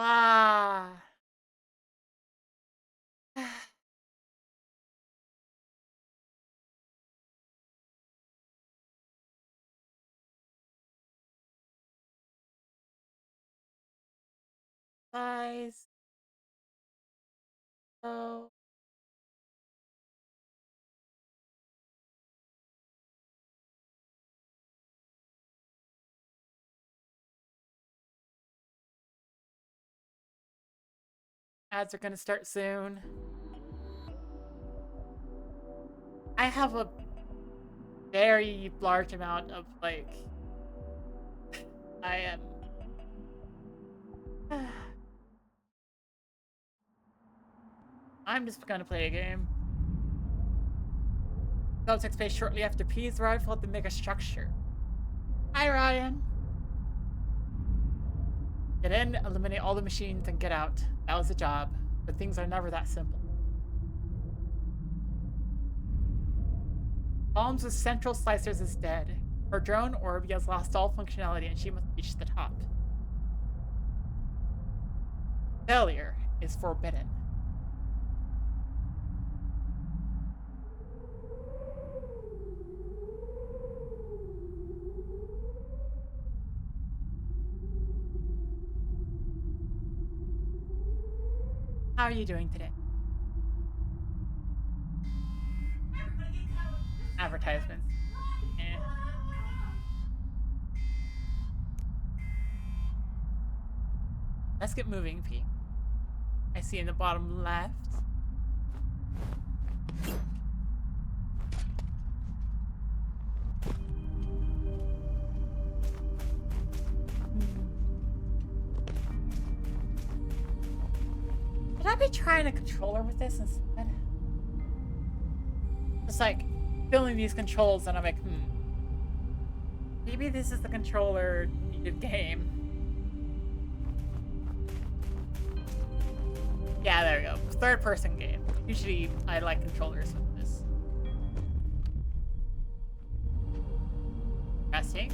Ah. Size. So ads are gonna start soon. I have a very large amount of like I am I'm just gonna play a game. Go takes place shortly after P's arrival at the mega structure. Hi Ryan. Get in, eliminate all the machines, and get out. That was the job. But things are never that simple. Holmes' central slicers is dead. Her drone orb has lost all functionality and she must reach the top. Failure is forbidden. How are you doing today? Advertisements. Eh. Let's get moving, P. I see in the bottom left. Should I be trying a controller with this instead? Just like filling these controls and I'm like, maybe this is the controller needed game. Yeah, there we go. Third person game. Usually I like controllers with this. Resting.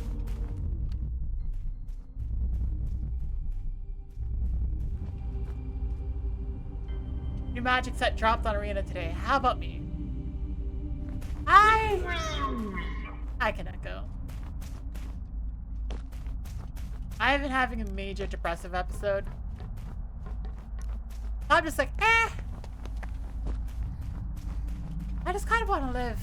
New magic set dropped on Arena today. How about me? I cannot go. I've been having a major depressive episode. I'm just like, I just kind of want to live.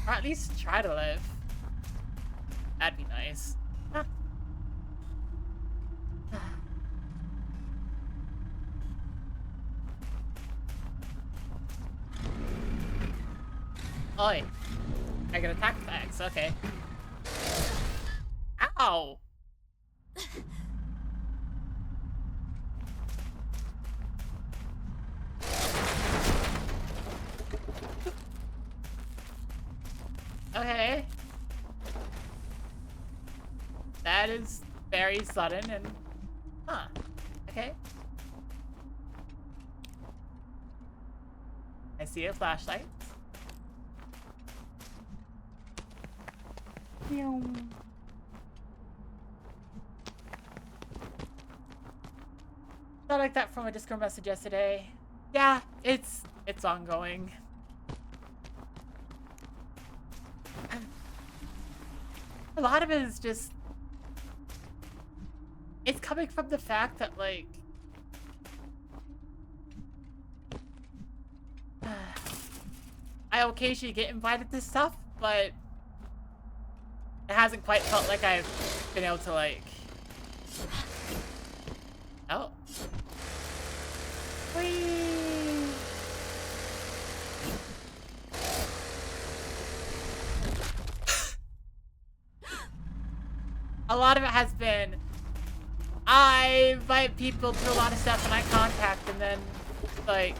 Or at least try to live. That'd be nice. Huh. Oi. I get attack tags, okay. Ow! Okay. That is very sudden and... Huh. Okay. I see a flashlight. I like that from a Discord message yesterday. Yeah, it's ongoing. A lot of it is just... It's coming from the fact that, like... I occasionally get invited to stuff, but... It hasn't quite felt like I've been able to, like... Oh. Whee! A lot of it has been... I invite people to a lot of stuff and I contact and then, like...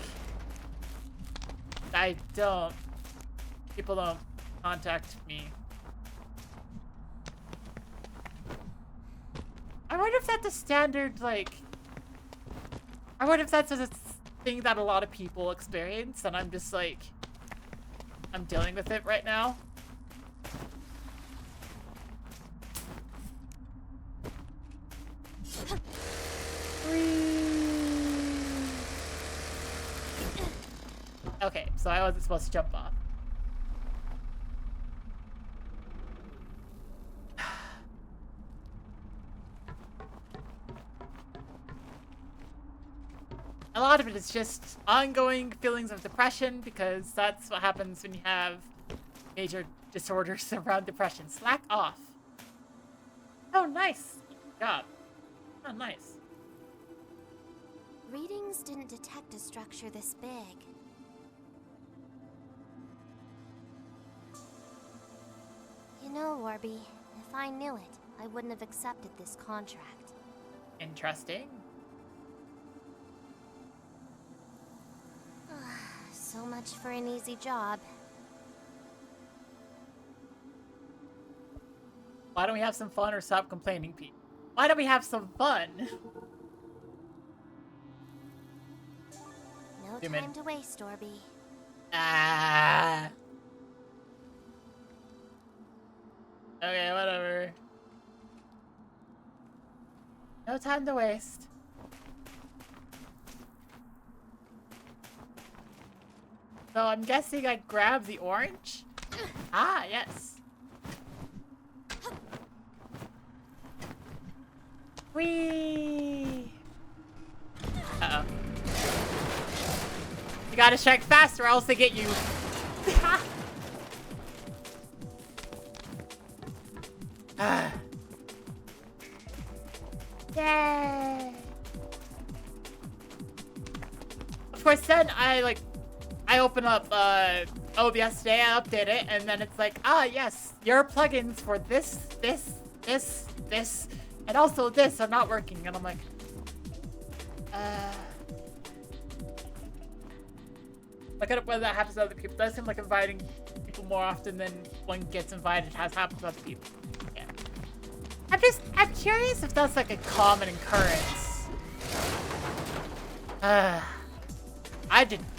I don't. People don't contact me. I wonder if that's a standard, like... I wonder if that's a thing that a lot of people experience, and I'm just, like... I'm dealing with it right now. Okay, so I wasn't supposed to jump off. A lot of it is just ongoing feelings of depression, because that's what happens when you have major disorders around depression. Slack off. Oh, nice. Good job. Oh, nice. Readings didn't detect a structure this big. You know, Warby, if I knew it, I wouldn't have accepted this contract. Interesting. So much for an easy job. Why don't we have some fun or stop complaining, Pete? Why don't we have some fun? No Zoom in. time to waste, Orby. Ah. Okay, whatever. No time to waste. So I'm guessing I grab the orange? Ah, yes. Whee! Uh-oh. You gotta strike fast or else they get you. Yay! Of course, then I open up OBS today, I update it, and then it's like, ah, yes, your plugins for this, and also this are not working. And I'm like, look at whether that happens to other people. It does seem like inviting people more often than one gets invited has happened to other people. Yeah. I'm curious if that's like a common occurrence.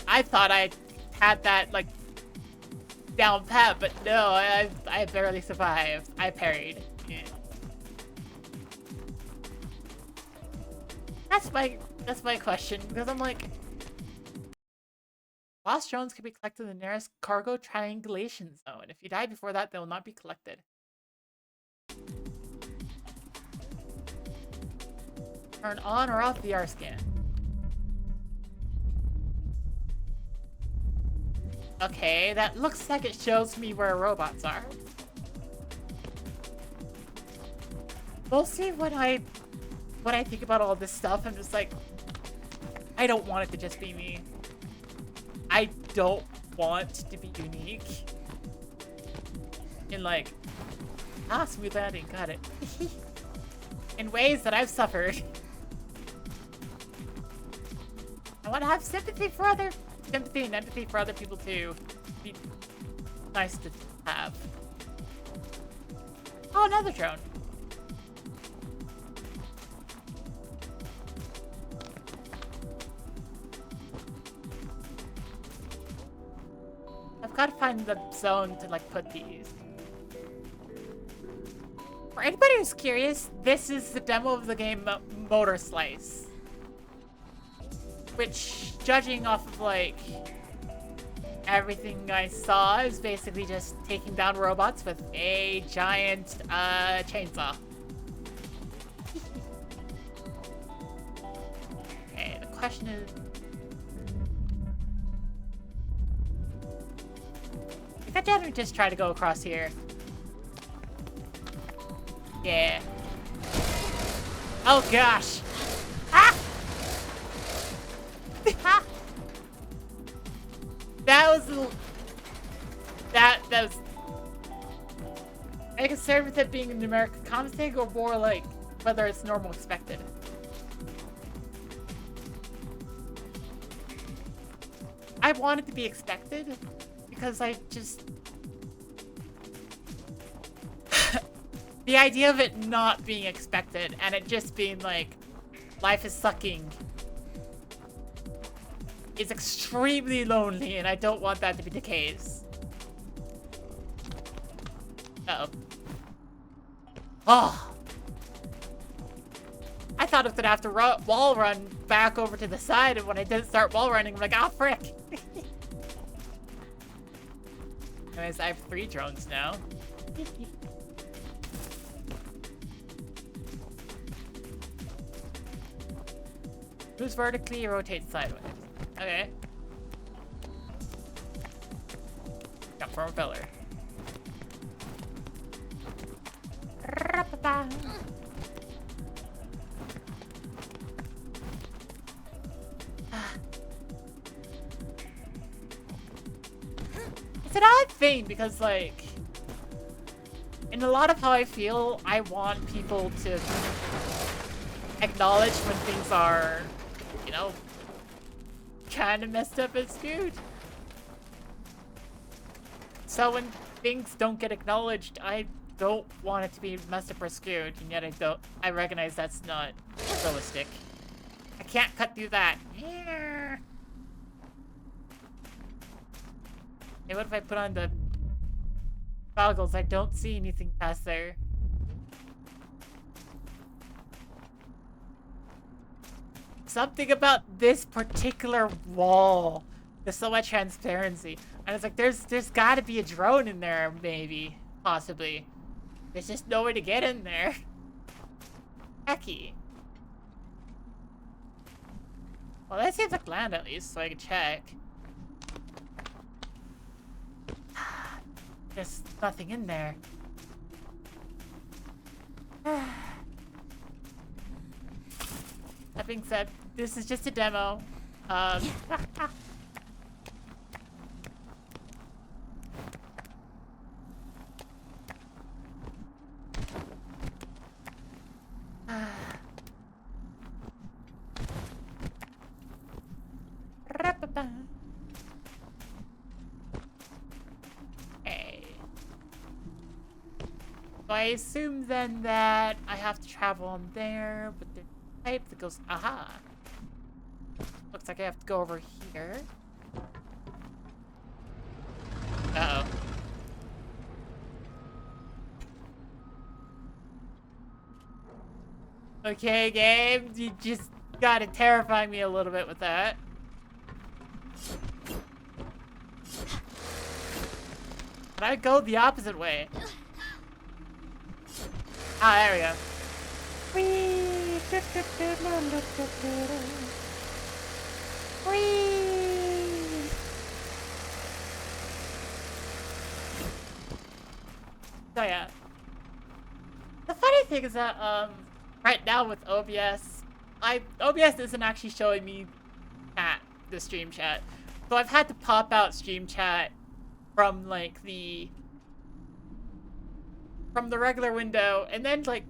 I thought I had that like down pat, but no, I barely survived. I parried. Yeah. That's my question, because I'm like, lost drones can be collected in the nearest cargo triangulation zone. If you die before that, they will not be collected. Turn on or off the R scan. Okay, that looks like it shows me where robots are. We'll see what I think about all this stuff. I'm just like, I don't want it to just be me. I don't want to be unique. In like, smooth landing, got it. In ways that I've suffered. I want to have sympathy and empathy for other people too. Be nice to have. Oh, another drone. I've got to find the zone to like put these. For anybody who's curious, this is the demo of the game Motorslice. Which, judging off of like everything I saw, is basically just taking down robots with a giant chainsaw. Okay, the question is, I think I generally just try to go across here. Yeah. Oh gosh. Ah! That was. Are you concerned with it being a numeric config, or more like whether it's normal expected? I want it to be expected because I just the idea of it not being expected and it just being like life is sucking is extremely lonely, and I don't want that to be the case. Uh-oh. Oh. I thought I was gonna have to wall run back over to the side, and when I didn't start wall running, I'm like, ah, frick. Anyways, I have 3 drones now. Who's vertically rotate sideways? Okay. Got from a pillar. It's an odd thing because, like, in a lot of how I feel, I want people to acknowledge when things are, you know, kind of messed up and skewed. So when things don't get acknowledged, I don't want it to be messed up or skewed, and yet I recognize that's not realistic. I can't cut through that. Yeah. Hey, what if I put on the goggles? I don't see anything past there. Something about this particular wall. There's so much transparency. And it's like, there's gotta be a drone in there, maybe. Possibly. There's just no way to get in there. Hecky. Well, that seems like land at least, so I can check. There's nothing in there. That being said, this is just a demo. Okay. So I assume then that I have to travel on there, but there's a pipe that goes, aha. Looks like I have to go over here. Uh-oh. Okay, game, you just gotta terrify me a little bit with that. But I go the opposite way. Ah, there we go. Whee! Whee! So yeah. The funny thing is that, right now with OBS, OBS isn't actually showing me the stream chat. So I've had to pop out stream chat from like from the regular window and then like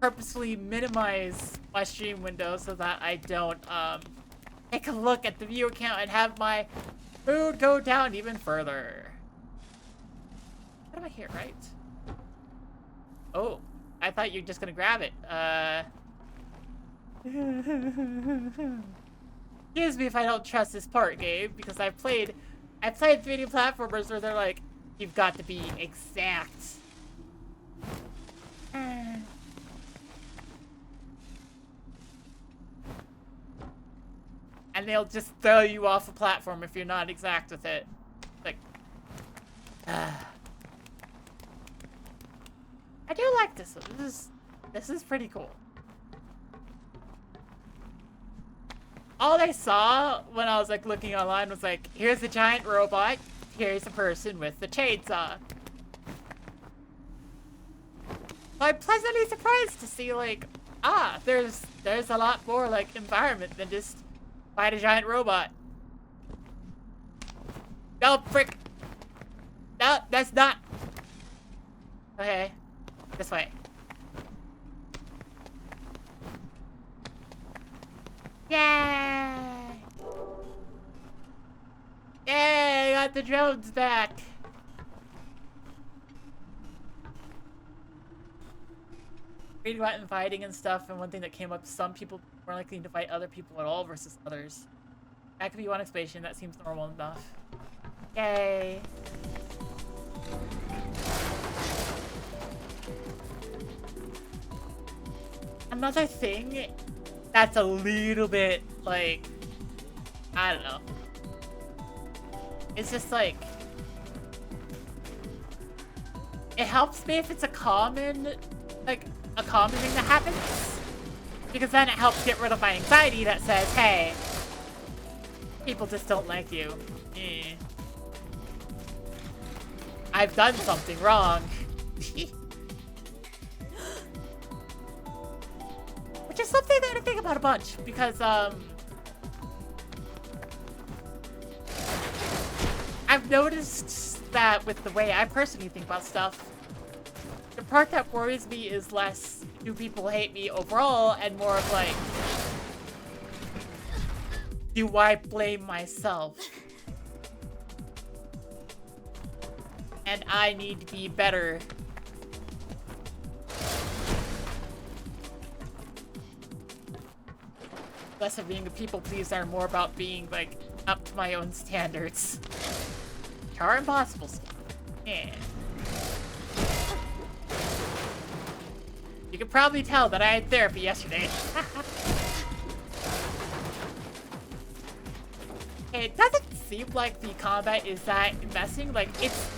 purposefully minimize my stream window so that I don't take a look at the viewer count and have my mood go down even further. What am I here, right? Oh, I thought you were just gonna grab it. Excuse me if I don't trust this part, Gabe, because I played 3D platformers where they're like, you've got to be exact. And they'll just throw you off a platform if you're not exact with it. Like, I do like this one. This is pretty cool. All I saw when I was like looking online was like, here's a giant robot, here's a person with the chainsaw. I'm pleasantly surprised to see like, there's a lot more like environment than just fight a giant robot. No, frick. No, that's not. Okay, this way. Yay! Yay, I got the drones back. Free to go out and fighting and stuff, and one thing that came up, some people were likely to fight other people at all versus others. That could be one explanation, that seems normal enough. Yay! Another thing that's a little bit, like, I don't know. It's just like, it helps me if it's a common thing that happens. Because then it helps get rid of my anxiety that says, hey, people just don't like you. I've done something wrong. Which is something that I think about a bunch, because, I've noticed that with the way I personally think about stuff, the part that worries me is less, do people hate me overall, and more of like, do I blame myself? And I need to be better. Less of being a people pleaser, more about being like up to my own standards. Which are impossible stuff. Yeah. You can probably tell that I had therapy yesterday. It doesn't seem like the combat is that investing. Like, it's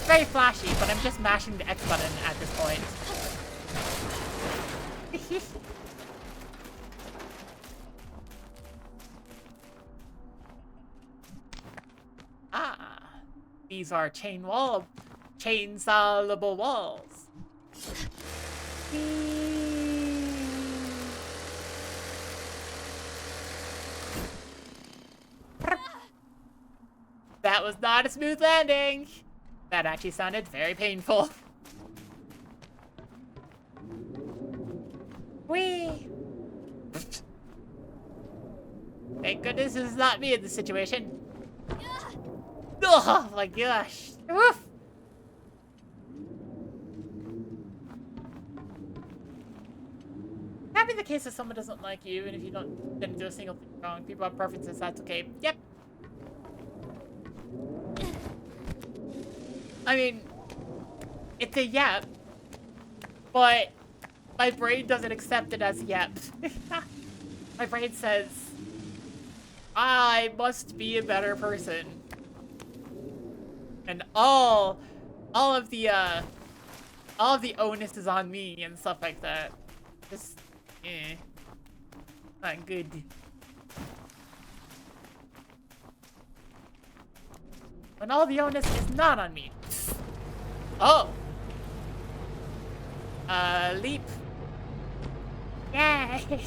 very flashy, but I'm just mashing the X button at this point. Ah, these are chain-soluble walls. That was not a smooth landing. That actually sounded very painful. Whee! Thank goodness this is not me in this situation. Oh my gosh. Oof. Happy in the case that someone doesn't like you, and if you didn't do a single thing wrong, people have preferences, that's okay. Yep. I mean, it's a yep, but my brain doesn't accept it as yep. My brain says, I must be a better person. And all of the onus is on me and stuff like that. Just, not good. When all the onus is not on me. Oh! Leap. Yay!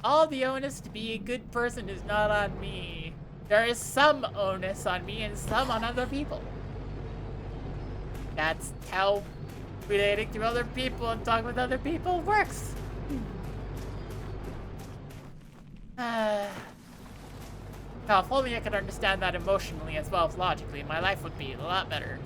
All the onus to be a good person is not on me. There is some onus on me and some on other people. That's how relating to other people and talking with other people works. Now, if only I could understand that emotionally as well as logically, my life would be a lot better.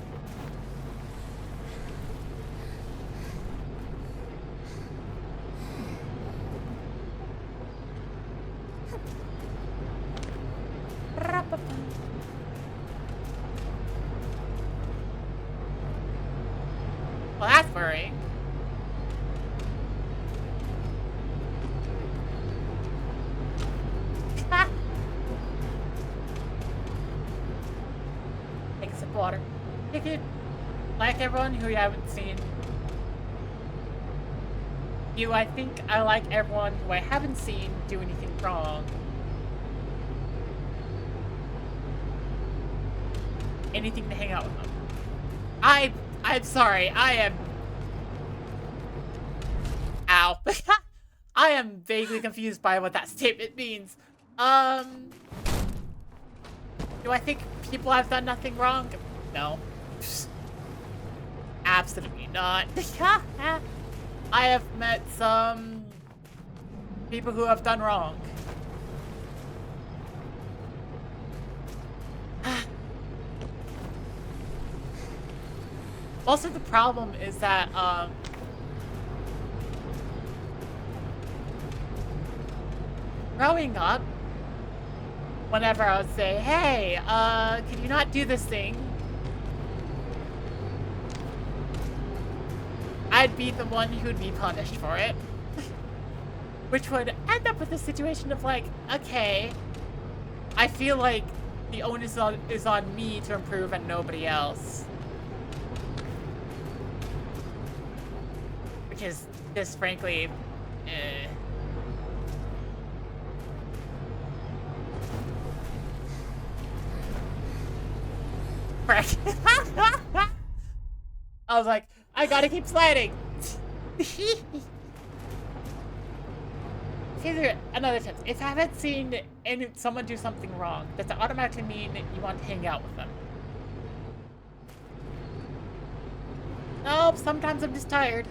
Well, that's worrying. Take a sip of water. Take it. Like everyone who you haven't seen. I think I like everyone who I haven't seen do anything wrong. Anything to hang out with them. I'm sorry, I am... Ow. I am vaguely confused by what that statement means. Do I think people have done nothing wrong? No. Absolutely not. I have met some people who have done wrong. Also, the problem is that, growing up, whenever I would say, hey, could you not do this thing? I'd be the one who'd be punished for it. which would end up with a situation of like, okay, I feel like the onus is on me to improve and nobody else. Which is just frankly, Frick. I was like, I gotta keep sliding. Here's another tip. If I haven't seen someone do something wrong, does it automatically mean that you want to hang out with them? Nope, sometimes I'm just tired.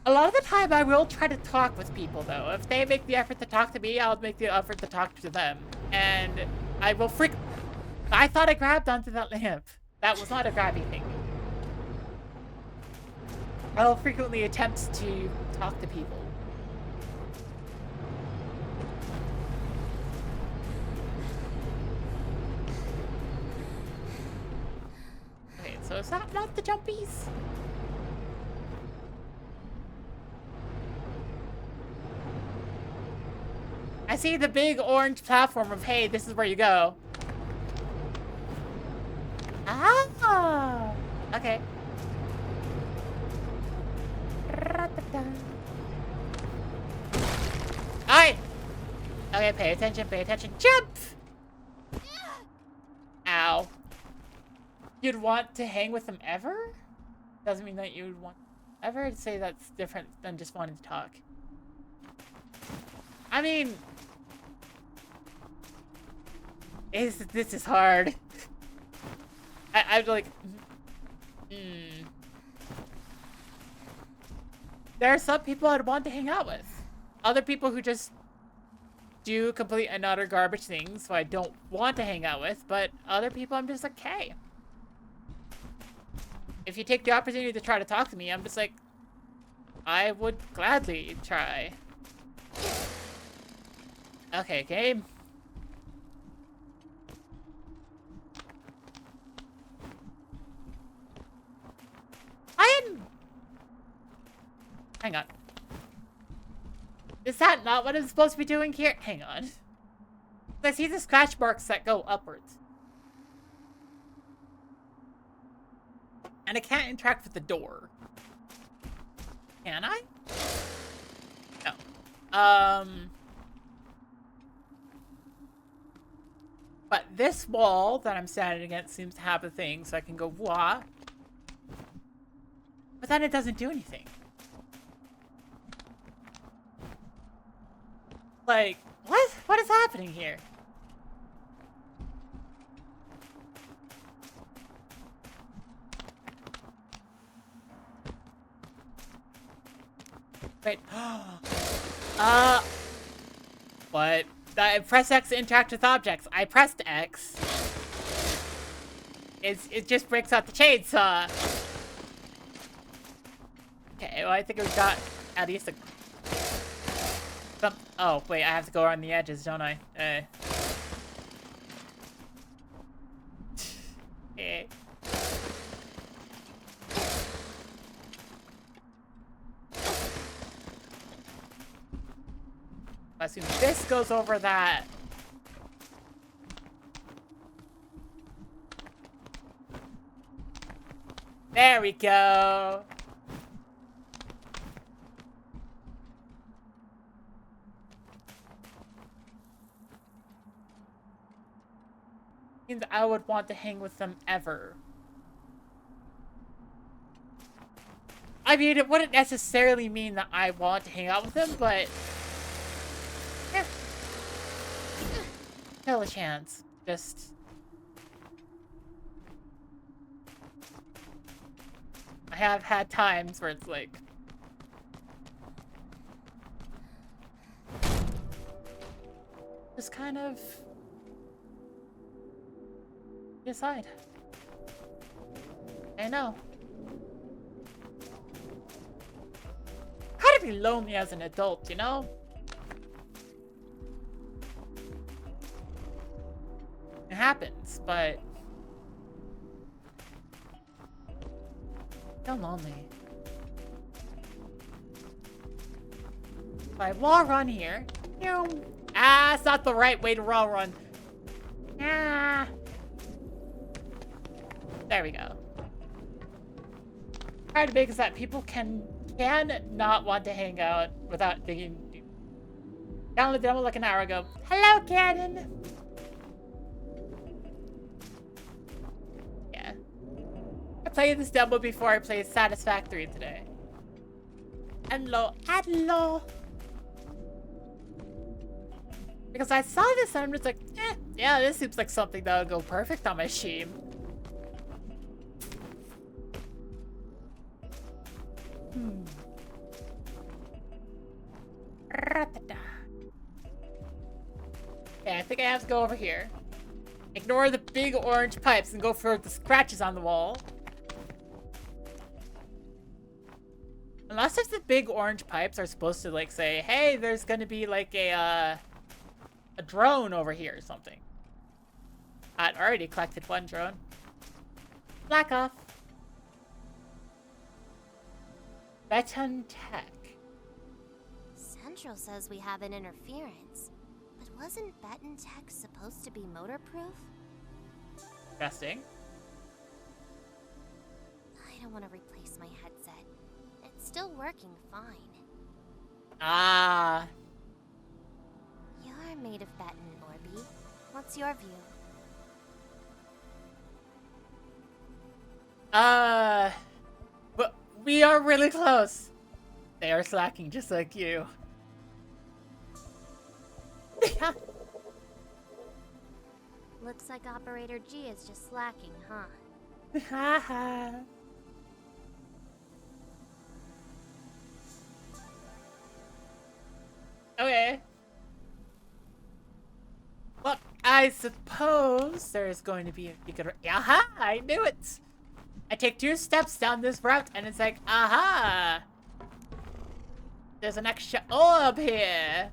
A lot of the time, I will try to talk with people, though. If they make the effort to talk to me, I'll make the effort to talk to them. And I will I thought I grabbed onto that lamp. That was not a grabby thing. I'll frequently attempt to talk to people. Okay, so is that not the jumpies? I see the big orange platform of, hey, this is where you go. Ah! Okay. Alright! Okay, pay attention, pay attention. Jump! Ow. You'd want to hang with them ever? Doesn't mean that you would want ever to say that's different than just wanting to talk. I mean... This is hard. I'd like... There are some people I'd want to hang out with. Other people who just do complete and utter garbage things, so I don't want to hang out with, but other people I'm just like, hey. If you take the opportunity to try to talk to me, I'm just like, I would gladly try. Okay, game. Hang on. Is that not what I'm supposed to be doing here? Hang on. I see the scratch marks that go upwards. And I can't interact with the door. Can I? No. But this wall that I'm standing against seems to have a thing, so I can go, wah. But then it doesn't do anything. Like, what? What is happening here? Wait. What? I press X to interact with objects. I pressed X. It just breaks out the chainsaw. Okay, well I think we've got at least a... Oh, wait, I have to go around the edges, don't I? Eh. I assume this goes over that. There we go. Means I would want to hang with them ever. I mean, it wouldn't necessarily mean that I want to hang out with them, but... yeah. Still a chance. Just... I have had times where it's like... just kind of... decide. I know. Gotta be lonely as an adult, you know? It happens, but... So lonely. I wall run here. Ah, it's not the right way to wall run. Ah. There we go. Part of it is that people can not want to hang out without digging deep. Download the demo like an hour ago. Hello, Cannon. Yeah. I played this demo before I played Satisfactory today. Hello, hello. Because I saw this and I'm just like, yeah, this seems like something that would go perfect on my stream. Yeah, I think I have to go over here. Ignore the big orange pipes and go for the scratches on the wall. Unless if the big orange pipes are supposed to like say, hey, there's gonna be like a drone over here or something. I'd already collected one drone. Black off. Beton Tech. Central says we have an interference. But wasn't Beton Tech supposed to be motor-proof? Interesting. I don't want to replace my headset. It's still working fine. Ah. You're made of Beton, Orby. What's your view? But we are really close. They are slacking just like you. Looks like Operator G is just slacking, huh? Haha. Okay. Look, I suppose there's going to be a secret. Aha! I knew it! I take 2 steps down this route and it's like, aha! There's an extra orb here!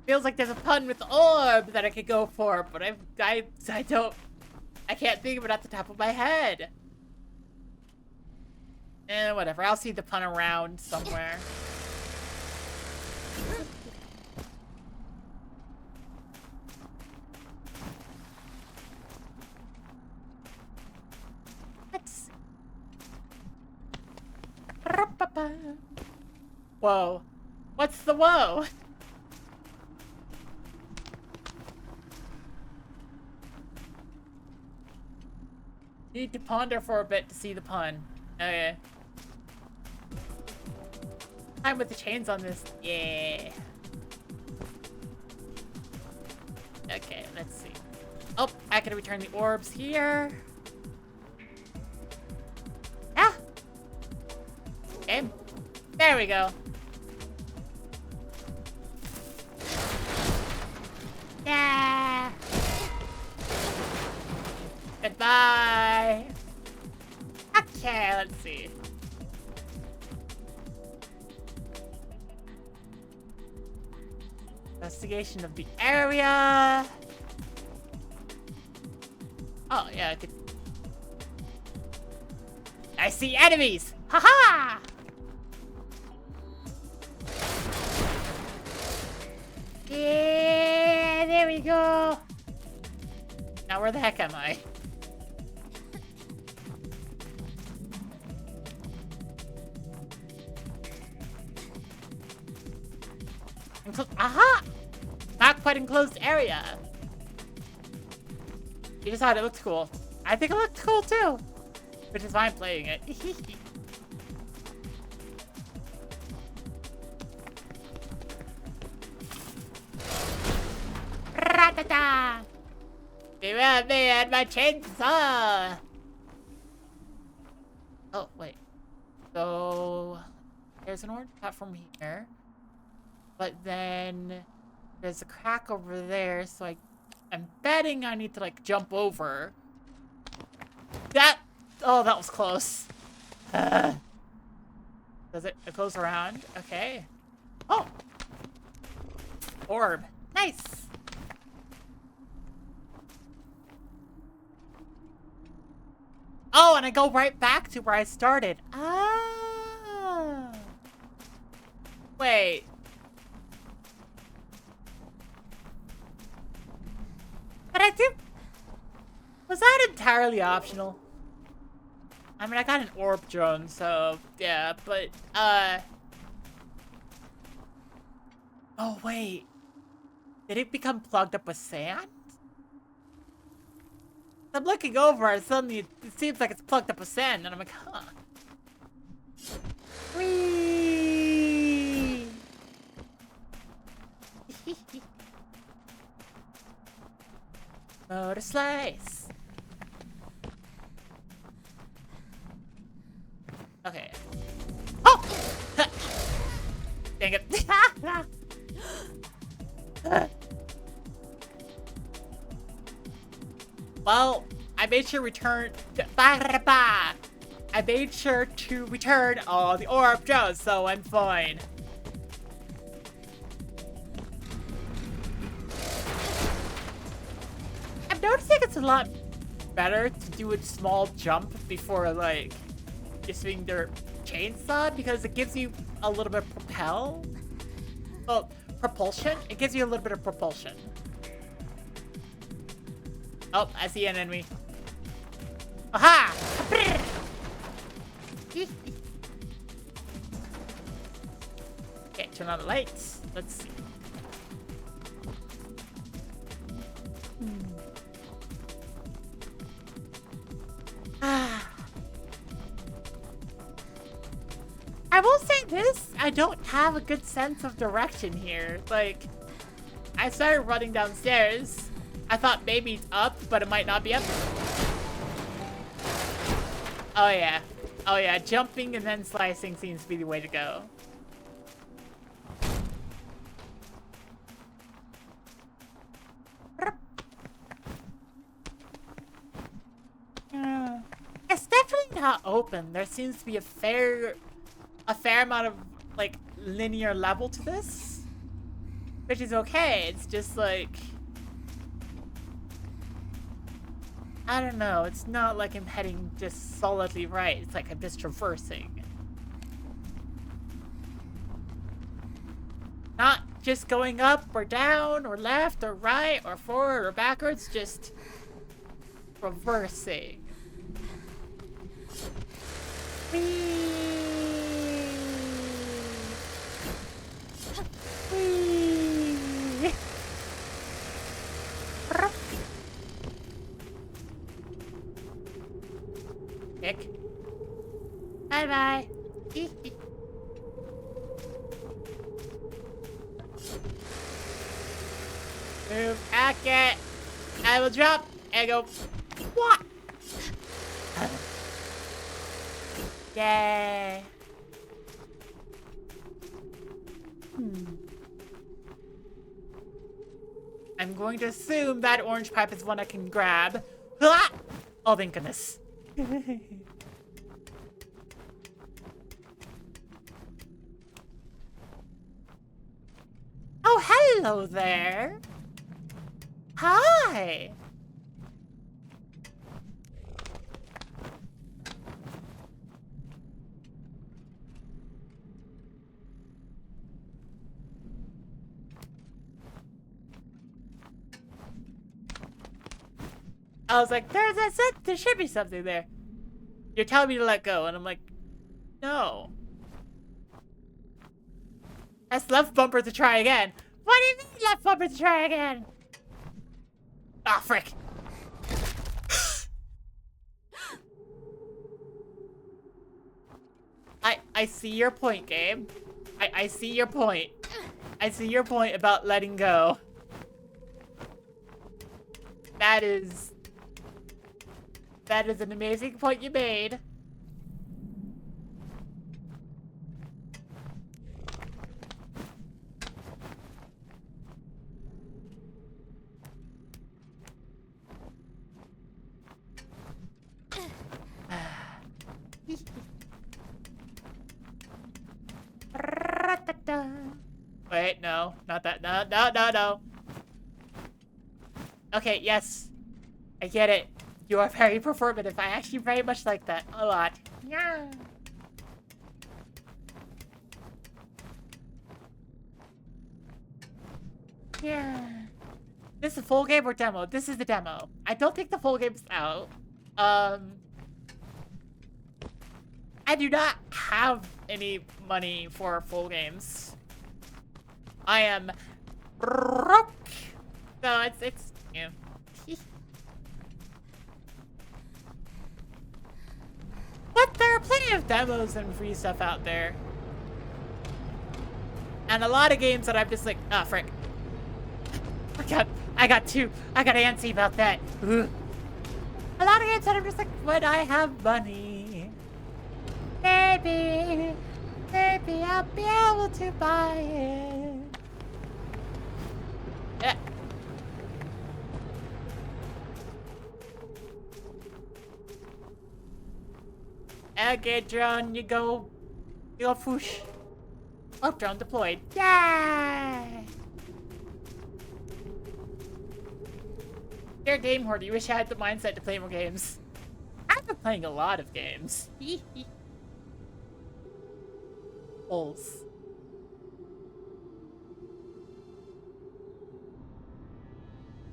Feels like there's a pun with orb that I could go for, but I can't think of it at the top of my head. Whatever, I'll see the pun around somewhere. Whoa. What's the whoa? Need to ponder for a bit to see the pun. Okay. Time with the chains on this. Yeah. Okay, let's see. Oh, I can return the orbs here. Ah! Okay. There we go. Yeah. Goodbye. Okay, let's see. Investigation of the area. Oh, yeah, I could. I see enemies! Haha! Yeah, there we go. Now, where the heck am I? Aha! Not quite enclosed area. You just thought it looked cool. I think it looked cool too, which is why I'm playing it. Ratata! Beware me and my chainsaw! Oh, wait. So, there's an orange platform here. But then there's a crack over there, so I'm betting I need to, like, jump over. Oh, that was close. Does it goes around? Okay. Oh! Orb. Nice! Oh, and I go right back to where I started. Ah. Wait. But I did... Was that entirely optional? I mean, I got an orb drone, so... Yeah, but, Oh, wait. Did it become plugged up with sand? I'm looking over and suddenly it seems like it's plugged up with sand, and I'm like, huh. Whee! Motorslice. Okay. Oh! Dang it. Well, I made sure I made sure to return all the orb drones, so I'm fine. I'm noticing it's a lot better to do a small jump before, like, using their chainsaw, because it gives you a little bit of propulsion. It gives you a little bit of propulsion. Oh, I see an enemy. Aha! Okay, turn on the lights. Let's see. I will say this, I don't have a good sense of direction here. Like, I started running downstairs. I thought maybe it's up, but it might not be up. Oh yeah. Oh yeah, jumping and then slicing seems to be the way to go. It's definitely not open. There seems to be a fair amount of, like, linear level to this, which is okay. It's just like, I don't know. It's not like I'm heading just solidly right. It's like I'm just traversing. Not just going up or down or left or right or forward or backwards. Just traversing. Whee! Whee! Pick. Bye-bye. Move. Okay. I will drop and go. What? Yay. I'm going to assume that orange pipe is one I can grab. Ah! Oh, thank goodness. Oh, hello there. Hi. I was like, there should be something there. You're telling me to let go, and I'm like, no. That's left bumper to try again. What do you mean left bumper to try again? Ah, frick. I see your point, game. I see your point. I see your point about letting go. That is an amazing point you made. Wait, no, not that. No, no, no, no. Okay, yes. I get it. You are very performative. I actually very much like that. A lot. Yeah. Yeah. This is a full game or demo? This is the demo. I don't think the full game's out. I do not have any money for full games. I am broke. So it's yeah. But there are plenty of demos and free stuff out there. And a lot of games that I'm just like, ah, frick. I got antsy about that. Ugh. A lot of games that I'm just like, when I have money, maybe I'll be able to buy it. Yeah. Okay, drone, you go whoosh. Oh, drone deployed. Yay! You're a game hoarder. You wish I had the mindset to play more games. I've been playing a lot of games. Holes.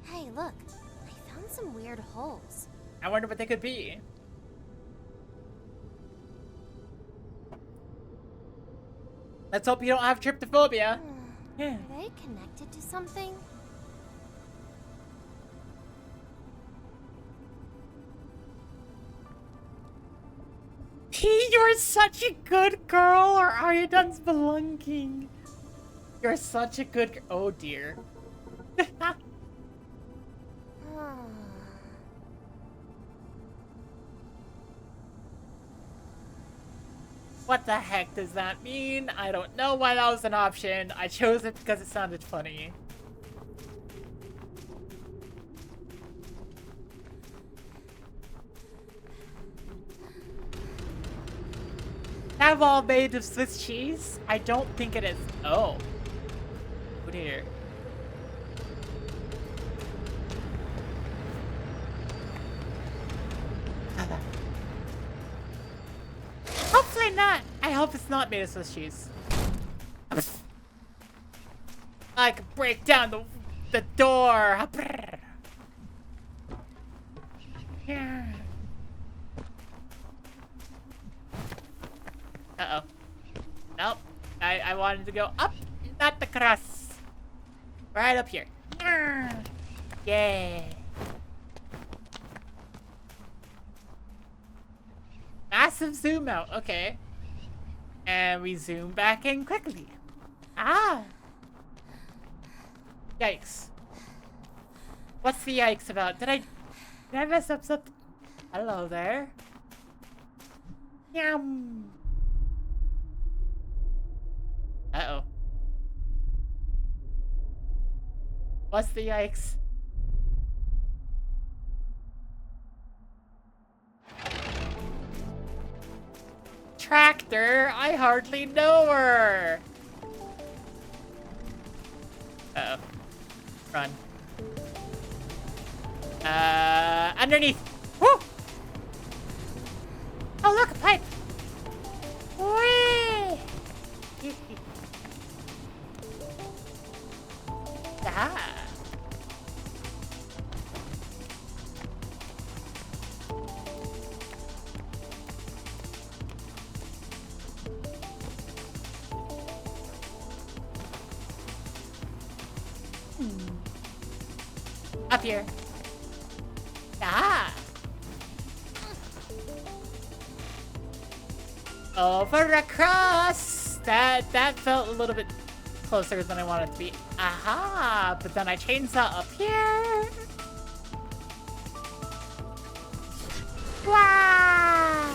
Hey, look. I found some weird holes. I wonder what they could be. Let's hope you don't have tryptophobia. Yeah. Are they connected to something? You're such a good girl, or are you done spelunking? You're such a good girl. Oh dear. What the heck does that mean? I don't know why that was an option. I chose it because it sounded funny. That all made of Swiss cheese? I don't think it is. Oh. Oh dear. Hopefully not. I hope it's not made of Swiss cheese. I could break down the door. Yeah. Uh-oh. Nope. I wanted to go up, not across. Right up here. Yay. Massive zoom out. Okay. And we zoom back in quickly. Ah. Yikes. What's the yikes about? Did I mess up something? Hello there. Yum. Uh-oh. What's the yikes? Tractor? I hardly know her. Uh-oh. Run. Underneath. Woo! Oh, look, a pipe. Whee! Ah. Up here. Ah. Over across. That felt a little bit closer than I wanted it to be. Aha! But then I chainsaw up here. Wow!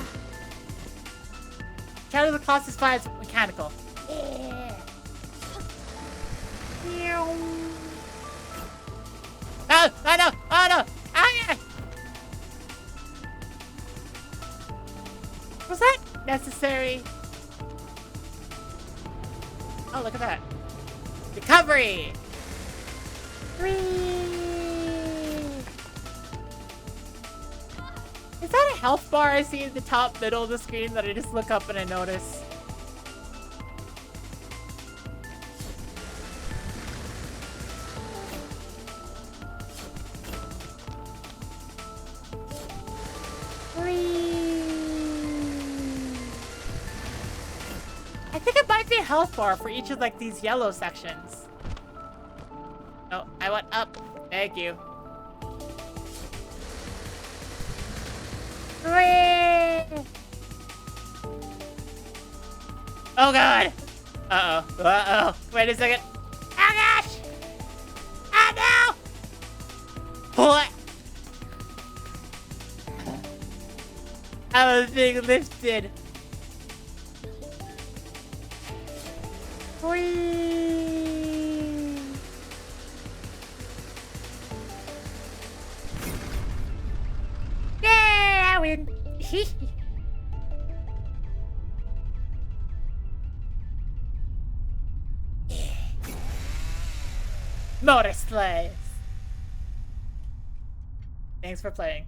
Shadow of the Colossus 5 is mechanical. Yeah. Oh, oh no! Oh no! Ah, yeah. Was that necessary? Oh, look at that. Recovery! Whee! Is that a health bar I see in the top middle of the screen that I just look up and I notice? I think it might be a health bar for each of like these yellow sections. Oh, I went up. Thank you. Oh god! Uh-oh. Uh-oh. Wait a second. Oh gosh! Oh no! What? I was being lifted. Whee! Yeah, I win. Motorslice. Thanks for playing.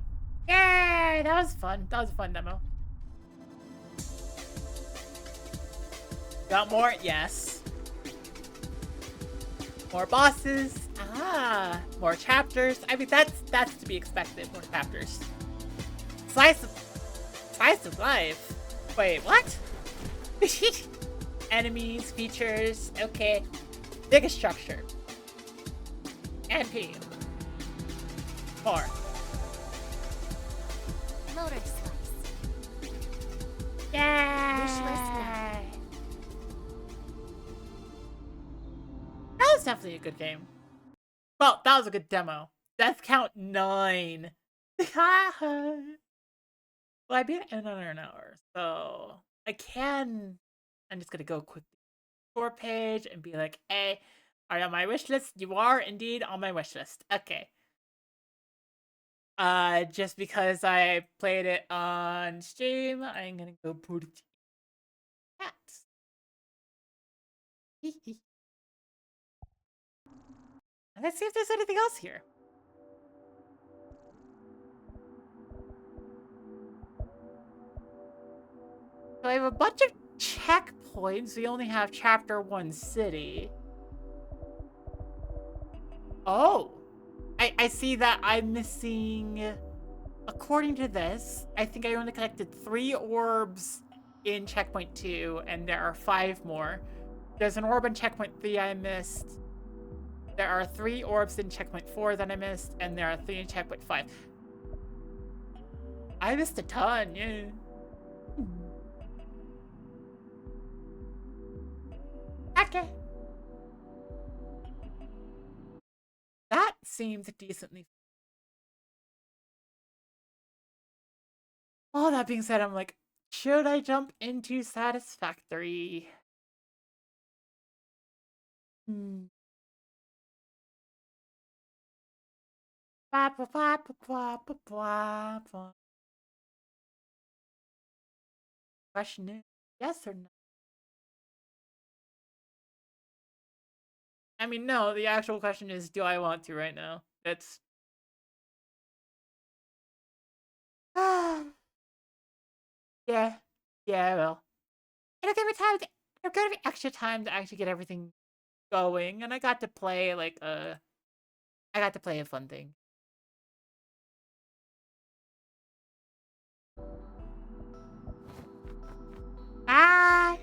Yay! That was fun. That was a fun demo. Got more? Yes. More bosses. Ah, more chapters. I mean, that's to be expected. More chapters. Slice of life. Wait, what? Enemies, features. Okay. Biggest structure. NP. More. Motorslice. Yay! Wish list now. That was definitely a good game. Well, that was a good demo. Death count 9. Well, I beat it in under an hour, so I can. I'm just gonna go quick tour page and be like, "Hey, are you on my wish list? You are indeed on my wish list." Okay. Just because I played it on stream, I'm gonna go put it in chat. Let's see if there's anything else here. So I have a bunch of checkpoints. We only have chapter 1 city. Oh, I see that I'm missing. According to this, I think I only collected 3 orbs in checkpoint 2, and there are 5 more. There's an orb in checkpoint 3 I missed. There are 3 orbs in checkpoint 4 that I missed, and there are 3 in checkpoint 5. I missed a ton, yeah. Okay. That seems decently. All that being said, I'm like, should I jump into Satisfactory? Hmm. Ba, ba, ba, ba, ba, ba, ba, ba. Question is, yes or no? I mean, no, the actual question is, do I want to right now? That's... yeah. Yeah, I will. It'll give me time to... It'll give me extra time to actually get everything going, and I got to play, like, I got to play a fun thing. Bye!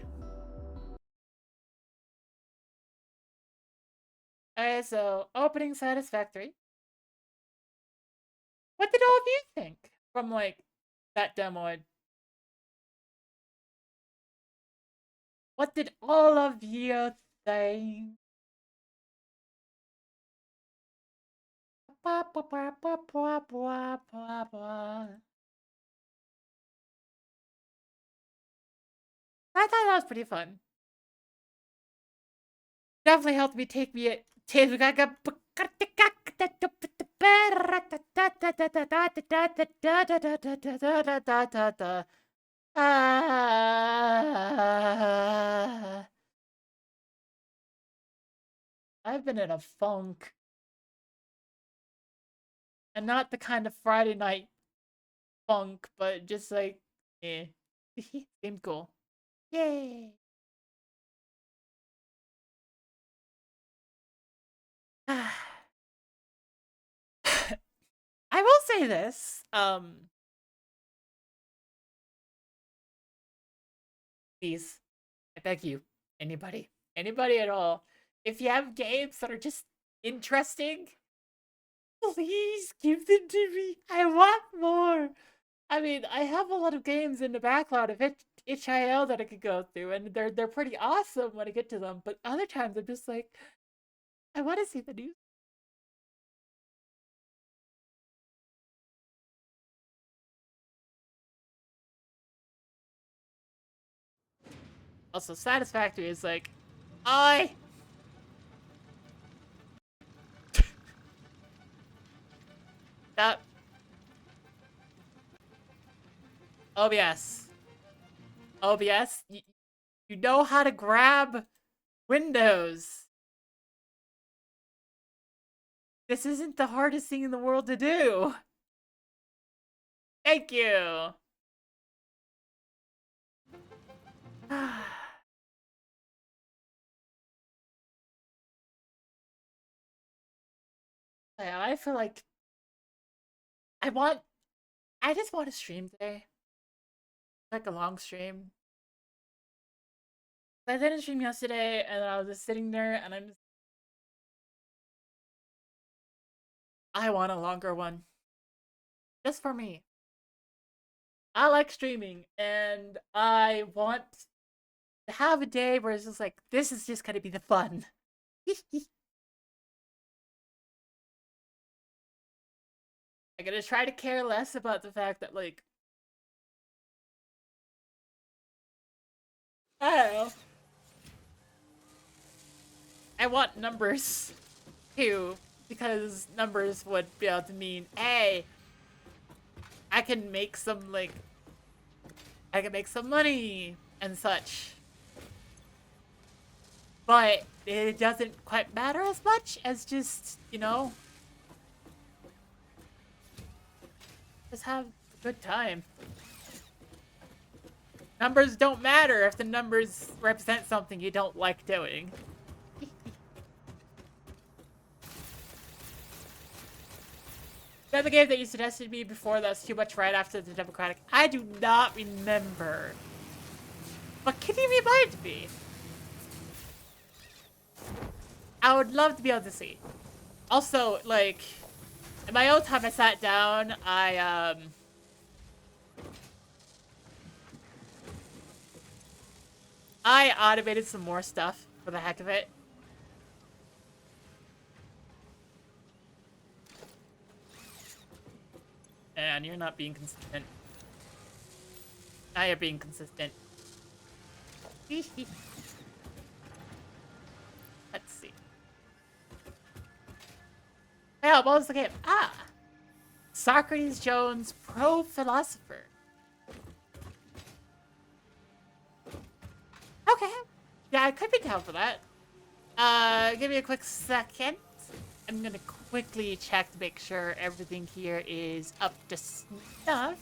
Alright, so, opening Satisfactory. What did all of you think from, like, that demo? What did all of you think? I thought that was pretty fun. Definitely helped me take me at I've been in a funk. And not the kind of Friday night funk, but just like, eh. Seemed cool. Yay! I will say this. Please, I beg you, anybody at all, if you have games that are just interesting, please give them to me. I want more. I mean, I have a lot of games in the backlog of itch.io that I could go through, and they're pretty awesome when I get to them. But other times, I'm just like, I want to see the news. Also, Satisfactory is like, I. That OBS, OBS, you know how to grab windows. This isn't the hardest thing in the world to do. Thank you. I feel like I just want to stream today. Like a long stream. I didn't stream yesterday, and I was just sitting there, and I want a longer one. Just for me. I like streaming, and I want to have a day where it's just like, this is just gonna be the fun. I'm gonna try to care less about the fact that, like, I don't know. I want numbers too, because numbers would be able to mean, hey, I can make some, like, I can make some money and such. But it doesn't quite matter as much as just, you know, just have a good time. Numbers don't matter if the numbers represent something you don't like doing. That the game that you suggested me before that's too much right after the Democratic. I do not remember. But can you remind me? I would love to be able to see. Also, like, in my own time I sat down, I automated some more stuff for the heck of it. And you're not being consistent. Now you're being consistent. Let's see. Yeah, what was the game? Ah! Socrates Jones, Pro Philosopher. Okay. Yeah, I could be down for that. Give me a quick second. I'm gonna quickly check to make sure everything here is up to snuff.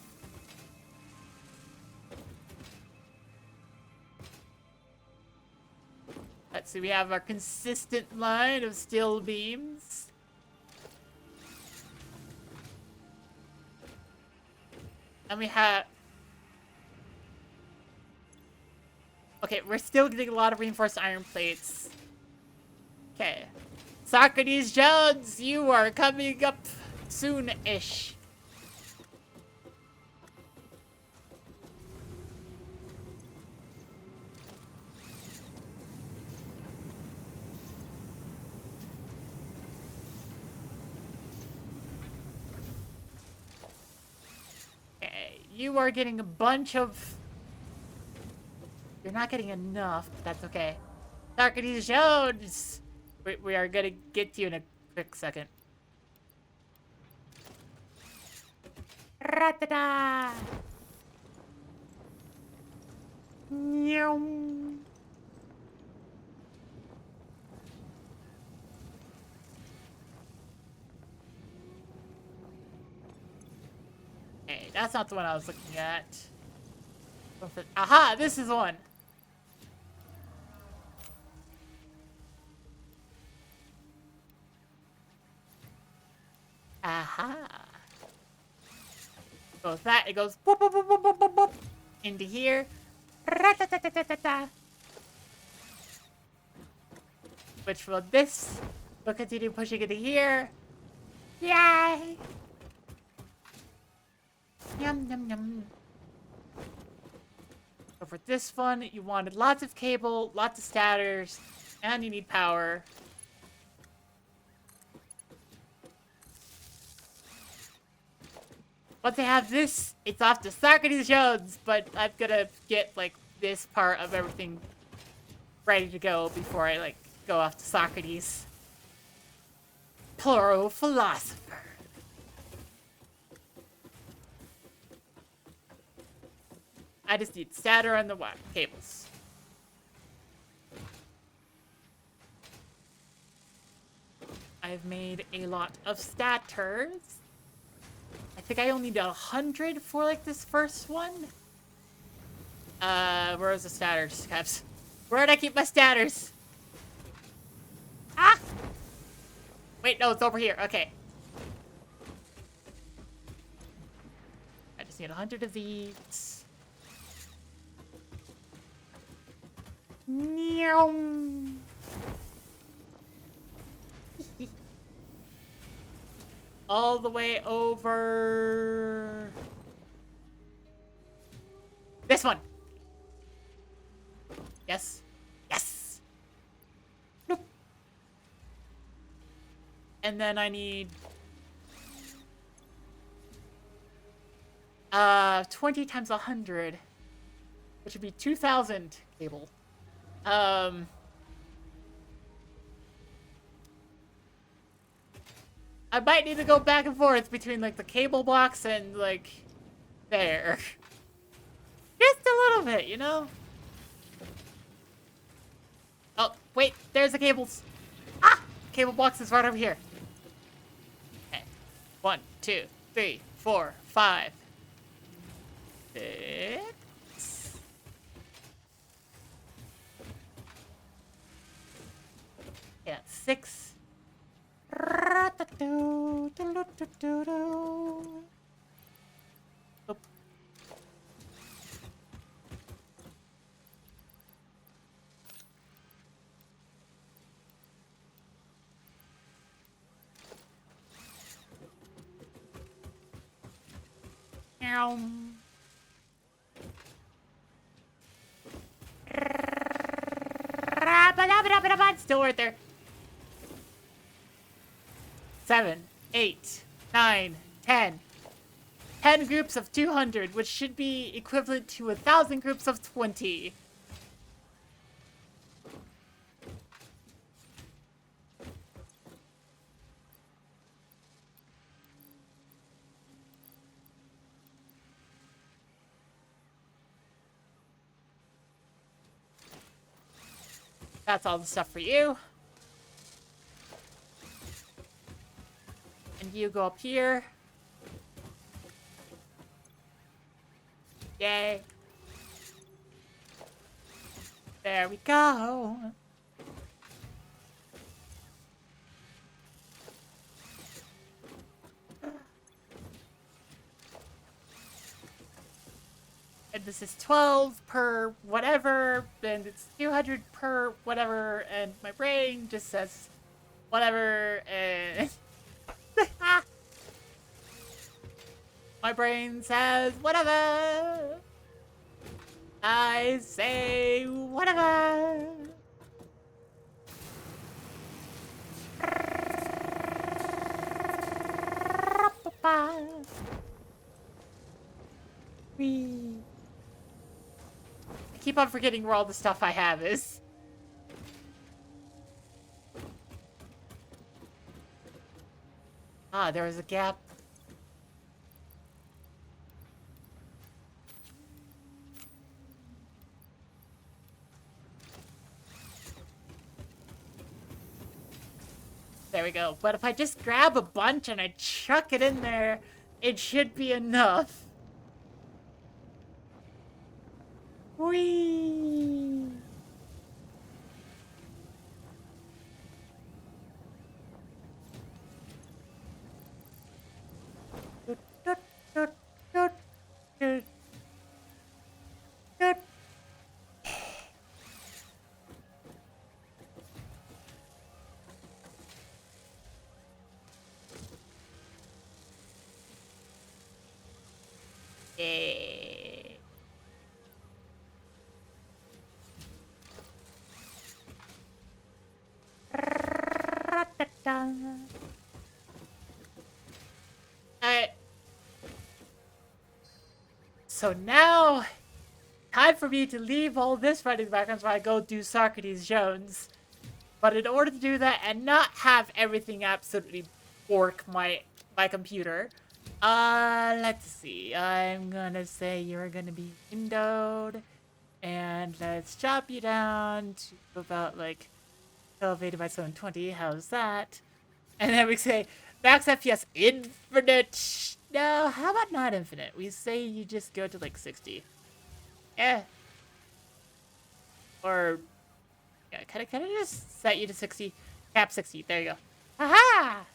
Let's see, we have our consistent line of steel beams. And we have... Okay, we're still getting a lot of reinforced iron plates. Okay. Socrates Jones, you are coming up soon-ish. Okay, you are getting a bunch of... You're not getting enough, but that's okay. Socrates Jones! We are gonna get to you in a quick second. Ra-ta-da! Okay, that's not the one I was looking at. Aha, this is the one. Aha. Goes that, it goes boop, boop, boop, boop, boop, boop, boop, into here. Ra-ta-ta-ta-ta-ta-ta. Which will this will continue pushing into here. Yay! Yum, yum, yum. So for this one, you wanted lots of cable, lots of stators, and you need power. Once I have this, it's off to Socrates Jones, but I'm gonna get, like, this part of everything ready to go before I, like, go off to Socrates. Plural philosopher. I just need stator on the wire cables. I've made a lot of stators. I think I only need 100 for, like, this first one. Where's the stators, Caps? Where'd I keep my stators? Ah! Wait, no, it's over here. Okay. I just need 100 of these. Meow. All the way over... this one. Yes. Yes. Nope. And then I need 20 times 100, which would be 2,000 cable. I might need to go back and forth between, like, the cable box and, like, there. Just a little bit, you know? Oh, wait, there's the cables. Ah! Cable box is right over here. Okay. 1, 2, 3, 4, 5, 6. Yeah, 6. Oop. Still right there. 7, 8, 9, 10. 10 groups of 200, which should be equivalent to 1,000 groups of 20. That's all the stuff for you. And you go up here. Yay. There we go. And this is 12 per whatever, and it's 200 per whatever, and my brain just says whatever, and... my brain says whatever. I say whatever. Wee. I keep on forgetting where all the stuff I have is. Ah, there was a gap. There we go. But if I just grab a bunch and I chuck it in there, it should be enough. Whee! Doot, doot, doot, doot, doot, doot. Yay. Alright. So now, time for me to leave all this running in the background while I go do Socrates Jones. But in order to do that and not have everything absolutely bork my computer, let's see. I'm gonna say you're gonna be windowed, and let's chop you down to about like elevated by 720. How's that? And then we say max FPS infinite. No, how about not infinite? We say you just go to like 60. Yeah. Or yeah, can I just set you to 60? Cap 60. There you go. Aha!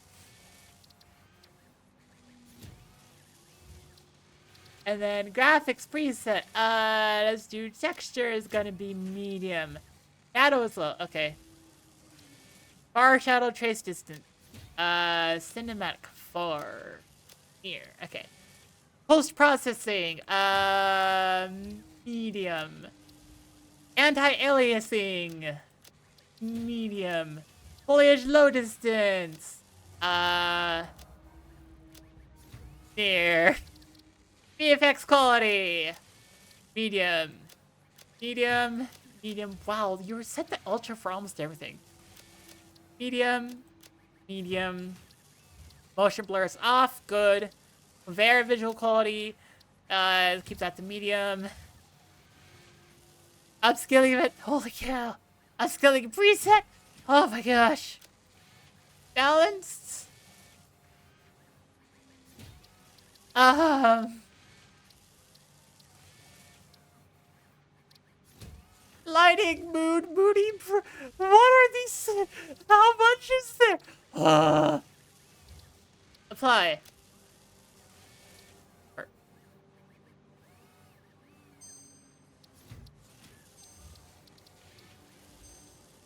And then graphics preset. Let's do texture is gonna be medium. Shadow is low. Okay. Far shadow trace distance. Cinematic far near. Okay. Post processing. Medium. Anti-aliasing. Medium. Foliage low distance. Near. VFX quality. Medium. Medium. Medium. Wow, you were set to ultra for almost everything. Medium. Medium. Motion blur is off. Good. Very visual quality. Keep that to medium. Upscaling it. Holy cow. Upscaling preset. Oh my gosh. Balanced. Lighting, mood, moody. What are these? How much is there? Apply.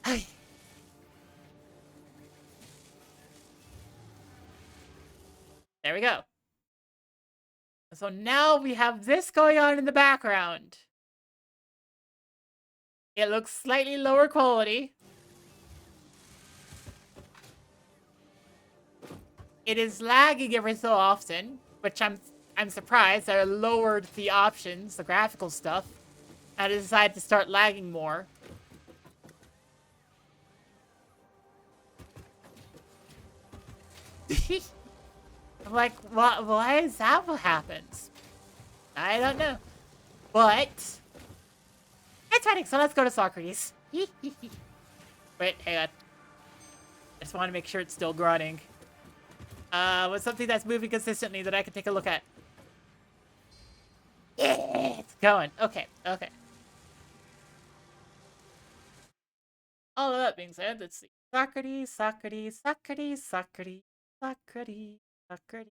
Hey. There we go. So now we have this going on in the background. It looks slightly lower quality. It is lagging every so often, which I'm surprised. I lowered the options, the graphical stuff, and I decided to start lagging more. I'm like, why is that what happens? I don't know. But it's running, so let's go to Socrates. Wait, hang on. I just want to make sure it's still running. With something that's moving consistently that I can take a look at. Yeah, it's going. Okay, okay. All of that being said, let's see. Socrates, Socrates, Socrates, Socrates, Socrates, Socrates.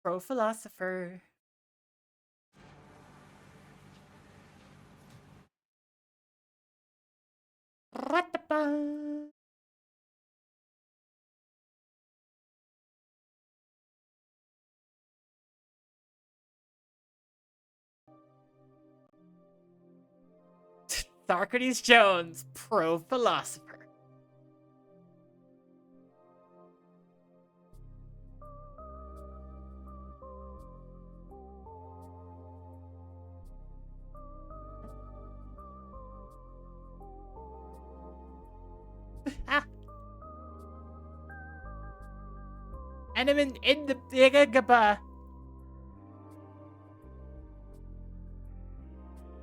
Pro philosopher. Socrates Jones, pro philosopher. And I'm in the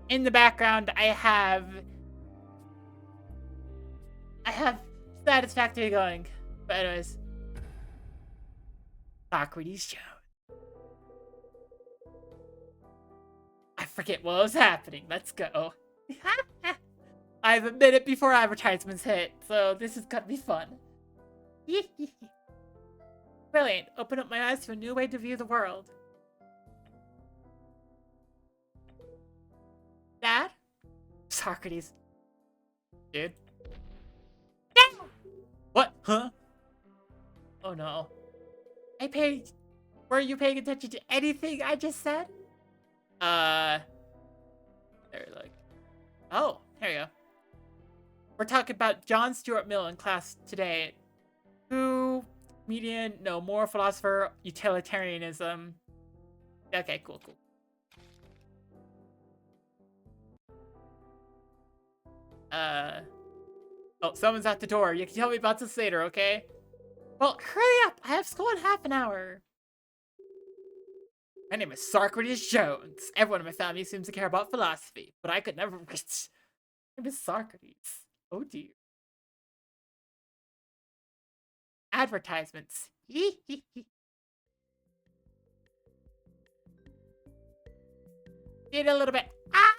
in the background. I have Satisfactory going. But anyways, Socrates Jones. forget what was happening. Let's go. I have a minute before advertisements hit, so this is gonna be fun. Brilliant. Open up my eyes to a new way to view the world. Dad? Socrates. Dude. No! What? Huh? Oh no. Were you paying attention to anything I just said? There, like. Oh, here you go. We're talking about John Stuart Mill in class today. Who, comedian, no, moral philosopher, utilitarianism. Okay, cool. Oh, someone's at the door. You can tell me about this later, okay? Well, hurry up! I have school in half an hour. My name is Socrates Jones. Everyone in my family seems to care about philosophy, but I could never reach. My name is Socrates. Oh dear. Advertisements. Need a little bit. Ah!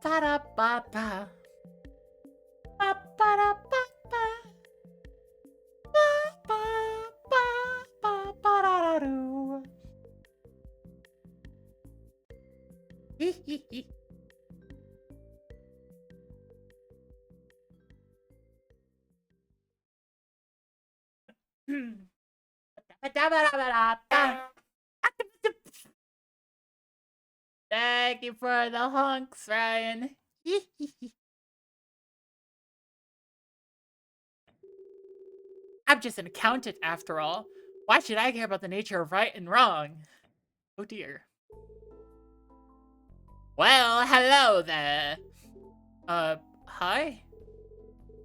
ba da ba ba. Ba ba da ba ba. Ba ba ba ba ba da da do. Hee hee hee. Thank you for the hunks, Ryan. I'm just an accountant after all. Why should I care about the nature of right and wrong? Oh dear. Well, hello there. Hi?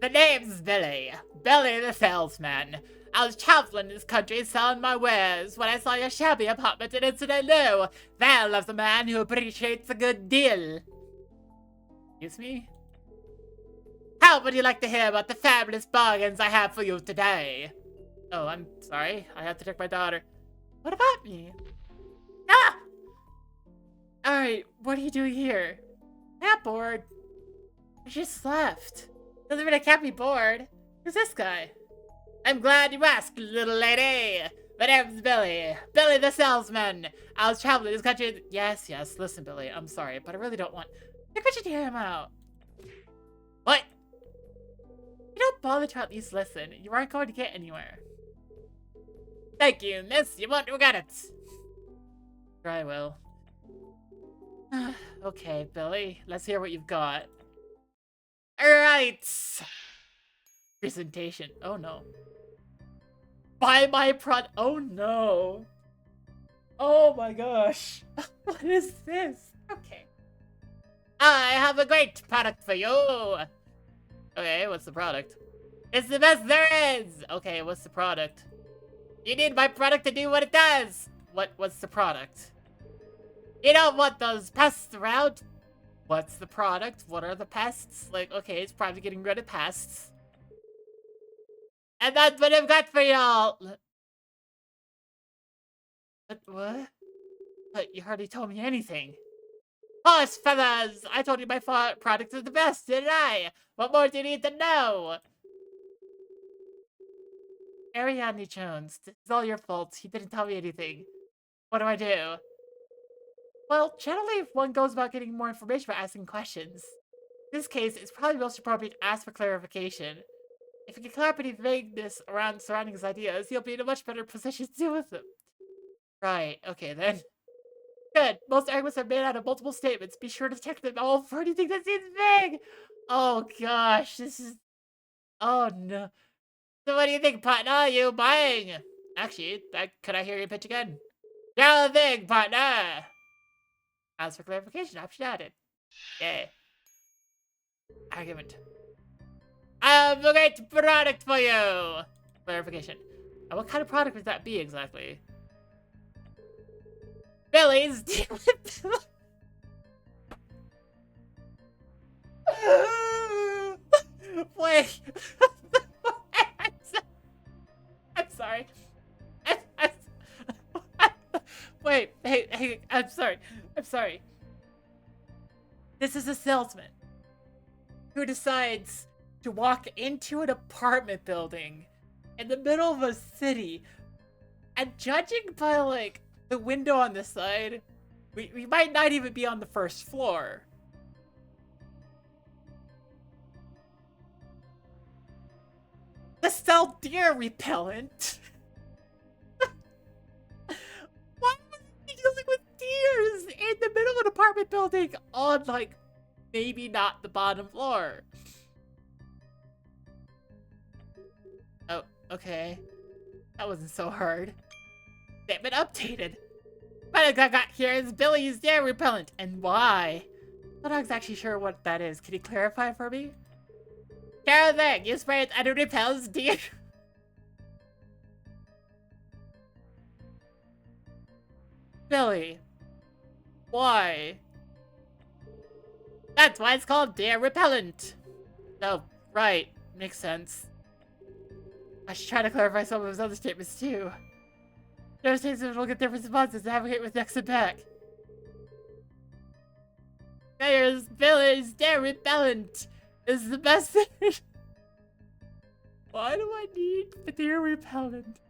The name's Billy. Billy the salesman. I was traveling this country selling my wares when I saw your shabby apartment and instantly knew there lives a man who appreciates a good deal. Excuse me? How would you like to hear about the fabulous bargains I have for you today? Oh, I'm sorry. I have to check my daughter. What about me? Ah! Alright, what are you doing here? I'm not bored. I just left. Doesn't mean I can't be bored. Who's this guy? I'm glad you asked, little lady. My name's Billy. Billy the salesman. I was traveling this country. Yes, listen, Billy. I'm sorry, but I really don't want... I think we should hear him out. What? You don't bother to at least listen. You aren't going to get anywhere. Thank you, miss. You won't regret it. Sure I will. Okay, Billy. Let's hear what you've got. Alright. Presentation. Oh no. Buy my product. Oh no. Oh my gosh. What is this? Okay. I have a great product for you. Okay, what's the product? It's the best there is. Okay, what's the product? You need my product to do what it does. What's the product? You don't want those pests around. What's the product? What are the pests? Like, okay, it's probably getting rid of pests. And that's what I've got for y'all. What? But you hardly told me anything. Horse feathers! I told you my product is the best, didn't I? What more do you need to know? Ariadne Jones, this is all your fault. You didn't tell me anything. What do I do? Well, generally, if one goes about getting more information by asking questions. In this case, it's probably most appropriate to ask for clarification. If you can clear up any vagueness around surrounding his ideas, you'll be in a much better position to deal with them. Right, okay then. Good. Most arguments are made out of multiple statements. Be sure to check them all for anything that seems vague. Oh gosh, this is... Oh no. So what do you think, partner? Are you buying? Actually, could I hear your pitch again? Now the thing, partner! As for clarification, option added. Yay. Argument. I have a great product for you! Clarification. What kind of product would that be exactly? Billy's Wait. I'm sorry. Wait, hey, I'm sorry. I'm sorry. This is a salesman who decides to walk into an apartment building in the middle of a city, and judging by, like, the window on the side, we might not even be on the first floor. To sell deer repellent? Why was he dealing with deers in the middle of an apartment building on, like, maybe not the bottom floor? Oh, okay. That wasn't so hard. They've been updated. What I got here is Billy's deer repellent. And why? I'm not exactly sure what that is. Can you clarify for me? Carol thing. You spray it and it repels deer. Billy. Why? That's why it's called deer repellent. Oh, right. Makes sense. I should try to clarify some of his other statements too. Those statements will get different responses to advocate with next and back. Players, village, they're repellent. This is the best thing. Why do I need deer repellent?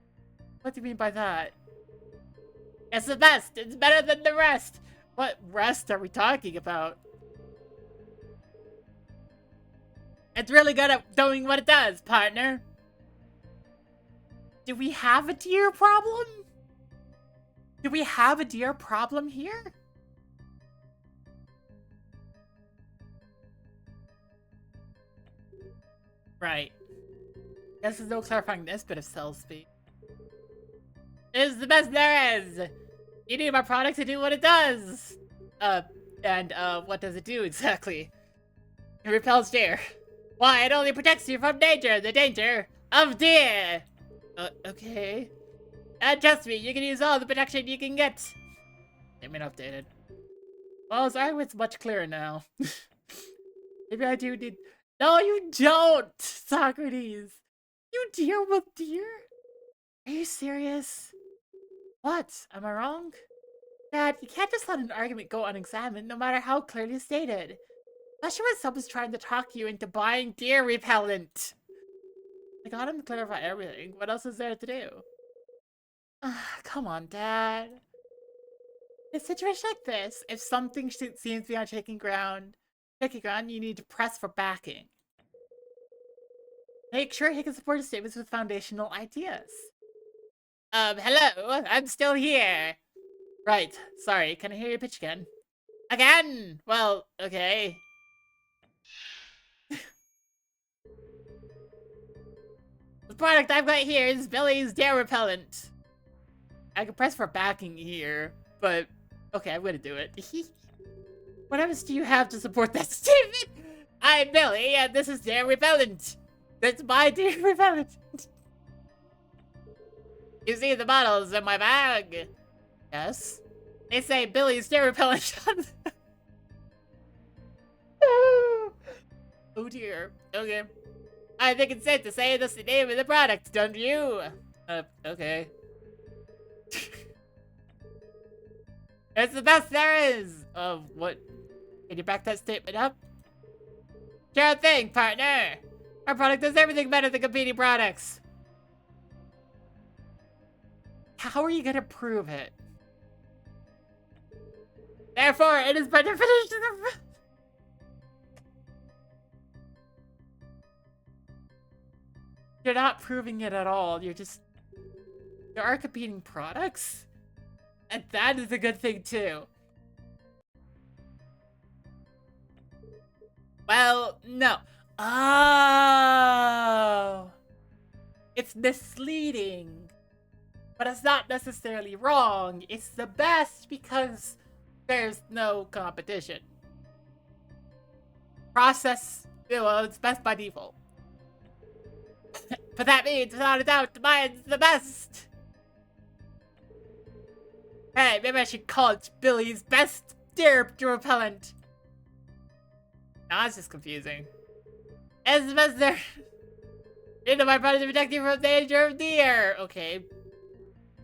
What do you mean by that? It's the best. It's better than the rest. What rest are we talking about? It's really good at doing what it does, partner. Do we have a deer problem? Do we have a deer problem here? Right. Guess there's no clarifying this bit of cell speak. It is the best there is! You need my product to do what it does! What does it do exactly? It repels deer. Why, it only protects you from danger! The danger of deer! Okay. And trust me, you can use all the protection you can get. They've been updated. Well, sorry, it's much clearer now. Maybe I do need... No, you don't, Socrates! You deal with deer? Are you serious? What? Am I wrong? Dad, you can't just let an argument go unexamined, no matter how clearly stated. Especially when someone's trying to talk you into buying deer repellent. I got him to clarify everything. What else is there to do? Come on, Dad. In a situation like this, if something seems to be on shaky ground, you need to press for backing. Make sure he can support his statements with foundational ideas. Hello? I'm still here. Right. Sorry, can I hear your pitch again? Again? Well, okay. The product I've got here is Billy's Dare Repellent. I can press for backing here, but okay, I'm gonna do it. What evidence do you have to support that statement? I'm Billy, and this is Dare Repellent. That's my Dare Repellent. You see the bottles in my bag? Yes. They say Billy's Dare Repellent on them. Oh dear. Okay. I think it's safe to say that's the name of the product, don't you? Okay. It's the best there is! What? Can you back that statement up? Sure thing, partner! Our product does everything better than competing products! How are you gonna prove it? Therefore, it is by definition of... You're not proving it at all, you're just... There are competing products? And that is a good thing, too. Well, no. Oh! It's misleading. But it's not necessarily wrong. It's the best because there's no competition. Process, well, it's best by default. But that means, without a doubt, mine's the best. Hey, maybe I should call it Billy's Best Deer Repellent. Now that's just confusing. It's the best deer. Into my product to protect you from danger of deer. Okay.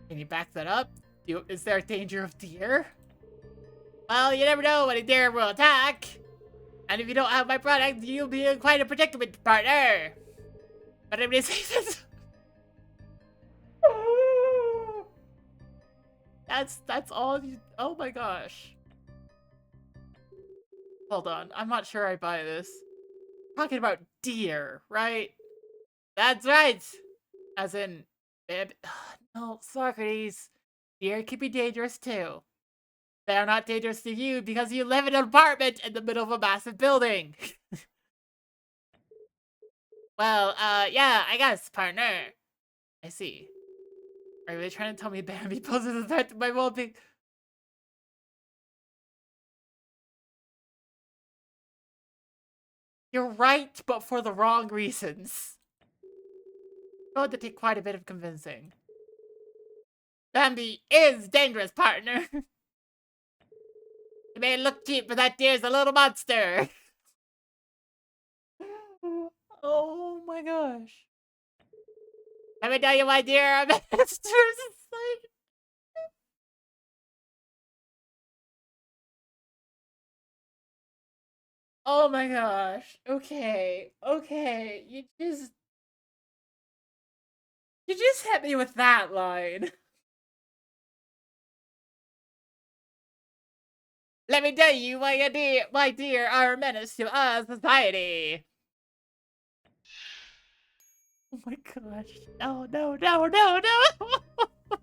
Can you back that up? Is there a danger of deer? Well, you never know when a deer will attack. And if you don't have my product, you'll be in quite a predicament, partner. But I'm gonna say this. That's all you... Oh my gosh. Hold on. I'm not sure I buy this. We're talking about deer, right? That's right! As in... No, Socrates. Deer can be dangerous too. They are not dangerous to you because you live in an apartment in the middle of a massive building. Well, yeah, I guess, partner. I see. Are you really trying to tell me Bambi poses a threat to my well-being? You're right, but for the wrong reasons. It's going to take quite a bit of convincing. Bambi is dangerous, partner. You may look cheap, but that deer's a little monster. Oh my gosh. Let me tell you, my dear, I'm Oh my gosh. Okay. Okay. You just hit me with that line. Let me tell you, my dear, are a menace to our society. Oh my gosh. No, no, no, no, no.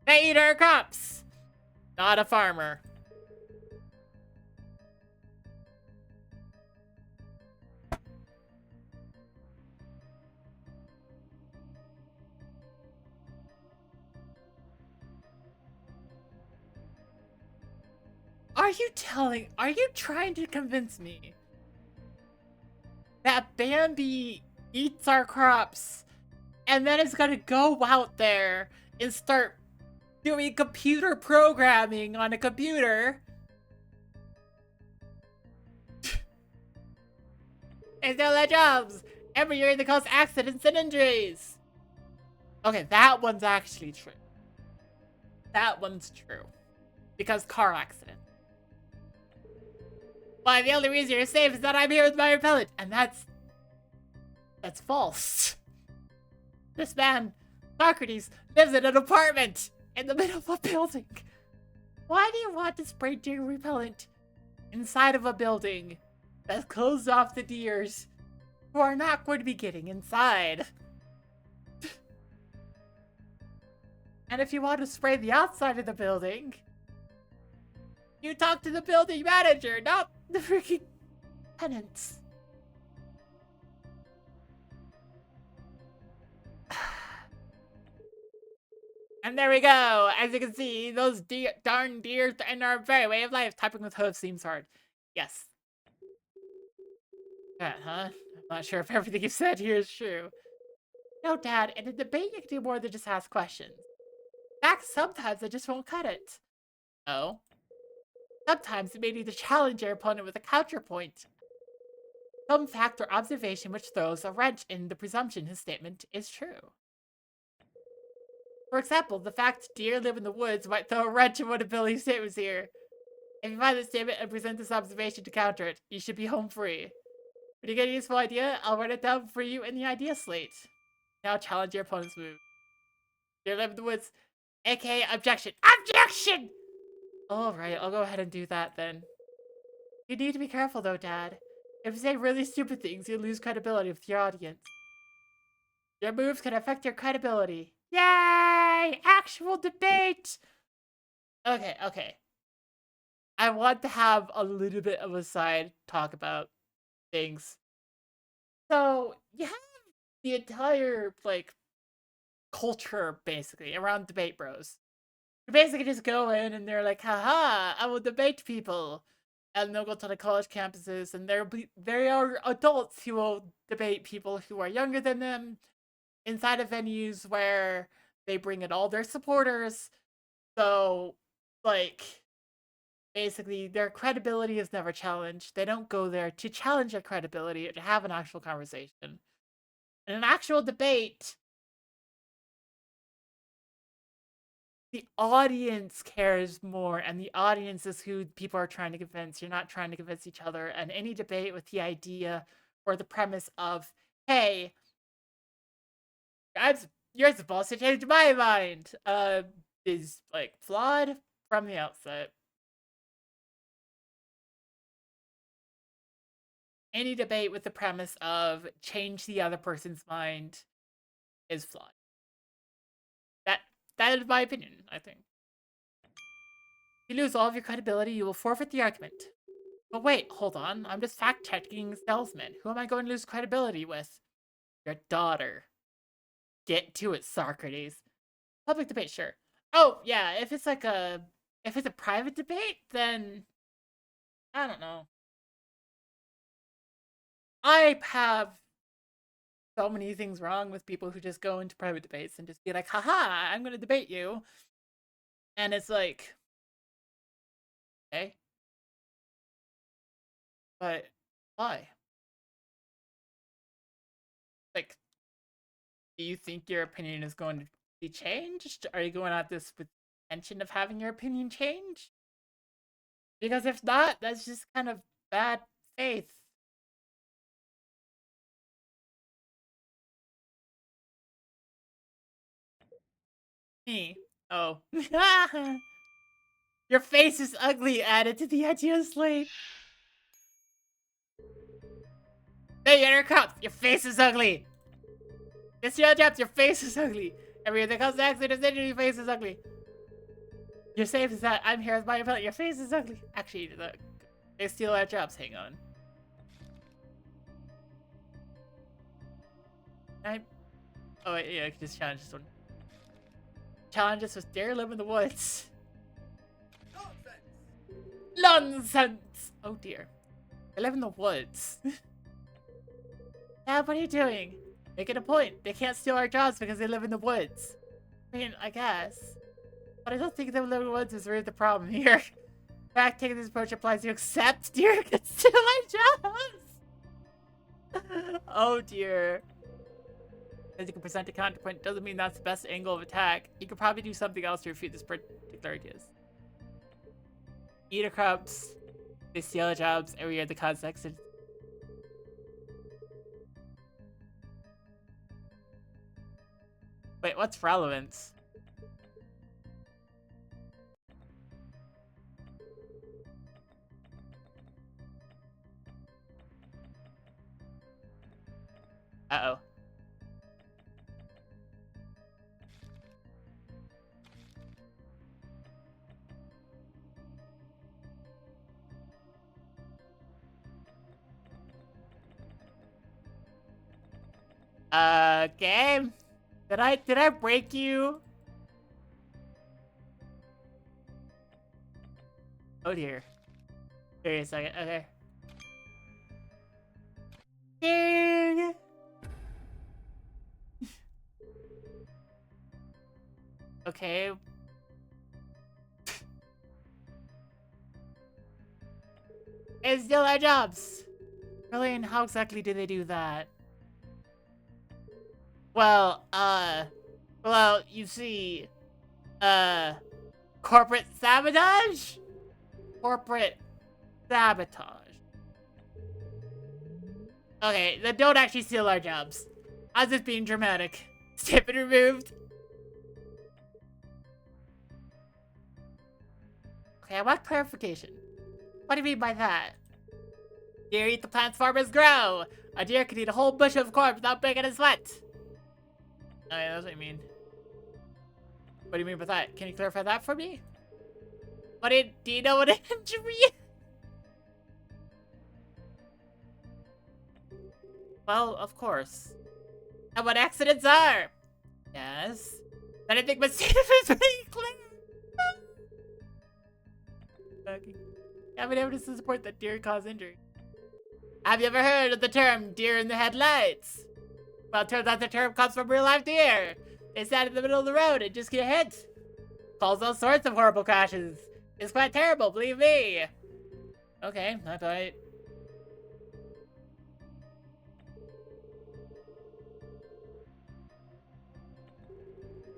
They eat our crops. Not a farmer. Are you trying to convince me that Bambi eats our crops and then is gonna go out there and start doing computer programming on a computer and steal their jobs every year they cause accidents and injuries? Okay, that one's actually true. That one's true. Because car accident. Why, the only reason you're safe is that I'm here with my repellent. And that's false. This man, Socrates, lives in an apartment in the middle of a building. Why do you want to spray deer repellent inside of a building that's closed off to deers who are not going to be getting inside? And if you want to spray the outside of the building, you talk to the building manager, not the freaking tenants. And there we go. As you can see, those darn deer in our very way of life. Typing with hooves seems hard. Yes. Huh? I'm not sure if everything you said here is true. No, Dad, in a debate you can do more than just ask questions. In fact, sometimes I just won't cut it. Oh? Sometimes you may need to challenge your opponent with a counterpoint. Some fact or observation which throws a wrench in the presumption his statement is true. For example, the fact deer live in the woods might throw a wrench in one of Billy's statements here. If you find this statement and present this observation to counter it, you should be home free. When you get a useful idea, I'll write it down for you in the idea slate. Now challenge your opponent's move. Deer live in the woods, aka objection. Objection! Alright, I'll go ahead and do that then. You need to be careful though, Dad. If you say really stupid things, you lose credibility with your audience. Your moves can affect your credibility. Yay! Actual debate! Okay, okay. I want to have a little bit of a side talk about things. So, you have the entire, like, culture, basically, around debate bros. You basically just go in and they're like, haha, I will debate people. And they'll go to the college campuses and there are adults who will debate people who are younger than them inside of venues where they bring in all their supporters. So, like, basically, their credibility is never challenged. They don't go there to challenge their credibility or to have an actual conversation. In an actual debate, the audience cares more, and the audience is who people are trying to convince. You're not trying to convince each other. And any debate with the idea or the premise of, hey, you're supposed to change my mind, is, like, flawed from the outset. Any debate with the premise of change the other person's mind is flawed. That is my opinion, I think. If you lose all of your credibility, you will forfeit the argument. But wait, hold on. I'm just fact-checking salesman. Who am I going to lose credibility with? Your daughter. Get to it, Socrates. Public debate, sure. Oh, yeah, if it's a private debate, then I don't know. I have so many things wrong with people who just go into private debates and just be like, haha, I'm gonna debate you. And it's like, okay. But why? Like, do you think your opinion is going to be changed? Are you going at this with the intention of having your opinion changed? Because if not, that's just kind of bad faith. Me. Oh. Your face is ugly added to the idea slate. Hey, intercops, your face is ugly. It's your job, your face is ugly. Everything that comes next to the your face is ugly. You're safe as that. I'm here as my opponent. Your face is ugly. Actually, they steal our jobs. Hang on. Oh, wait, yeah, I can just challenge this one. Challenge us with dare live in the woods. Nonsense! Oh dear. They live in the woods. Dad, what are you doing? Making a point. They can't steal our jobs because they live in the woods. I mean, I guess. But I don't think them living in the woods is really the problem here. In fact, taking this approach applies to accept deer can steal my jobs. Oh dear. As you can present a counterpoint doesn't mean that's the best angle of attack. You could probably do something else to refute this particular ideas. Eater crops. They steal our jobs every year the context. Wait, what's relevance? Uh-oh. Game? Did I break you? Oh dear. Wait a second, okay. Ding! Okay. It's still our jobs! Really, and how exactly do they do that? Well, you see, corporate sabotage? Corporate sabotage. Okay, then don't actually steal our jobs. I was just being dramatic. Statement removed. Okay, I want clarification. What do you mean by that? Deer eat the plants farmers grow. A deer can eat a whole bushel of corn without breaking a sweat. Okay, that's what you mean. What do you mean by that? Can you clarify that for me? Do you know what an injury is? Well, of course. And what accidents are? Yes. I think my statement is pretty clear. Have evidence to support that deer cause injury. Have you ever heard of the term deer in the headlights? Well, it turns out the term comes from real life deer. They stand in the middle of the road and just get hit. Causes all sorts of horrible crashes. It's quite terrible, believe me. Okay, I bite.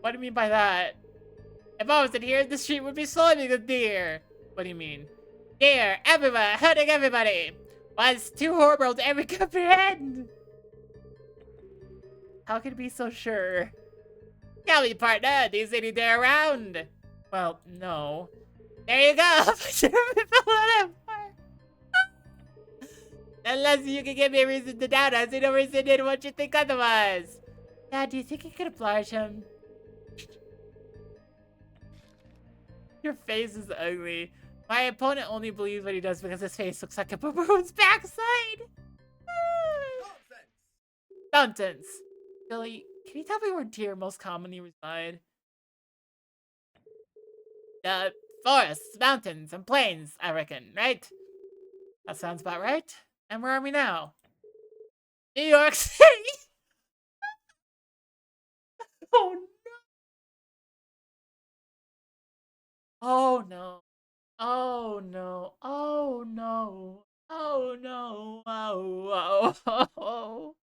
What do you mean by that? If I wasn't here, the street would be swarming with deer. What do you mean? Deer, everywhere, hurting everybody. Why, it's too horrible to ever comprehend. How can you be so sure? Tell me, partner, do you see any deer around? Well, no. There you go. Unless you can give me a reason to doubt us, no reason to what you think otherwise. Dad, do you think you could oblige him? Your face is ugly. My opponent only believes what he does because his face looks like a baboon's backside. Nonsense. Billy, can you tell me where deer most commonly reside? Forests, mountains, and plains, I reckon, right? That sounds about right. And where are we now? New York City! Oh no! Oh no. Oh no. Oh no. Oh no. Oh, oh, oh.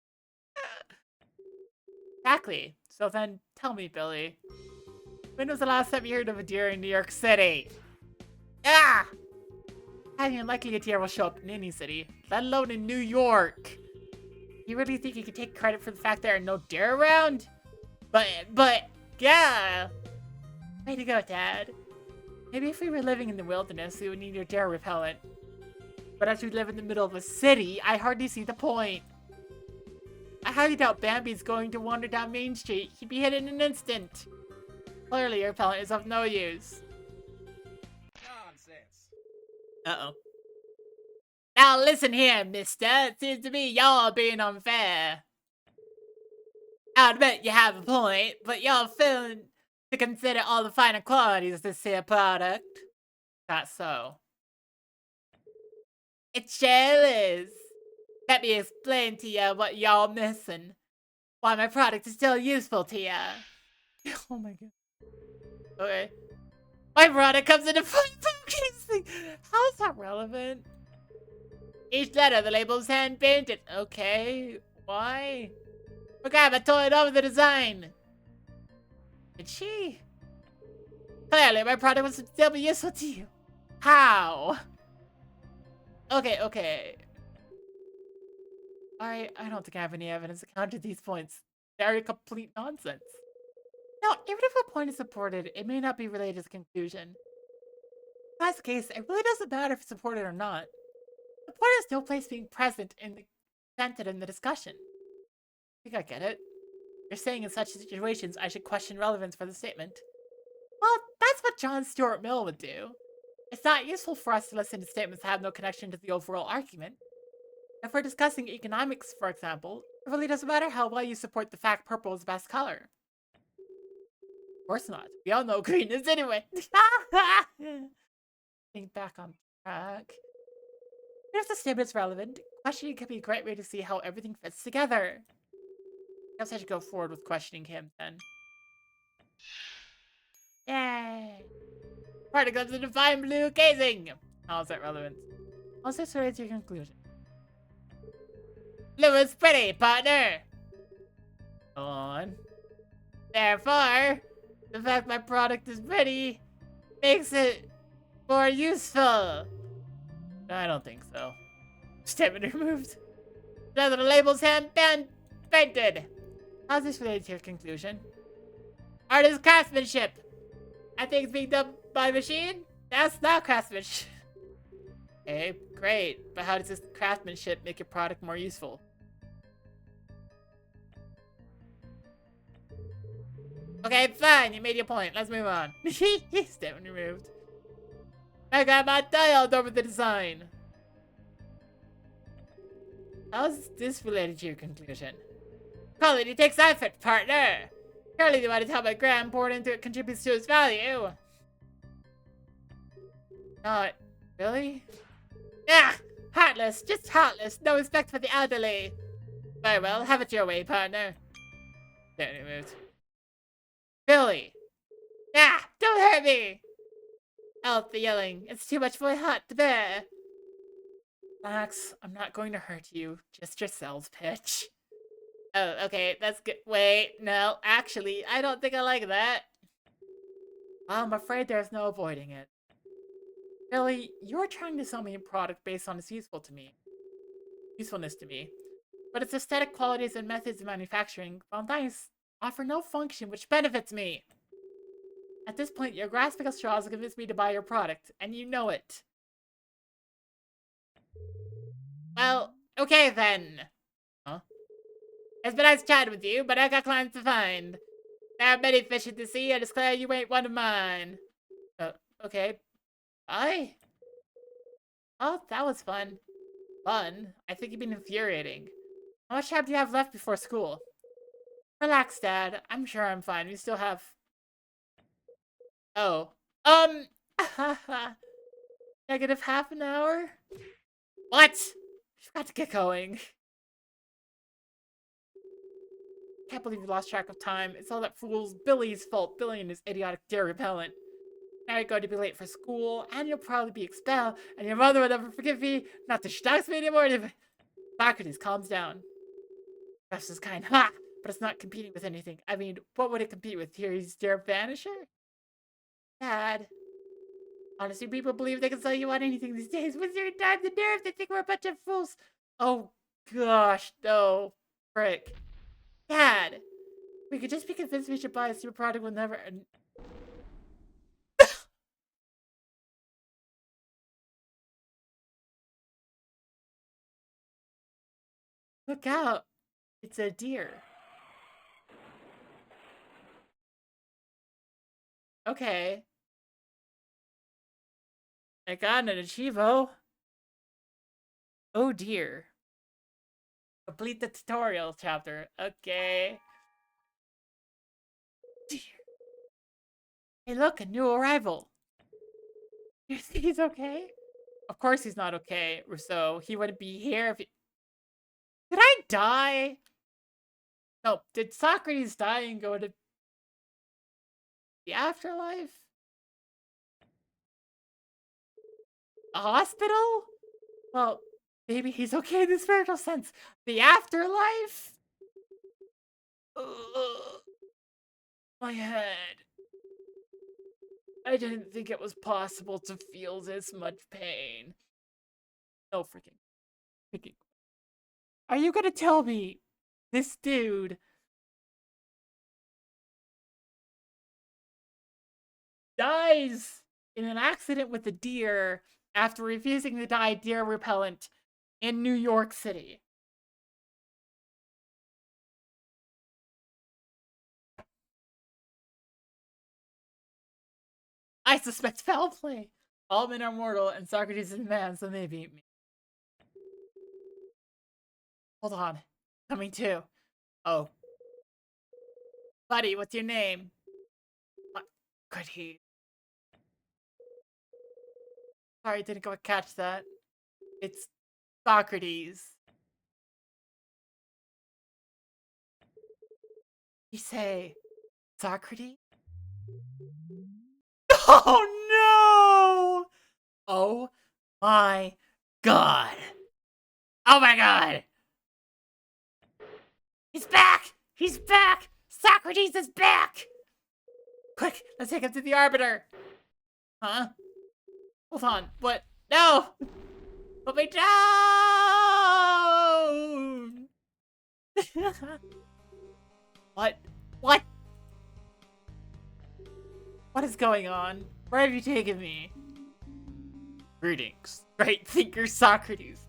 Exactly. So then, tell me, Billy. When was the last time you heard of a deer in New York City? Ah! Highly unlikely a tear will show up in any city, let alone in New York. You really think you can take credit for the fact there are no deer around? But, yeah. Way to go, Dad. Maybe if we were living in the wilderness, we would need your deer repellent. But as we live in the middle of a city, I hardly see the point. I highly doubt Bambi's going to wander down Main Street. He'd be hit in an instant. Clearly, your repellent is of no use. Nonsense. Uh-oh. Now listen here, mister. It seems to me y'all being unfair. I'll admit you have a point, but y'all failing to consider all the finer qualities of this here product. Not so. It sure is. Let me explain to ya what y'all missing. Why my product is still useful to ya. Oh my god. Okay. My product comes in a funny thing. How is that relevant? Each letter of the label is hand painted. Okay. Why? Okay, I toyed over the design. Did she? Clearly, my product was still be useful to you. How? Okay. Alright, I don't think I have any evidence to counter these points. They're complete nonsense. No, even if a point is supported, it may not be related to the conclusion. If that's the case, it really doesn't matter if it's supported or not. The point is no place being present in the presented in the discussion. I think I get it. You're saying in such situations I should question relevance for the statement. Well, that's what John Stuart Mill would do. It's not useful for us to listen to statements that have no connection to the overall argument. If we're discussing economics, for example, it really doesn't matter how well you support the fact purple is the best color. Of course not. We all know green is anyway. Think back on track. If the statement is relevant, questioning can be a great way to see how everything fits together. I guess I should go forward with questioning him then. Yay! Particles in fine blue casing! How is that relevant? How's this related to your conclusion? Blue is pretty, partner! Go on. Therefore, the fact my product is pretty makes it more useful. I don't think so. Statement removed. Now that the label's hand painted. How's this related to your conclusion? Art is craftsmanship. I think it's being done by machine. That's not craftsmanship. Okay, great. But how does this craftsmanship make your product more useful? Okay, fine. You made your point. Let's move on. Statement removed. I got my dialed over the design. How's this related to your conclusion? Quality takes effort, partner. Surely the amount of time my gram poured into it contributes to its value. Not really? Ah! Heartless, just heartless. No respect for the elderly. Very well, have it your way, partner. There he moved. Billy! Ah! Don't hurt me! Help the yelling. It's too much for my heart to bear. Max, I'm not going to hurt you. Just your sales pitch. Oh, okay, that's good. Wait, no, actually, I don't think I like that. I'm afraid there's no avoiding it. Billy, you're trying to sell me a product based on its usefulness to me. But its aesthetic qualities and methods of manufacturing, while nice, offer no function which benefits me. At this point, your grasping of straws convinced me to buy your product, and you know it. Well, okay then. Huh? It's been nice chatting with you, but I got clients to find. There are many fish in the sea, and it's clear you ain't one of mine. Okay. Bye. Oh, that was fun. Fun? I think you've been infuriating. How much time do you have left before school? Relax, Dad. I'm sure I'm fine. We still have... Oh. Negative half an hour? What? We've got to get going. Can't believe we lost track of time. It's all that fool's Billy's fault. Billy and his idiotic deer repellent. Now you're going to be late for school, and you'll probably be expelled, and your mother will never forgive me. Not that she talks to me anymore. Socrates calms down. Just is kind. Ha! But it's not competing with anything. I mean, what would it compete with? Here's deer vanisher? Dad. Honestly, people believe they can sell you on anything these days. What's your time the nerve? They think we're a bunch of fools. Oh, gosh, no. Frick. Dad, we could just be convinced we should buy a super product we'll never... Look out. It's a deer. Okay. I got an achievo. Oh dear. Complete the tutorial chapter. Okay. Dear. Hey look, a new arrival. You think he's okay? Of course he's not okay, Rousseau. He wouldn't be here if he... Did I die? No, did Socrates die and go to the afterlife? A hospital? Well, maybe he's okay in the spiritual sense. The afterlife? Ugh, my head. I didn't think it was possible to feel this much pain. No freaking. Are you gonna tell me this dude dies in an accident with a deer after refusing to die deer repellent in New York City? I suspect foul play. All men are mortal, and Socrates is a man, so maybe me. Hold on. Coming to. Oh. Buddy, what's your name? What could he? Sorry, didn't quite catch that. It's Socrates. You say Socrates? Oh no! Oh my god. Oh my god! He's back! He's back! Socrates is back! Quick, let's take him to the Arbiter! Huh? Hold on, what? No! Put me down! What? What? What is going on? Where have you taken me? Greetings, great thinker Socrates.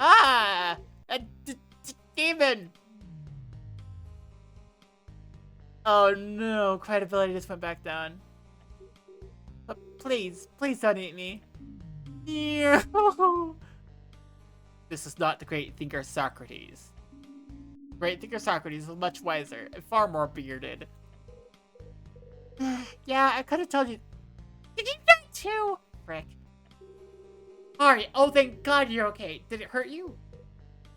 Ah! A demon! Oh no, credibility just went back down. But please don't eat me. No. This is not the great thinker Socrates. Great thinker Socrates is much wiser and far more bearded. Yeah, I could have told you. Did you die too? Frick. Alright, oh thank god you're okay. Did it hurt you?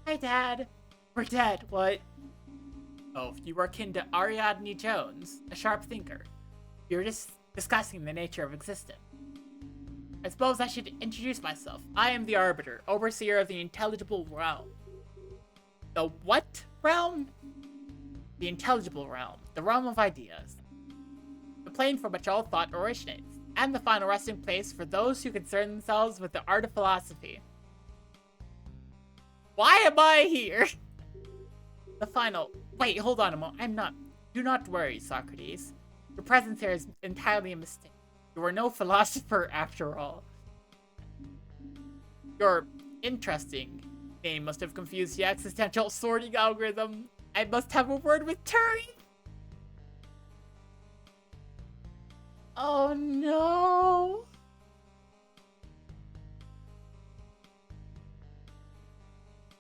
Hi Dad. We're dead, what? Oh, you are kin to Ariadne Jones, a sharp thinker. You're just discussing the nature of existence. I suppose I should introduce myself. I am the Arbiter, overseer of the intelligible realm. The what realm? The intelligible realm, the realm of ideas. The plane from which all thought originates, and the final resting place for those who concern themselves with the art of philosophy. Why am I here? The final... Wait, hold on a moment. I'm not... Do not worry, Socrates. Your presence here is entirely a mistake. You are no philosopher after all. Your interesting name must have confused the existential sorting algorithm. I must have a word with Turing. Oh no.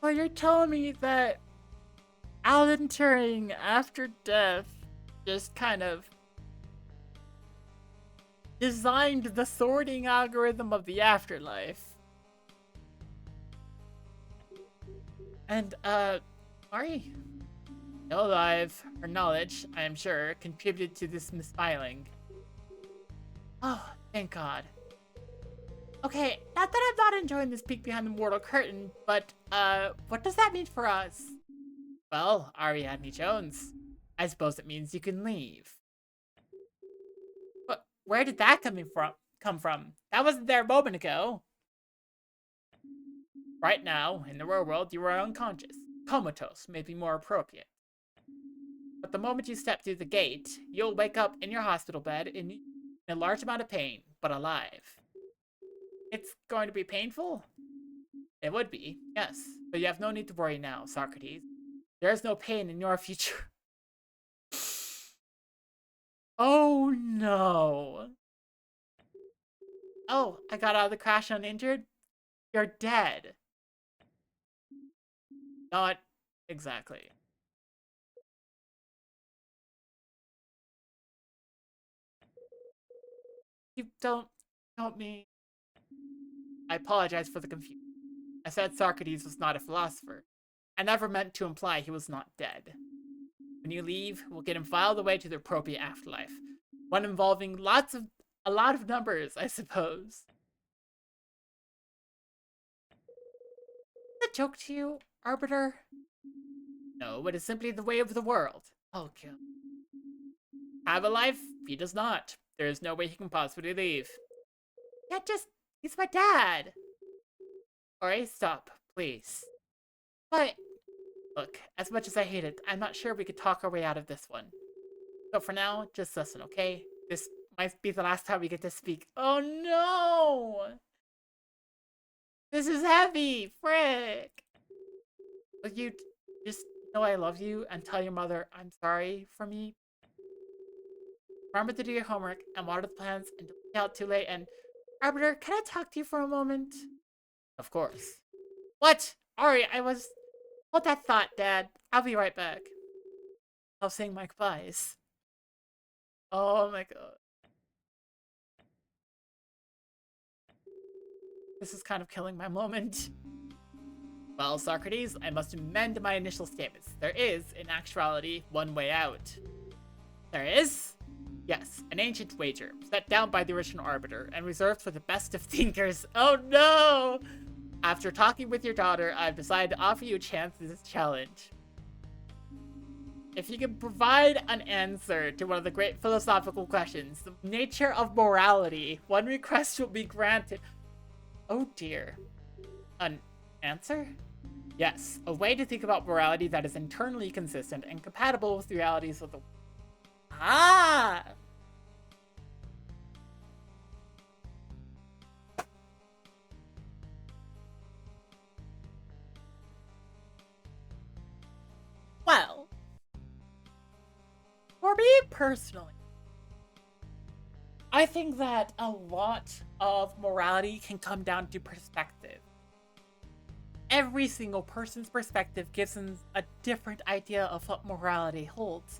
Well, you're telling me that Alan Turing, after death, just kind of designed the sorting algorithm of the afterlife. And, Mari, no life, her knowledge, I am sure, contributed to this misfiling. Oh, thank God. Okay, not that I'm not enjoying this peek behind the mortal curtain, but, what does that mean for us? Well, Ariadne Jones, I suppose it means you can leave. Where did that come from? That wasn't there a moment ago. Right now, in the real world, you are unconscious. Comatose may be more appropriate. But the moment you step through the gate, you'll wake up in your hospital bed in a large amount of pain, but alive. It's going to be painful? It would be, yes. But you have no need to worry now, Socrates. There is no pain in your future. Oh no. Oh, I got out of the crash uninjured? You're dead. Not exactly. You don't mean. I apologize for the confusion. I said Socrates was not a philosopher. I never meant to imply he was not dead. When you leave, we'll get him filed away to the appropriate afterlife. One involving a lot of numbers, I suppose. Is that a joke to you, Arbiter? No, it is simply the way of the world. Oh, God. Have a life? He does not. There is no way he can possibly leave. He's my dad. Alright, stop, please. But, look, as much as I hate it, I'm not sure we could talk our way out of this one. So for now, just listen, okay? This might be the last time we get to speak. Oh no! This is heavy! Frick! Will you just know I love you and tell your mother I'm sorry for me? Remember to do your homework and water the plants and don't be out too late and... Arbiter, can I talk to you for a moment? Of course. What? Ari, Hold that thought, Dad. I'll be right back. I'll sing my goodbyes. Oh my god. This is kind of killing my moment. Well, Socrates, I must amend my initial statements. There is, in actuality, one way out. There is? Yes, an ancient wager, set down by the original arbiter, and reserved for the best of thinkers. Oh no! After talking with your daughter, I've decided to offer you a chance at this challenge. If you can provide an answer to one of the great philosophical questions, the nature of morality, one request will be granted. Oh dear. An answer? Yes, a way to think about morality that is internally consistent and compatible with the realities of the... Ah! Well, for me personally, I think that a lot of morality can come down to perspective. Every single person's perspective gives them a different idea of what morality holds.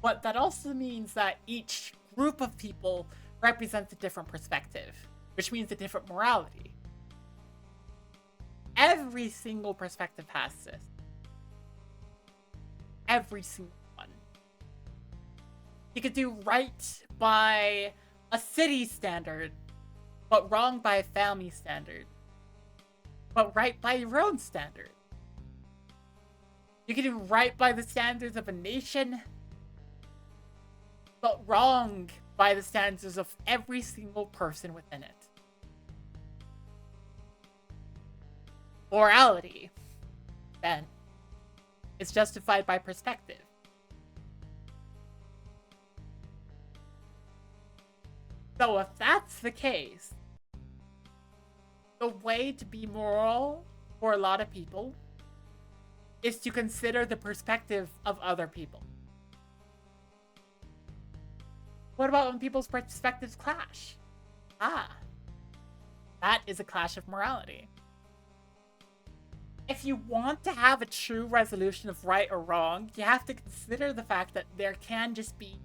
But that also means that each group of people represents a different perspective, which means a different morality. Every single perspective has this. Every single one. You could do right by a city standard, but wrong by a family standard. But right by your own standard. You can do right by the standards of a nation, but wrong by the standards of every single person within it. Morality, then, is justified by perspective. So if that's the case, the way to be moral for a lot of people is to consider the perspective of other people. What about when people's perspectives clash? Ah, that is a clash of morality. If you want to have a true resolution of right or wrong, you have to consider the fact that there can just be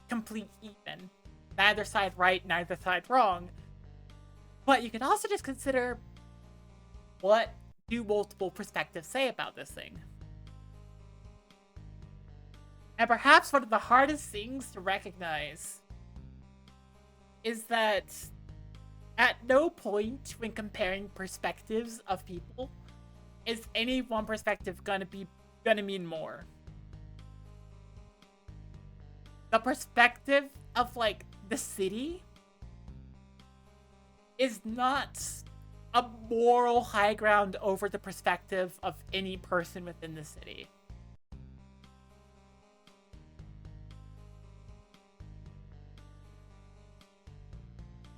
complete even. Neither side right, neither side wrong. But you can also just consider what do multiple perspectives say about this thing. And perhaps one of the hardest things to recognize is that at no point when comparing perspectives of people is any one perspective gonna mean more. The perspective of like the city is not a moral high ground over the perspective of any person within the city.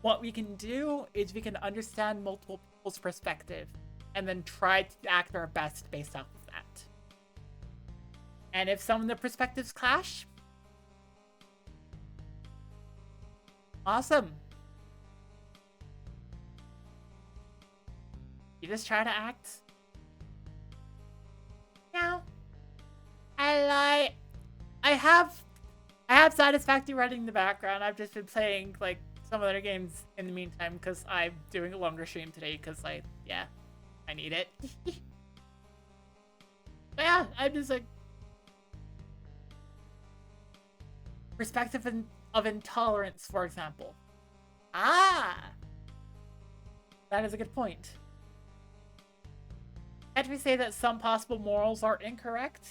What we can do is we can understand multiple people's perspective and then try to act our best based off of that. And if some of the perspectives clash, awesome. You just try to act. Now, I have Satisfactory running in the background. I've just been playing like some other games in the meantime because I'm doing a longer stream today because I need it. But yeah, I'm just like perspective of intolerance, for example. That is a good point. Can't we say that some possible morals are incorrect?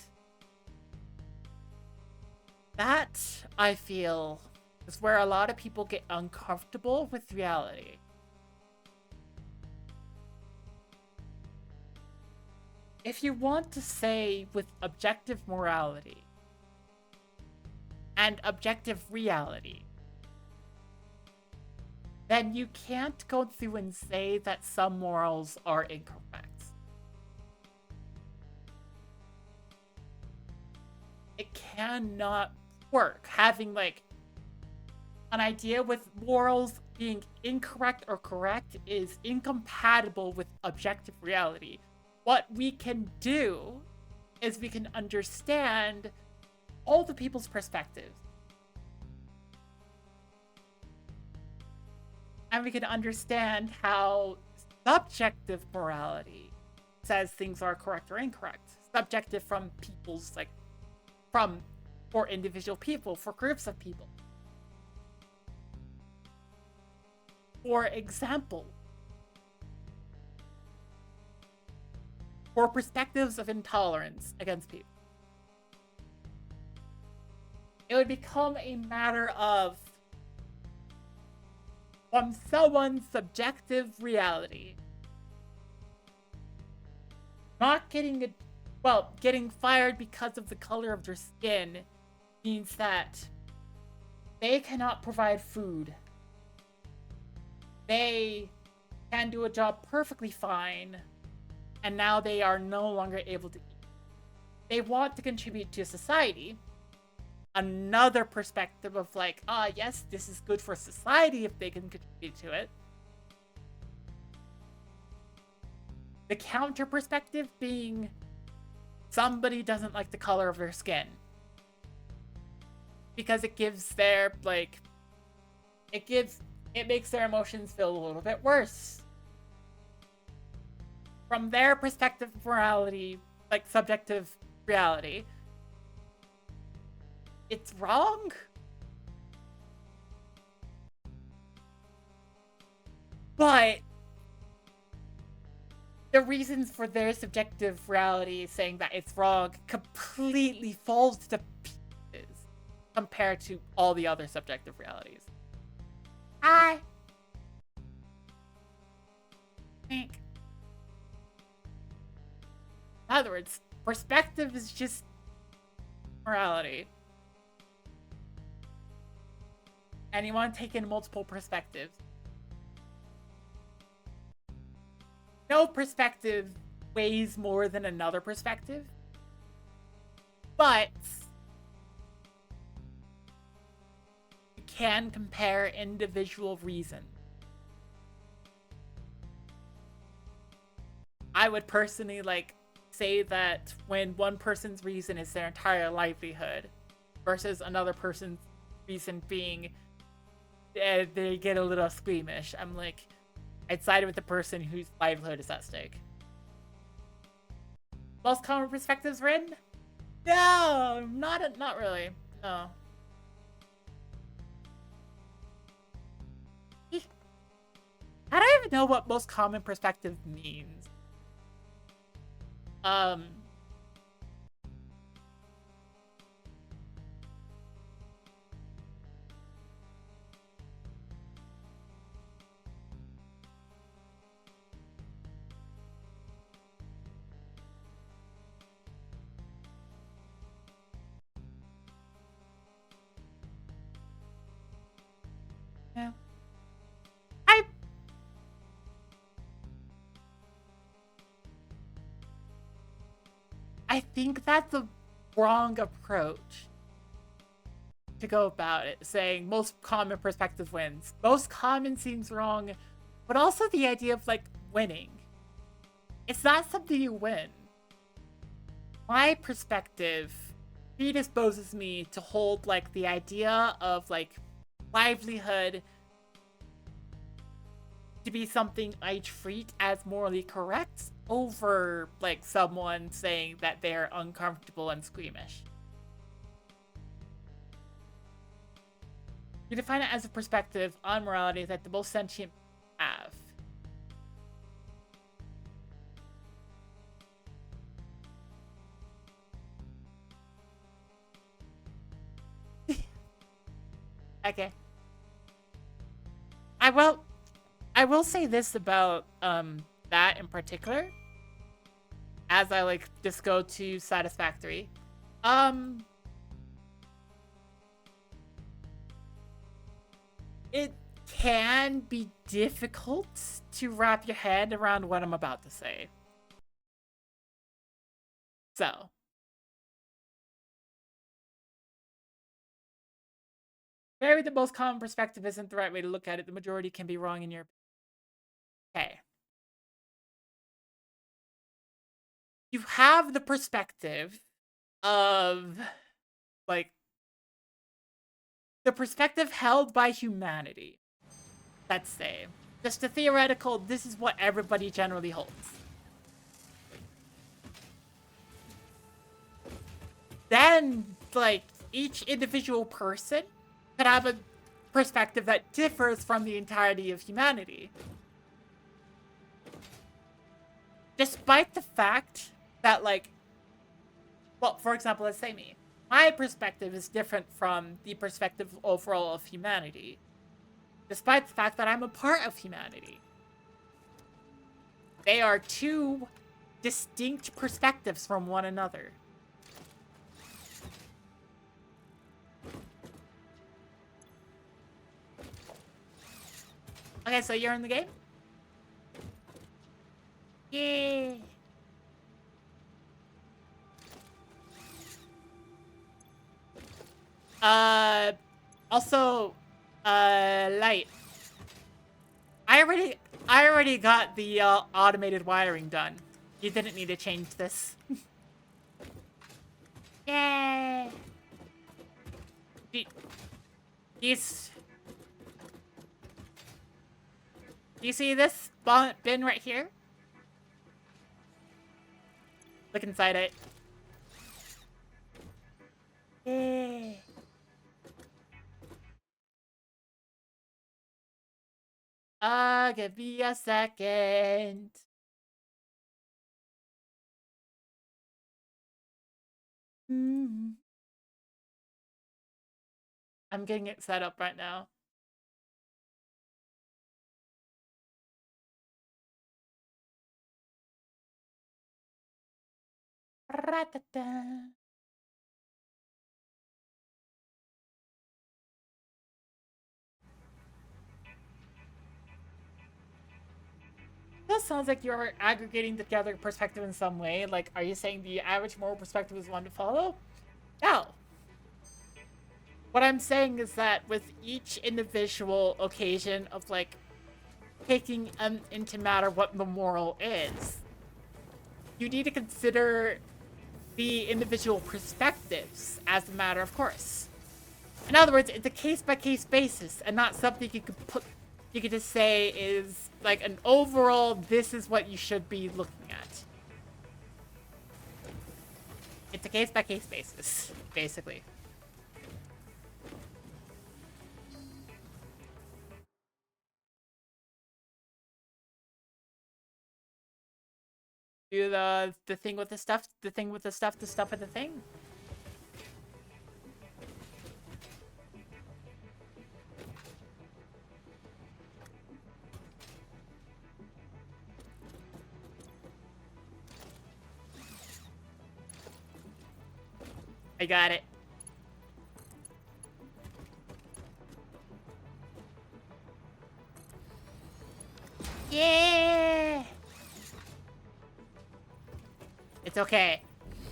That, I feel, is where a lot of people get uncomfortable with reality. If you want to say with objective morality and objective reality, then you can't go through and say that some morals are incorrect. It cannot work. Having like an idea with morals being incorrect or correct is incompatible with objective reality. What we can do is we can understand all the people's perspectives. And we can understand how subjective morality says things are correct or incorrect. Subjective from people's, like, for individual people, for groups of people. For example, for perspectives of intolerance against people, it would become a matter of from someone's subjective reality not getting getting fired because of the color of their skin means that they cannot provide food. They can do a job perfectly fine, and now they are no longer able to eat. They want to contribute to society. Another perspective of like, yes, this is good for society if they can contribute to it. The counter perspective being somebody doesn't like the color of their skin because it gives their it makes their emotions feel a little bit worse. From their perspective of morality, like subjective reality, it's wrong. But the reasons for their subjective reality saying that it's wrong completely falls to pieces compared to all the other subjective realities. I think, in other words, perspective is just morality. And you want to take in multiple perspectives. No perspective weighs more than another perspective. But you can compare individual reasons. I would personally say that when one person's reason is their entire livelihood versus another person's reason being they get a little squeamish, I'm like, I'd side with the person whose livelihood is at stake. Most common perspectives written? No, not really. No. I don't even know what most common perspective means. I think that's the wrong approach to go about it, saying most common perspective wins. Most common seems wrong, but also the idea of, like, winning. It's not something you win. My perspective predisposes me to hold, like, the idea of, like, livelihood to be something I treat as morally correct over, like, someone saying that they're uncomfortable and squeamish. You define it as a perspective on morality that the most sentient have. Okay. I will say this about that in particular, as I, like, just go to Satisfactory. It can be difficult to wrap your head around what I'm about to say. So, maybe the most common perspective isn't the right way to look at it. The majority can be wrong in your... Okay. You have the perspective of, like, the perspective held by humanity. Let's say. Just a theoretical, this is what everybody generally holds. Then, like, each individual person could have a perspective that differs from the entirety of humanity. Despite the fact that, like, well, for example, let's say me. My perspective is different from the perspective overall of humanity. Despite the fact that I'm a part of humanity. They are two distinct perspectives from one another. Okay, so you're in the game? Yeah. Also, Light. I already got the automated wiring done. You didn't need to change this. Yay! Do you see this bin right here? Look inside it. Yay! Give me a second. I'm getting it set up right now. Ra-ta-ta. That sounds like you're aggregating together perspective in some way. Like, are you saying the average moral perspective is one to follow? No. What I'm saying is that with each individual occasion of, like, taking into matter what the moral is, you need to consider the individual perspectives as a matter of course. In other words, it's a case-by-case basis and not something you could just say is like an overall, this is what you should be looking at. It's a case-by-case basis, basically. Do the thing with the stuff, the thing with the stuff with the thing. I got it. Yeah! It's okay.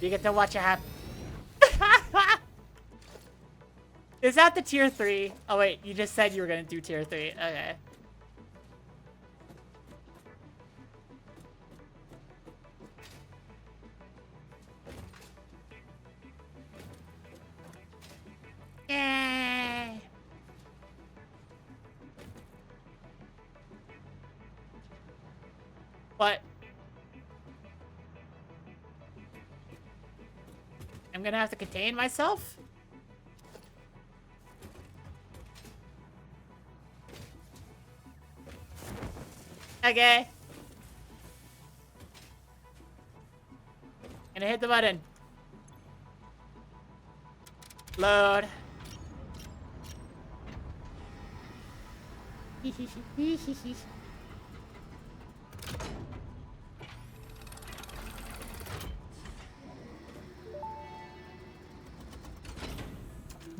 You get to watch it happen. Is that the tier 3? Oh wait, you just said you were gonna do tier 3. Okay. Yay! What? I'm gonna have to contain myself? Okay. Gonna hit the button. Load.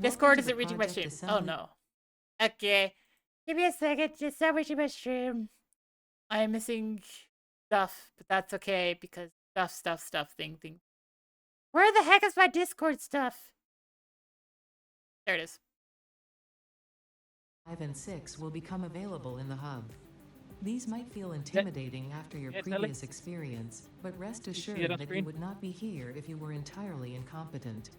Discord isn't reaching my stream. Oh no. Okay. Give me a second. Just not reaching my stream. I am missing stuff, but that's okay because stuff, thing. Where the heck is my Discord stuff? There it is. 5 and 6 will become available in the hub. These might feel intimidating after your previous experience, but rest assured that you would not be here if you were entirely incompetent.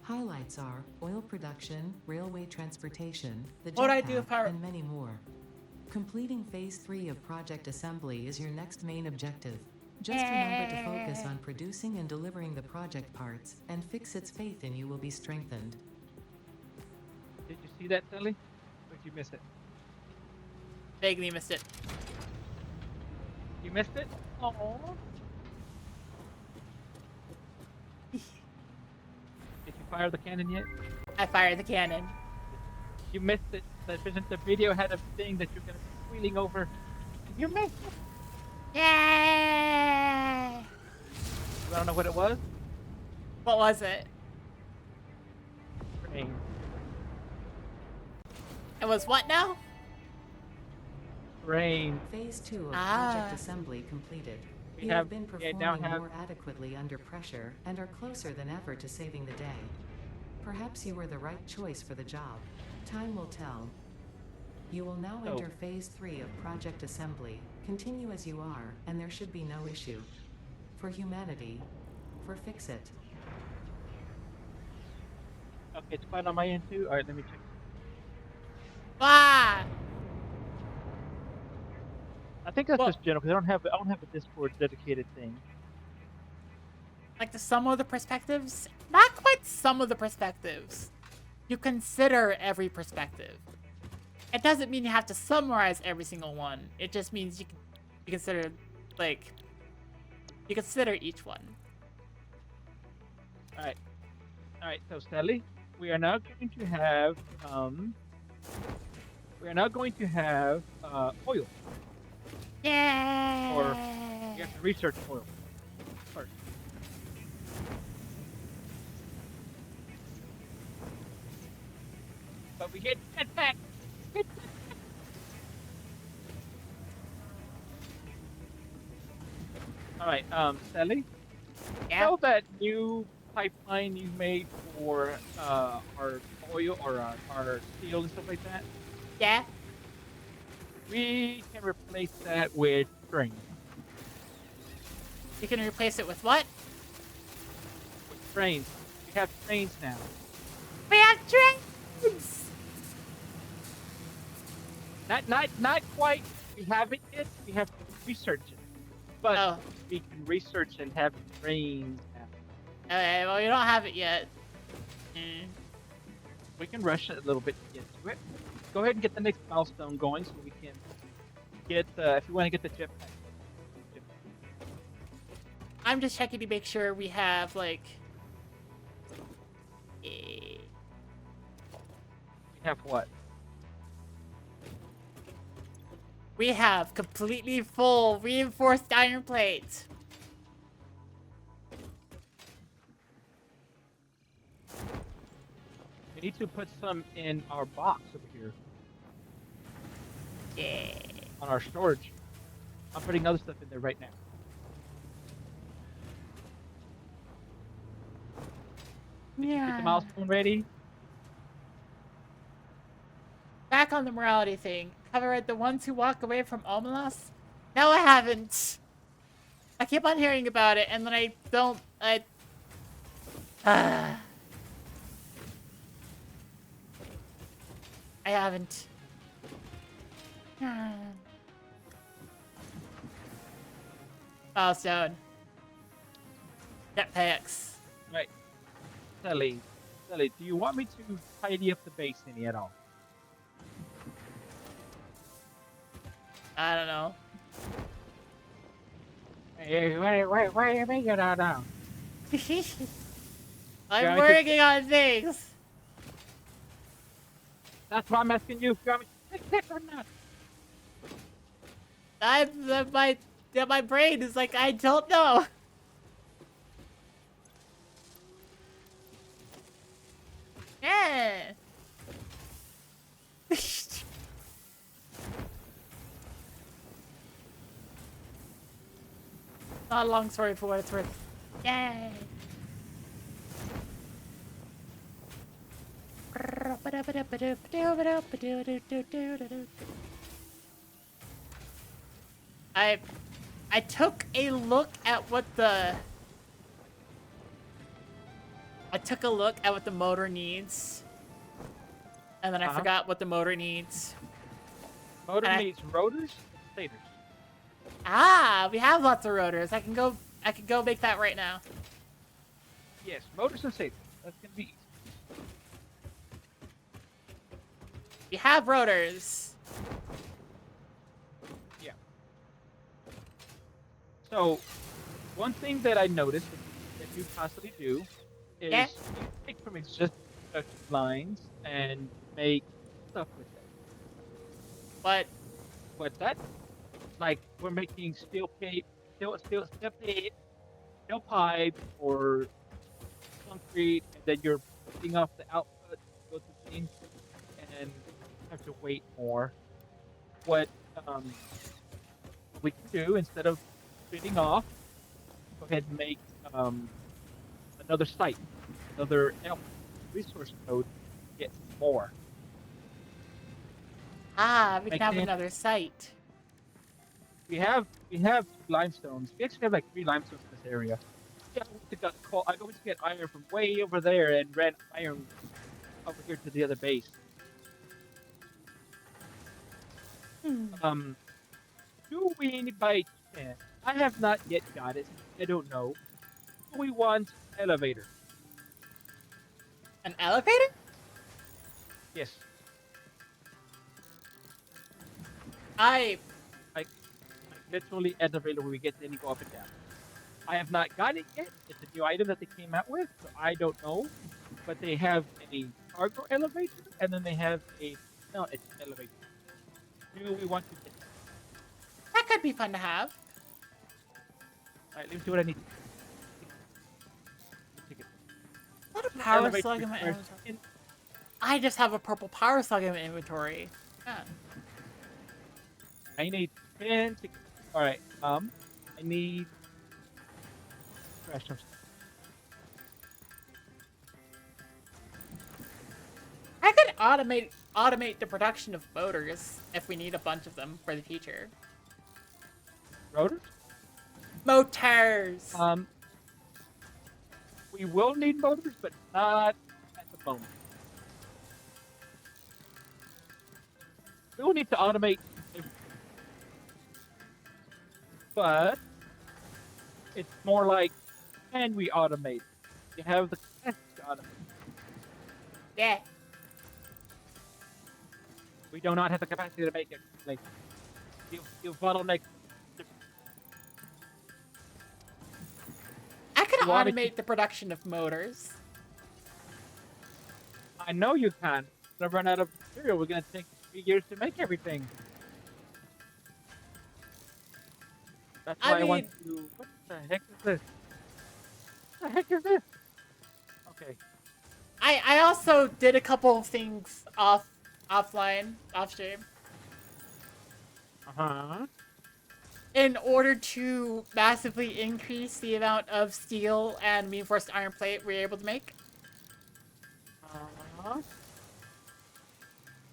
Highlights are oil production, railway transportation, the jetpack, and many more. Completing Phase 3 of Project Assembly is your next main objective. Just remember to focus on producing and delivering the project parts, and Fixit's faith in you will be strengthened. Did you see that, Sally? Or did you miss it? Vaguely missed it. You missed it? Oh. Did you fire the cannon yet? I fired the cannon. You missed it. The video had a thing that you're gonna be squealing over. You missed it. Yay! You don't know what it was? What was it? Rain. It was what now? Rain. Phase 2 of Project Assembly completed. You have been performing more adequately under pressure and are closer than ever to saving the day. Perhaps you were the right choice for the job. Time will tell. You will now enter Phase 3 of Project Assembly. Continue as you are, and there should be no issue. For humanity, for Fixit. Okay, it's fine on my end too. Alright, let me check. Ah! I think that's just general because I don't have a Discord dedicated thing. Like the sum of the perspectives? Not quite some of the perspectives. You consider every perspective. It doesn't mean you have to summarize every single one. It just means you consider, like, you consider each one. Alright. Alright, so Sally, we are now going to have oil. Yeah. Or you have to research oil first. But we get jetpack. All right, Sally. Yeah. Know that new pipeline you made for our oil or our steel and stuff like that? Yeah. We can replace that with string. You can replace it with what? With trains. We have trains now. We have trains! Not quite. We haven't yet. We have to research it. But we can research and have trains now. Okay, well, you don't have it yet. We can rush it a little bit to get to it. Go ahead and get the next milestone going so we can get, if you want to get the jetpack. I'm just checking to make sure we have, like... We have what? We have completely full reinforced iron plates. We need to put some in our box over here. Yeah. On our storage. I'm putting other stuff in there right now. Did you get Yeah. the milestone ready? Back on the morality thing. Have I read The Ones Who Walk Away from Omelas? No, I haven't. I keep on hearing about it, and then I don't. I haven't. Milestone. Jetpacks. Right. Sally, do you want me to tidy up the base any at all? I don't know. Hey, what are you making out now? I'm working on things. That's why I'm asking you if you want me to fix it or not. My brain is like, I don't know. Yeah. Not a long story for what it's worth. Yay. I took a look at what the motor needs, and then I forgot what the motor needs. Motor needs rotors and stators. Ah, we have lots of rotors. I can go make that right now. Yes, motors and stators. That's gonna be easy. We have rotors. Yeah. So, one thing that I noticed that you constantly do is you take from existing production lines and make stuff with it. What? What's that? Like we're making steel pipe, steel pipe, or concrete, and then you're putting off the output, go to things, and have to wait more. What we can do instead of splitting off, go ahead and make another site, another resource node, get more. Ah, we can have another site. We have limestones. We actually have like 3 limestones in this area. Yeah, I went to get iron from way over there and ran iron over here to the other base. Do we by chance? I have not yet got it. I don't know. Do we want elevator? An elevator? Yes. Like literally elevator where we get in and go up and down. I have not got it yet. It's a new item that they came out with, so I don't know. But they have a cargo elevator, and then they have it's an elevator. Do we want to get that? That could be fun to have. Alright, let me see what I need. What a power slug in my inventory. I just have a purple power slug in my inventory. Yeah. I need 10 to... Alright, I need... Crash some stuff. I could automate the production of motors if we need a bunch of them for the future. Rotors? Motors! We will need motors, but not at the moment. We will need to automate, but it's more like, can we automate? You have the capacity to automate. Yeah. We do not have the capacity to make it. Like, you bottleneck. I could automate the production of motors. I know you can. We're gonna run out of material. We're gonna take 3 years to make everything. That's why I want to. What the heck is this? What the heck is this? Okay. I also did a couple of things off stream. In order to massively increase the amount of steel and reinforced iron plate we're able to make.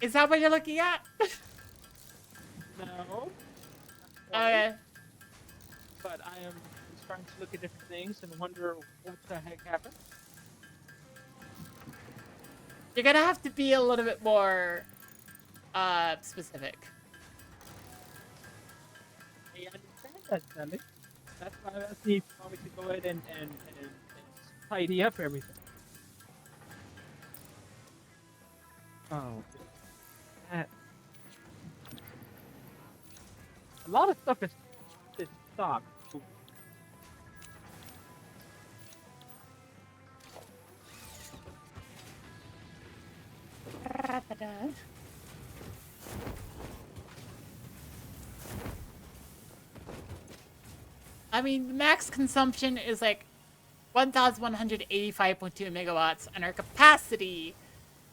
Is that what you're looking at? No. Okay. But I am starting to look at different things and wonder what the heck happened. You're gonna have to be a little bit more specific. I understand that, Sally. That's why I'm asking if you want me to go ahead and tidy up everything. Oh, that. A lot of stuff is stock. I mean, the max consumption is like 1,185.2 megawatts, and our capacity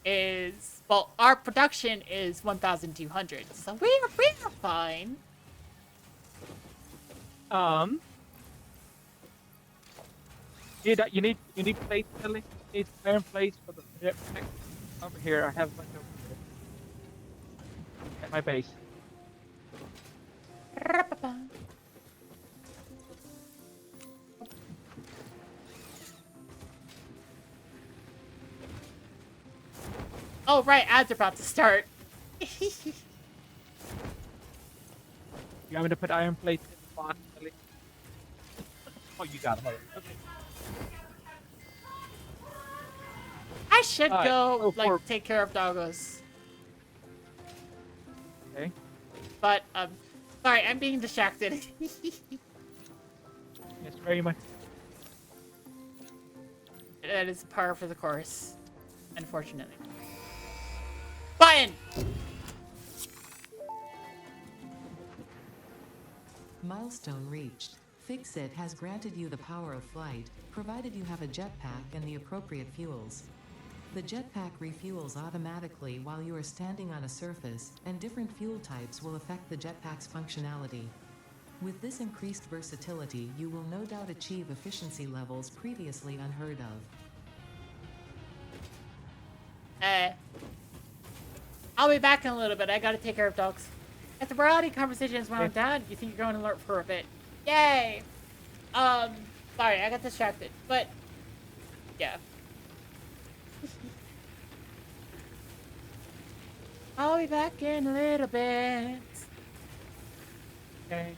is, well, our production is 1,200. So we're fine. You need plates, Sally. You need iron plates for the jetpack. Over here, I have a bunch over here at my base. Oh, right, ads are about to start. You want me to put iron plates in the box, Sally? Oh, you got it. Hold on. Okay. I should Alright, go, so like, take care of doggos. Okay. But, sorry, I'm being distracted. Yes, very much. That is par for the course, unfortunately. Button! Milestone reached. Fixit has granted you the power of flight, provided you have a jetpack and the appropriate fuels. The jetpack refuels automatically while you are standing on a surface, and different fuel types will affect the jetpack's functionality. With this increased versatility, you will no doubt achieve efficiency levels previously unheard of. I'll be back in a little bit. I gotta take care of dogs. If the morality conversation is wound down, you think you're going to alert for a bit. Yay! Sorry, I got distracted. But, yeah. I'll be back in a little bit. Okay.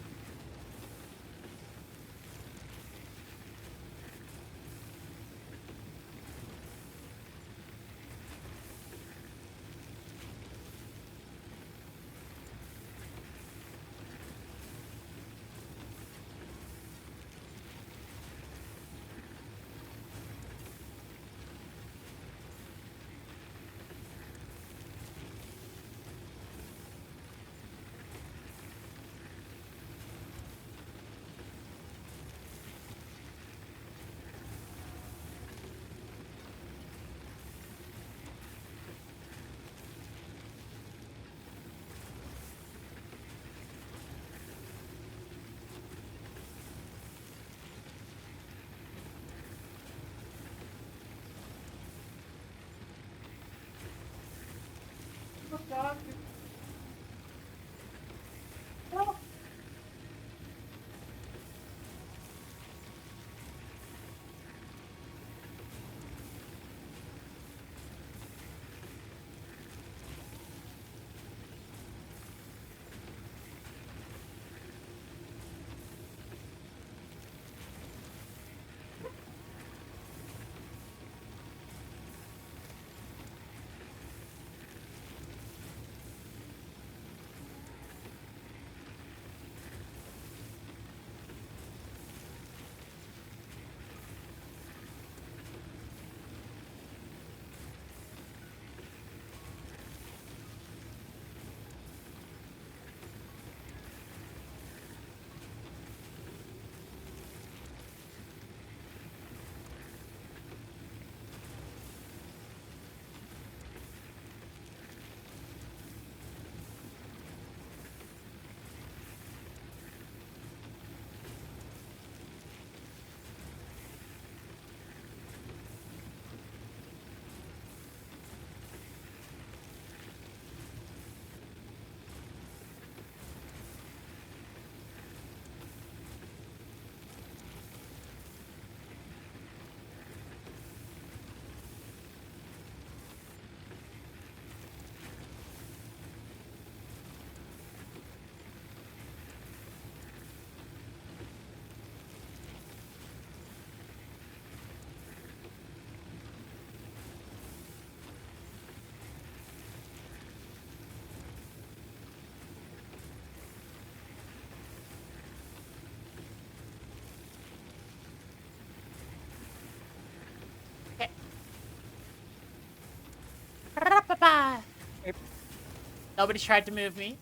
Nobody's tried to move me,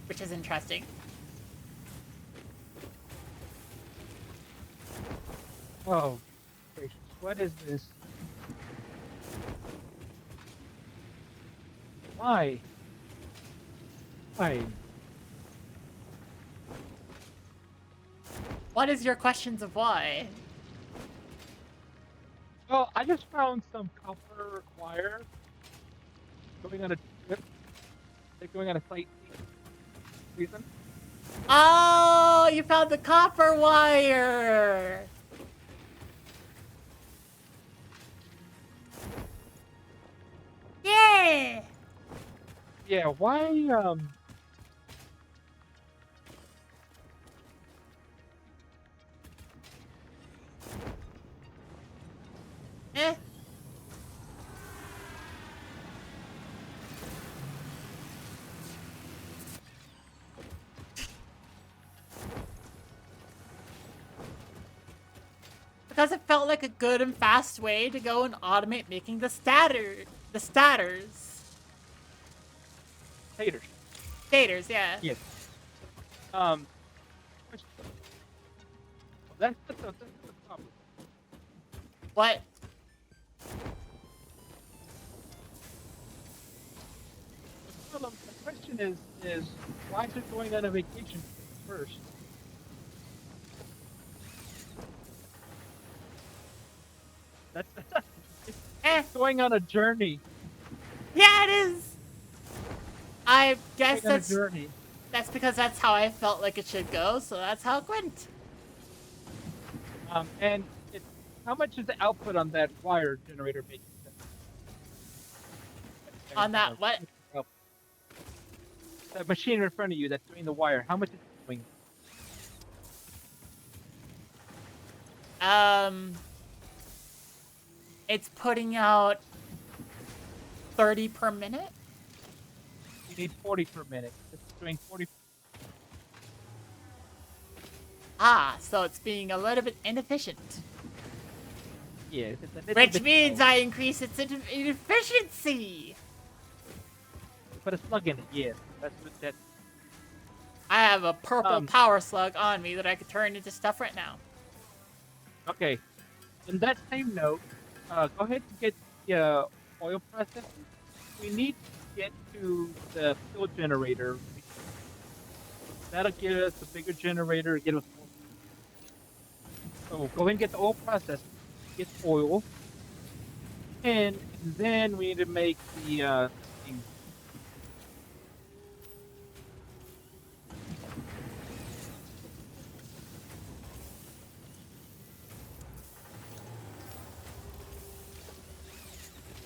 which is interesting. Oh, gracious. What is this? Why? Why? What is your questions of why? Well, I just found some copper wire going on a trip. Like going on a sightseeing season. Oh, you found the copper wire! Yeah! Yeah, why, Eh. Because it felt like a good and fast way to go and automate making the stators. haters? Stators, yeah. Yes. Um, that's the problem. What? The question is why is it going on a vacation first? That's it's going on a journey. Yeah, it is! I guess Going on a journey. that's because that's how I felt like it should go, so that's how it went. And how much is the output on that wire generator making? On that what? The machine in front of you that's doing the wire, how much is it doing? It's putting out 30 per minute. You need 40 per minute. It's doing 40. Ah, so it's being a little bit inefficient. Yes, it's a little Which bit means slow. I increase its efficiency. Put a slug in it, yes. That's what that. I have a purple power slug on me that I could turn into stuff right now. Okay. On that same note, go ahead and get the oil process. We need to get to the fuel generator. That'll give us a bigger generator. Get us. So go ahead and get the oil process. Get oil, and then we need to make the thing.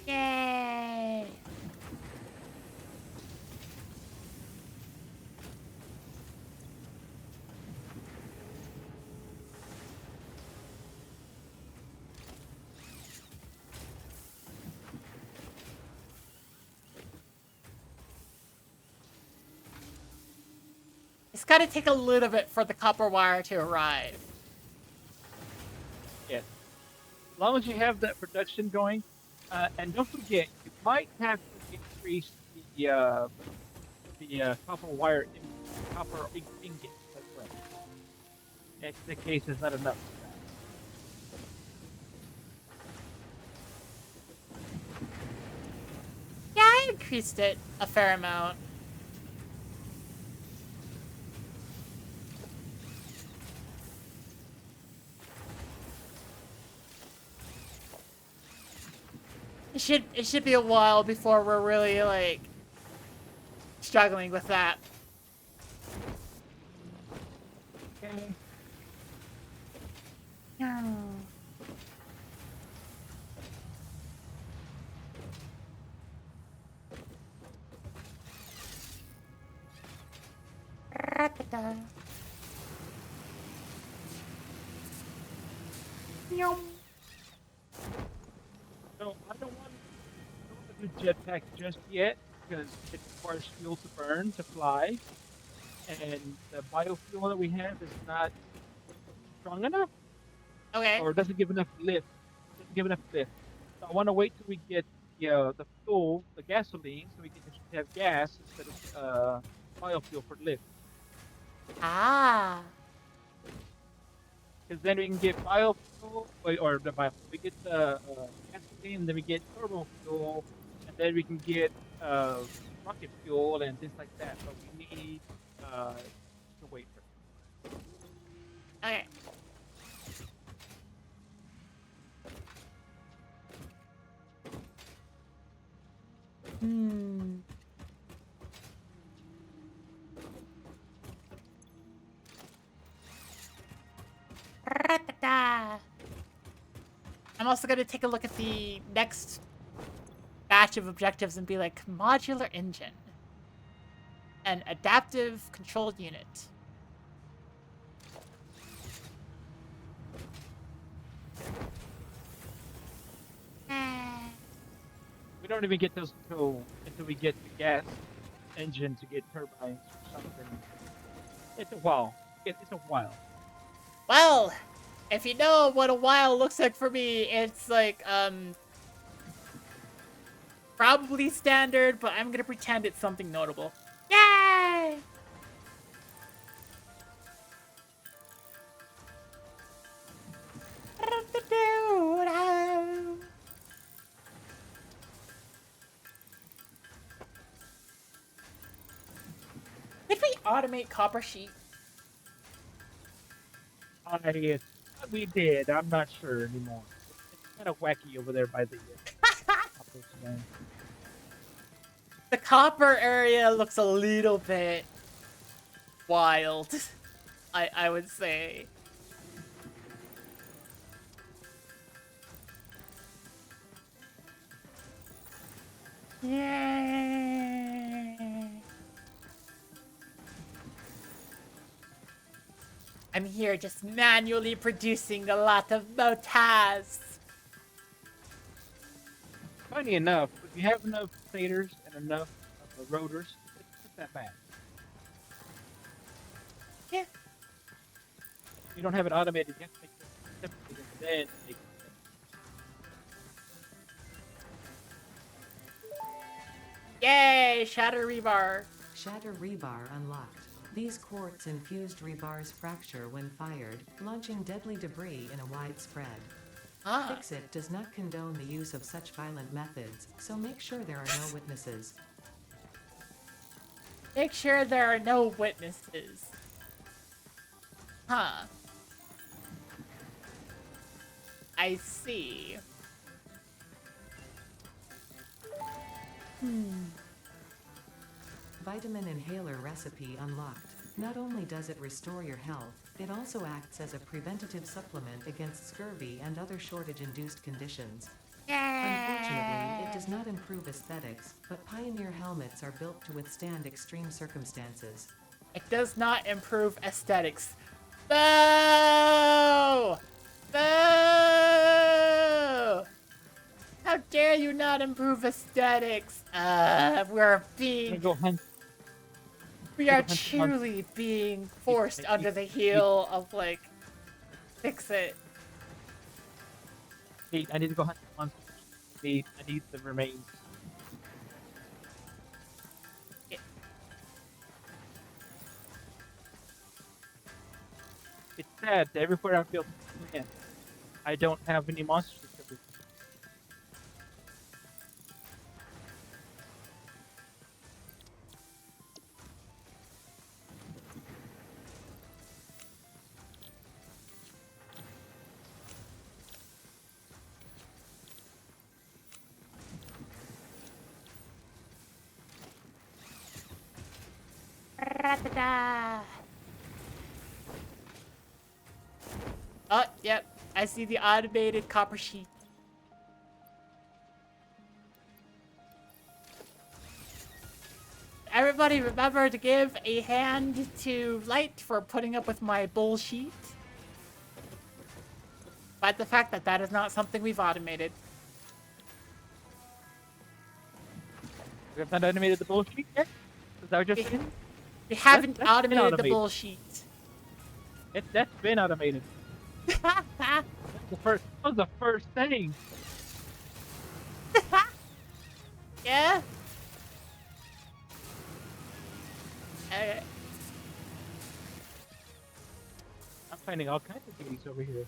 Yay! It's gotta take a little bit for the copper wire to arrive. Yes. As long as you have that production going, and don't forget, you might have to increase the copper wire, copper ingot as well. If the case is not enough. Yeah, I increased it a fair amount. It should be a while before we're really like struggling with that. Okay. No. So I don't want to do jetpack just yet because it requires fuel to burn to fly, and the biofuel that we have is not strong enough Okay. or doesn't give enough lift. Doesn't give enough lift. So I want to wait till we get the fuel, the gasoline, so we can just have gas instead of biofuel for lift. Ah. Because then we can get biofuel, or the biofuel. We get the gasoline, then we get turbo fuel, and then we can get rocket fuel and things like that. But we need to wait for. Okay. Hmm. Ra-ta-ta. I'm also going to take a look at the next batch of objectives and be like, modular engine. An adaptive control unit. We don't even get those until we get the gas engine to get turbines or something. It's a while. It's a while. Well, if you know what a while looks like for me, it's like, probably standard, but I'm gonna pretend it's something notable. Yay! Did we automate copper sheet? We did. I'm not sure anymore. It's kind of wacky over there by the. The copper area looks a little bit wild, I would say. Yay! I'm here just manually producing a lot of motors. Funny enough, if you have enough stators and enough of the rotors, it's not that bad. Yeah. You don't have it automated. You have to make it separately and then make it. Yay! Shatter rebar. Shatter rebar unlocked. These quartz-infused rebars fracture when fired, launching deadly debris in a wide spread. Ah. Fix-It does not condone the use of such violent methods, so make sure there are no witnesses. Make sure there are no witnesses. Huh. I see. Vitamin inhaler recipe unlocked. Not only does it restore your health, it also acts as a preventative supplement against scurvy and other shortage-induced conditions. Unfortunately, it does not improve aesthetics, but Pioneer helmets are built to withstand extreme circumstances. It does not improve aesthetics. Boo! Boo! How dare you not improve aesthetics? We're being... We are truly being forced under the heel of, like, Fix-It. I need to go hunt monsters. I need the remains. It's sad that everywhere I feel man, I don't have any monsters to kill. Ra-da-da. Oh, yep. I see the automated copper sheet. Everybody remember to give a hand to Light for putting up with my bullshit. But the fact that that is not something we've automated. We have not automated the bullshit yet? Is that what you're saying? We haven't That's automated the automated. bullshit. That's been automated. That was the first thing. Yeah? Okay. I'm finding all kinds of goodies over here.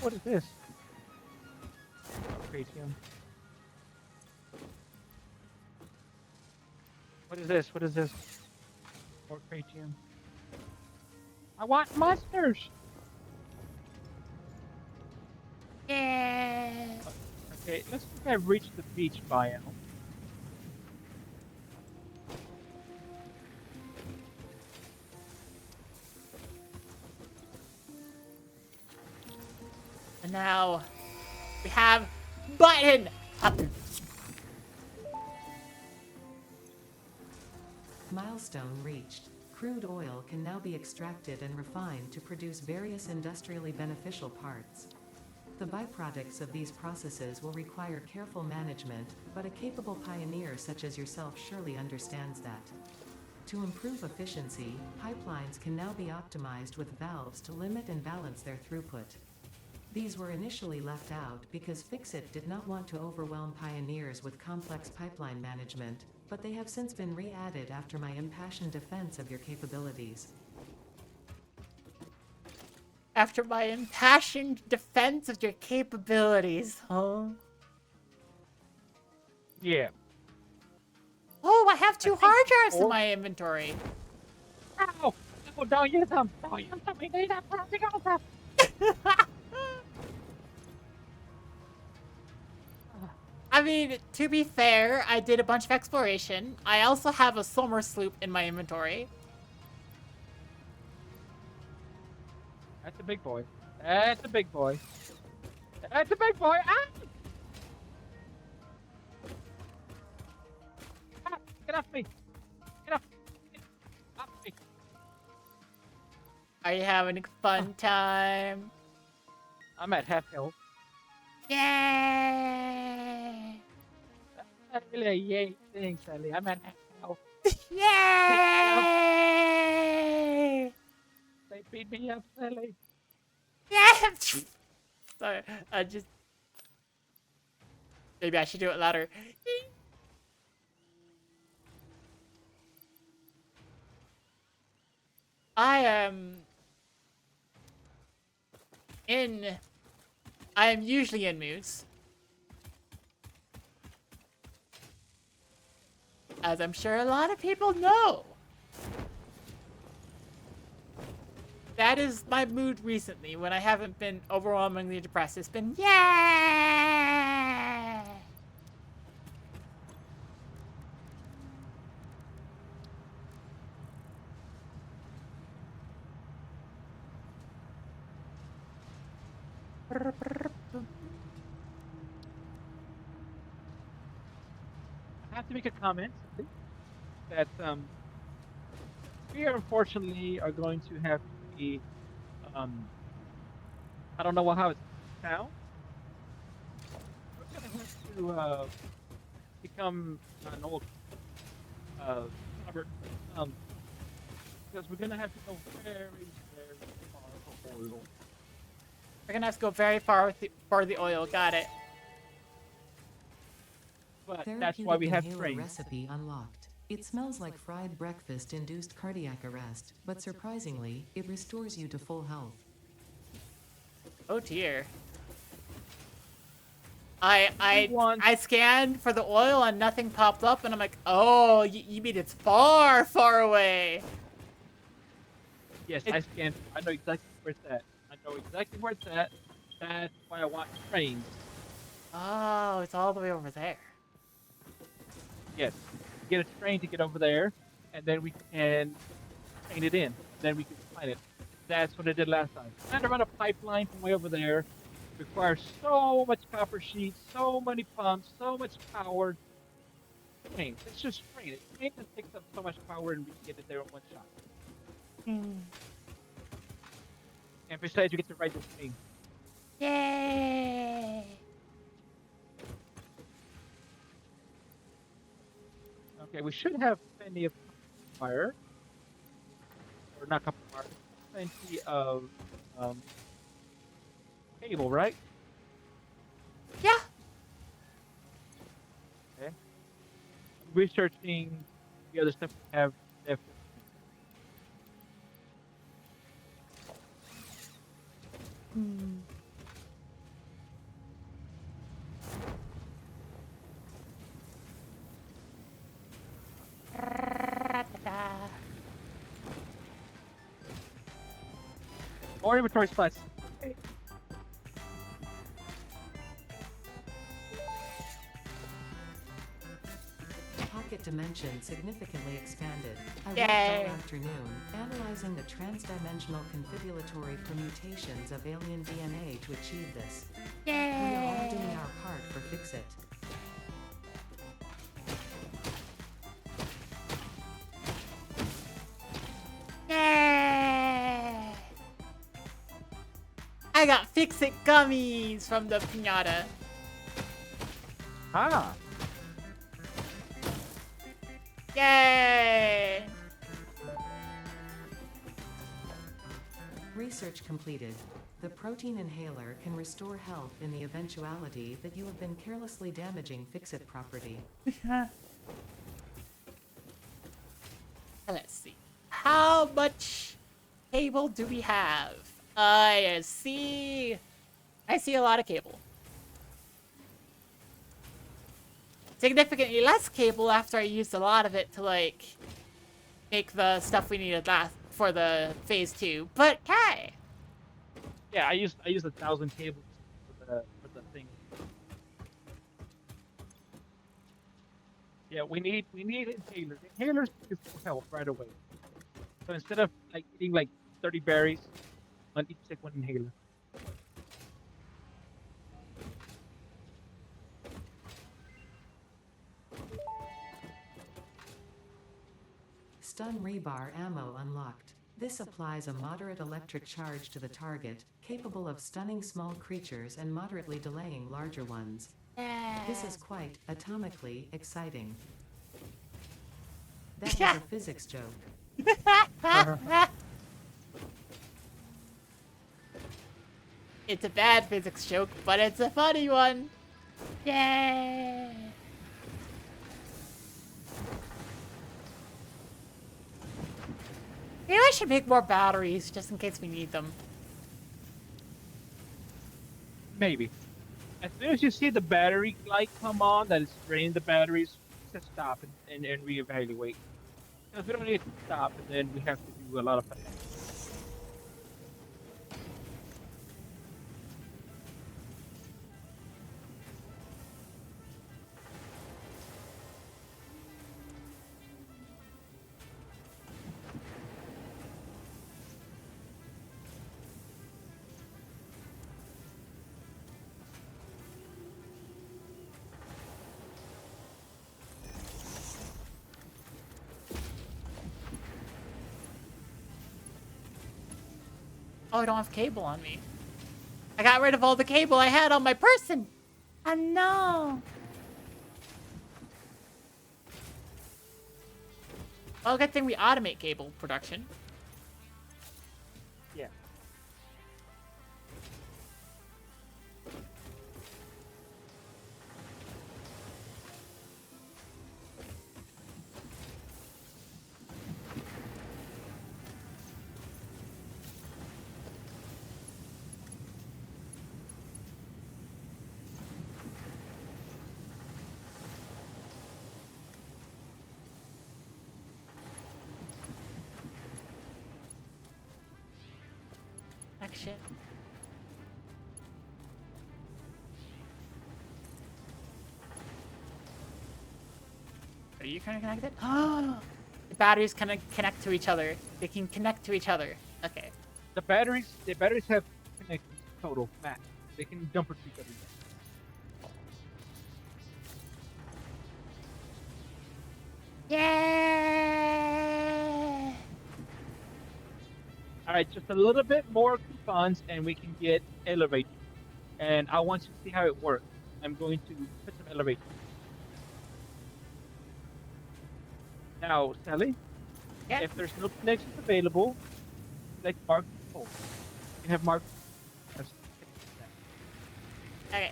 What is this? Cratium. What is this? What is this? More cratium. I want monsters! Yeah. Okay, let's think I've reached the beach biome. And now we have button up. Milestone reached. Crude oil can now be extracted and refined to produce various industrially beneficial parts. The byproducts of these processes will require careful management, but a capable pioneer such as yourself surely understands that. To improve efficiency, pipelines can now be optimized with valves to limit and balance their throughput. These were initially left out because Fixit did not want to overwhelm pioneers with complex pipeline management, but they have since been re-added after my impassioned defense of your capabilities. After my impassioned defense of your capabilities, huh? Yeah. Oh, I have 2 hard drives in or- my inventory. Ow! No, don't use them! Don't use them! We need them for the alpha! I mean, to be fair, I did a bunch of exploration. I also have a summer sloop in my inventory. That's a big boy. That's a big boy. That's a big boy! Ah! Ah! Get off me! Get off! Get off me! Are you having a fun time? I'm at half health. Yay! That's really a yay thing, Sally. I'm at half health. Yay! They beat me up, Sally. Yeah! Sorry, I just... Maybe I should do it louder. I am usually in Moose. As I'm sure a lot of people know. That is my mood recently when I haven't been overwhelmingly depressed. It's been, yeah! I have to make a comment that we are unfortunately are going to have to be I don't know how it's sound. We're gonna have to become an old Robert because we're gonna have to go very far for oil. We're gonna have to go very far with for the oil. Got it. But that's why we have Therapeutic trains. inhaler recipe unlocked. It smells like fried breakfast induced cardiac arrest, but surprisingly, it restores you to full health. Oh dear. I scanned for the oil and nothing popped up, and I'm like, oh, you mean it's far, far away. Yes, I scanned. I know exactly where it's at. I know exactly where it's at. That's why I want trains. Oh, it's all the way over there. Yes, get a train to get over there, and then we can train it in. Then we can find it. That's what I did last time. I had to run a pipeline from way over there. Requires so much copper sheets, so many pumps, so much power. Train. It's just train. It train just takes up so much power, and we can get it there in one shot. And besides, you get to ride this thing. Yay! Okay, we should have plenty of fire. Or not copper wire. Plenty of cable, right? Yeah. researching the other stuff we have left. More inventory spots. Pocket dimension significantly expanded. I worked Yay. all afternoon analyzing the transdimensional confibulatory permutations of alien DNA to achieve this. We are all doing our part for Fix-It. Yeah. I got Fix-It gummies from the piñata. Ah, Yay! Research completed. The protein inhaler can restore health in the eventuality that you have been carelessly damaging Fix-It property. Let's see. How much cable do we have? I see a lot of cable. Significantly less cable after I used a lot of it to, like, make the stuff we needed for the phase 2. But hey! yeah. I used 1,000 cables for the thing. Yeah, we need inhalers. Inhalers is help right away. So instead of like eating like 30 berries, each take one inhaler. Stun rebar ammo unlocked. This applies a moderate electric charge to the target, capable of stunning small creatures and moderately delaying larger ones. This is quite atomically exciting. That was a physics joke. It's a bad physics joke, but it's a funny one. Yay! Maybe I should make more batteries just in case we need them. Maybe. As soon as you see the battery light come on, that is draining the batteries, just stop and reevaluate. Because we don't need to stop, and then we have to do a lot of. Oh, I don't have cable on me. I got rid of all the cable I had on my person. Oh no. Well, good thing we automate cable production. Yeah. Shit. Are you kind of connected? Oh, the batteries kind of connect to each other. They can connect to each other. Okay. The batteries have connected total max. They can jump to each other. Yeah. All right, just a little bit more coupons, and we can get elevators. And I want you to see how it works. I'm going to put some elevators. Now, Sally, Yeah. if there's no connections available, like mark control. You can have mark. Okay.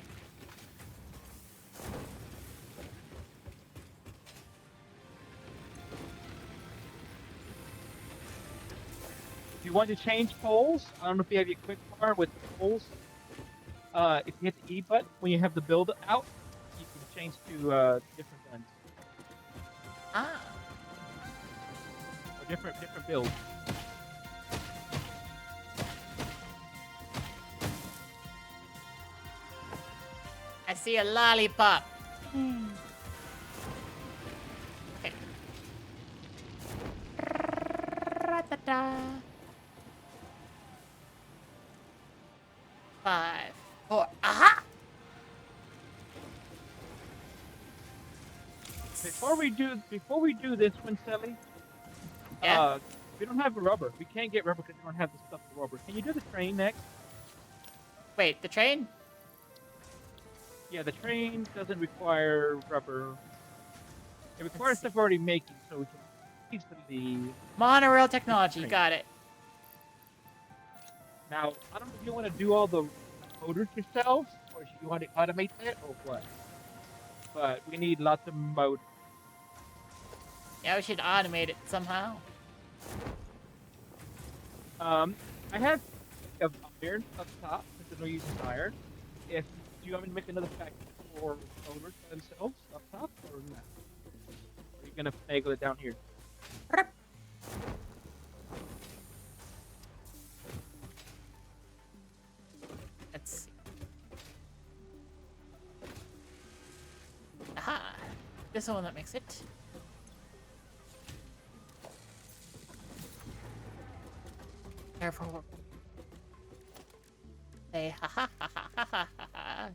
you want to change poles, I don't know if you have your quick bar with poles. If you hit the E button when you have the build out, you can change to different guns Ah. or different builds. I see a lollipop. Okay. Ra-ta-ta. 5, 4. Aha! Before we do this one, Sally, Yeah. we don't have rubber. We can't get rubber because we don't have the stuff for rubber. Can you do the train next? Wait, the train? Yeah, the train doesn't require rubber. It requires stuff already making, so we can easily. Monorail technology. Train. Got it. Now, I don't know if you want to do all the motors yourself, or if you want to automate that, or what. But we need lots of motors. Yeah, we should automate it somehow. I have iron up top since we're using iron. If do you want me to make another factory for motors themselves up top, or not? Are you gonna finagle it down here? Let's see. Aha! This is the one that makes it. Therefore, say ha ha ha ha ha ha ha ha.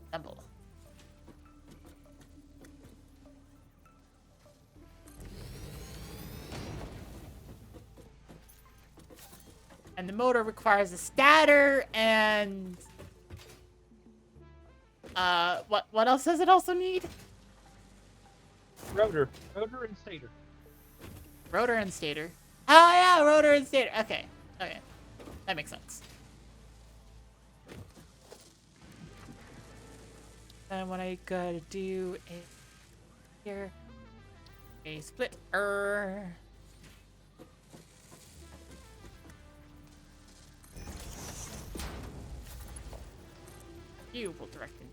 Assemble. And the motor requires a stator and what else does it also need? Rotor and stator. Rotor and stator. Oh yeah, rotor and stator. Okay, okay, that makes sense. And what I gotta do is here a splitter. You will direct it.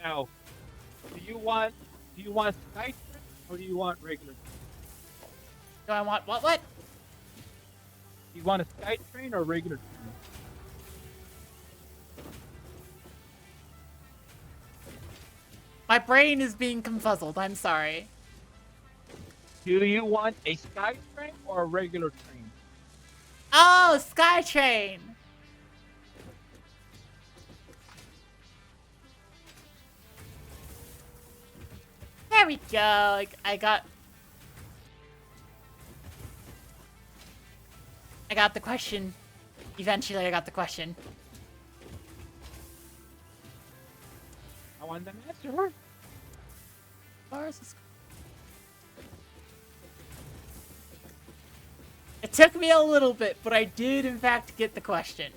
Now, do you want Skytrain or do you want regular? Do I want what? Do you want a Skytrain or regular train? My brain is being confuzzled. I'm sorry. Do you want a Skytrain or a regular train? Oh, Skytrain. There we go. I got the question. Eventually, I got the question. I want them to answer her. It took me a little bit, but I did in fact get the question.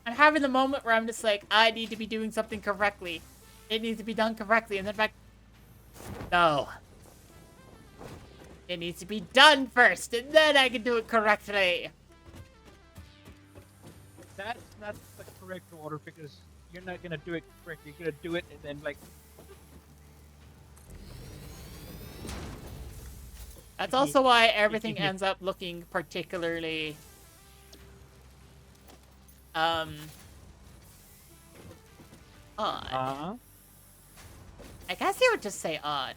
I'm having the moment where I'm just like, I need to be doing something correctly. It needs to be done correctly, and then back. No. It needs to be done first, and then I can do it correctly. That's not the correct order because you're not gonna do it correctly. You're gonna do it and then like. That's also why everything ends up looking particularly odd. I guess you would just say odd.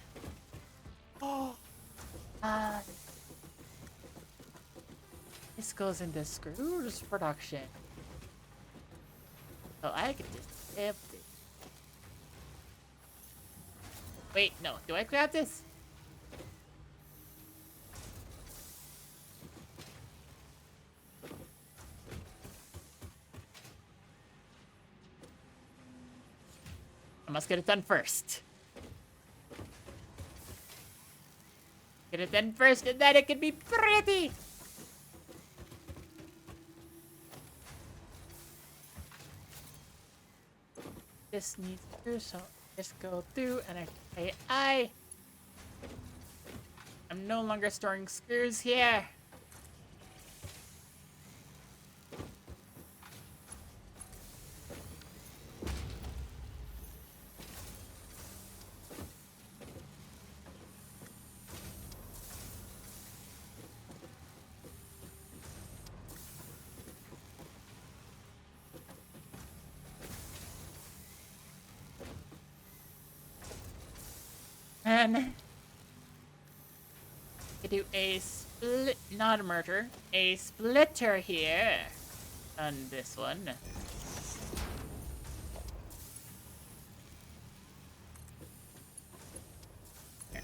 Oh. This goes into screws production. So I could just grab this. Wait, no. Do I grab this? I must get it done first. Get it done first, and then it can be pretty. This needs to, so just go through and I'm no longer storing screws here. And I do a split, not a merger, a splitter here on this one. Here.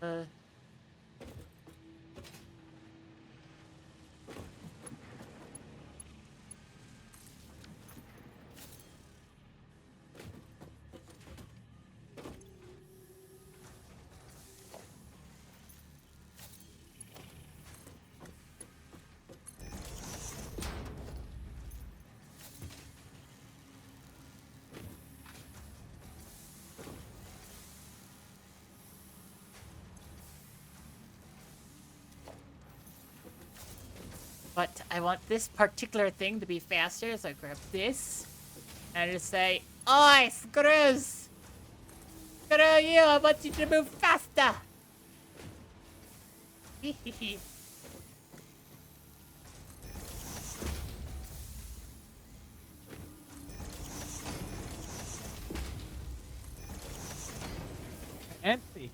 Uh, but I want this particular thing to be faster, so I grab this and I just say, "Oi, screws! Screw you! I want you to move faster!" Hehehe. Empty.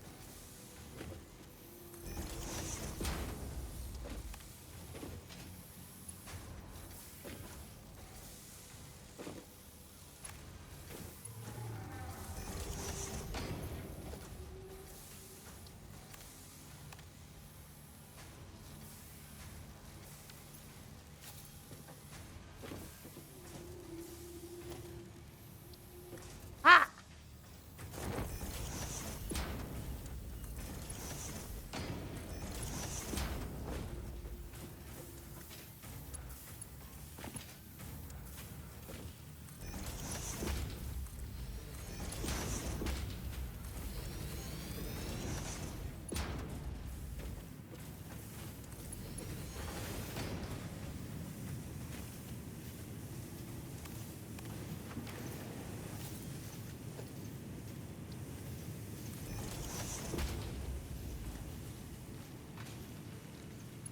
Ha!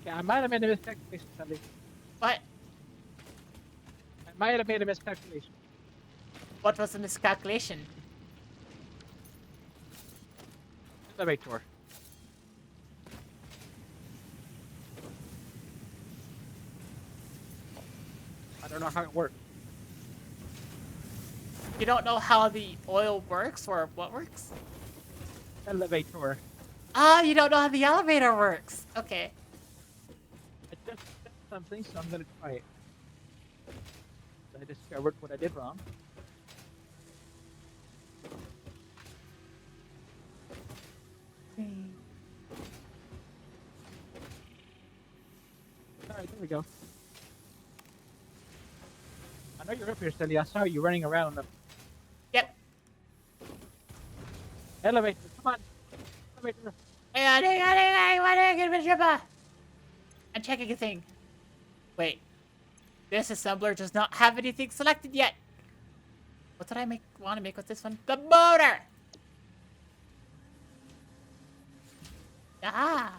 Yeah, I might have made a miscalculation, Sandy. What? I might have made a miscalculation. What was the miscalculation? Elevator. I don't know how it works. You don't know how the oil works or what works? Elevator. Ah, you don't know how the elevator works. Okay. I just said something, so I'm gonna try it. I discovered what I did wrong. Alright, there we go. I know you're up here, Sally. I saw you running around. Yep. Elevator, come on. Elevator. I'm checking a thing. Wait. This assembler does not have anything selected yet. What did I want to make with this one? The motor! Ah!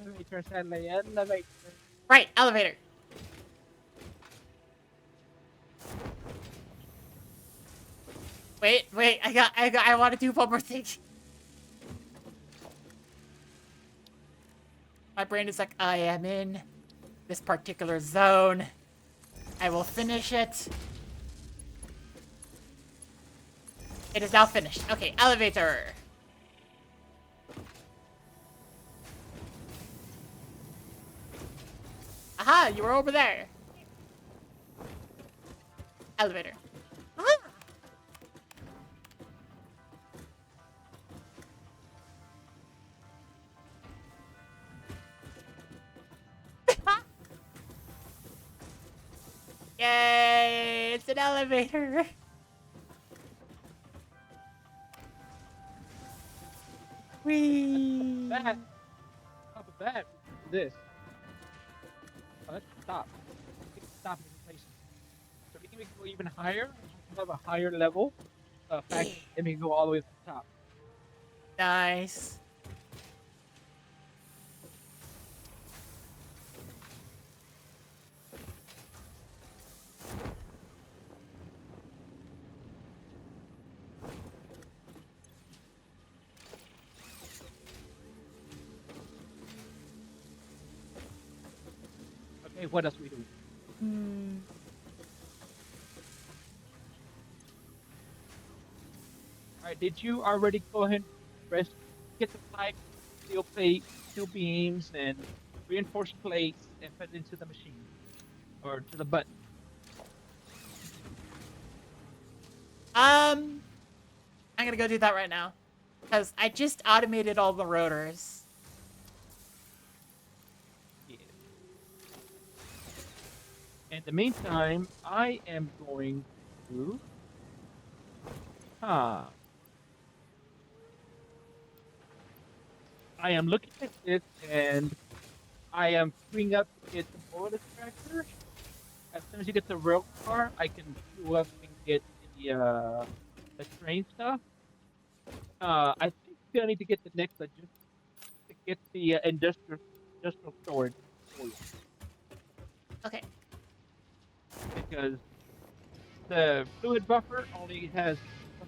Elevator, Sally, elevator. Right, elevator. Wait, I want to do one more thing. My brain is like, I am in this particular zone. I will finish it. It is now finished. Okay, elevator. Aha, you were over there. Elevator. Ah. Yay, it's an elevator. Whee! That, top of that, this. Oh, let's stop. Stop presentation. So we can go even higher. Have a higher level. Fact, and we can go all the way to the top. Nice. Okay, what else we do? Alright, did you already go ahead and press, get the pipe, steel plate, steel beams, and reinforced plates and put it into the machine? Or to the button? I'm gonna go do that right now. Because I just automated all the rotors. Yeah. In the meantime, I am going to... I am looking at this and I am queuing up to get the bullet extractor. As soon as you get the rail car, I can queue up and get the train stuff. I think you're gonna need to get the next just to get the industrial storage for you. Okay. Because the fluid buffer only has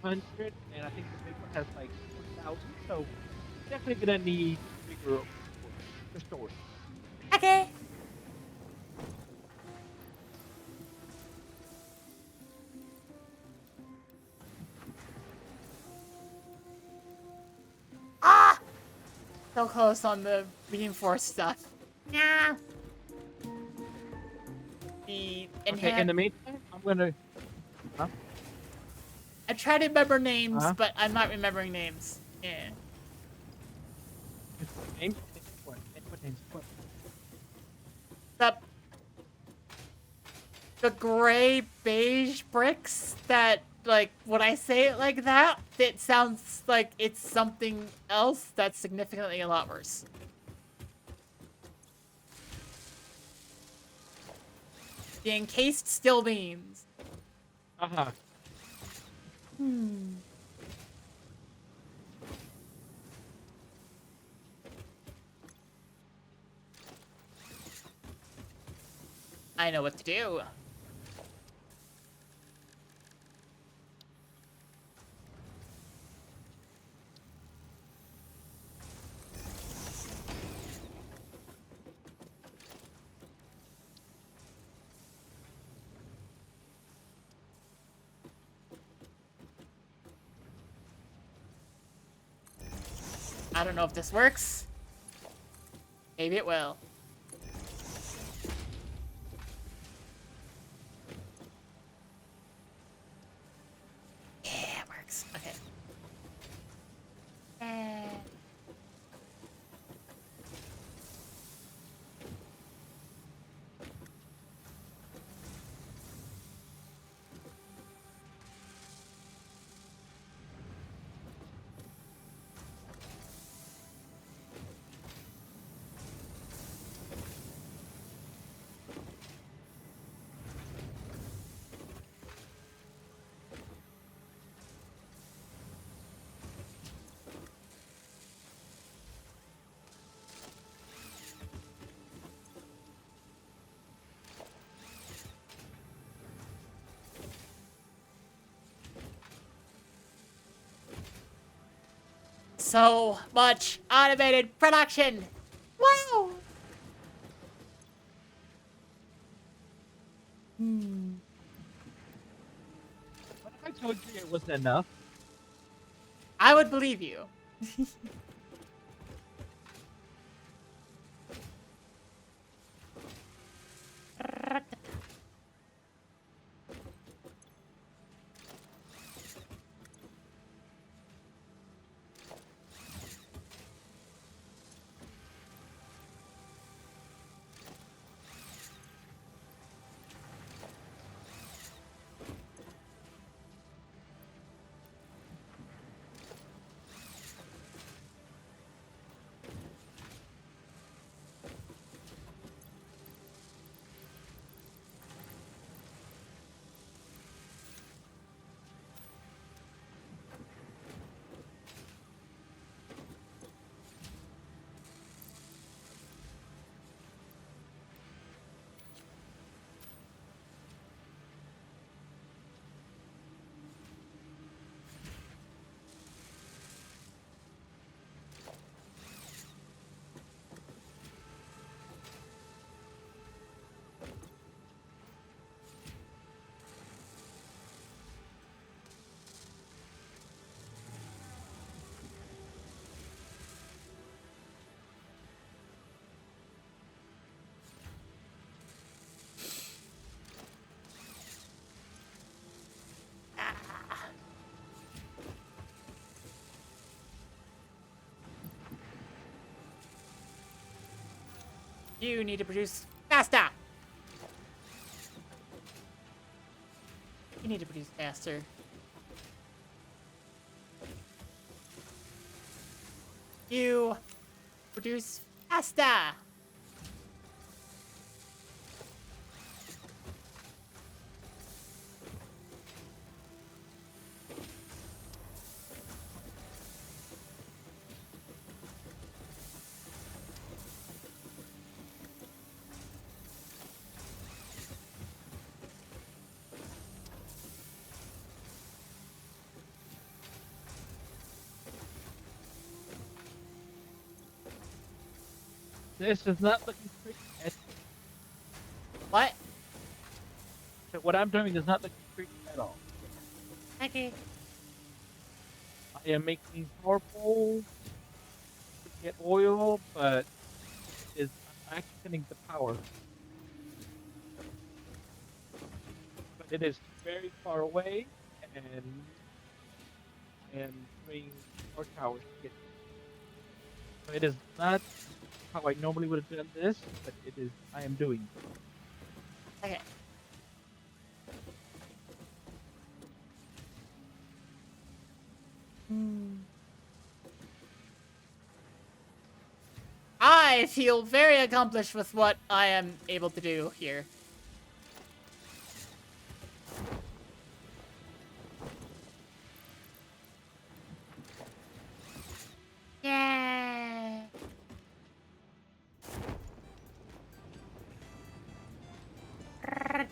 100, and I think the big one has like 1,000. So definitely gonna need bigger for storage. Okay. Ah! So close on the reinforced stuff. Nah. The Okay, in the meantime, I'm gonna. Huh? I try to remember names, Uh-huh. but I'm not remembering names. Yeah. Names? What? What names? What? The gray beige bricks that, like, when I say it like that, it sounds like it's something else that's significantly a lot worse. The encased steel beams. Uh-huh. I know what to do. I don't know if this works. Maybe it will. Yeah, it works. Okay. So much automated production. Wow. What if I told you it wasn't enough? I would believe you. You need to produce faster. You need to produce faster. You produce faster. This is not looking pretty. What? So what I'm doing is not looking pretty at all. Okay. I am making purple to get oil, but is I'm actually getting the power. But it is very far away, and doing more towers to get. So it is not how I normally would have done this, but it is. I am doing. Okay. I feel very accomplished with what I am able to do here. Yeah.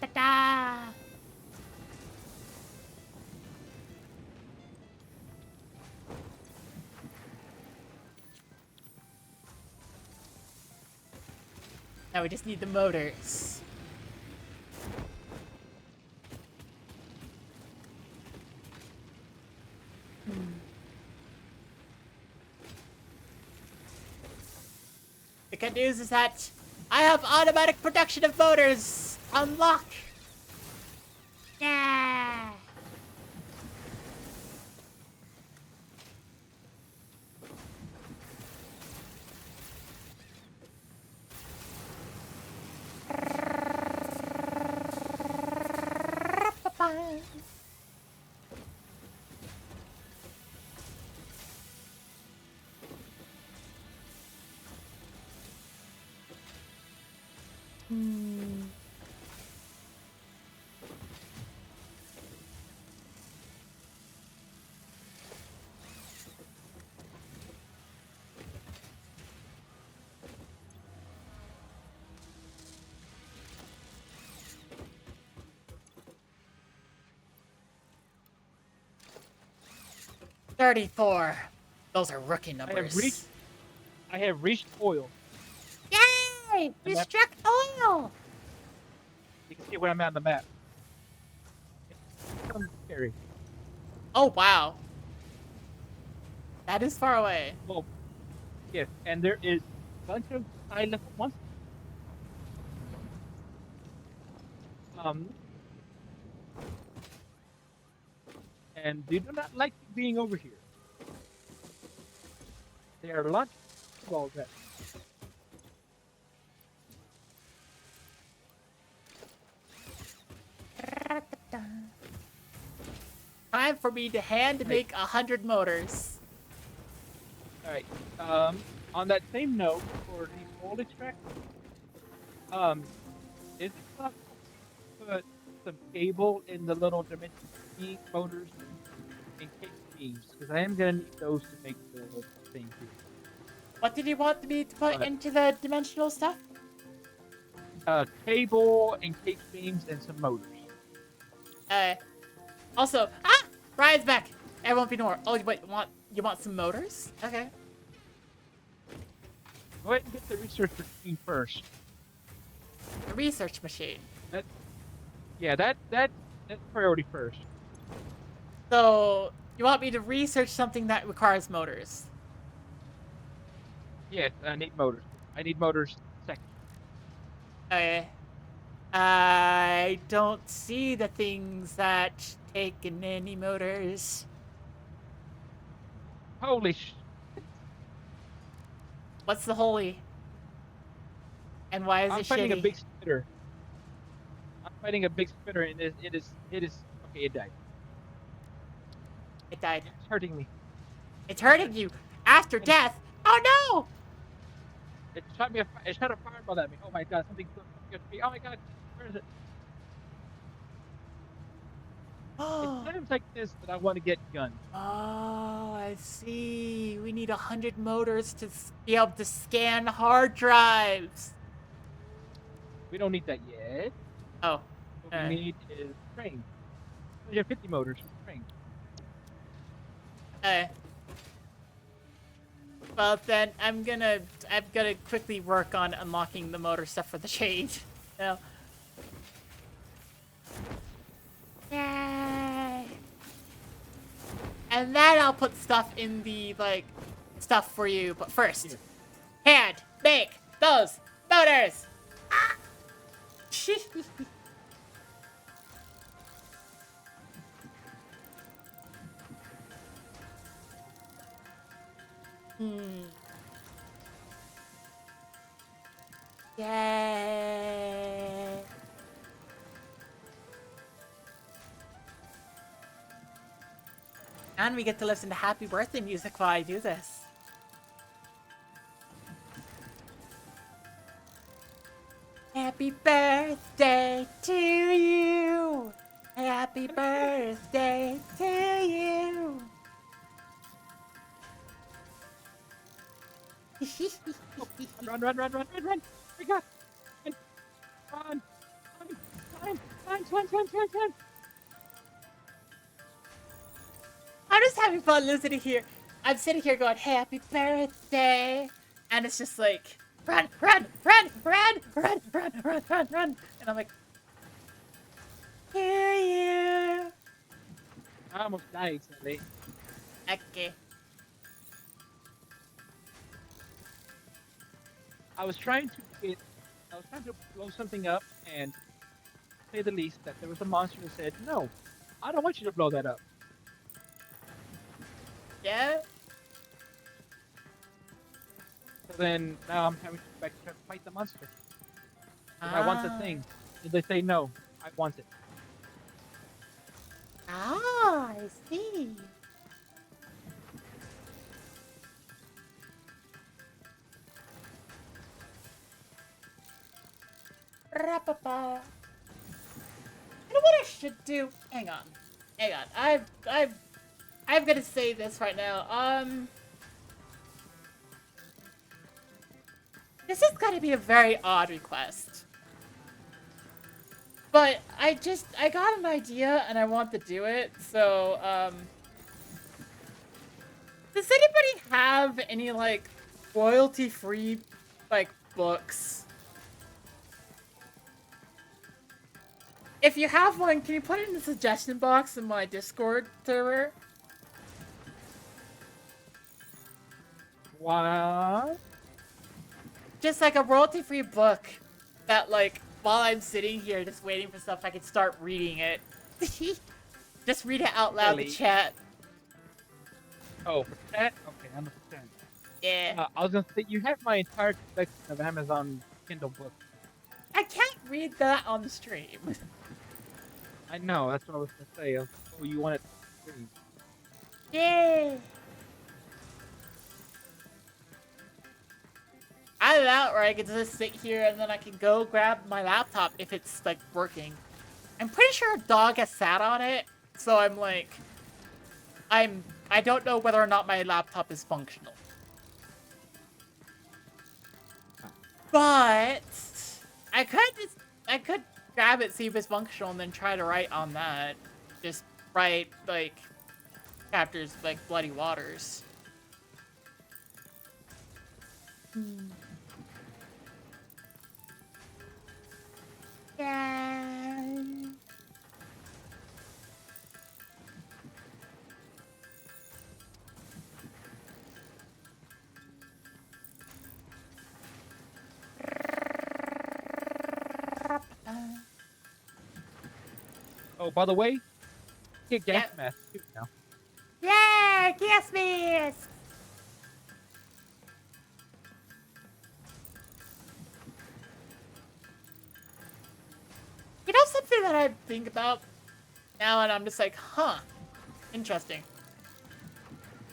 Da-da. Now we just need the motors. The good news is that I have automatic production of motors. Unlock. Yeah. $34. Those are rookie numbers. I have reached oil. Yay! You struck oil! You can see where I'm at on the map. It's scary. Oh, wow. That is far away. Well, yes, and there is a bunch of high level monsters. And they do not like being over here. They are lots of balls at me. Time for me to hand make 100 motors. Alright. On that same note, for the old extractor, is it possible to put some cable in the little dimension motors and case beams? Because I am gonna need those to make the thing here. What did you want me to put into the dimensional stuff? Cable and case beams and some motors. Also, Brian's back. It won't be more. Oh, wait, you want some motors? Okay. Go ahead and get the research machine first. The research machine. That's priority first. So, you want me to research something that requires motors? Yes, I need motors. I need motors second. Okay. I don't see the things that take in any motors. Holy sh! What's the holy? And why is I'm it fighting shitty? a big spitter. I'm fighting a big spitter, and it is. Okay, it died. It died. It's hurting me. It's hurting you after death. Oh no! It shot me. It shot a fireball at me. Oh my god! Something good to me. Oh my god! Where is it? It's times like this that I want to get guns. Oh, I see. We need 100 motors to be able to scan hard drives. We don't need that yet. Oh. What we need is trains. We have 50 motors for trains. Well then, I'm gonna quickly work on unlocking the motor stuff for the chain. So. Yay! And then I'll put stuff in the stuff for you. But first, hand make those motors. Ah! Yay! And we get to listen to happy birthday music while I do this. Happy birthday to you! Happy birthday to you! Run! We got! Run! I'm just having fun listening here. I'm sitting here going, happy birthday. And it's just like, run. And I'm like, hear you. I almost died, Sally. Okay. I was trying to blow something up, and to say the least, that there was a monster that said, "No, I don't want you to blow that up." Yeah? So then now I'm having to go back to try to fight the monster. I want the thing. And they say no, I want it. Ah, I see. Rapapa. You know what I should do? Hang on. I'm gonna say this right now. This is gonna be a very odd request. But I got an idea and I want to do it, so, Does anybody have any, like, royalty-free, like, books? If you have one, can you put it in the suggestion box in my Discord server? What? Just like a royalty-free book that, like, while I'm sitting here just waiting for stuff, I can start reading it. Just read it out loud Really? to chat. Oh, for that? Okay, I understand. Yeah. I was gonna say, you have my entire collection of Amazon Kindle books. I can't read that on the stream. I know, that's what I was gonna say. Oh, you want it to read. Yeah. Either that, or I can just sit here and then I can go grab my laptop if it's, like, working. I'm pretty sure a dog has sat on it, so I'm like... I don't know whether or not my laptop is functional. But... I could grab it, see if it's functional, and then try to write on that. Just write, like, chapters like Bloody Waters. Yeah. Oh, by the way, get gas Yep. mask too now. Yeah, gas mask! You know something that I think about now and I'm just like, huh, interesting.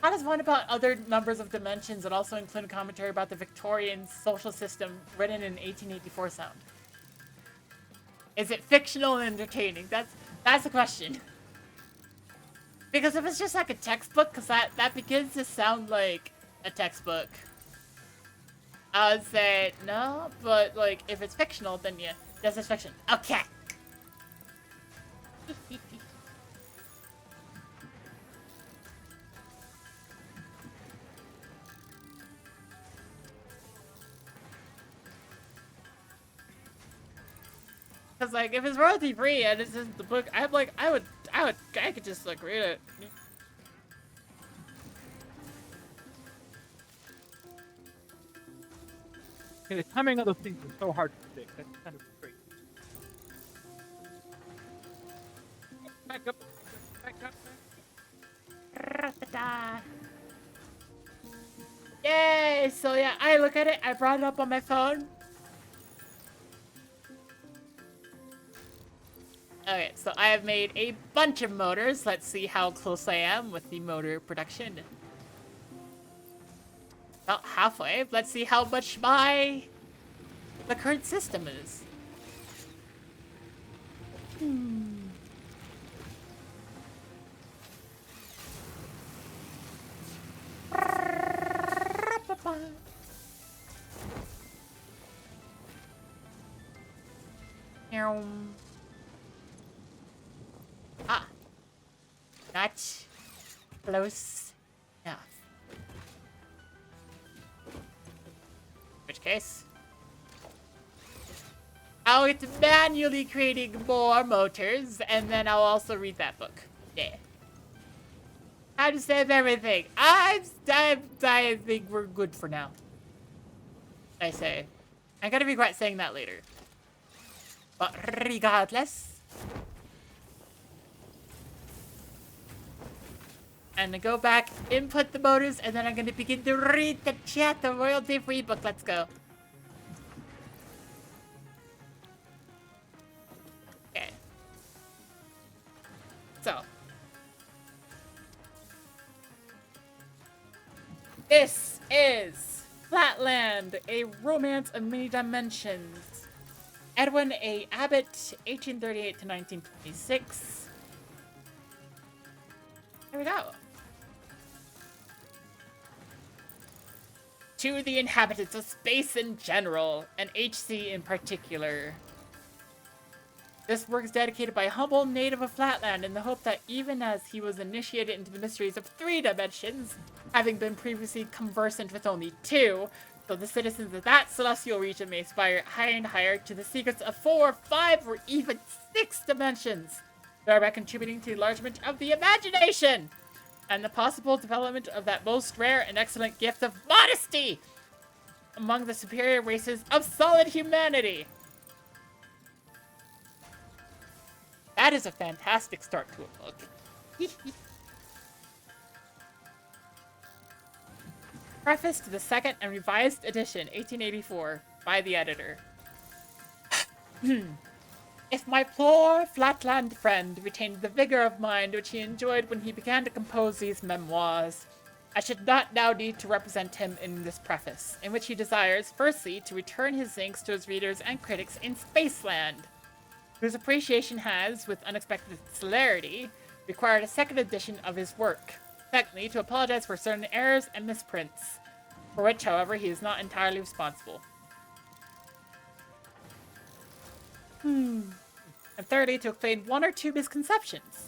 How does one about other numbers of dimensions and also include a commentary about the Victorian social system written in 1884 sound? Is it fictional and entertaining? That's the question. Because if it's just like a textbook, because that begins to sound like a textbook, I would say no, but like if it's fictional, then yeah, yes, it's fiction. Okay. Because like if it's royalty free and it's just the book, I'm like I could just like read it. Okay, the timing of those things is so hard to predict. That's kind of crazy. Back up. Back up. Ra-ta-ta. Yay! So yeah, I look at it. I brought it up on my phone. Okay, so I have made a bunch of motors. Let's see how close I am with the motor production. About halfway. Let's see how much the current system is. Ah, not close enough. In which case, I'll get to manually creating more motors, and then I'll also read that book. Yeah. How to save everything. I think we're good for now. I say. I'm gonna regret saying that later. But regardless. I'm gonna go back, input the motors, and then I'm gonna begin to read the chat, the royalty free book. Let's go. Okay. So. This is Flatland, a romance of many dimensions. Edwin A. Abbott, 1838 to 1926. Here we go. To the inhabitants of space in general, and HC in particular. This work is dedicated by a humble native of Flatland in the hope that even as he was initiated into the mysteries of 3 dimensions, having been previously conversant with only 2, so the citizens of that celestial region may aspire higher and higher to the secrets of 4, 5, or even 6 dimensions, thereby contributing to the enlargement of the imagination and the possible development of that most rare and excellent gift of modesty among the superior races of solid humanity. That is a fantastic start to a book. Preface to the second and revised edition, 1884, by the editor. If my poor Flatland friend retained the vigor of mind which he enjoyed when he began to compose these memoirs, I should not now need to represent him in this preface, in which he desires, firstly, to return his thanks to his readers and critics in Spaceland, whose appreciation has, with unexpected celerity, required a second edition of his work. Secondly, to apologize for certain errors and misprints, for which, however, he is not entirely responsible. And thirdly, to explain 1 or 2 misconceptions.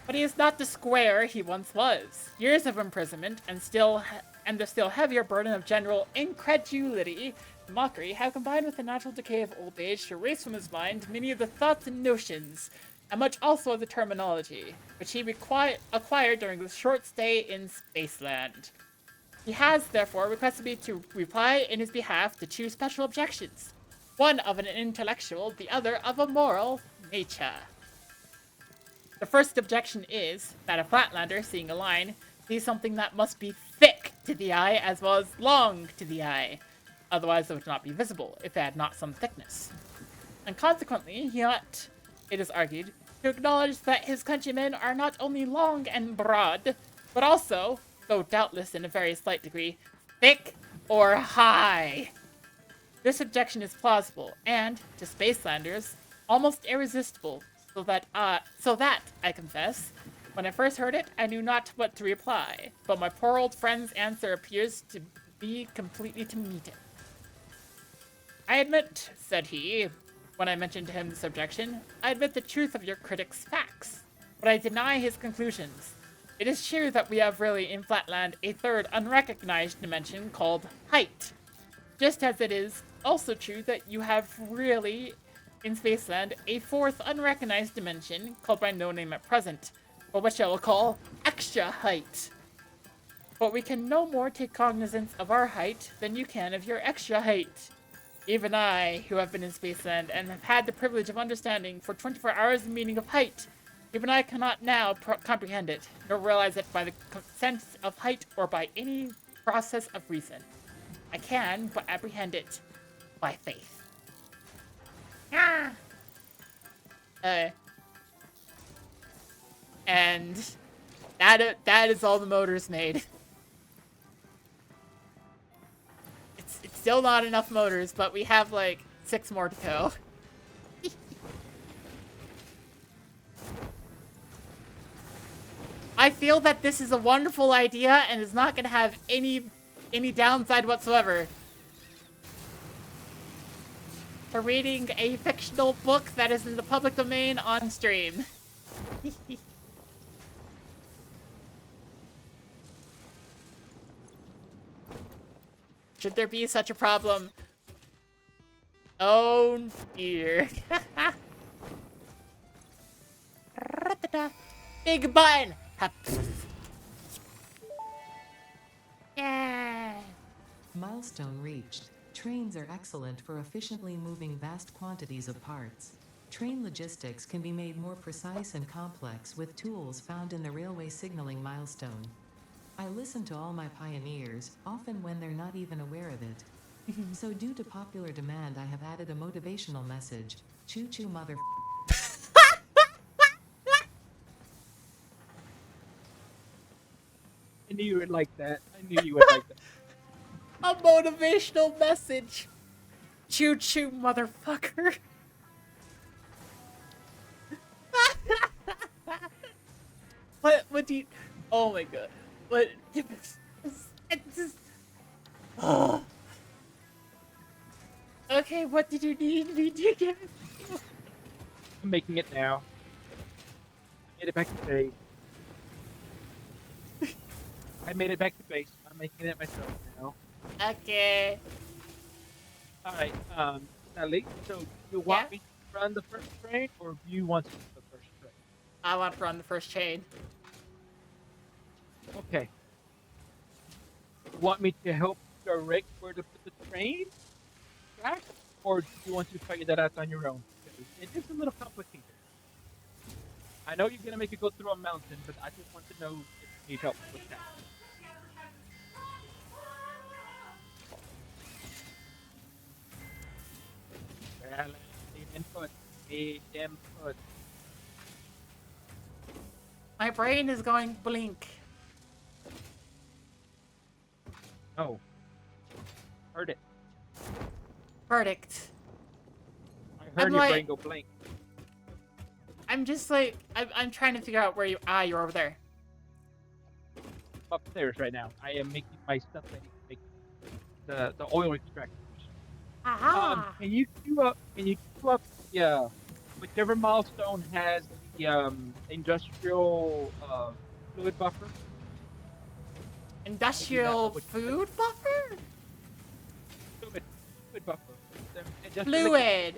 But he is not the square he once was. Years of imprisonment and the still heavier burden of general incredulity and mockery have combined with the natural decay of old age to erase from his mind many of the thoughts and notions, and much also of the terminology, which he acquired during his short stay in Spaceland. He has, therefore, requested me to reply in his behalf to 2 special objections, one of an intellectual, the other of a moral nature. The first objection is that a Flatlander, seeing a line, sees something that must be thick to the eye as well as long to the eye. Otherwise it would not be visible if it had not some thickness. And consequently, he ought, it is argued, to acknowledge that his countrymen are not only long and broad, but also, though doubtless in a very slight degree, thick or high. This objection is plausible and, to Spacelanders, almost irresistible, so that, I confess, when I first heard it, I knew not what to reply, but my poor old friend's answer appears to be completely to meet it. I admit, said he, when I mentioned to him this objection, I admit the truth of your critic's facts, but I deny his conclusions. It is true that we have really in Flatland a third unrecognized dimension called height, just as it is also true that you have really in Spaceland a 4th unrecognized dimension called by no name at present, but which I will call extra height. But we can no more take cognizance of our height than you can of your extra height. Even I, who have been in Spaceland and have had the privilege of understanding for 24 hours the meaning of height, even I cannot now comprehend it, nor realize it by the sense of height or by any process of reason. I can but apprehend it by faith. And that is all the motors made. It's still not enough motors, but we have like 6 more to go. I feel that this is a wonderful idea and is not going to have any downside whatsoever. For reading a fictional book that is in the public domain on stream. Should there be such a problem? Oh dear. Big button! Yeah. Milestone reached. Trains are excellent for efficiently moving vast quantities of parts. Train logistics can be made more precise and complex with tools found in the railway signaling milestone. I listen to all my pioneers, often when they're not even aware of it. So due to popular demand, I have added a motivational message. Choo-choo mother... I knew you would like that. I knew you would like that. A motivational message. Choo-choo, motherfucker. What do you... Oh my god. What... It's just... Okay, what did you need me to give you? I'm making it now. I made it back to base. I made it back to base. I'm making it myself now. Okay. Alright, Sally, so do you want me to run the first train, or do you want to run the first train? I want to run the first chain. Okay. You want me to help direct where to put the train track, or do you want to figure that out on your own? It is a little complicated. I know you're gonna make it go through a mountain, but I just want to know if you need help with that. Well, need input. Need input. My brain is going blink. Oh. Heard it. Verdict. I heard I'm your like- brain go blank. I'm just like, I'm trying to figure out where you, you're over there. Upstairs right now. I am making my stuff ready to make the oil extractors. Aha! Can you queue up the whichever milestone has the industrial fluid buffer? Industrial Which- food buffer? Fluid buffer. Industrial Fluid.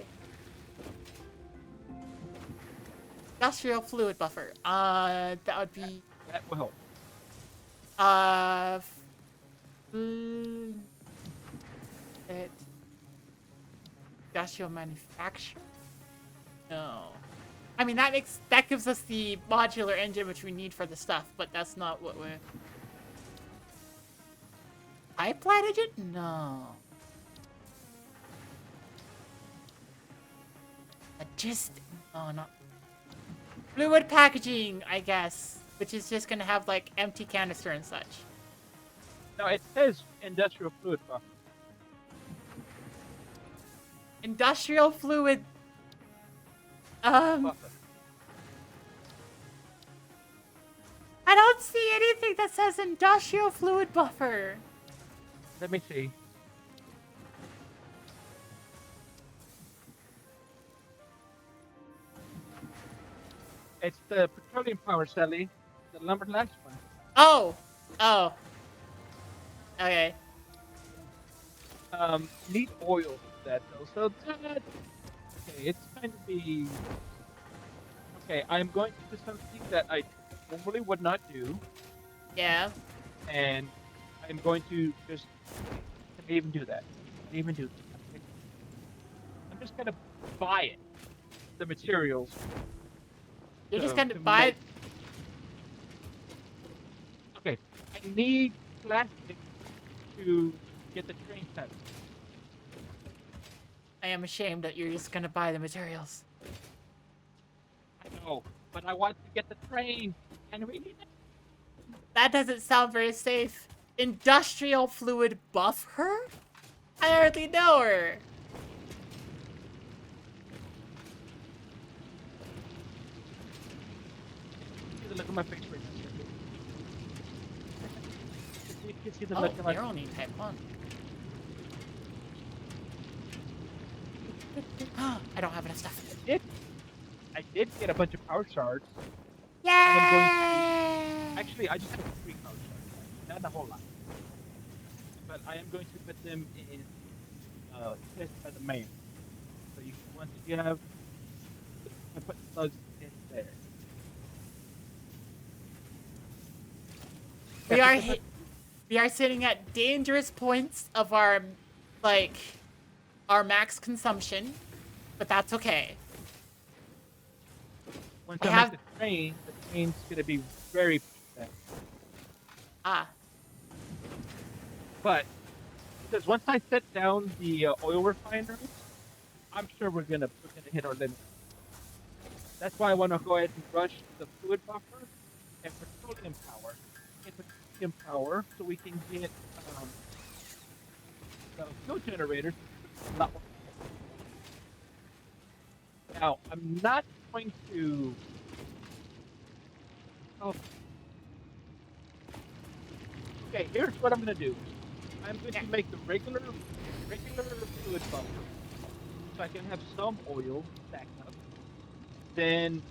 Industrial fluid buffer. That would be, that will help. it. Industrial manufacture? No. I mean, that gives us the modular engine which we need for the stuff, but that's not what we're... Pipeline engine? No. No, not... Fluid packaging, I guess. Which is just gonna have, like, empty canister and such. No, it says industrial fluid buffer. Industrial fluid... Buffer. I don't see anything that says industrial fluid buffer. Let me see. It's the petroleum power, Sally. The last one. Oh! Oh. Okay. Need oil for that though. So that okay, it's going to be okay. I'm going to do something that I normally would not do, Yeah. and I'm going to just can I even do that. Can I even do that? I'm just gonna buy it. The materials. You're just to- gonna to buy... make- Okay, I need plastic to get the train set. I am ashamed that you're just gonna buy the materials. I know, but I want to get the train, and we need it. That doesn't sound very safe. Industrial fluid buffer? I hardly know her. See the look on my face right now. You can see the Oh, look on my you're only type 1. I don't have enough stuff. I did get a bunch of power shards. Yay! Actually, I just have 3 power shards. Not a whole lot. But I am going to put them in test by the main. So once you have, I put slugs in there. We are sitting at dangerous points of our, like, our max consumption, but that's okay. Once I I have- make the train's gonna be very fast. Ah, But because once I set down the oil refineries, I'm sure we're gonna hit our limit. That's why I want to go ahead and rush the fluid buffer and petroleum power. Get petroleum power so we can get the fuel generators. A lot more. Now I'm not going to. Oh. Okay, here's what I'm gonna do. I'm going to make the regular fluid buffer, so I can have some oil stacked up. then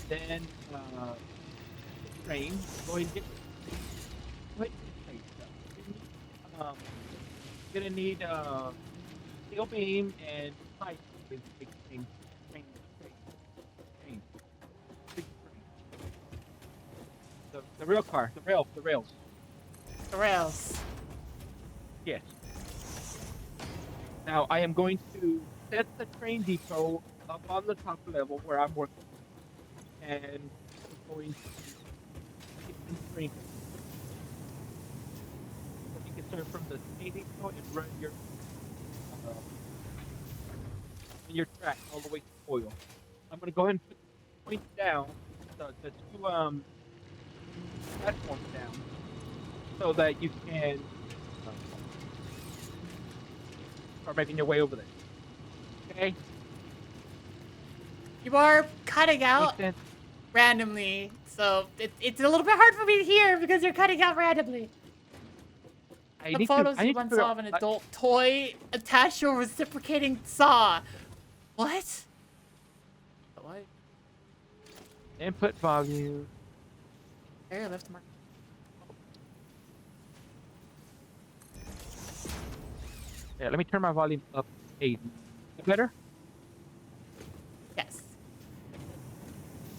then uh, train. Go ahead and get. Go ahead and get stuff. You're gonna need steel beam and pipe. Is a big thing. Train, train, train, big train. The rail car, the rails. The rails. Yes. Now I am going to set the train depot up on the top level where I'm working, and I'm going to get some train. So you can start from the train depot and run uh, your track all the way to oil. I'm going to go ahead and put the point down, the two platforms down, so that you can start making your way over there. Okay? You are cutting Makes out sense? randomly, so it's a little bit hard for me to hear because you're cutting out randomly. The photos I you need to once figure saw out, of an adult toy attached to a reciprocating saw. What? What? input volume. There, left mark. Yeah, let me turn my volume up 80. Is that better? Yes.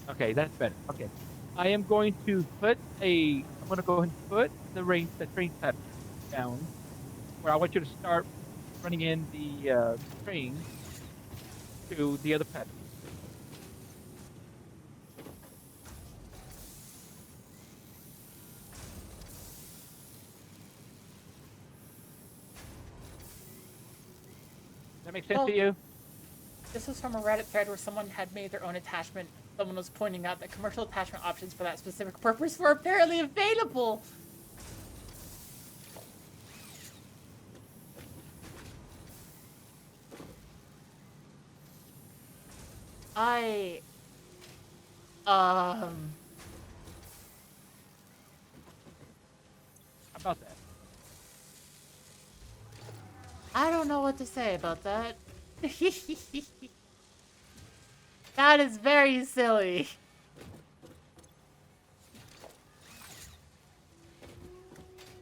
Okay, that's better. Okay. I am going to I'm going to go ahead and put the train set down where I want you to start running in the train to the other platform. That make sense Well, to you? this was from a Reddit thread where someone had made their own attachment. Someone was pointing out that commercial attachment options for that specific purpose were apparently available. I um How about that? I don't know what to say about that. That is very silly.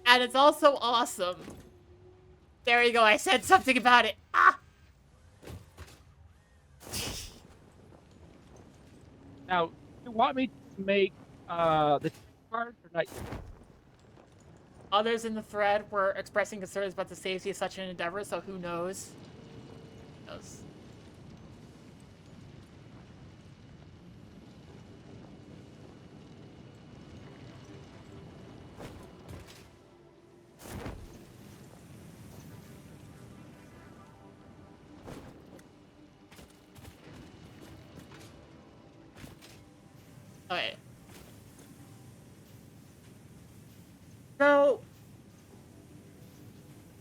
And it's also awesome. There you go, I said something about it. Ah! Now, you want me to make the card or not? Others in the thread were expressing concerns about the safety of such an endeavor, so who knows? Who knows? Okay. So,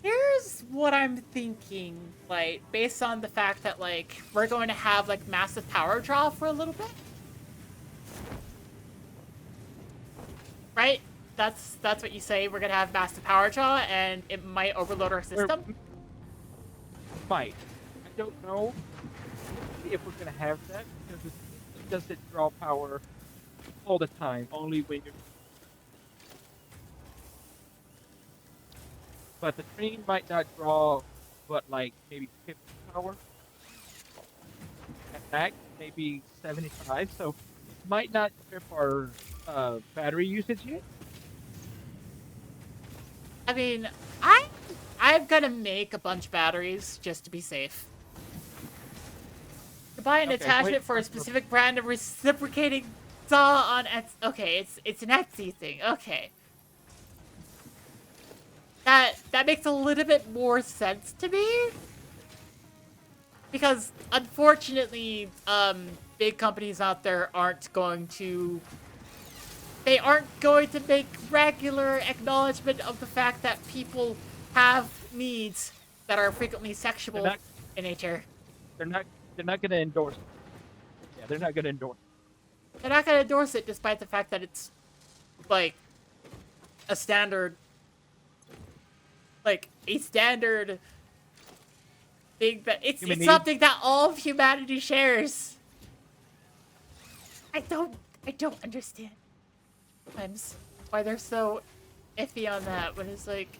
here's what I'm thinking, like, based on the fact that, like, we're going to have, like, massive power draw for a little bit. Right? That's what you say, we're gonna have massive power draw, and it might overload our system? Might. I don't know if we're going to have that because it doesn't draw power all the time, only when you're. But the train might not draw, but like maybe 50 power. At max, maybe 75. So it might not trip our battery usage yet. I mean, I'm gonna make a bunch of batteries just to be safe. To buy an attachment for a specific brand of reciprocating saw on Etsy. Okay, it's an Etsy thing. Okay. That makes a little bit more sense to me. Because unfortunately, big companies out there aren't going to make regular acknowledgement of the fact that people have needs that are frequently sexual in nature. They're not going to endorse it. Yeah, they're not going to endorse it. They're not going to endorse it despite the fact that it's, like, a standard thing that it's Human need. something that all of humanity shares. I don't understand sometimes why they're so iffy on that when it's like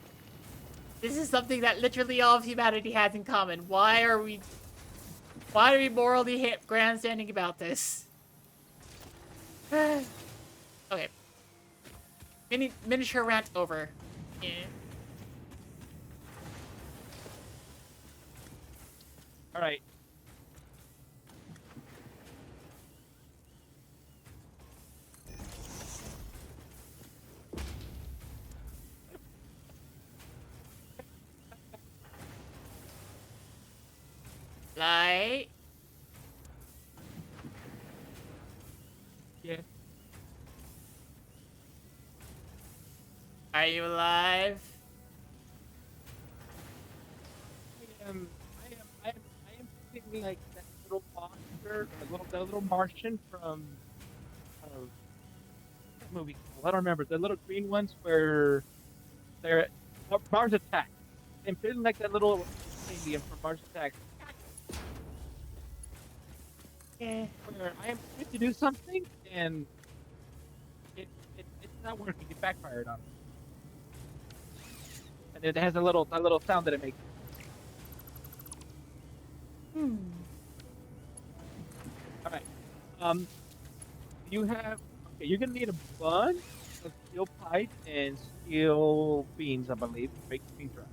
this is something that literally all of humanity has in common. Why are we morally grandstanding about this? Okay. Miniature rant over. Yeah. All right. Light. Yeah. Are you alive? I am feeling like that little monster, the little Martian from what's that movie called? I don't remember. The little green ones where they're Mars Attack. I'm feeling like that little alien from Mars Attack. Yeah. Where I am trying to do something and it's not working. It backfired on me. And it has a little sound that it makes. All right. You have okay. You're gonna need a bunch of steel pipe and steel beams, I believe, to make beam traps.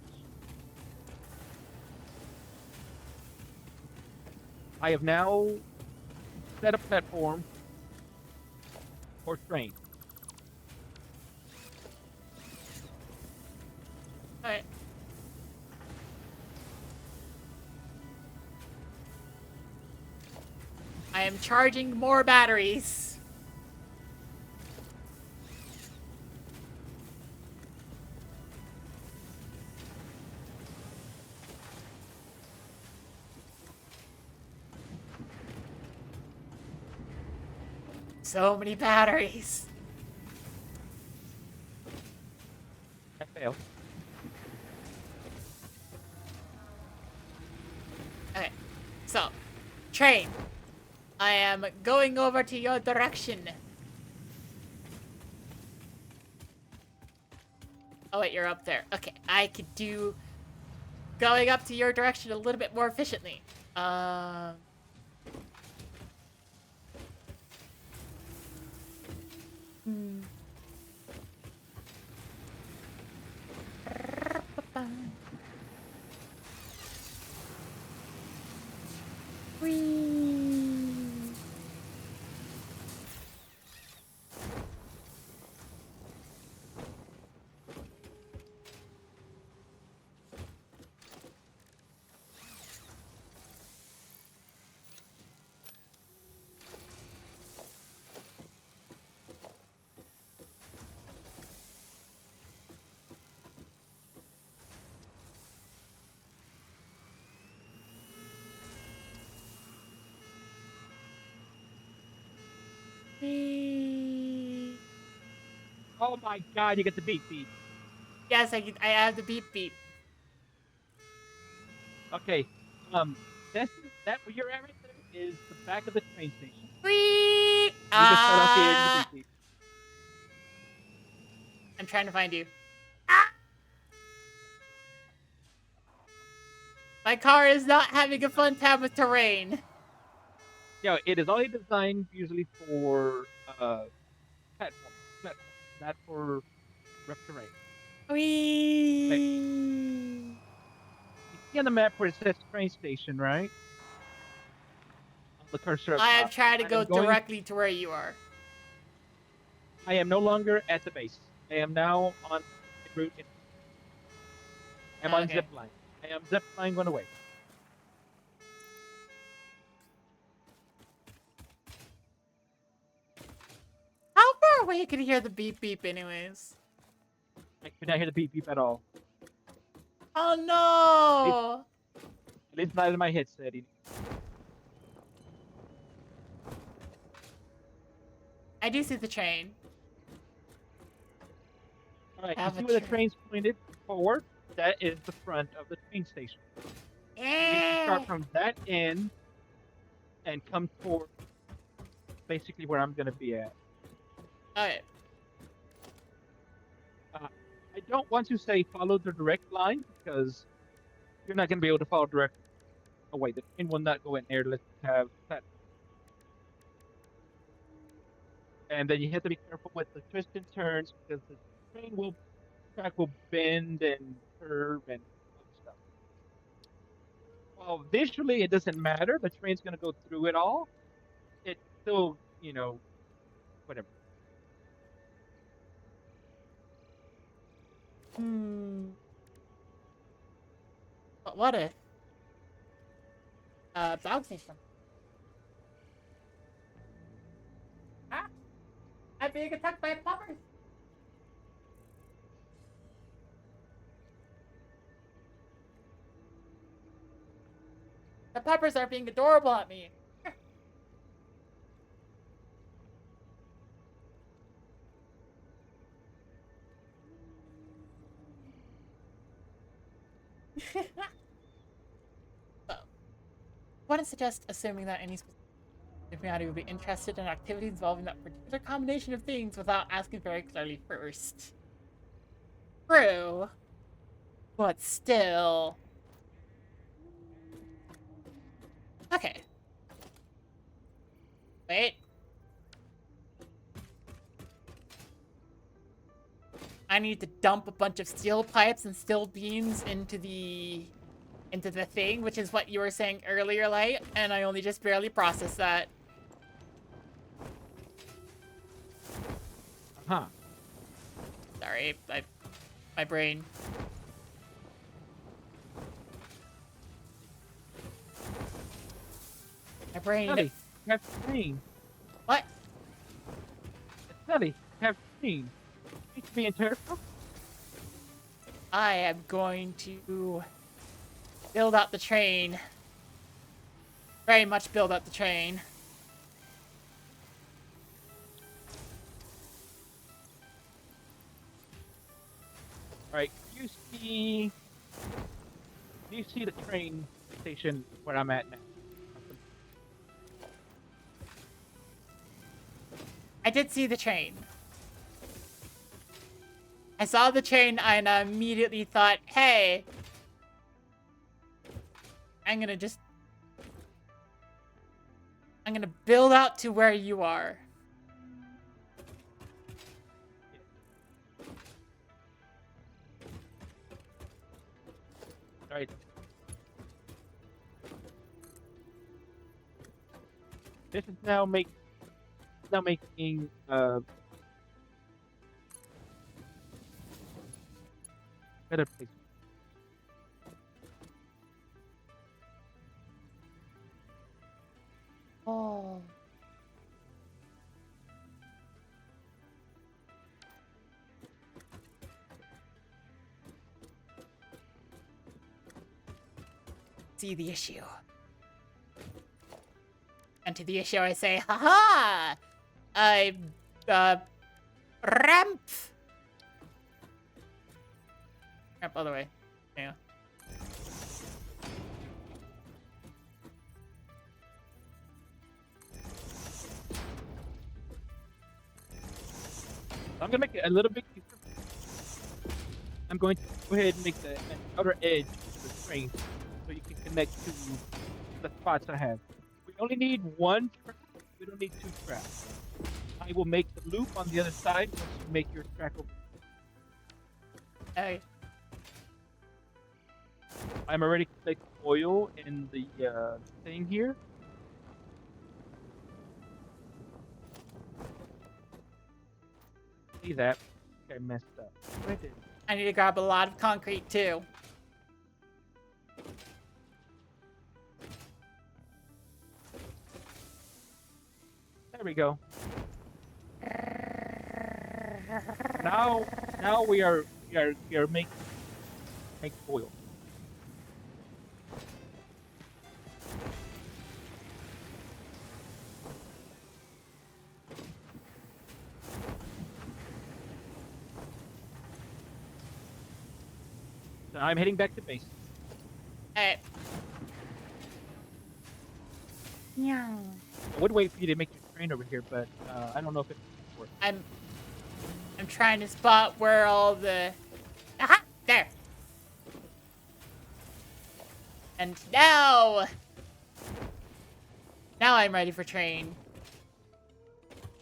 I have now set a platform for train. Alright. I am charging more batteries. So many batteries. I failed. Okay. So, train. I am going over to your direction. Oh wait, you're up there. Okay, I could do going up to your direction a little bit more efficiently. Whee! Whee! Oh my God! You get the beep beep. Yes, I have the beep beep. Okay. That where you're at right there is the back of the train station. Whee! You just start off hearing the beep beep. I'm trying to find you. My car is not having a fun time with terrain. Yeah, it is only designed usually for platform, not for rough terrain. Like, Whee! you see on the map where it says train station, right? On the cursor up I am top. trying to go directly to where you are. I am no longer at the base. I am now on a route. I'm on Okay. zip line. I am zip line going away. How far away can you hear the beep beep anyways? I could not hear the beep beep at all. Oh no! At least not in my headset. I do see the train. All right, you Have see a where the train. train's pointed forward? That is the front of the train station. You need to start Eh. from that end and come toward basically where I'm going to be at. Okay. I don't want to say follow the direct line because you're not going to be able to follow direct. Oh wait, the train will not go in there. Let's have that. And then you have to be careful with the twists and turns because the track will bend and curve and other stuff. Well, visually it doesn't matter. The train's going to go through it all. It's still, whatever. Hmm. But what if? Dog station. Ah, I'm being attacked by puppers. The puppers are being adorable at me. So, I want to suggest assuming that any specific humanity would be interested in activities involving that particular combination of things without asking very clearly first. True, but still. Okay. Wait. I need to dump a bunch of steel pipes and steel beams into the thing, which is what you were saying earlier, Light, and I only just barely processed that. Huh. Sorry, my brain. My brain. Nutty, you have train. What? It's nutty. You have train. You need to be in terrible. I am going to build out the train. Very much build out the train. All right. Do you see the train station where I'm at now? I did see the train. I saw the train and I immediately thought, hey, I'm gonna build out to where you are. All right. This is now making better place. Oh. See the issue. And to the issue I say, haha! Ramp! Ramp other way. Yeah. I'm gonna make it a little bit deeper. I'm going to go ahead and make the outer edge of the train so you can connect to the spots I have. We only need one track. We don't need two tracks. I will make the loop on the other side once you make your track over. Okay. I'm already collecting oil in the thing here. See that? I messed up. What I did. I need to grab a lot of concrete too. There we go. Now we are making oil. So I'm heading back to base. Alright. Yeah. I would wait for you to make your train over here, but I don't know if it works. I'm trying to spot where all the... Aha! There! And now... Now I'm ready for train.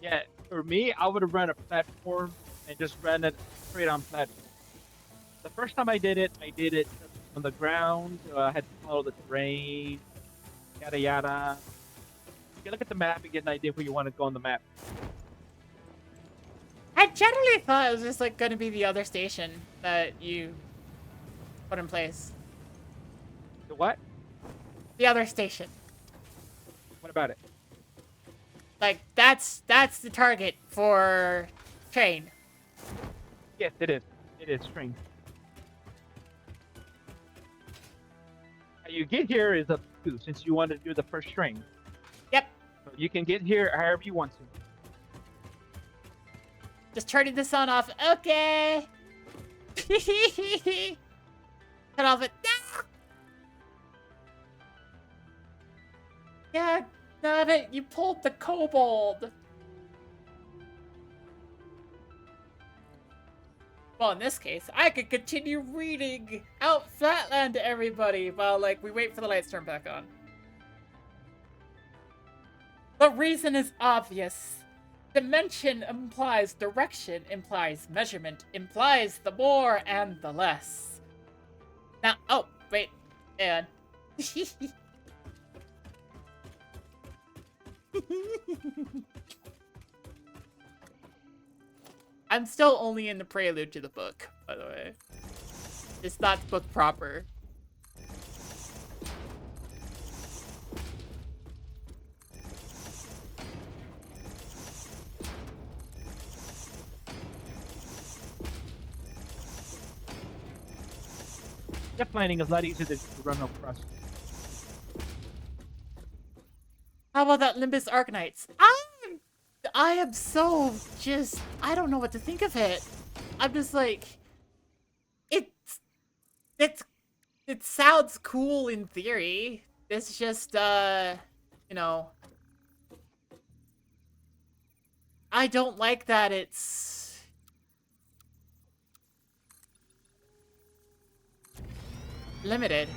Yeah, for me, I would have run a platform and just ran it straight on platform. The first time I did it on the ground. I had to follow the terrain, yada yada. You can look at the map and get an idea where you want to go on the map. I generally thought it was just like going to be the other station that you put in place. The what? The other station. What about it? Like that's the target for train. Yes, it is. It is string. How you get here is up to you, since you wanted to do the first string. Yep. So you can get here however you want to. Just turning the sun off. Okay. Cut off it. Ah! Yeah, not it. You pulled the kobold. Well, in this case, I could continue reading out Flatland to everybody while, like, we wait for the lights to turn back on. The reason is obvious. Dimension implies direction, implies measurement, implies the more and the less. Now, oh, wait, and... I'm still only in the prelude to the book, by the way. It's not book proper. Jet lining is a lot easier to run across. How about that Limbus Arcanites? I am so just... I don't know what to think of it. I'm just like... It sounds cool in theory. It's just, you know... I don't like that it's... limited.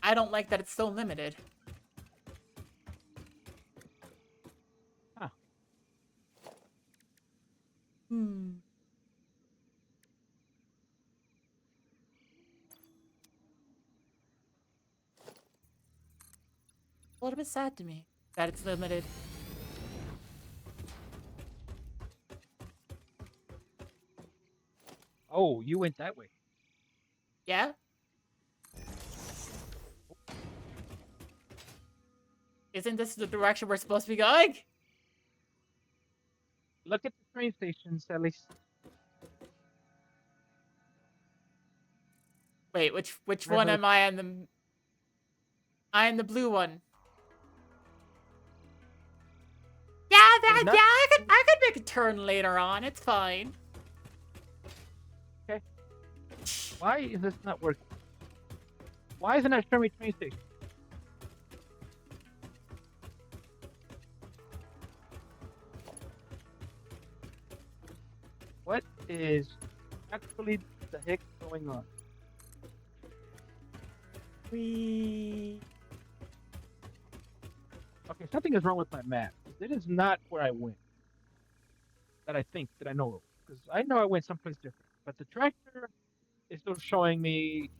I don't like that it's so limited. Huh. Hmm. A little bit sad to me that it's limited. Oh, you went that way. Yeah? Isn't this the direction we're supposed to be going? Look at the train stations, at least. Wait, which one am I on the... I am the blue one. Yeah, I could make a turn later on. It's fine. Okay. Why is this not working? Why isn't that showing me train station? What is actually the heck going on? Okay, something is wrong with my map. It is not where I went. That I know of. Because I know I went someplace different. But the tractor is still showing me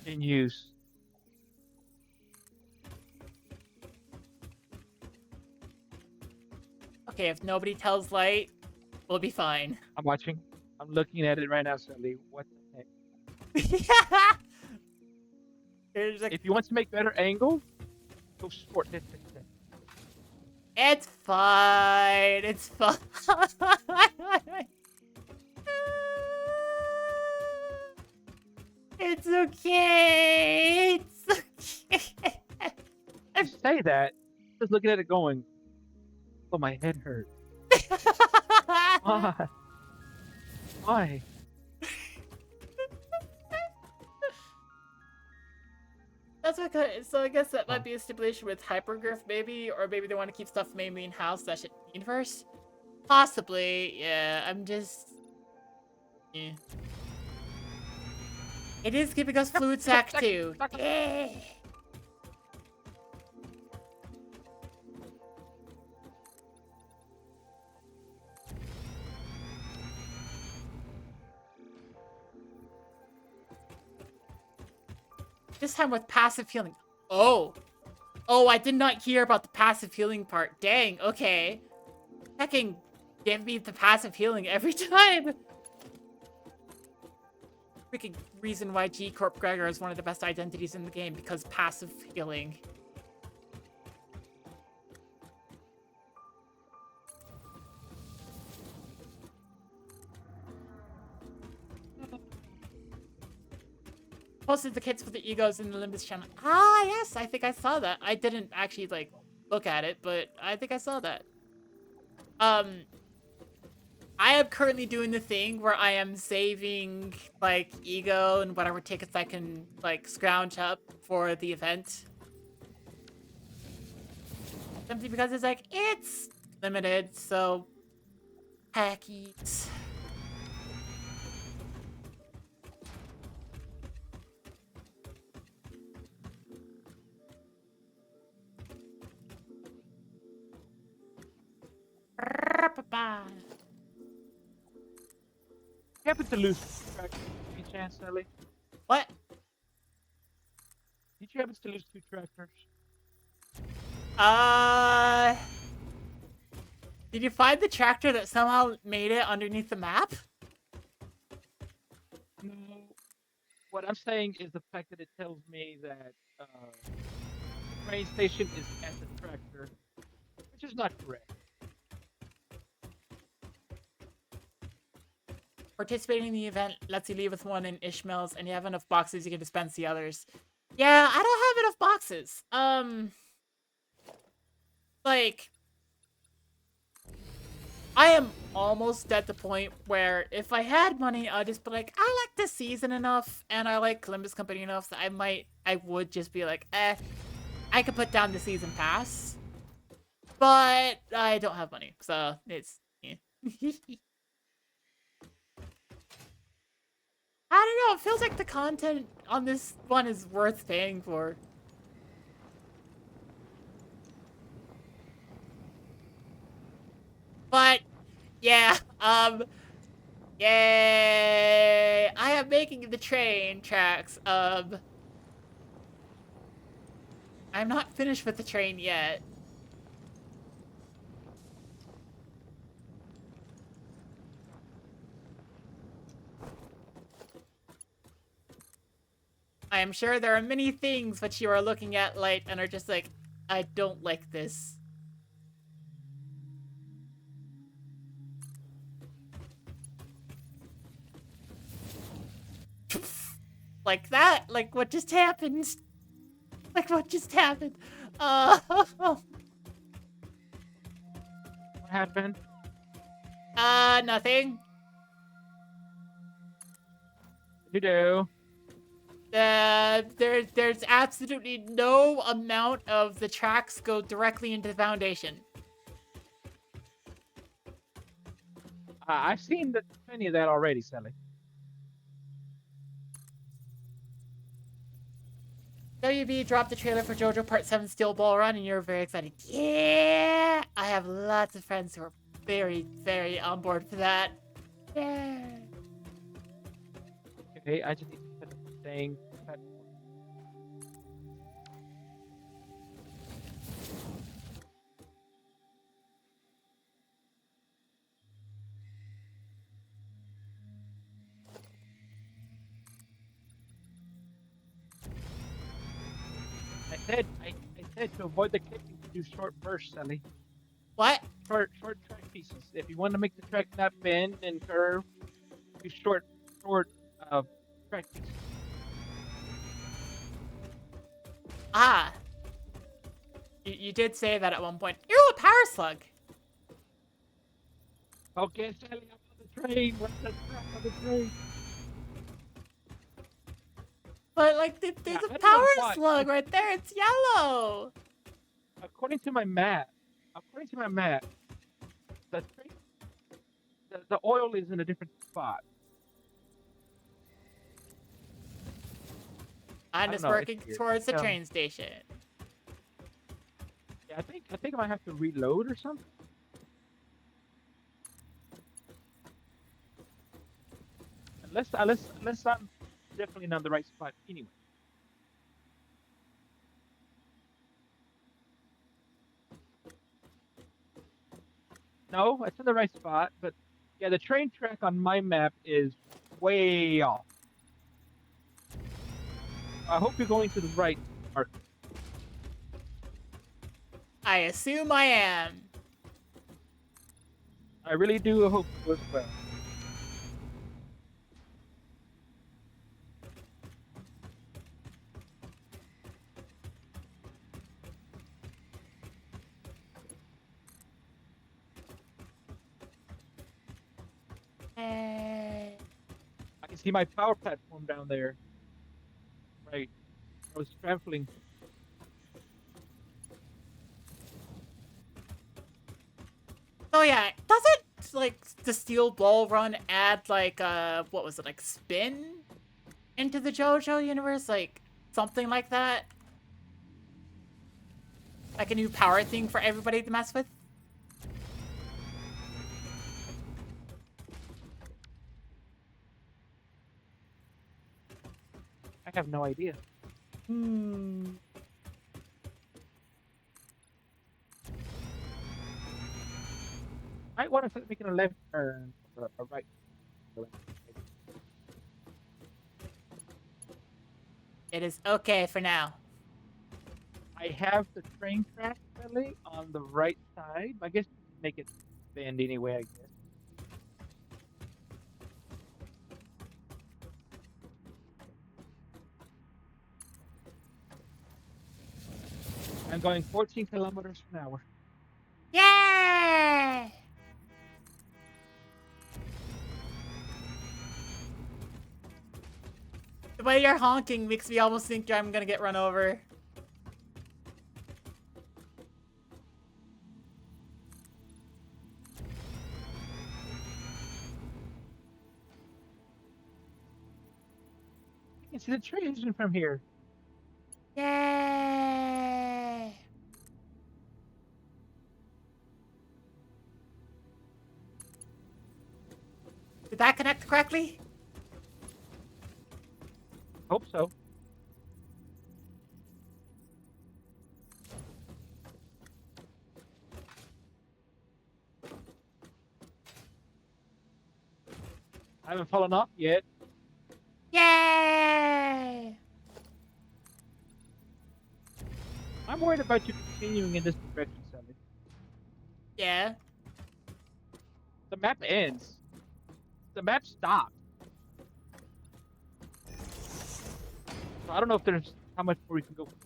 in use. Okay, if nobody tells Light, we'll be fine. I'm watching. I'm looking at it right now, Sally. What the heck? There's a... If you want to make better angles, go sport this. It's fine. It's fine. It's okay. It's okay. I say that, just looking at it going, oh, my head hurt. Why? Why? That's okay. So I guess that might be a stipulation with hypergrowth, maybe, or maybe they want to keep stuff mainly in house that should universe. Possibly, yeah. I'm just, yeah. It is giving us fluid sac too. Yeah. This time with passive healing. Oh. Oh, I did not hear about the passive healing part. Dang, okay. Hecking give me the passive healing every time. Freaking reason why G Corp Gregor is one of the best identities in the game, because passive healing. Posted the kits for the egos in the Limbus channel. Ah, yes, I think I saw that. I didn't actually, like, look at it, but I think I saw that. I am currently doing the thing where I am saving, like, ego and whatever tickets I can, like, scrounge up for the event. Simply because it's, like, it's limited, so heck eats. You happen to lose track any chance, Ellie? What? Did you happen to lose 2 tractors? Did you find the tractor that somehow made it underneath the map? No. What I'm saying is the fact that it tells me that the train station is at the tractor, which is not correct. Participating in the event lets you leave with one in Ishmael's, and you have enough boxes you can dispense the others. Yeah, I don't have enough boxes. Like, I am almost at the point where if I had money, I'd just be like, I like this season enough, and I like Columbus Company enough that I would just be like, I could put down the season pass. But I don't have money, so it's, yeah. I don't know, it feels like the content on this one is worth paying for. But, yeah, yay! I am making the train tracks, I'm not finished with the train yet. I am sure there are many things which you are looking at, Light, and are just like, I don't like this. Like that? Like what just happened? Like what just happened? What happened? Nothing. You do. There's absolutely no amount of the tracks go directly into the foundation. I've seen plenty of that already, Sally. WB dropped the trailer for JoJo Part 7 Steel Ball Run, and you're very excited. Yeah! I have lots of friends who are very, very on board for that. Yeah. Okay, I just need to set up the thing. I said to avoid the clicking to do short bursts, Sally. What? Short track pieces. If you want to make the track not bend and curve, do short track pieces. Ah. You did say that at one point. Ew, a power slug. Okay, Sally, I'm on the train. What's the track on the train? But like, Yeah, there's a I don't know power why. slug right there. It's yellow. According to my map, the train, the oil is in a different spot. I'm I don't just know. It's working weird. towards the train station. Yeah, I think I might have to reload or something. Unless I'm definitely not the right spot anyway. No, it's in the right spot, but yeah, the train track on my map is way off. I hope you're going to the right mark. I assume I am. I really do hope so as well. Eh. I can see my power platform down there. Right. I was traveling. So yeah, doesn't like the steel ball run add like what was it, like spin into the JoJo universe, like something like that? Like a new power thing for everybody to mess with? I have no idea. Hmm. Might want to start making a left turn or a right turn. It is okay for now. I have the train track really on the right side. I guess you can make it bend anyway, I guess. I'm going 14 kilometers an hour. Yay! The way you're honking makes me almost think I'm gonna get run over. You can see the train from here. Yay! Did that connect correctly? Hope so. I haven't fallen off yet. Yay! I'm worried about you continuing in this direction, Sally. Yeah. The map ends. The map stops. So I don't know if there's how much more we can go forward.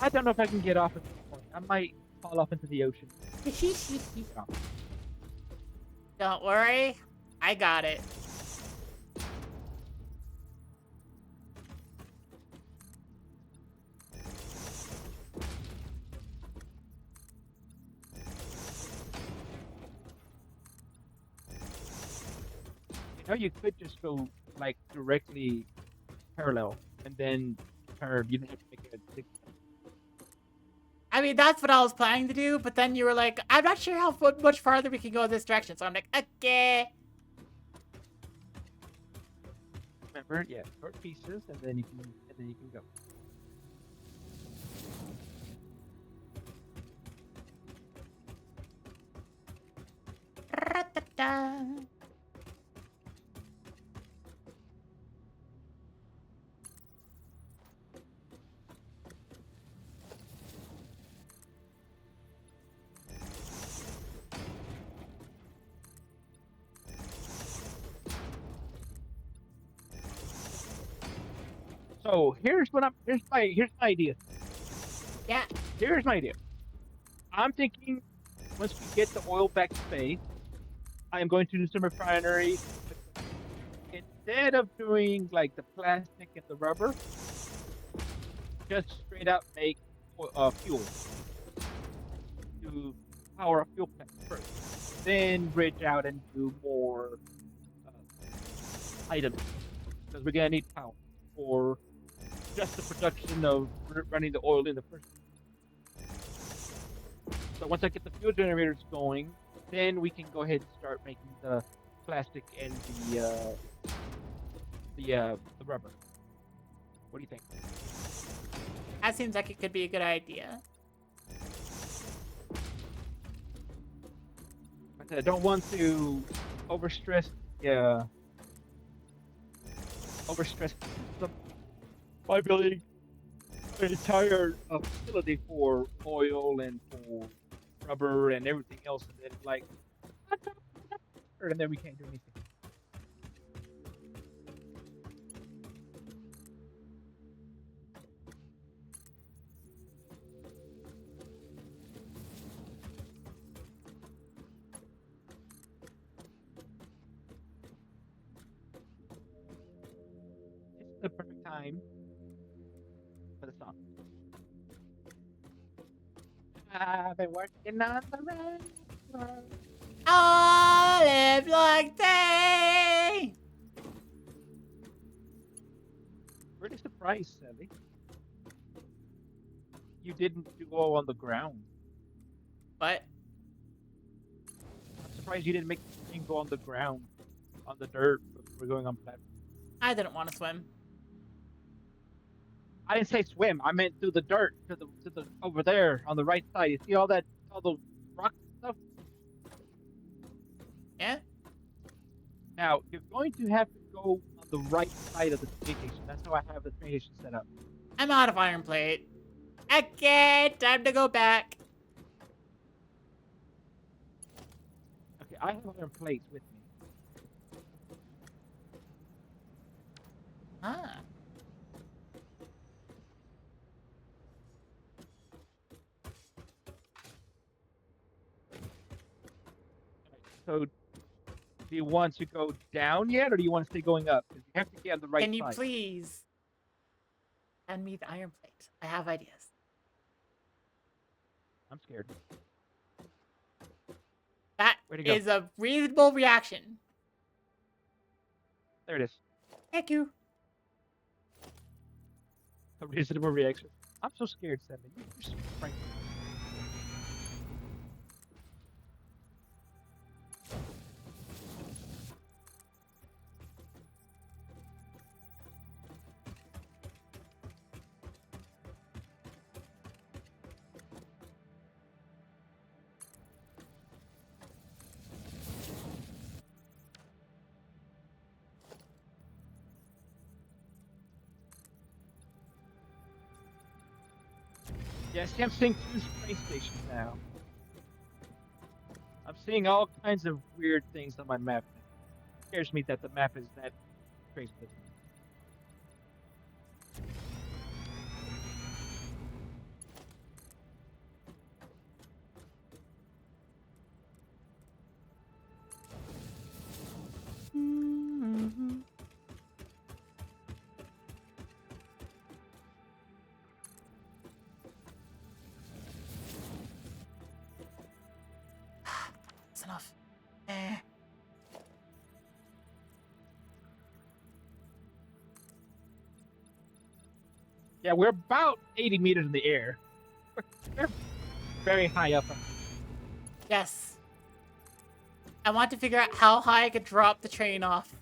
I don't know if I can get off at this point. I might fall off into the ocean. Don't worry. I got it. You know, you could just go like directly parallel and then turn. You don't have to make a zigzag. I mean, that's what I was planning to do, but then you were like, I'm not sure how much farther we can go in this direction. So I'm like, okay. Remember, yeah, short pieces, and then you can go. Ra-ta-ta. So here's my idea. Yeah. Here's my idea. I'm thinking once we get the oil back to base, I am going to do some refinery. Instead of doing like the plastic and the rubber, just straight up make fuel to power a fuel plant first. Then bridge out and do more items because we're gonna need power for just the production of running the oil in the first. So once I get the fuel generators going, then we can go ahead and start making the plastic and the rubber. What do you think? That seems like it could be a good idea. I don't want to overstress the by building an entire facility for oil and for rubber and everything else, and then like, and then we can't do anything. It's the perfect time for the song. I've been working on the railroad. I live like they. Really surprised, Sally. You didn't go on the ground. What? I'm surprised you didn't make the thing go on the ground, on the dirt. We're going on platform. I didn't want to swim. I didn't say swim. I meant through the dirt to the over there on the right side. You see all the rock stuff? Yeah? Now you're going to have to go on the right side of the train station. That's how I have the train station set up. I'm out of iron plate. Okay, time to go back. Okay, I have iron plates with me. Ah. So, do you want to go down yet, or do you want to stay going up? Because you have to get on the right side. Can you please send me the iron plate? I have ideas. I'm scared. That Way to go. is a reasonable reaction. There it is. Thank you. A reasonable reaction. I'm so scared, Seven. You're so frightened. Yeah, see, I'm seeing two space stations now. I'm seeing all kinds of weird things on my map. It scares me that the map is that crazy. That's enough. Eh. Yeah, we're about 80 meters in the air. We're very high up. Yes. I want to figure out how high I could drop the train off.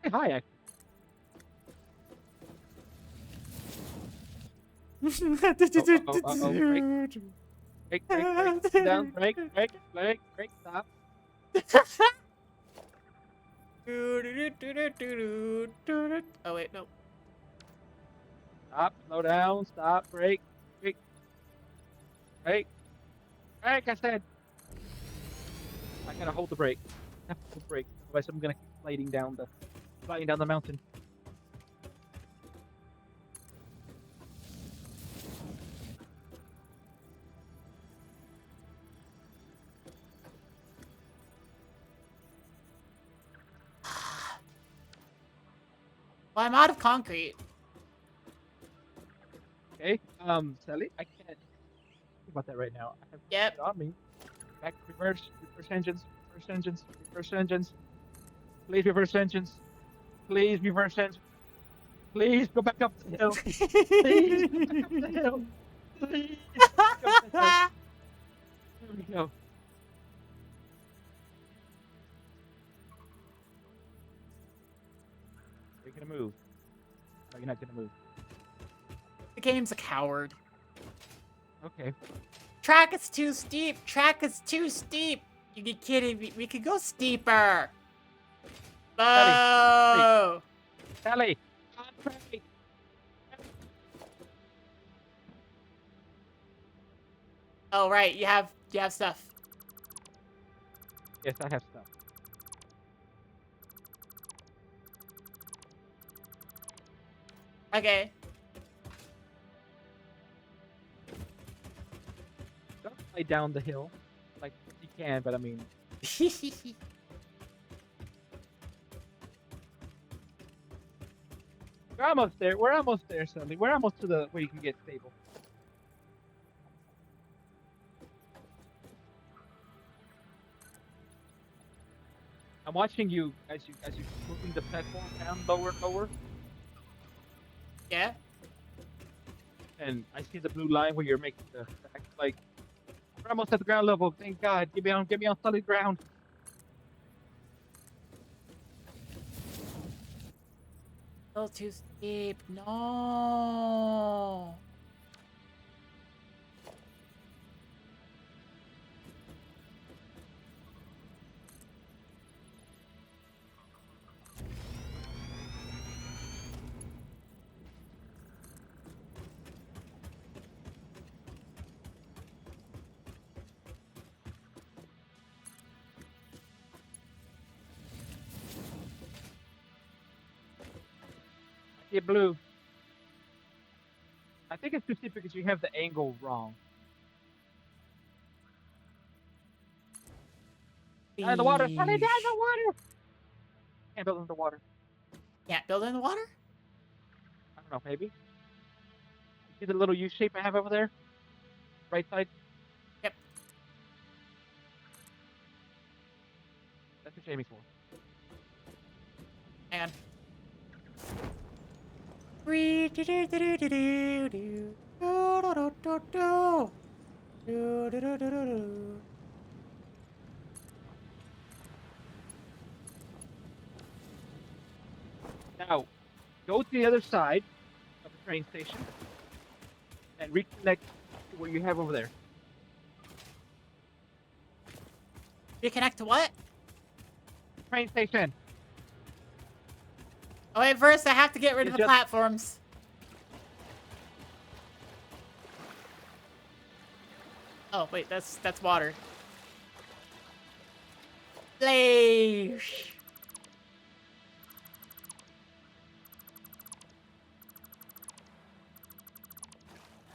Very high, actually. Break, sit down, break, stop. Oh wait, no. Stop, slow down, stop, break, I said. I gotta hold the brake. I have to hold the brake, otherwise I'm gonna keep sliding down the flying down the mountain. Well, I'm out of concrete. Okay, Sally, I can't think about that right now. I have Yep. it on me. Back, reverse engines, reverse engines, reverse engines. Please reverse engines. Please reverse engines. Please go back up the hill. Please go back up the hill. Please go back up the hill. There we go. Are you gonna move? No, you're not gonna move. The game's a coward. Okay. Track is too steep. Track is too steep. You get kidding me? We could go steeper. Oh. Sally, concentrate. Oh right, you have stuff. Yes, I have stuff. Okay. Don't fly down the hill, like you can, but I mean, we're almost there. We're almost there, Sally. We're almost to the where you can get stable. I'm watching you as you moving the platform down lower and lower, Yeah. and I see the blue line where you're making the track. Like we're almost at the ground level. Thank God. Get me on solid ground. A little too steep. No. Get blue. I think it's too steep because you have the angle wrong. Down in the water. Sally, down in the water. Can't build in the water. Can't build in the water? I don't know, maybe. You see the little U shape I have over there? Right side? Yep. That's what Jamie's for. Hang on. Now, go to the other side of the train station and reconnect to what you have over there. Reconnect to what? Train station. Oh wait, first I have to get rid of It's the just- platforms. Oh wait, that's water. Splash.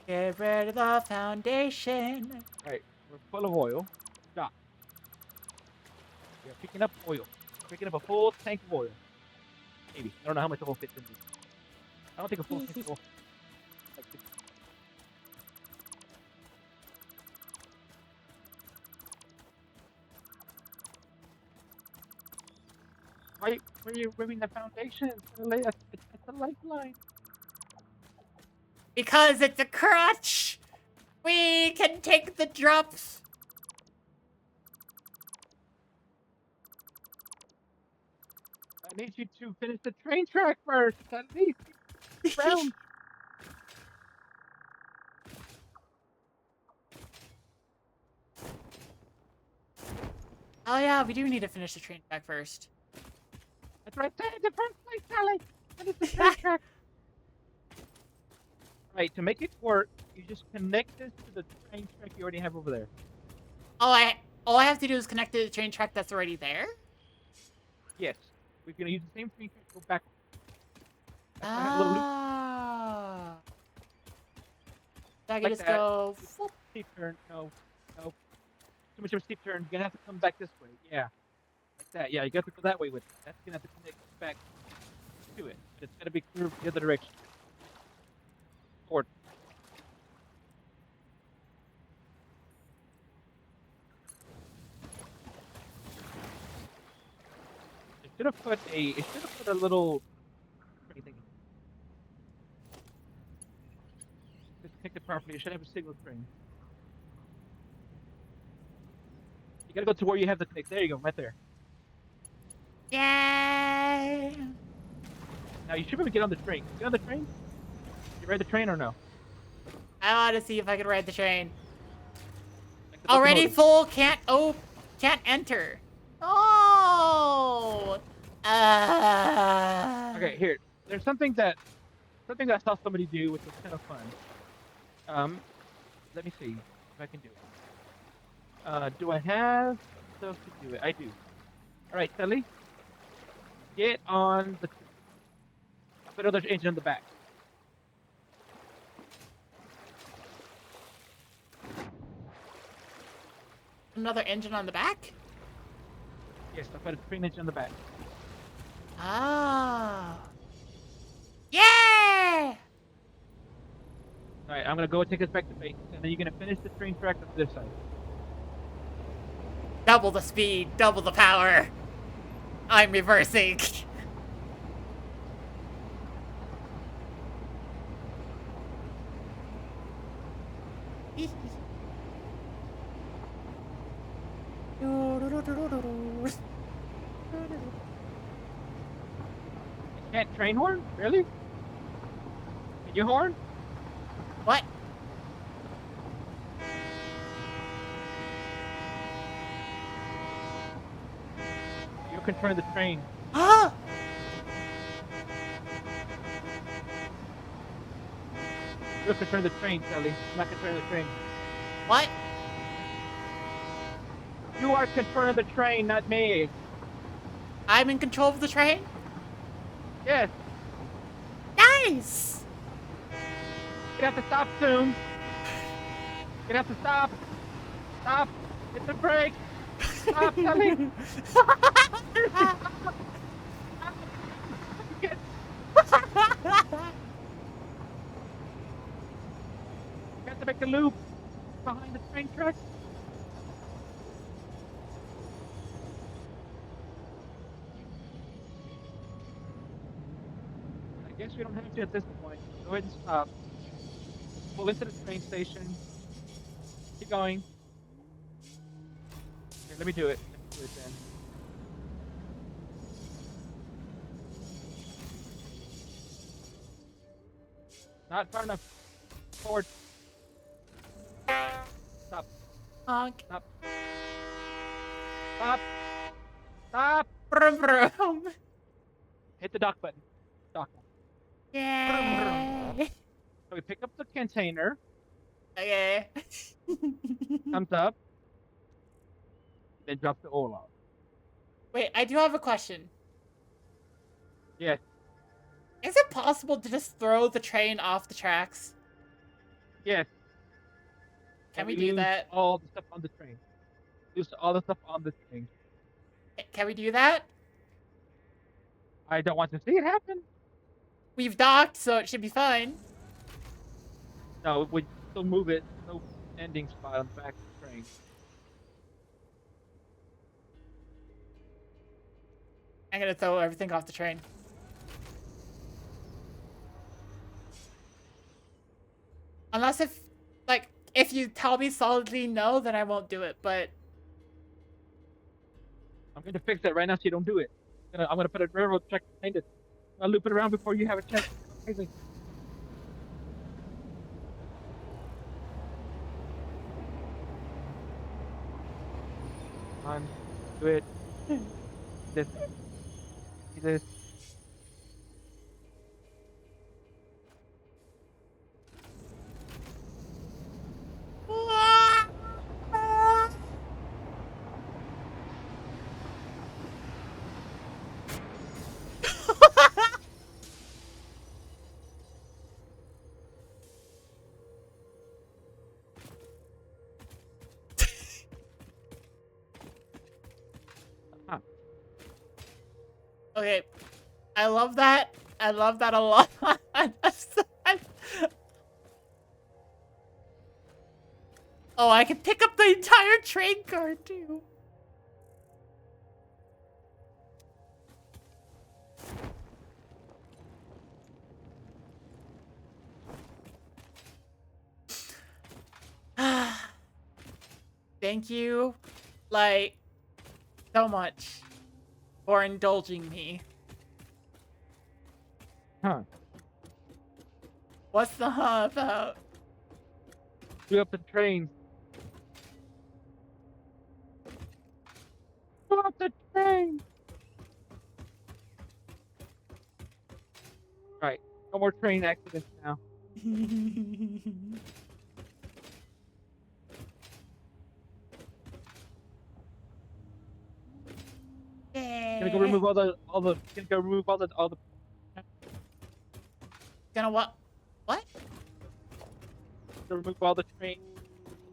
Get rid of the foundation. Right, we're full of oil. Stop. You're picking up oil. Picking up a full tank of oil. Maybe. I don't know how much oil fits in this. I don't think a full tank of oil. Why are you ripping the foundation? It's a lifeline. Because it's a crutch. We can take the drops. I need you to finish the train track first. At least round. Oh yeah, we do need to finish the train track first. That's right there in the first place, Sally. Finish the train track. Right, to make it work, you just connect this to the train track you already have over there. All I have to do is connect to the train track that's already there. Yes. We're gonna use the same train track to go back. That's why I have a little loop Ah. So I can like just that. go. Whoop. Steep turn. No. Too much of a steep turn. You're gonna have to come back this way. Yeah. Like that. Yeah, you got to go that way with it. That's gonna have to connect back to it. It's gonna be curved the other direction. Forward. It should have put a little train thing. It's connected properly. It should have a signal train. You gotta go to where you have the connect. There you go, right there. Yay! Now you should be able to get on the train. Get on the train? You ride the train or no? I want to see if I can ride the train. Like the Already locomotive. full. Can't enter. Oh. Okay, here. There's something that I saw somebody do, which was kind of fun. Let me see if I can do it. Do I have stuff to do it? I do. All right, Sally, get on the. Put another engine on the back. Another engine on the back? Yes, I put a train engine on the back. Ah. Yeah! All right, I'm gonna go take us back to base, and then you're gonna finish the train track on this side. Double the speed, double the power. I'm reversing. Can't train horn? Really? Can you horn? What? You can turn the train. Huh? You can turn the train, Sally. I'm not controlling the train. What? You are controlling the train, not me. I'm in control of the train? Yes. Nice! You have to stop soon. You have to stop. Stop. Hit the brake. Stop, Sally. Get- You have to make a loop behind the train track. I guess we don't have to at this point. Go ahead and stop. Pull into the train station. Keep going. Here, let me do it. Let me do it then. Not far enough. Forward. Stop. Honk. Stop. Stop. Stop. Vroom, vroom. Hit the dock button. Dock. Yay! So we pick up the container. Okay. Thumbs up. Then drop the oil off. Wait, I do have a question. Yes. Is it possible to just throw the train off the tracks? Yes. Can And we do use that? all the stuff on the train. Use all the stuff on the train. Can we do that? I don't want to see it happen. We've docked, so it should be fine. No, we still move it. No ending spot on the back of the train. I'm gonna throw everything off the train. Unless if you tell me solidly no, then I won't do it, but... I'm going to fix that right now so you don't do it. I'm gonna put a railroad track behind it. I'll loop it around before you have a chance. Crazy. On, do it. This. This. Okay. I love that. I love that a lot. Oh, I can pick up the entire train car too. Thank you, like, so much for indulging me. Huh. What's the huh about? Blew up the train. Blew up the train. Right. No more train accidents now. Gonna go remove gonna go remove all the Gonna what? What? gonna remove all the train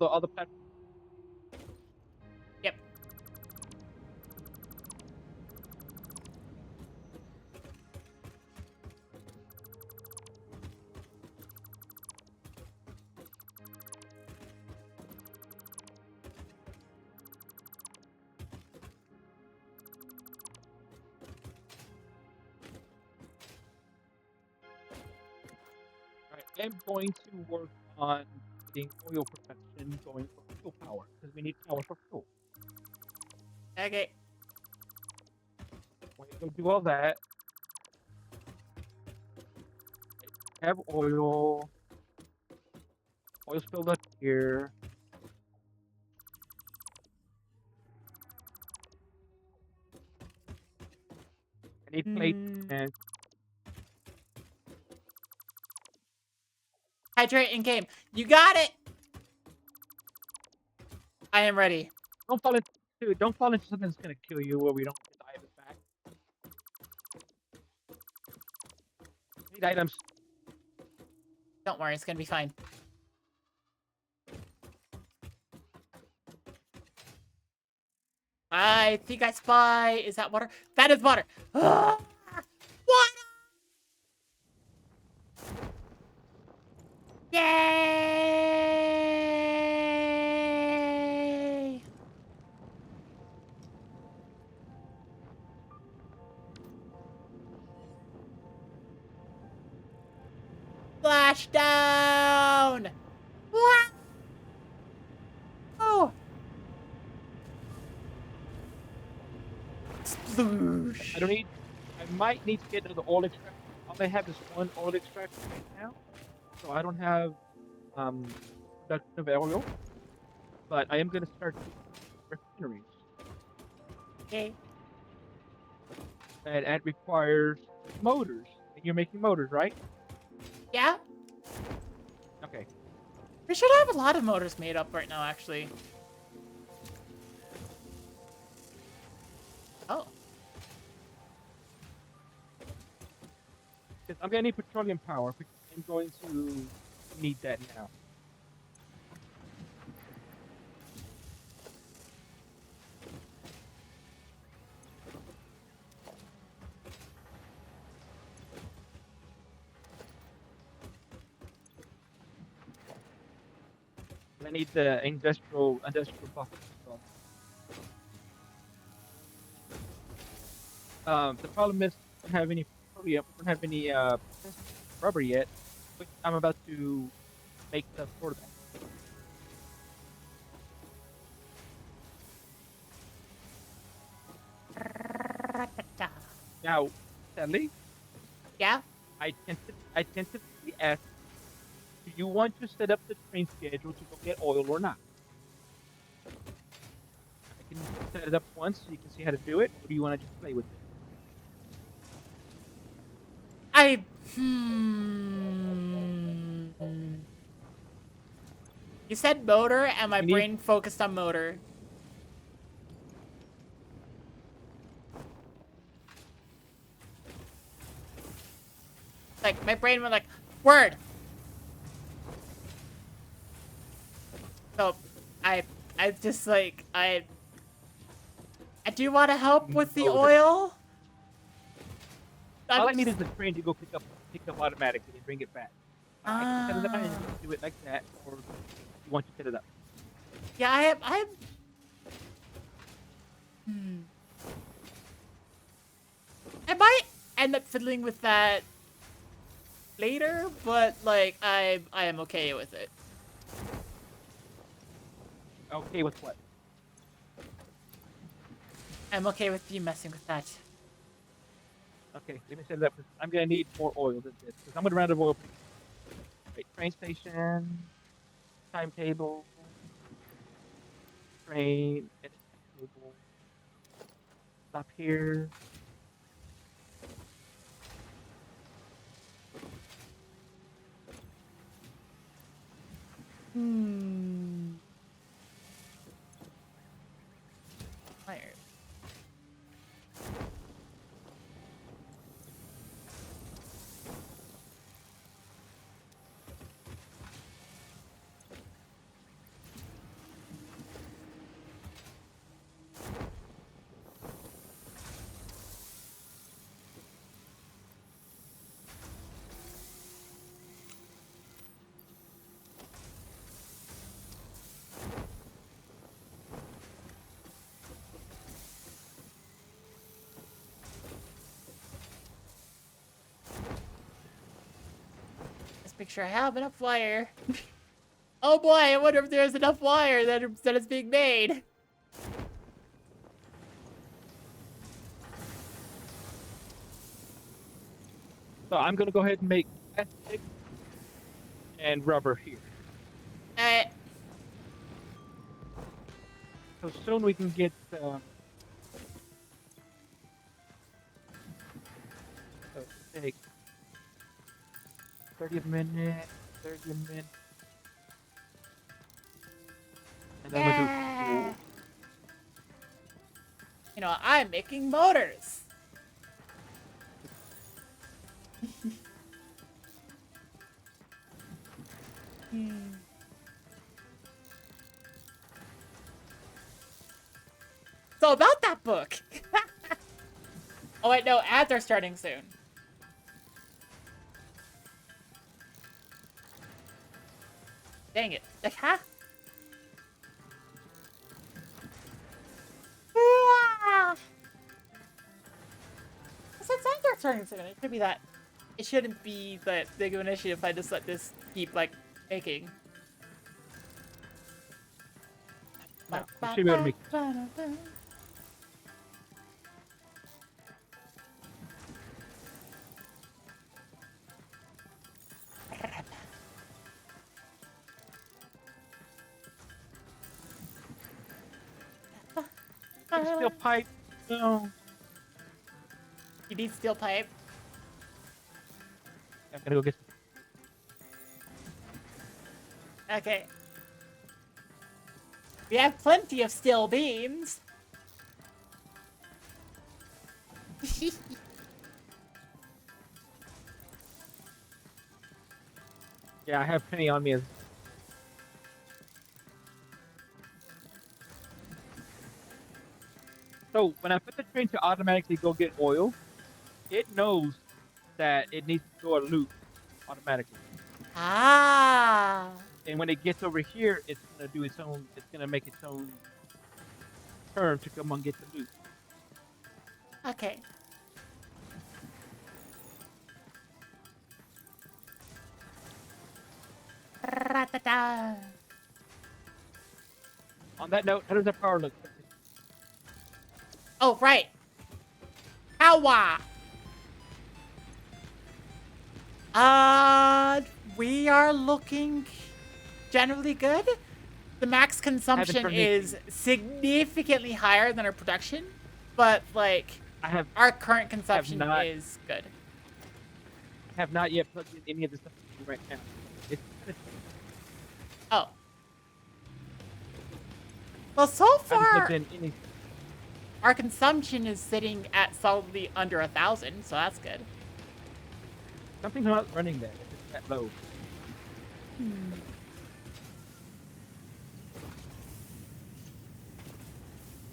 all the platforms. Yep. Right. I'm going to work on getting oil production going for fuel power because we need power for fuel. Okay. When you go do all that, have oil. Oil's filled up here. I need plates and Hydrate in game. You got it. I am ready. don't fall into something that's gonna kill you where we don't get the items back. Need items. Don't worry, it's gonna be fine. I think I spy. Is that water? That is water. Ah, water! Yay! Splashdown! What? Oh! Sploosh! I might need to get another oil extractor. All I have is one oil extractor right now, so I don't have production of oil. But I am gonna start refineries. Okay. And it requires motors. And you're making motors, right? Yeah? Okay. We should have a lot of motors made up right now, actually. Oh. Because I'm gonna need petroleum power. Because I'm going to need that now. I need the industrial buffer as well. The problem is I don't have any petroleum. I don't have any rubber yet. Which I'm about to make the for that. Now, Sally, Yeah? I tentatively asked, do you want to set up the train schedule to go get oil or not? I can set it up once so you can see how to do it, or do you want to just play with it? You said motor, and my You need- brain focused on motor. Like, my brain went like, word! So, I just like, I do want to help with the Motor. oil. All I need is the train to go pick up automatically and bring it back. I can set it up and just do it like that, or you want to set it up. Yeah, I have. I might end up fiddling with that later, but like I am okay with it. Okay, with what? I'm okay with you messing with that. Okay, let me set it up. I'm gonna need more oil than this because I'm gonna run out of oil. Wait, train station, timetable, train, edit table. Stop here. Tired. Let's make sure I have enough wire. Oh boy, I wonder if there's enough wire that is being made. So I'm gonna go ahead and make plastic and rubber here. So soon we can get. So take 30 minutes, 30 minutes, and then we'll do. You know, I'm making motors. So about that book. Oh wait, no, ads are starting soon. Dang it. Like, huh? Since ads are starting soon, it could be that. It shouldn't be that big of an issue if I just let this keep, like, making. No, we should be able to make. Steel pipe. No. You need steel pipe. I'm gonna go get. Okay. We have plenty of steel beams. Yeah, I have plenty on me. So when I put the train to automatically go get oil, it knows that it needs to go a loop automatically. Ah. And when it gets over here, it's gonna do its own. It's gonna make its own turn to come and get the loop. Okay. Ra-ta-ta. On that note, how does that power look? Oh, right. Power. We are looking generally good. The max consumption is significantly higher than our production, but like our current consumption is good. I have not yet plugged in any of the stuff right now. Oh. Well, so far, our consumption is sitting at solidly under 1,000, so that's good. Something's not running there. It's that low.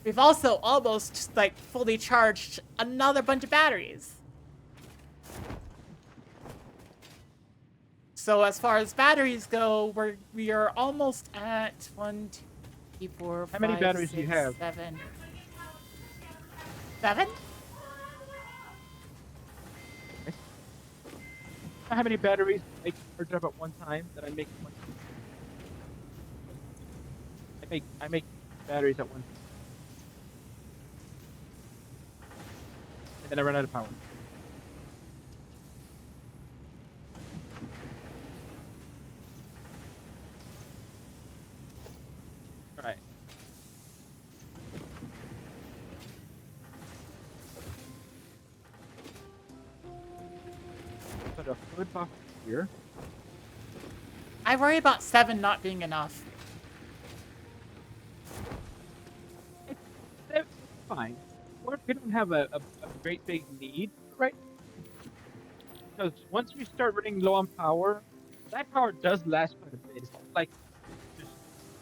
We've also almost like fully charged another bunch of batteries. So as far as batteries go, we are almost at 1, 2, 3, 4, How many 5, batteries do you 6, have? 7. 7? Okay. How many batteries I charge up at one time that I make one? I make batteries at one time, and then I run out of power. All right. Put a fluid buffer here. I worry about 7 not being enough. It's fine. We don't have a great big need right because once we start running low on power, that power does last quite a bit. It's not like just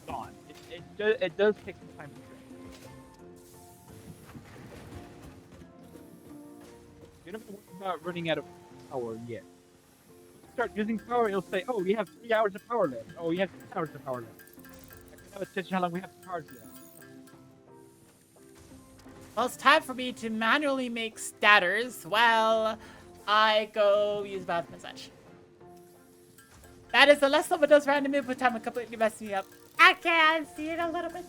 gone. It does take some time to drain. You don't have to worry about running out of power yet. Start using power, it'll say, "Oh, you have 3 hours of power left. Oh, you have 10 hours of power left." I can now attention how long we have charge left. Well, it's time for me to manually make statters while I go use bathroom and such. That is the last of those random input time and completely messed me up. I can see it a little bit.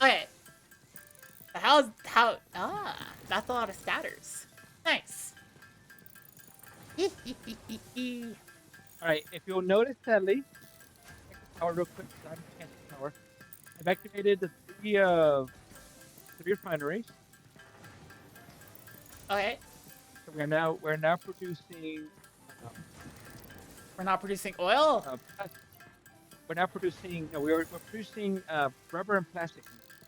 Okay. That's a lot of statters. Nice. All right, if you'll notice, Sadly, check the power real quick. So I'm canceling power. I've activated the three refineries. Okay. So we're now producing. We're not producing oil? We're now producing. No, we're producing rubber and plastic.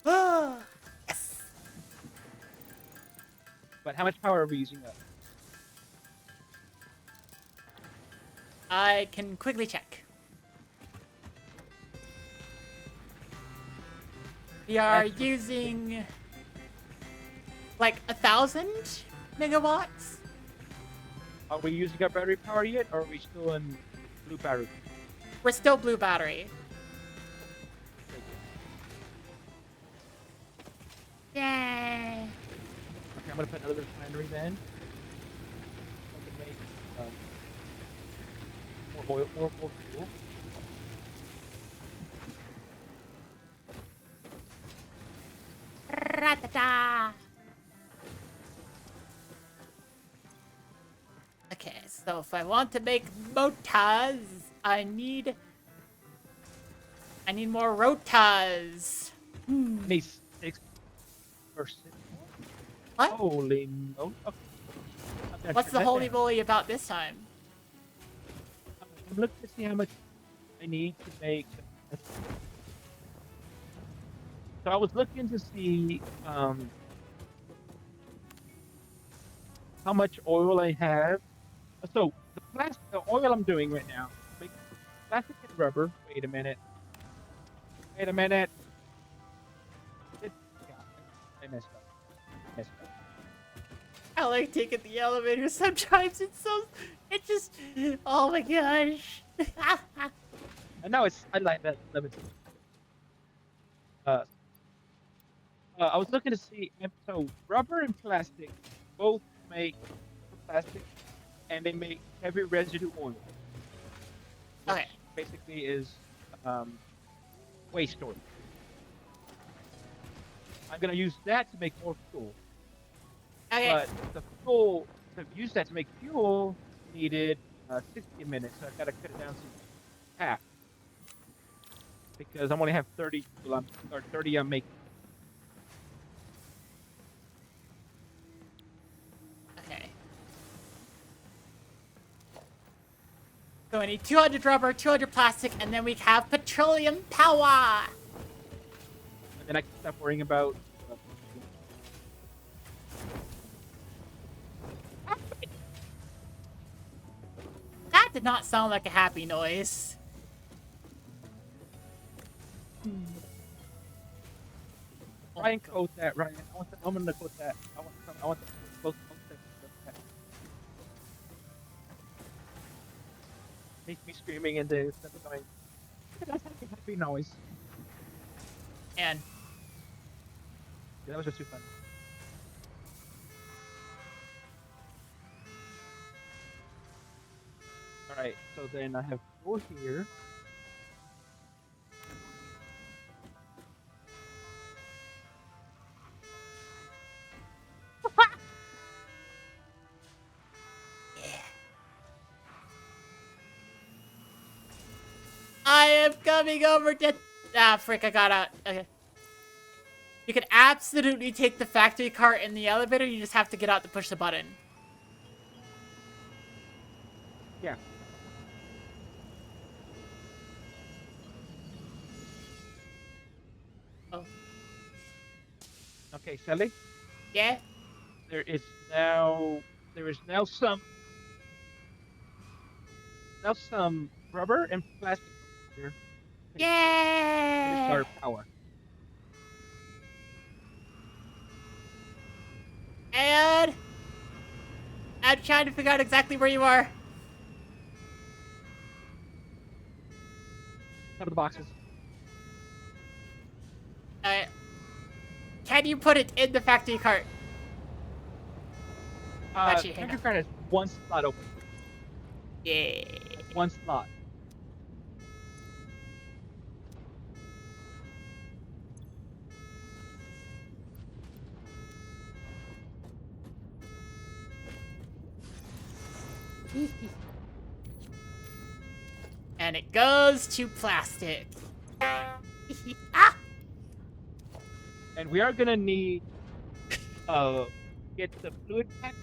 Yes. But how much power are we using up? I can quickly check. We are using like 1,000 megawatts. Are we using our battery power yet, or are we still in blue battery? We're still blue battery. Yay! Okay, I'm gonna put another refinery then. I can make more oil, more fuel. Ra-ta-ta. Okay, so if I want to make motors, I need more rotas. I need 6%. What? Holy no! Okay. What's the holy moly about this time? I'm looking to see how much I need to make. So I was looking to see how much oil I have. So the oil I'm doing right now, make plastic and rubber. Wait a minute. Wait a minute. Yeah, I messed up. I like taking the elevator sometimes. It just, oh my gosh. And now I like that lemon. I was looking to see, so rubber and plastic both make plastic, and they make heavy residue oil. Which Okay. basically is waste oil. I'm gonna use that to make more fuel. Okay. But the fuel, to use that to make fuel, needed 60 minutes, so I gotta cut it down to half. Because I'm only have 30 fuel, or 30 I'm making. Okay. So I need 200 rubber, 200 plastic, and then we have petroleum power. And then I can stop worrying about. That did not sound like a happy noise. Try and coat that, Ryan. I'm gonna coat that. I want the close that. Makes me screaming and the going. That's a happy noise. And Yeah, that was just too fun. All right, so then I have fuel here. I am coming over to... Ah, frick, I got out. Okay. You can absolutely take the factory cart in the elevator, you just have to get out to push the button. Yeah. Oh. Okay, Sally. Yeah? There is now some rubber and plastic here. Yay! Start power. And... I'm trying to figure out exactly where you are. Out of the boxes. Can you put it in the factory cart? Actually, hang Factory on. card has one slot open. Yeah. One slot. And it goes to plastic. Ah! And we are gonna need get the fluid pack,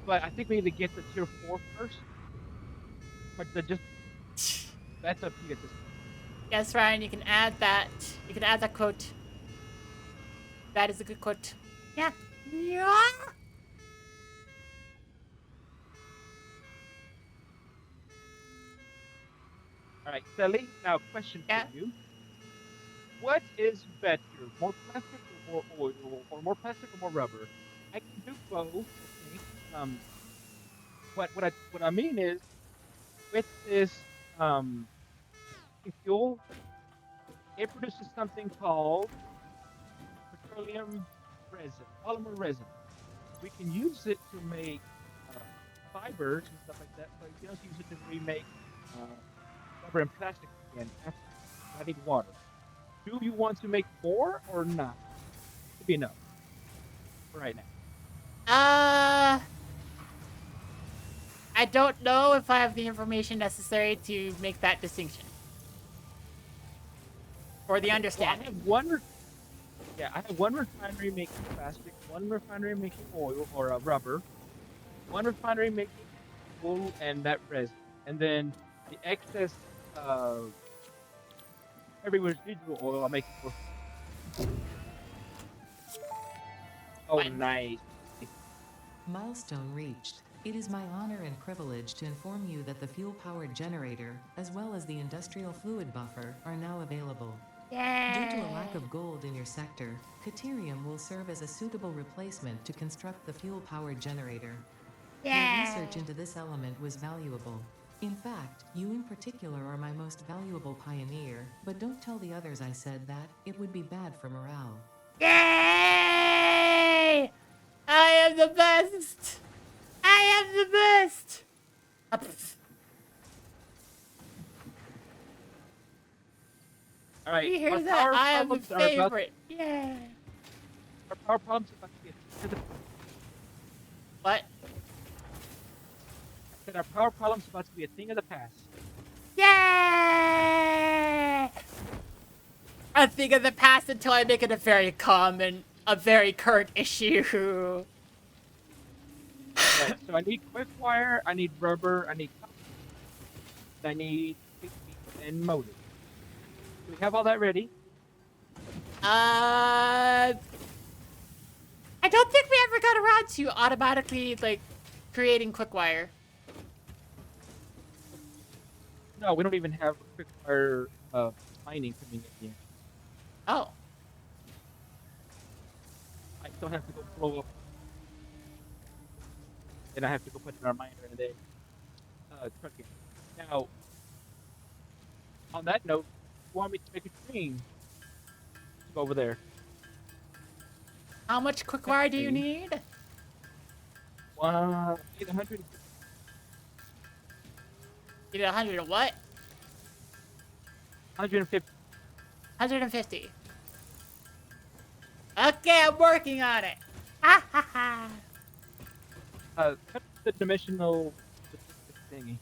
but I think we need to get the tier 4 first. But that's up to you at this point. Yes, Ryan, you can add that. You can add that quote. That is a good quote. Yeah. Yeah. All right, Sally. Now, question for Yeah. you: what is better, more plastic or more oil, or more plastic or more rubber? I can do both. Okay. Um, what I mean is with this fuel, it produces something called petroleum resin, polymer resin. We can use it to make uh, fibers and stuff like that, but you can also use it to remake uh, rubber and plastic again after. I need water. Do you want to make more or not? To be no for right now. Uh, I don't know if I have the information necessary to make that distinction or the Okay. Well, I understanding. have one. Yeah, I have one refinery making plastic, one refinery making oil or rubber, one refinery making wool and that resin, and then the excess uh, every residual oil I'm making more. Oh, What? nice. Milestone reached. It is my honor and privilege to inform you that the fuel-powered generator, as well as the industrial fluid buffer, are now available. Due to a lack Yay! of gold in your sector, Caterium will serve as a suitable replacement to construct the fuel-powered generator. Your Yay! research into this element was valuable. In fact, you in particular are my most valuable pioneer, but don't tell the others I said that, it would be bad for morale. Yay! I am the best! I am the best! All right, You hear our that? power I am the problems are about favorite. Yeah. our power problems are about to be a thing of the What? said our power problems are about to be a thing of the past. Yay! I think of the past until I make it a very common, a very current issue. All right, so I need quick wire, I need rubber, I need copper, I need pigweed and motors. Do we have all that ready? I don't think we ever got around to automatically, like, creating quick wire. No, we don't even have quick wire mining coming in yet. Oh. I still have to go blow up, and I have to go put in our miner and then truck it. Now, on that note, you want me to make a train to go over there? How much quick That wire do you train, need? 800, You need 100 of what? 150. 150. Okay, I'm working on it. Ha ha ha. Cut the dimensional statistics thingy.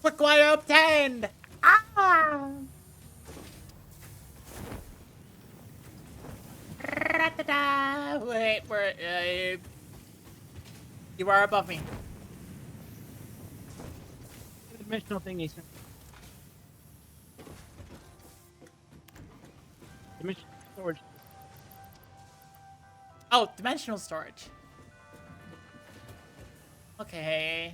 Quick wire obtained. Ah. Da-da-da. Wait, you are above me. The dimensional thingy. Dimensional storage. Oh, dimensional storage. Okay.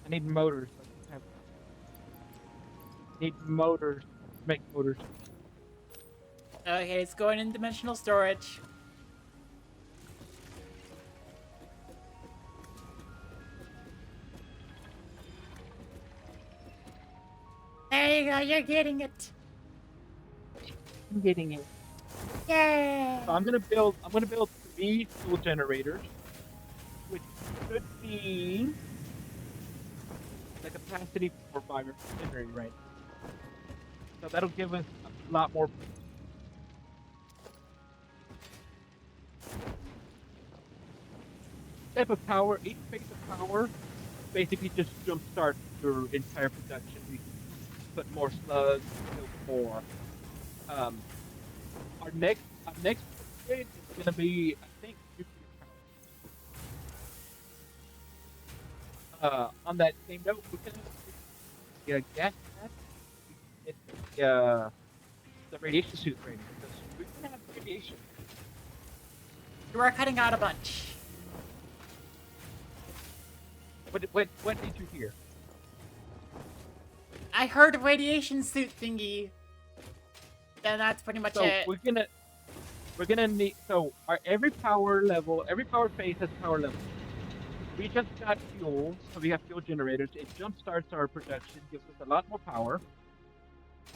I need motors. I need motors. Make motors. Okay, it's going in dimensional storage. There you go, you're getting it. I'm getting it. Yay! So I'm gonna build. I'm gonna build 3 fuel generators, which should be the capacity for biomachinery right now. So that'll give us a lot more type of power. Each phase of power basically just jumpstarts your entire production. We can put more slugs, build more. Um, our next upgrade is gonna be, I think, nuclear power. On that same note, we can get a gas mask. We can get the radiation suit ready because we're gonna have radiation. You are cutting out a bunch. What did you hear? I heard a radiation suit thingy. And that's pretty much So it. we're gonna need every power level, every power phase has a power level. We just got fuel, so we have fuel generators. It jumpstarts our production, gives us a lot more power.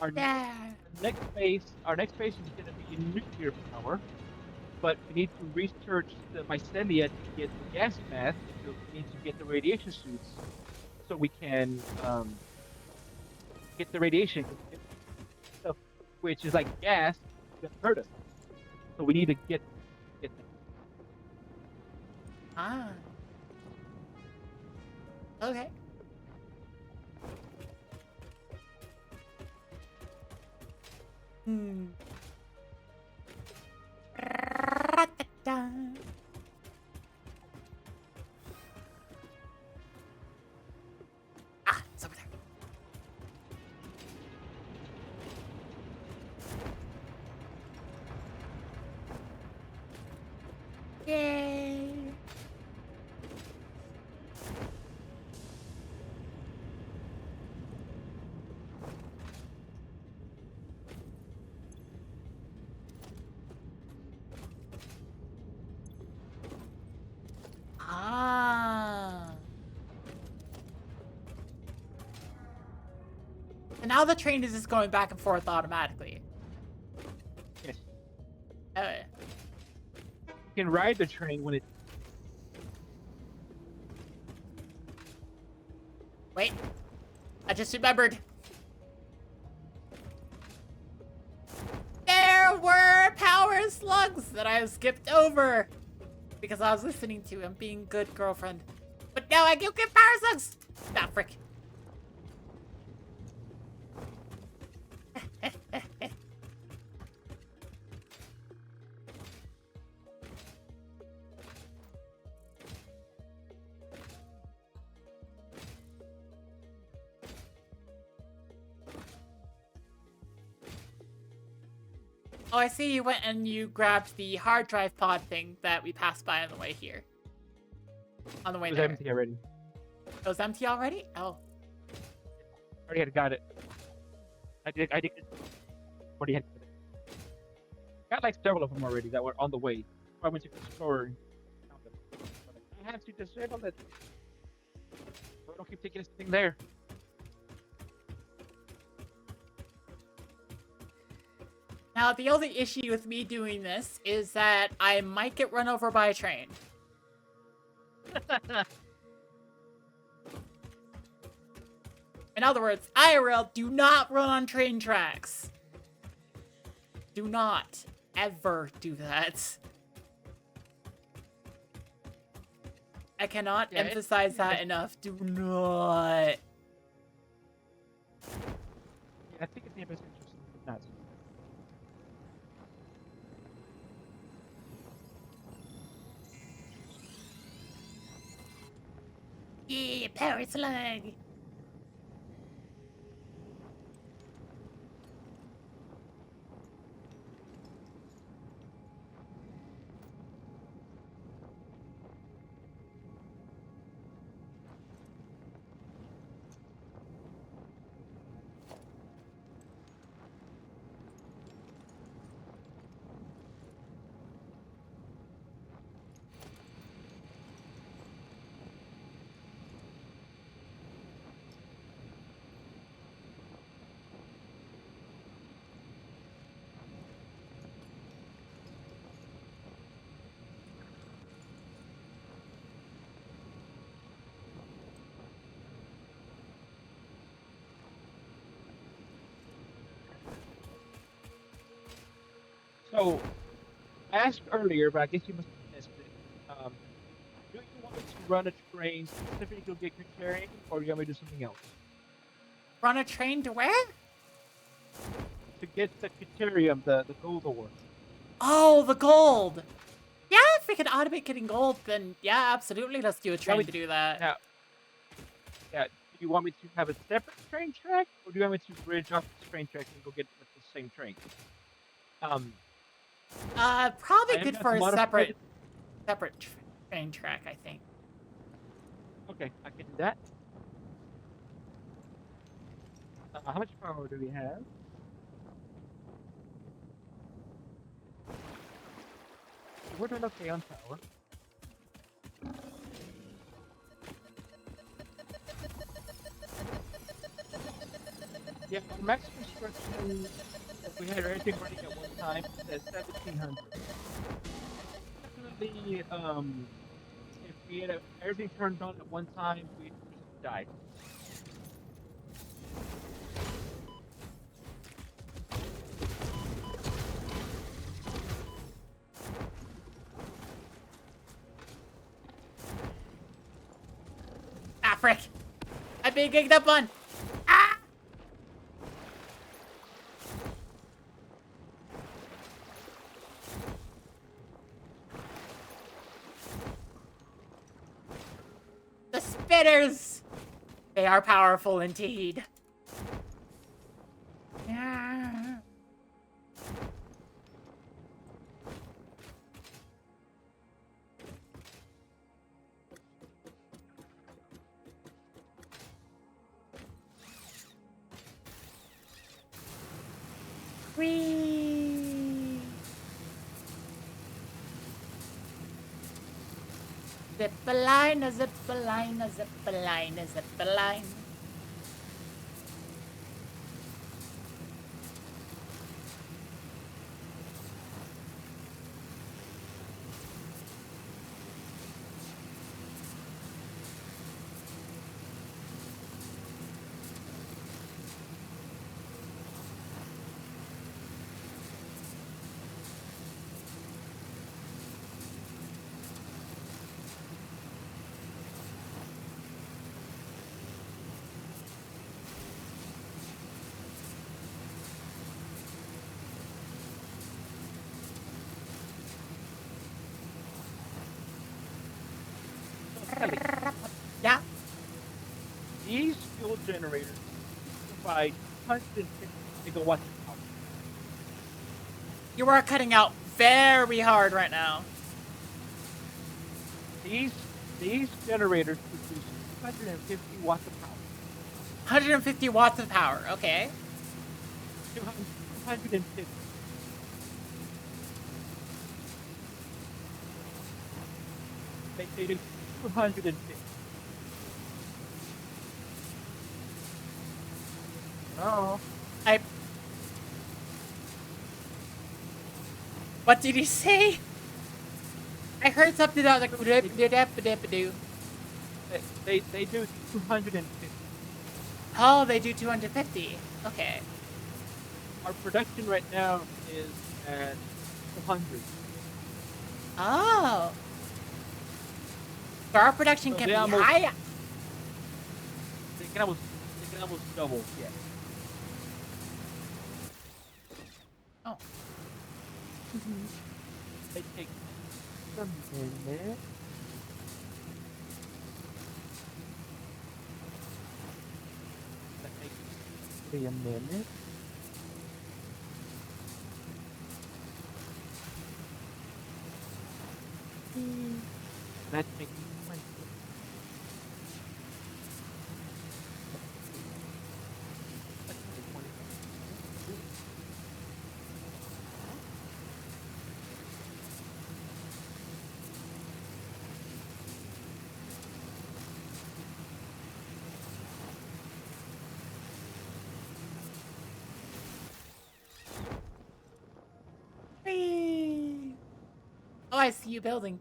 Our Yeah. next phase is gonna be nuclear power, but we need to research the mycelia to get the gas mask. So we need to get the radiation suits, so we can get the radiation. Stuff which is like gas that hurt us. So we need to get that. Ah. Okay. Hmm. Ah, it's over there. Yay! Ah. And now the train is just going back and forth automatically. Yes. Okay. You can ride the train when it. Wait. I just remembered. There were power slugs that I skipped over because I was listening to him being good girlfriend. But now I get power slugs. Ah, frick. Oh, I see you went and you grabbed the hard drive pod thing that we passed by on the way here. On the way It was there. empty already. It was empty already? Oh. Already had got it. I did. Already had it. Got like several of them already that were on the way. I went to the store and found them. But I have to disable it. So I don't keep taking this thing there. Now, the only issue with me doing this is that I might get run over by a train. In other words, IRL, do not run on train tracks. Do not ever do that. I cannot emphasize that enough. Do not. Yeah, I think it's the best interest in nuts. Yeah, power slug. So I asked earlier, but I guess you must have missed it. Do you want me to run a train specifically to get criterion, or do you want me to do something else? Run a train to where? To get the criterium, the gold ore. Oh, the gold. Yeah, if we can automate getting gold, then yeah, absolutely. Let's do a You want train me to do that. now? Yeah. Do you want me to have a separate train track, or do you want me to bridge off the train track and go get with the same train? Um, Probably I am good going for to a modify it. separate train track, I think. Okay, I can do that. How much power do we have? We're doing okay on power. Yeah, on max construction, if we had everything running at one time, it's at 1700. Definitely, if we had everything turned on at one time, we just died. Ah, frick. I'm being ganged up on. Ah! The spitters! They are powerful indeed. Yeah. Whee! Zip-a-line, a zip-a-line, a zip-a-line, a zip-a-line. So, Kelly, Yeah, these fuel generators provide 250 megawatts of power. you are cutting out very hard right now. These generators produce 250 watts of power. 150 watts of power, okay. 250. They do 250. Oh, I... What did he say? I heard something that was like... they do 250. Oh, they do 250. Okay. Our production right now is at 200. Oh. So our production So can they be almost high. they can almost they can almost double. Yeah. Oh. It takes a minute. That takes maybe a minute. That takes 20. That's only 20. Whee! Oh, I see you building.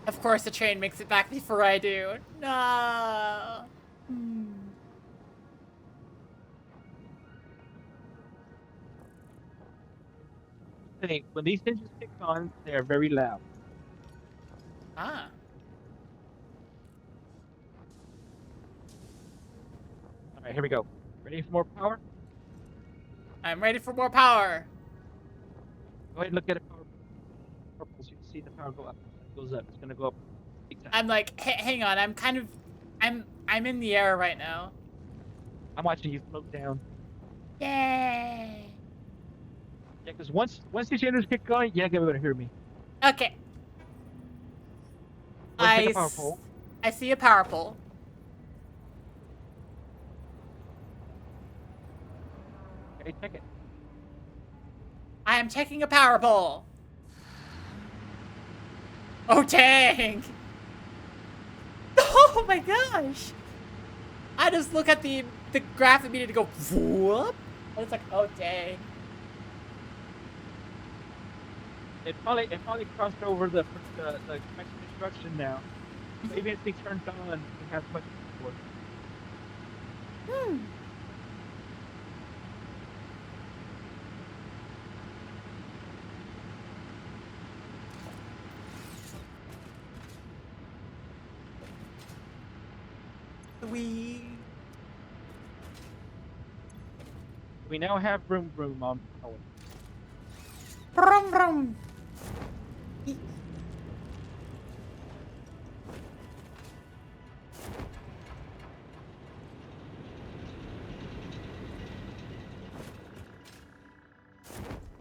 Of course, the train makes it back before I do. No. Thing, when these engines kick on, they are very loud. Ah. All right, here we go. Ready for more power? I'm ready for more power. Go ahead and look at it. Power purple, so you can see the power go up. It goes up. It's gonna go up. Big time. I'm like, hang on. I'm in the air right now. I'm watching you float down. Yay. Yeah, because once these engines kick on, you're not gonna be able to hear me. Okay. Go ahead and check a power pole. I see a power pole. Okay, check it. I am checking a power pole. Oh, dang. Oh my gosh. I just look at the graph immediately to go whoop. And it's like, oh dang. It probably crossed over the construction now. Maybe if they turned on, it has much more. We now have vroom vroom on power. Vroom vroom.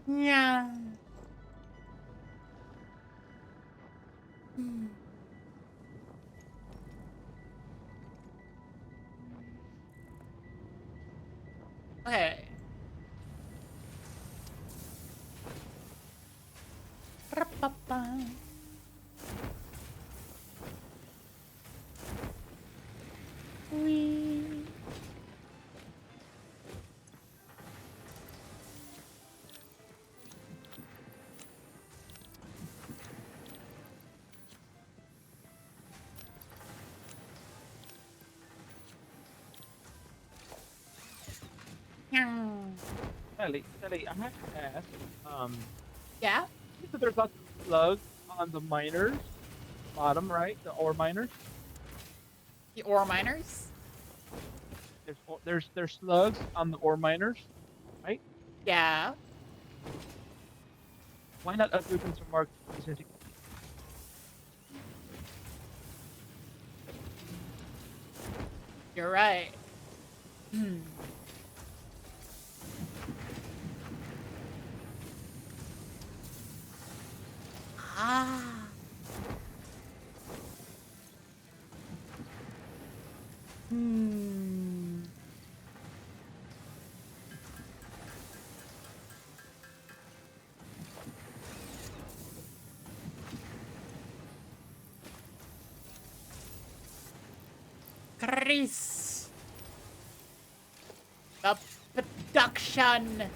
Yeah. Okay. Wee. Sally, I have to ask. Yeah? So there's lots of slugs on the miners, bottom right, the ore miners. The ore miners? There's slugs on the ore miners, right? Yeah. Why not upgrade them to Mark? You're right. Ah. Chris. The production.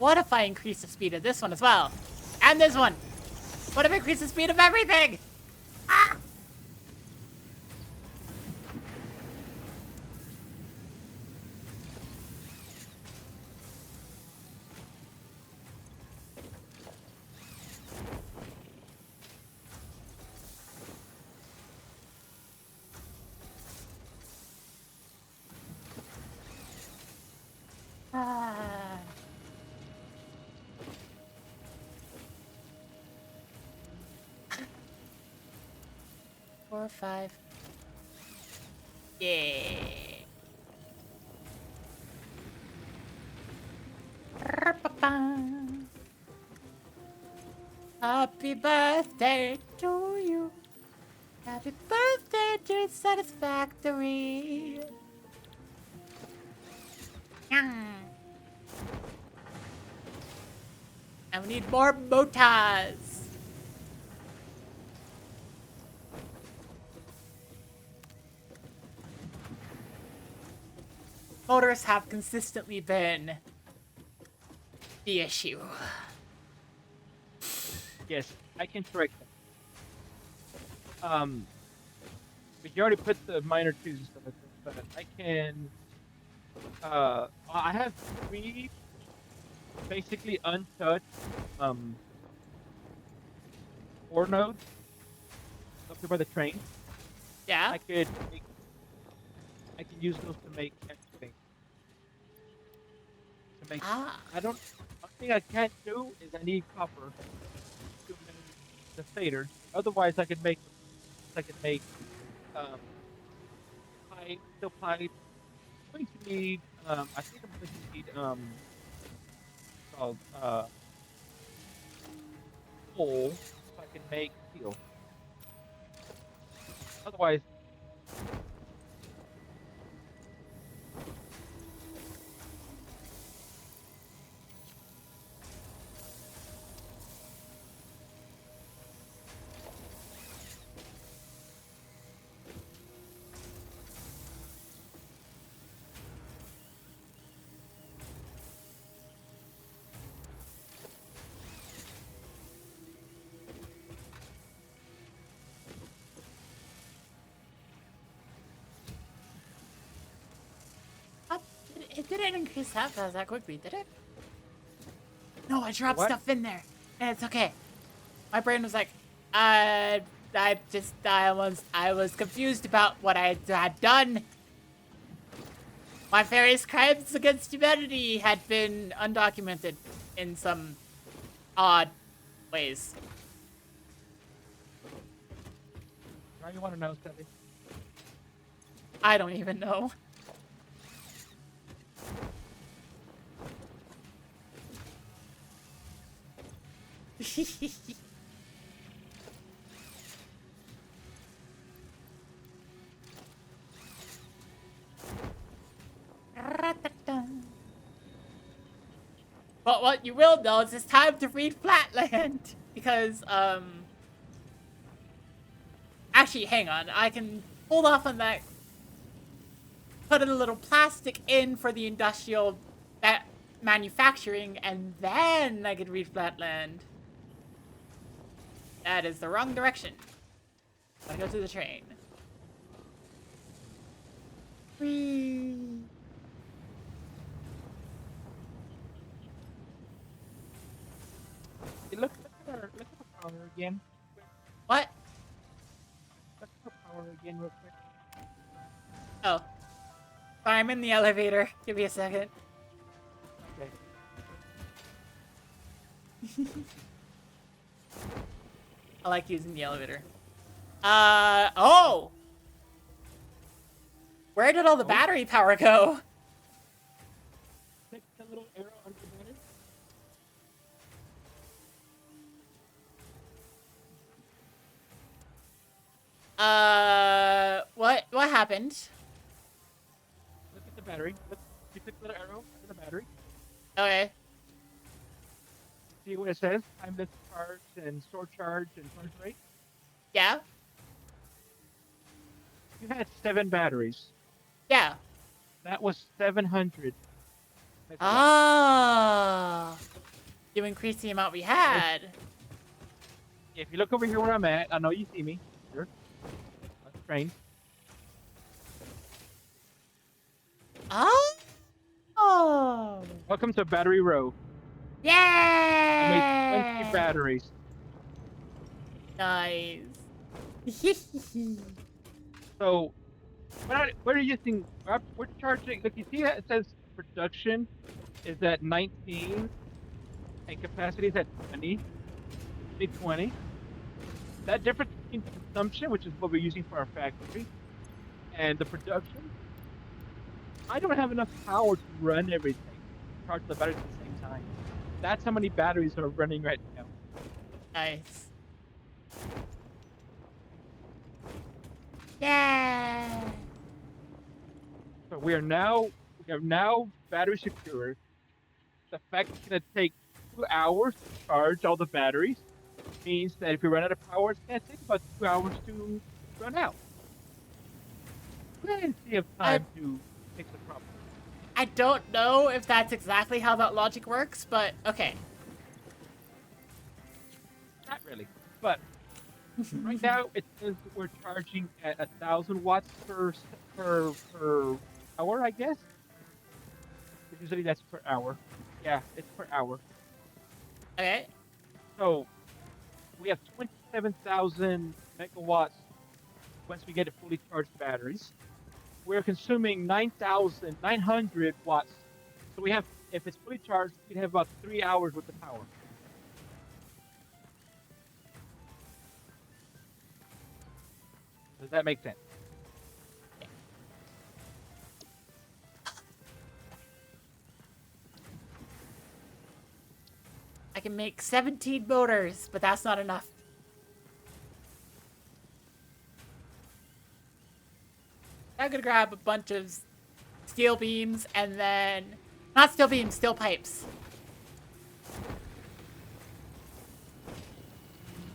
What if I increase the speed of this one as well? And this one! What if I increase the speed of everything? Ah! Ah. Four, five. Yeah. Happy birthday to you. Happy birthday, dear Satisfactory. And we need more motors. Motors have consistently been the issue. Yes, I can correct that. But you already put the minor twos and stuff like that, but I can, I have 3 basically untouched, ore nodes up there by the train. Yeah? I could use those to make everything. To make, Ah. one thing I can't do is I need copper to make the faders. Otherwise, I could make, um, pipe, steel pipe. I'm going to need, I think I'm going to need, called, coal so I can make steel. Otherwise, What? It didn't increase that quickly, did it? No, I dropped What? stuff in there. And it's okay. My brain was like, I was confused about what I had done. My various crimes against humanity had been undocumented in some odd ways. now you want to know, Sally? I don't even know. But what you will know is it's time to read Flatland. Because, actually, hang on. I can hold off on that. Put a little plastic in for the industrial manufacturing, and then I could read Flatland. That is the wrong direction. Gotta go to the train. Whee. Hey, look at our power again. What? Look at our power again, real quick. Oh. Sorry, I'm in the elevator. Give me a second. Okay. I like using the elevator. Oh! Where did all the battery power go? Click the little arrow under the banner. What happened? Look at the battery. Look, you click the little arrow under the battery. Okay. See what it says? Timeless charge and store charge and charge rate. Yeah? You had 7 batteries. Yeah. That was 700. Ah. You increase the amount we had. If you look over here where I'm at, I know you see me. Sure. Let's train. Oh! Welcome to Battery Row. Yay! I made 20 batteries. Nice. So, what are you think? We're charging. Look, you see that it says production is at 19 and capacity is at 20. 20. That difference between consumption, which is what we're using for our factory, and the production, I don't have enough power to run everything, charge the batteries at the same time. That's how many batteries are running right now. Nice. Yeah. So we have now battery secured. The fact it's gonna take 2 hours to charge all the batteries means that if we run out of power, it's gonna take about 2 hours to run out. Plenty of time to fix the problem. I don't know if that's exactly how that logic works, but okay. Not really, but right now it says we're charging at 1,000 watts per hour, I guess. Usually that's per hour. Yeah, it's per hour. Okay. So we have 27,000 megawatts once we get a fully charged batteries. We're consuming 9,900 watts. So we have, if it's fully charged, we'd have about 3 hours worth of power. Does that make sense? I can make 17 motors, but that's not enough. I'm gonna grab a bunch of steel beams and then... Not steel beams, steel pipes.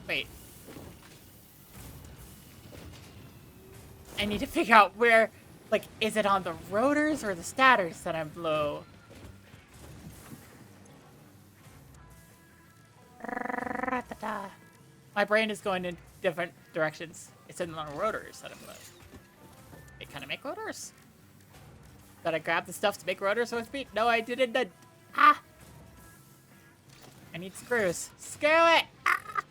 Wait. I need to figure out where... Like, is it on the rotors or the stators that I'm low? My brain is going in different directions. It's in the rotors that I'm low. Wait, can I make rotors? Did I grab the stuff to make rotors with me? No, I didn't. Ah! I need screws. Screw it! Ah!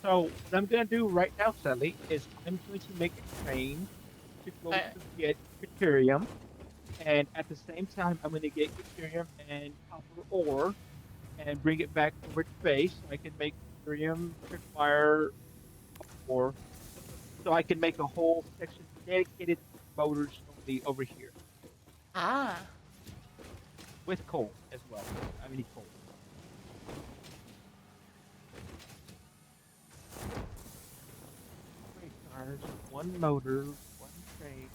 So what I'm gonna do right now, Sally, is I'm going to make a train to go to get deuterium, and at the same time, I'm gonna get deuterium and copper ore, and bring it back over to base. So I can make deuterium require ore, so I can make a whole section dedicated to motors only over here Ah. with coal as well. I need coal. Cars, one motor, one train.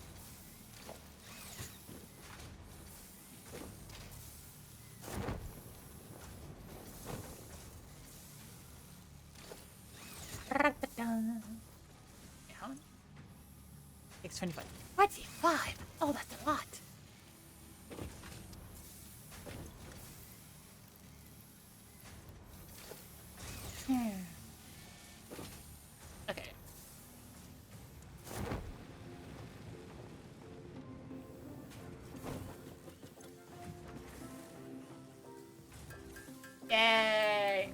How many? 625. 25? Oh, that's a lot. Okay. Yay!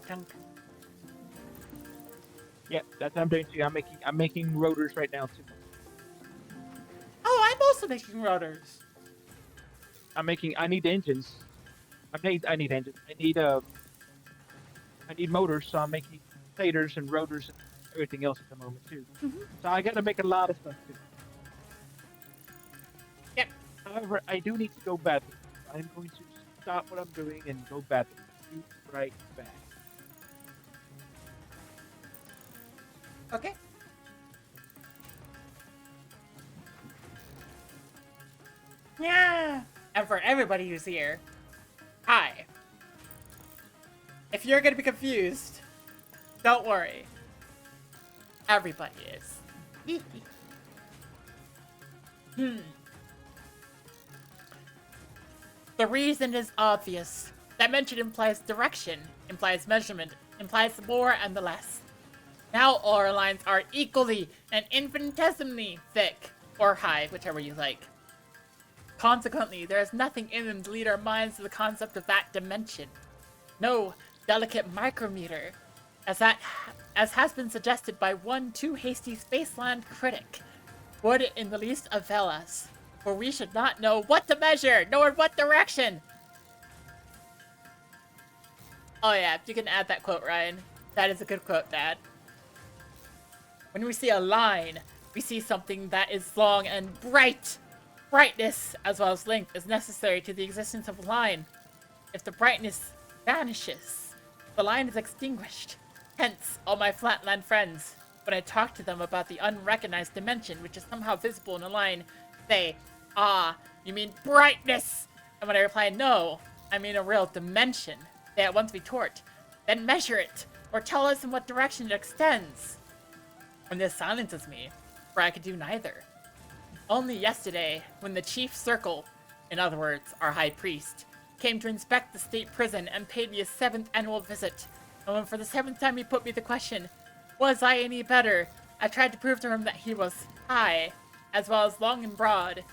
Tunk. Yeah, that's what I'm doing too. I'm making rotors right now too. Oh, I'm also making rotors. I need engines. I need engines. I need motors, so I'm making stators and rotors and everything else at the moment too. So I gotta make a lot of stuff too. Yep. However, I do need to go bathroom. I'm going to stop what I'm doing and go bathroom. Be right back. Okay. Yeah. And for everybody who's here, hi. If you're gonna be confused, don't worry. Everybody is. The reason is obvious. Dimension implies direction, implies measurement, implies the more and the less. Now all our lines are equally and infinitesimally thick, or high, whichever you like. Consequently, there is nothing in them to lead our minds to the concept of that dimension. No delicate micrometer, as has been suggested by one too hasty Spaceland critic, would in the least avail us, for we should not know what to measure, nor in what direction. Oh yeah, you can add that quote, Ryan. That is a good quote, Dad. When we see a line, we see something that is long and bright. Brightness, as well as length, is necessary to the existence of a line. If the brightness vanishes, the line is extinguished. Hence, all my flatland friends, when I talk to them about the unrecognized dimension which is somehow visible in a line, say, "Ah, you mean brightness?" And when I reply, "No, I mean a real dimension," they at once retort, "Then measure it, or tell us in what direction it extends." And this silences me, for I could do neither. Only yesterday, when the chief circle, in other words, our high priest, came to inspect the state prison and paid me a 7th annual visit, and when for the 7th time he put me the question, was I any better, I tried to prove to him that he was high, as well as long and broad,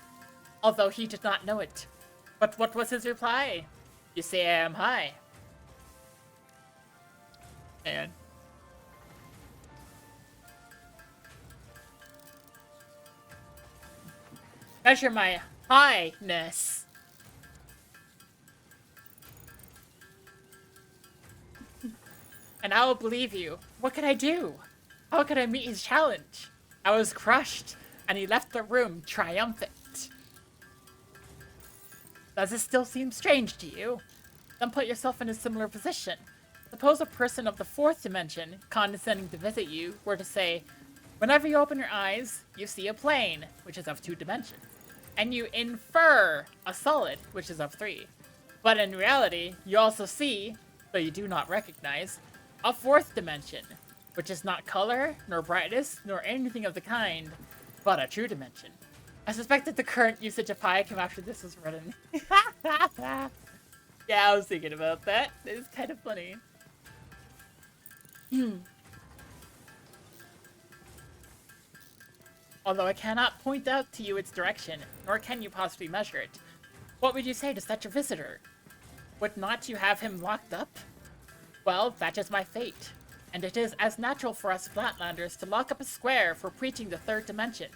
although he did not know it. But what was his reply? "You say I am high." And measure my highness. And I will believe you. What could I do? How could I meet his challenge? I was crushed, and he left the room triumphant. Does this still seem strange to you? Then put yourself in a similar position. Suppose a person of the 4th dimension, condescending to visit you, were to say, "Whenever you open your eyes, you see a plane, which is of 2 dimensions, and you infer a solid, which is of 3. But in reality, you also see, though you do not recognize, a 4th dimension, which is not color, nor brightness, nor anything of the kind, but a true dimension." I suspect that the current usage of pi came after this was written. Yeah, I was thinking about that. It's kind of funny. Although I cannot point out to you its direction, nor can you possibly measure it. What would you say to such a visitor? Would not you have him locked up? Well, that is my fate, and it is as natural for us Flatlanders to lock up a square for preaching the 3rd dimension,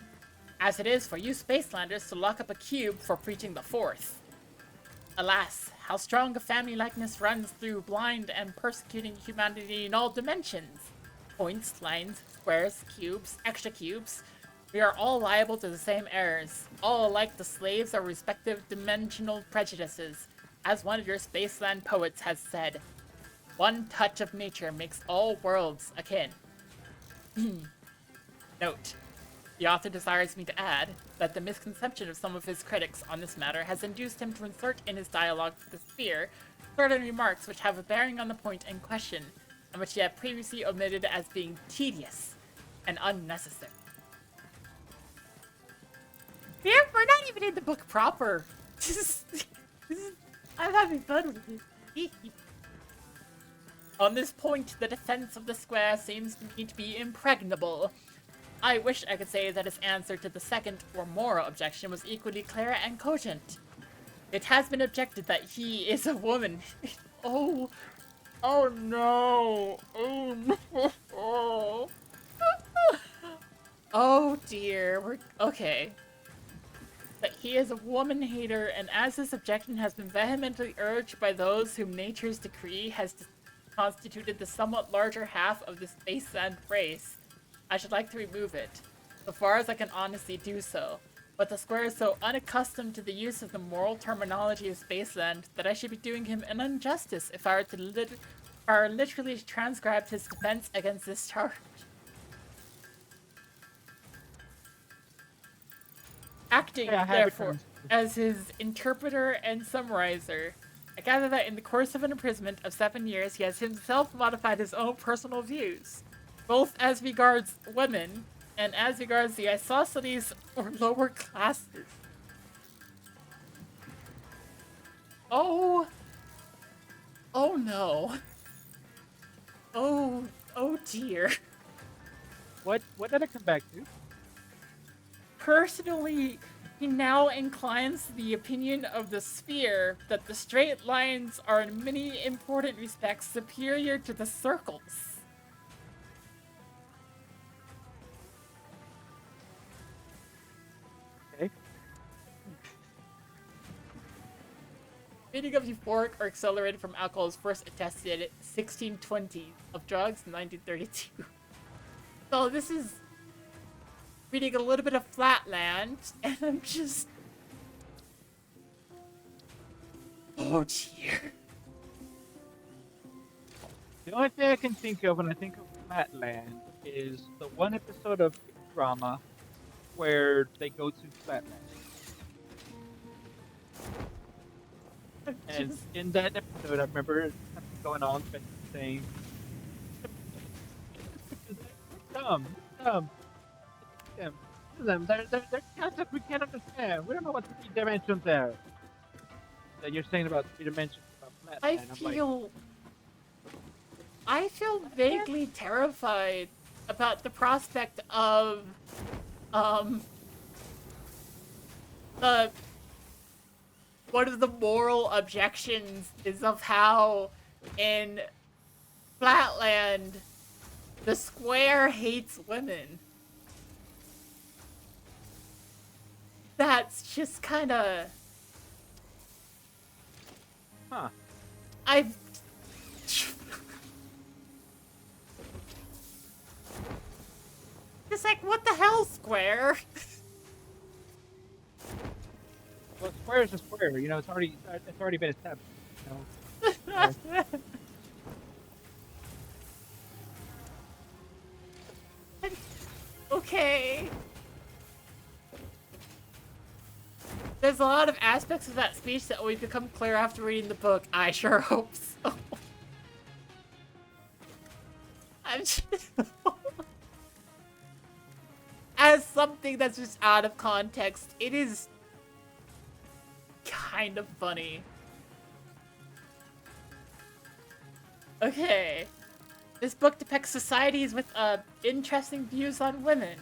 as it is for you Spacelanders to lock up a cube for preaching the 4th. Alas, how strong a family likeness runs through blind and persecuting humanity in all dimensions. Points, lines, squares, cubes, extra cubes. We are all liable to the same errors, all alike the slaves of respective dimensional prejudices. As one of your Spaceland poets has said, "One touch of nature makes all worlds akin." Note: the author desires me to add that the misconception of some of his critics on this matter has induced him to insert in his dialogue with the Sphere certain remarks which have a bearing on the point in question, and which he had previously omitted as being tedious and unnecessary. Yeah, we're not even in the book proper. I'm having fun with this. On this point, the defense of the square seems to me to be impregnable. I wish I could say that his answer to the second or moral objection was equally clear and cogent. It has been objected that he is a woman. Oh no. Oh dear. We're okay. That he is a woman hater, and as this objection has been vehemently urged by those whom nature's decree has constituted the somewhat larger half of the Spaceland race, I should like to remove it, so far as I can honestly do so. But the square is so unaccustomed to the use of the moral terminology of Spaceland that I should be doing him an injustice if I were to literally transcribe his defense against this charge. Acting, therefore, as his interpreter and summarizer, I gather that in the course of an imprisonment of 7 years, he has himself modified his own personal views, both as regards women and as regards the isosceles or lower classes. Oh. Oh no. Oh dear. What did I come back to? Personally, he now inclines to the opinion of the sphere that the straight lines are in many important respects superior to the circles. Okay. Feeding of euphoric or accelerated from alcohol is first attested at 1620 of drugs in 1932. So this is reading a little bit of Flatland, and I'm just... Oh dear. The only thing I can think of when I think of Flatland is the one episode of drama where they go to Flatland. And in that episode, I remember something going on, Spencer saying, dumb. They're concepts we can't understand. We don't know what three dimensions are. That you're saying about three dimensions about Flatland. I feel vaguely terrified about the prospect of, one of the moral objections is of how in Flatland, the square hates women. That's just kinda... Huh. I've... It's like, what the hell, Square? Well, square is a square. You know, it's already been established. You know? Okay. There's a lot of aspects of that speech that will become clear after reading the book. I sure hope so. I'm just... As something that's just out of context, it is kind of funny. Okay. This book depicts societies with interesting views on women.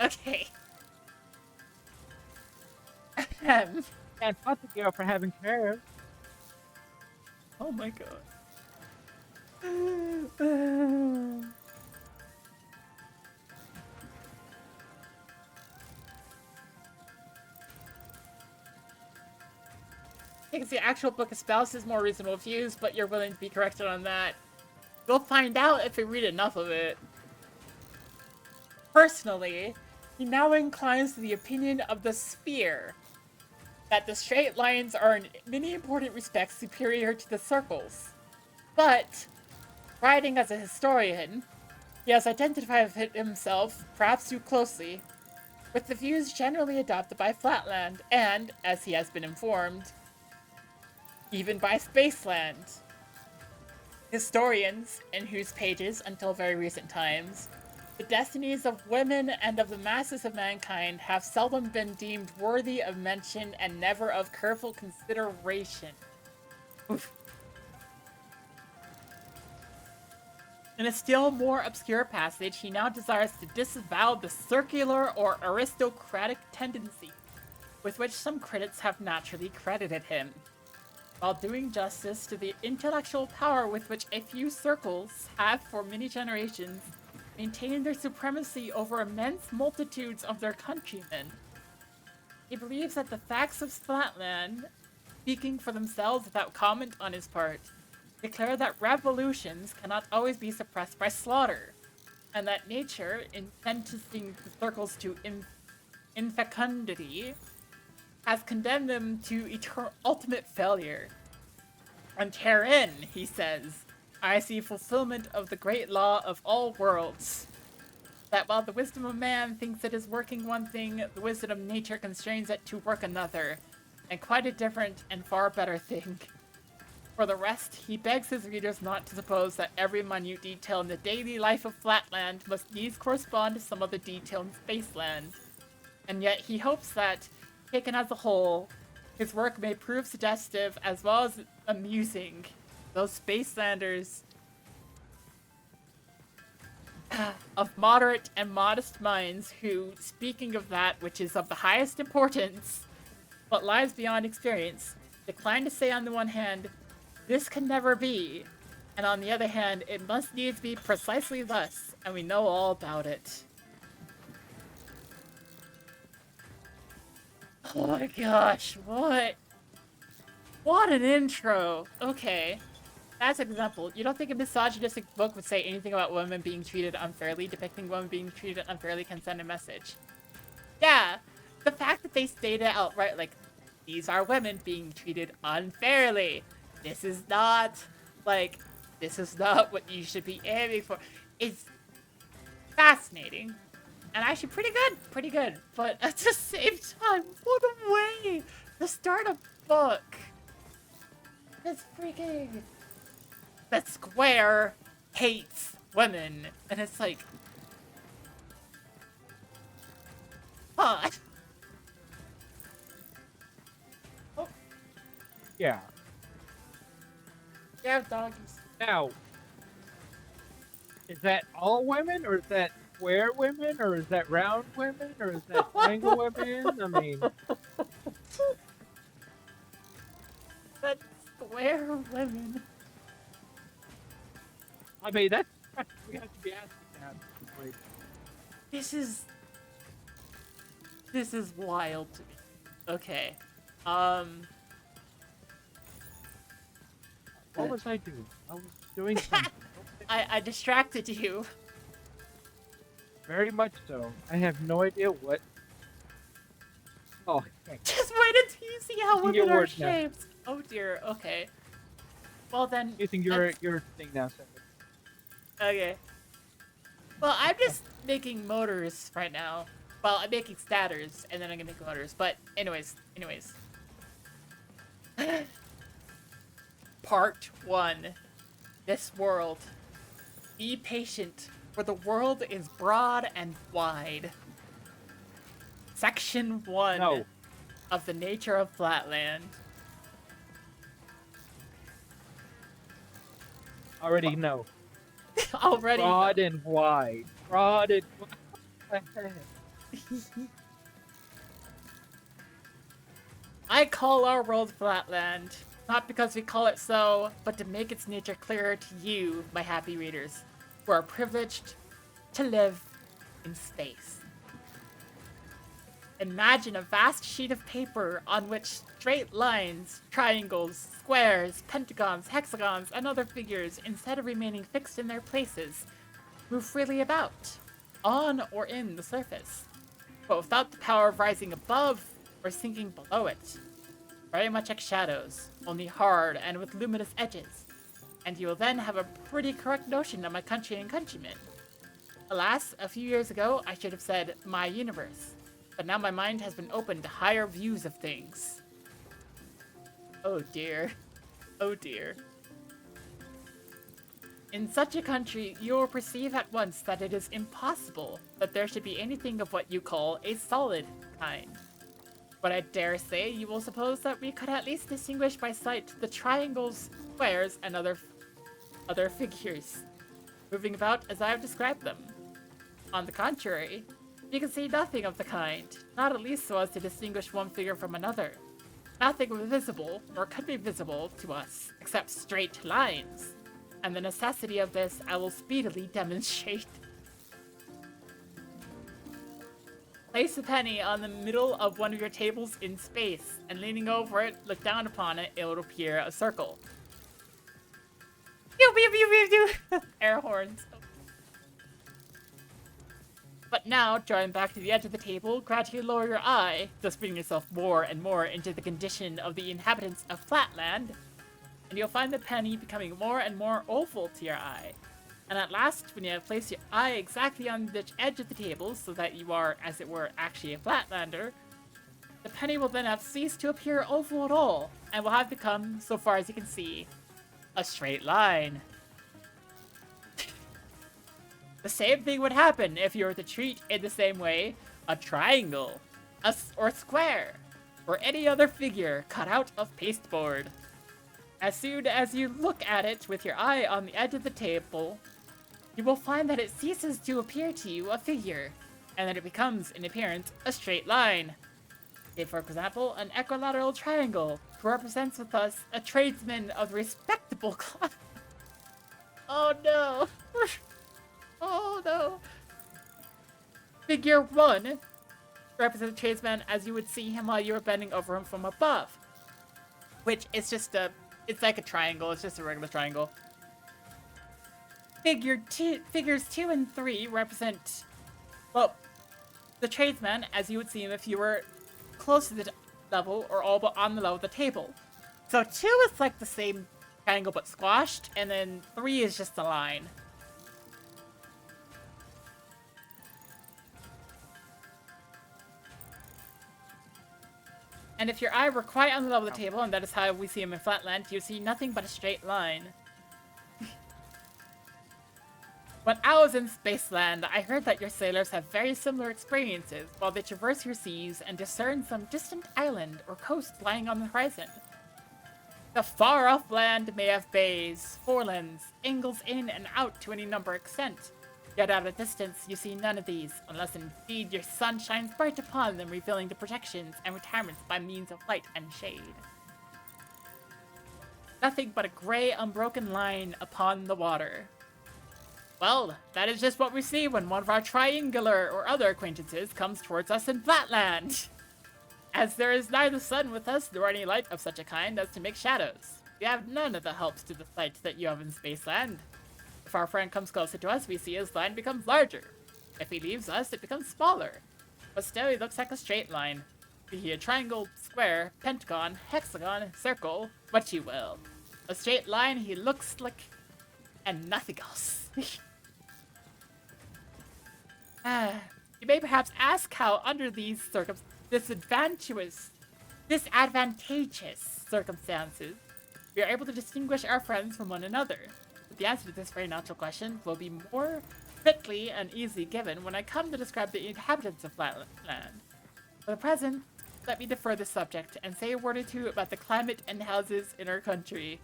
Okay. Can't fault the girl for having curves. Oh my god. Because the actual book espouses more reasonable views, but you're willing to be corrected on that. We'll find out if we read enough of it. Personally, he now inclines to the opinion of the sphere, that the straight lines are in many important respects superior to the circles. But, writing as a historian, he has identified himself, perhaps too closely, with the views generally adopted by Flatland and, as he has been informed, even by Spaceland. Historians, in whose pages, until very recent times, the destinies of women and of the masses of mankind have seldom been deemed worthy of mention and never of careful consideration. Oof. In a still more obscure passage, he now desires to disavow the circular or aristocratic tendency with which some critics have naturally credited him, while doing justice to the intellectual power with which a few circles have for many generations maintained their supremacy over immense multitudes of their countrymen. He believes that the facts of Flatland, speaking for themselves without comment on his part, declare that revolutions cannot always be suppressed by slaughter, and that nature, in sentencing the circles to infecundity, has condemned them to ultimate failure. And herein, he says, I see fulfillment of the great law of all worlds. That while the wisdom of man thinks it is working one thing, the wisdom of nature constrains it to work another, and quite a different and far better thing. For the rest, he begs his readers not to suppose that every minute detail in the daily life of Flatland must needs correspond to some other detail in Spaceland. And yet he hopes that, taken as a whole, his work may prove suggestive as well as amusing. Those Spacelanders of moderate and modest minds who, speaking of that which is of the highest importance, but lies beyond experience, decline to say on the one hand, this can never be, and on the other hand, it must needs be precisely thus, and we know all about it. Oh my gosh, what? What an intro! Okay. As an example, you don't think a misogynistic book would say anything about women being treated unfairly? Depicting women being treated unfairly can send a message. Yeah, the fact that they stated outright, like, these are women being treated unfairly. This is not what you should be aiming for. It's fascinating. And actually pretty good. But at the same time, what a way to start a book. It's freaking... that Square hates women. And it's like... huh. Oh. Yeah. Yeah, doggies. Now, is that all women, or is that square women, or is that round women, or is that triangle women? I mean, That Square women. I mean that's what we have to be asking that. Like, This is wild to me. Okay. what was I doing? I was doing something. I distracted you. Very much so. I have no idea what. Oh, heck. Just wait until you see how Using your women are words now. shaped. Oh dear, okay. Well then... Using your thing now, Sarah. Okay. Well, I'm just making motors right now. Well, I'm making statters, and then I'm gonna make motors. But anyways. Part 1. This world. Be patient, for the world is broad and wide. Section 1 No. of the nature of Flatland. Already no. Already. Broad and wide. Broad and wide. I call our world Flatland, not because we call it so, but to make its nature clearer to you, my happy readers, who are privileged to live in space. Imagine a vast sheet of paper on which straight lines, triangles, squares, pentagons, hexagons, and other figures, instead of remaining fixed in their places, move freely about, on or in the surface, but without the power of rising above or sinking below it. Very much like shadows, only hard and with luminous edges, and you will then have a pretty correct notion of my country and countrymen. Alas, a few years ago I should have said my universe, but now my mind has been opened to higher views of things. Oh dear. Oh dear. In such a country, you will perceive at once that it is impossible that there should be anything of what you call a solid kind. But I dare say you will suppose that we could at least distinguish by sight the triangles, squares, and other figures, moving about as I have described them. On the contrary, you can see nothing of the kind, not at least so as to distinguish one figure from another. Nothing was visible, nor could be visible to us, except straight lines. And the necessity of this I will speedily demonstrate. Place a penny on the middle of one of your tables in space, and leaning over it, look down upon it, it will appear a circle. Pew pew pew pew pew! Air horns. But now, drawing back to the edge of the table, gradually lower your eye, thus bringing yourself more and more into the condition of the inhabitants of Flatland, and you'll find the penny becoming more and more oval to your eye. And at last, when you have placed your eye exactly on the edge of the table, so that you are, as it were, actually a Flatlander, the penny will then have ceased to appear oval at all, and will have become, so far as you can see, a straight line. The same thing would happen if you were to treat in the same way a triangle, or square, or any other figure cut out of pasteboard. As soon as you look at it with your eye on the edge of the table, you will find that it ceases to appear to you a figure, and that it becomes, in appearance, a straight line. Say, for example, an equilateral triangle, who represents with us a tradesman of respectable class. Oh no! Oh no! Figure 1 represents a tradesman as you would see him while you were bending over him from above. Which is just it's like a triangle, it's just a regular triangle. Figures 2 and 3 represent, well, the tradesman as you would see him if you were close to the level or all but on the level of the table. So 2 is like the same triangle but squashed, and then 3 is just a line. And if your eye were quite on the level of the table, and that is how we see him in Flatland, you see nothing but a straight line. When I was in Spaceland, I heard that your sailors have very similar experiences while they traverse your seas and discern some distant island or coast lying on the horizon. The far-off land may have bays, forelands, angles in and out to any number extent. Yet at a distance, you see none of these, unless indeed your sun shines bright upon them, revealing the protections and retirements by means of light and shade. Nothing but a grey, unbroken line upon the water. Well, that is just what we see when one of our triangular or other acquaintances comes towards us in Flatland. As there is neither sun with us, nor any light of such a kind as to make shadows. We have none of the helps to the sight that you have in Spaceland. If our friend comes closer to us, we see his line becomes larger. If he leaves us, it becomes smaller. But still, he looks like a straight line. Be he a triangle, square, pentagon, hexagon, circle, what you will. A straight line he looks like, and nothing else. You may perhaps ask how, under these disadvantageous circumstances, we are able to distinguish our friends from one another. But the answer to this very natural question will be more fitly and easily given when I come to describe the inhabitants of Flatland. For the present, let me defer the subject and say a word or two about the climate and houses in our country.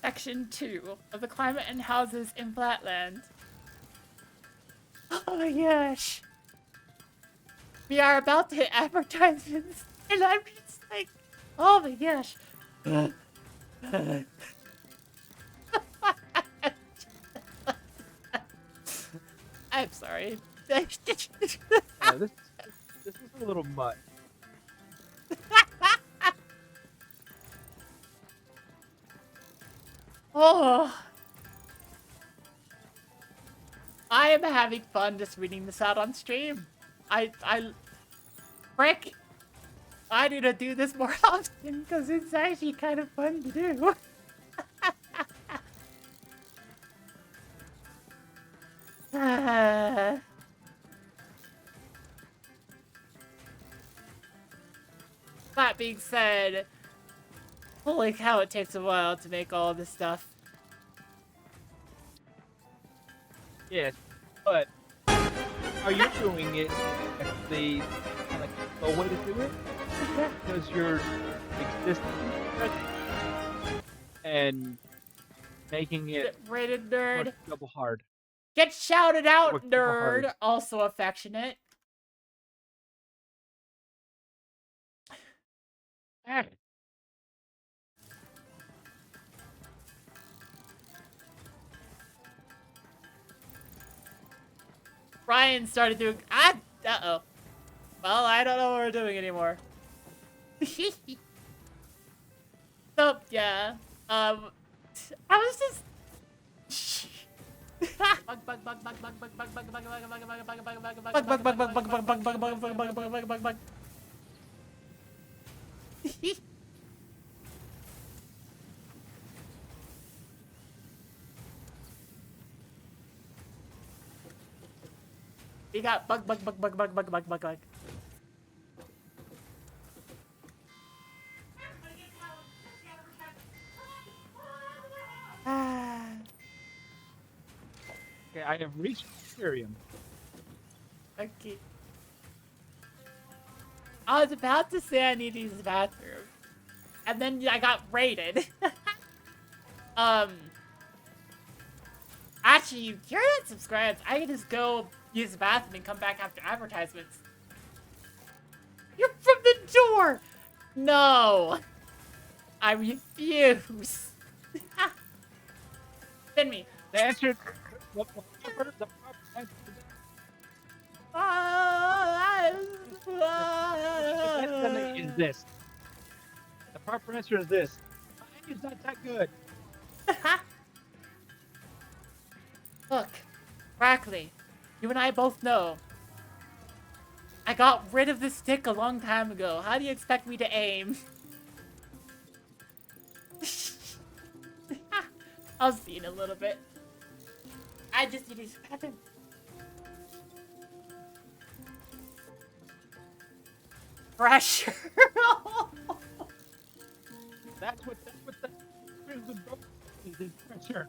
Section 2 of the climate and houses in Flatland. Oh my gosh. We are about to hit advertisements, and I'm just like, oh my gosh. I'm sorry. This is a little much. Oh. I am having fun just reading this out on stream. Frick. I need to do this more often because it's actually kind of fun to do. That being said, holy cow, it takes a while to make all this stuff. Yes, but are you doing it actually like a way to do it? Because you're existing and making it Rated nerd. work double hard. Get shouted out, Work double nerd. hard. Also affectionate. Ah. Ryan started doing. Uh-oh. Well, I don't know what we're doing anymore. So, yeah. I was just. We got bug. Okay, I have reached Imperium. Okay. I was about to say I need to use the bathroom. And then I got raided. Actually, you're not subscribed. I can just go use the bathroom and come back after advertisements. You're from the door! No! I refuse. Spin me. The answer, the proper answer is this. The proper answer is this. My aim's not that good. Look, Brackley, you and I both know. I got rid of the stick a long time ago. How do you expect me to aim? I'll see in a little bit. I just need to use the bathroom. Pressure. That's what the prison is pressure.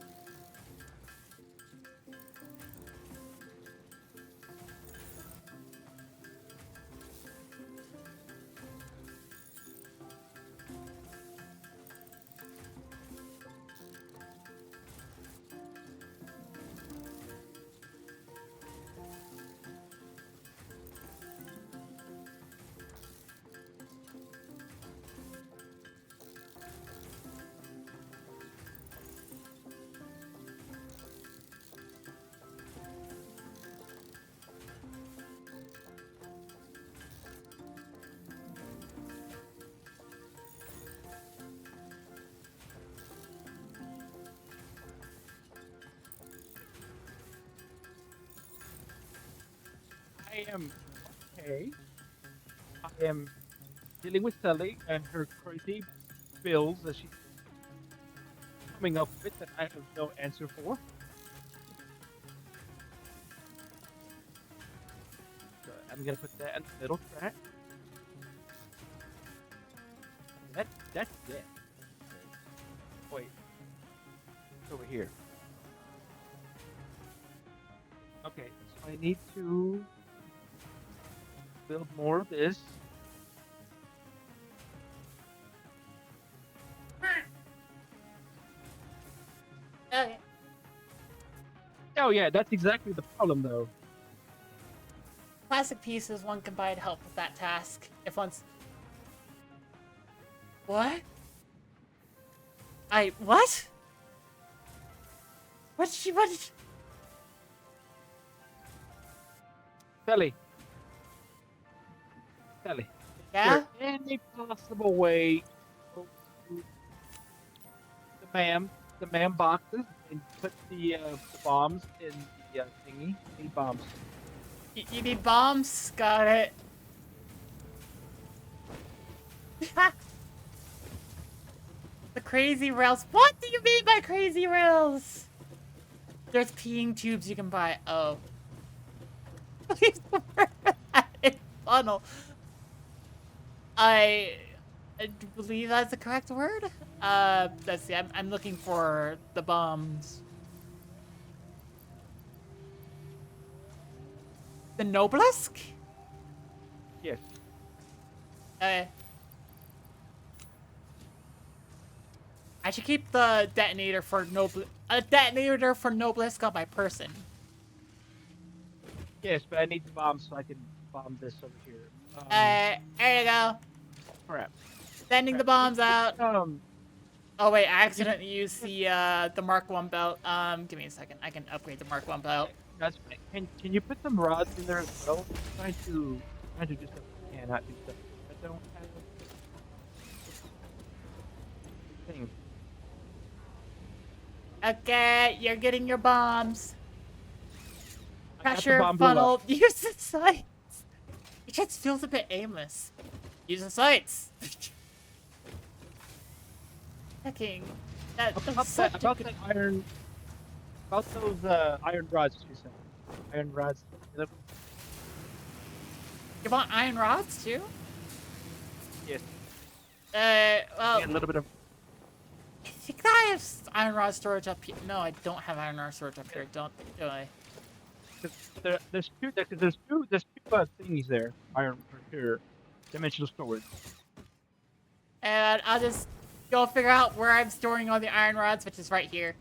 I am okay. I am dealing with Sally and her crazy bills that she's coming up with that I have no answer for. So I'm gonna put that in the middle track. That's it. Wait. It's over here. Okay, so I need to build more of this. Okay. Oh yeah, that's exactly the problem though. Plastic pieces one can buy to help with that task. If one's... What? What? What did she... Sally. Yeah? Is there any possible way to the ma'am boxes and put the bombs in the thingy? Need bombs. You need bombs? Got it. The crazy rails. What do you mean by crazy rails? There's peeing tubes you can buy. Oh. Funnel. I believe that's the correct word. Let's see. I'm looking for the bombs. The Noblisk? Yes. I should keep the detonator for Noblisk on my person. Yes, but I need the bombs so I can bomb this over here. There you go. Crap. Sending the bombs out. Oh wait, I accidentally used the Mark 1 belt. Give me a second. I can upgrade the Mark 1 belt. That's fine. Can you put some rods in there as well? I'm trying to do stuff I cannot do stuff I don't have. Thing. Okay, you're getting your bombs. I got the Pressure bomb blew up. funnel. Use the sights. It just feels a bit aimless. Use the sights. Checking. About that iron. About those iron rods you said. Iron rods. You want iron rods too? Yes. Well, Yeah, a little bit of. I think I have iron rod storage up here. No, I don't have iron rod storage up here. Do I? There's two thingies there. Iron for sure. Dimensional storage. And I'll just go figure out where I'm storing all the iron rods, which is right here.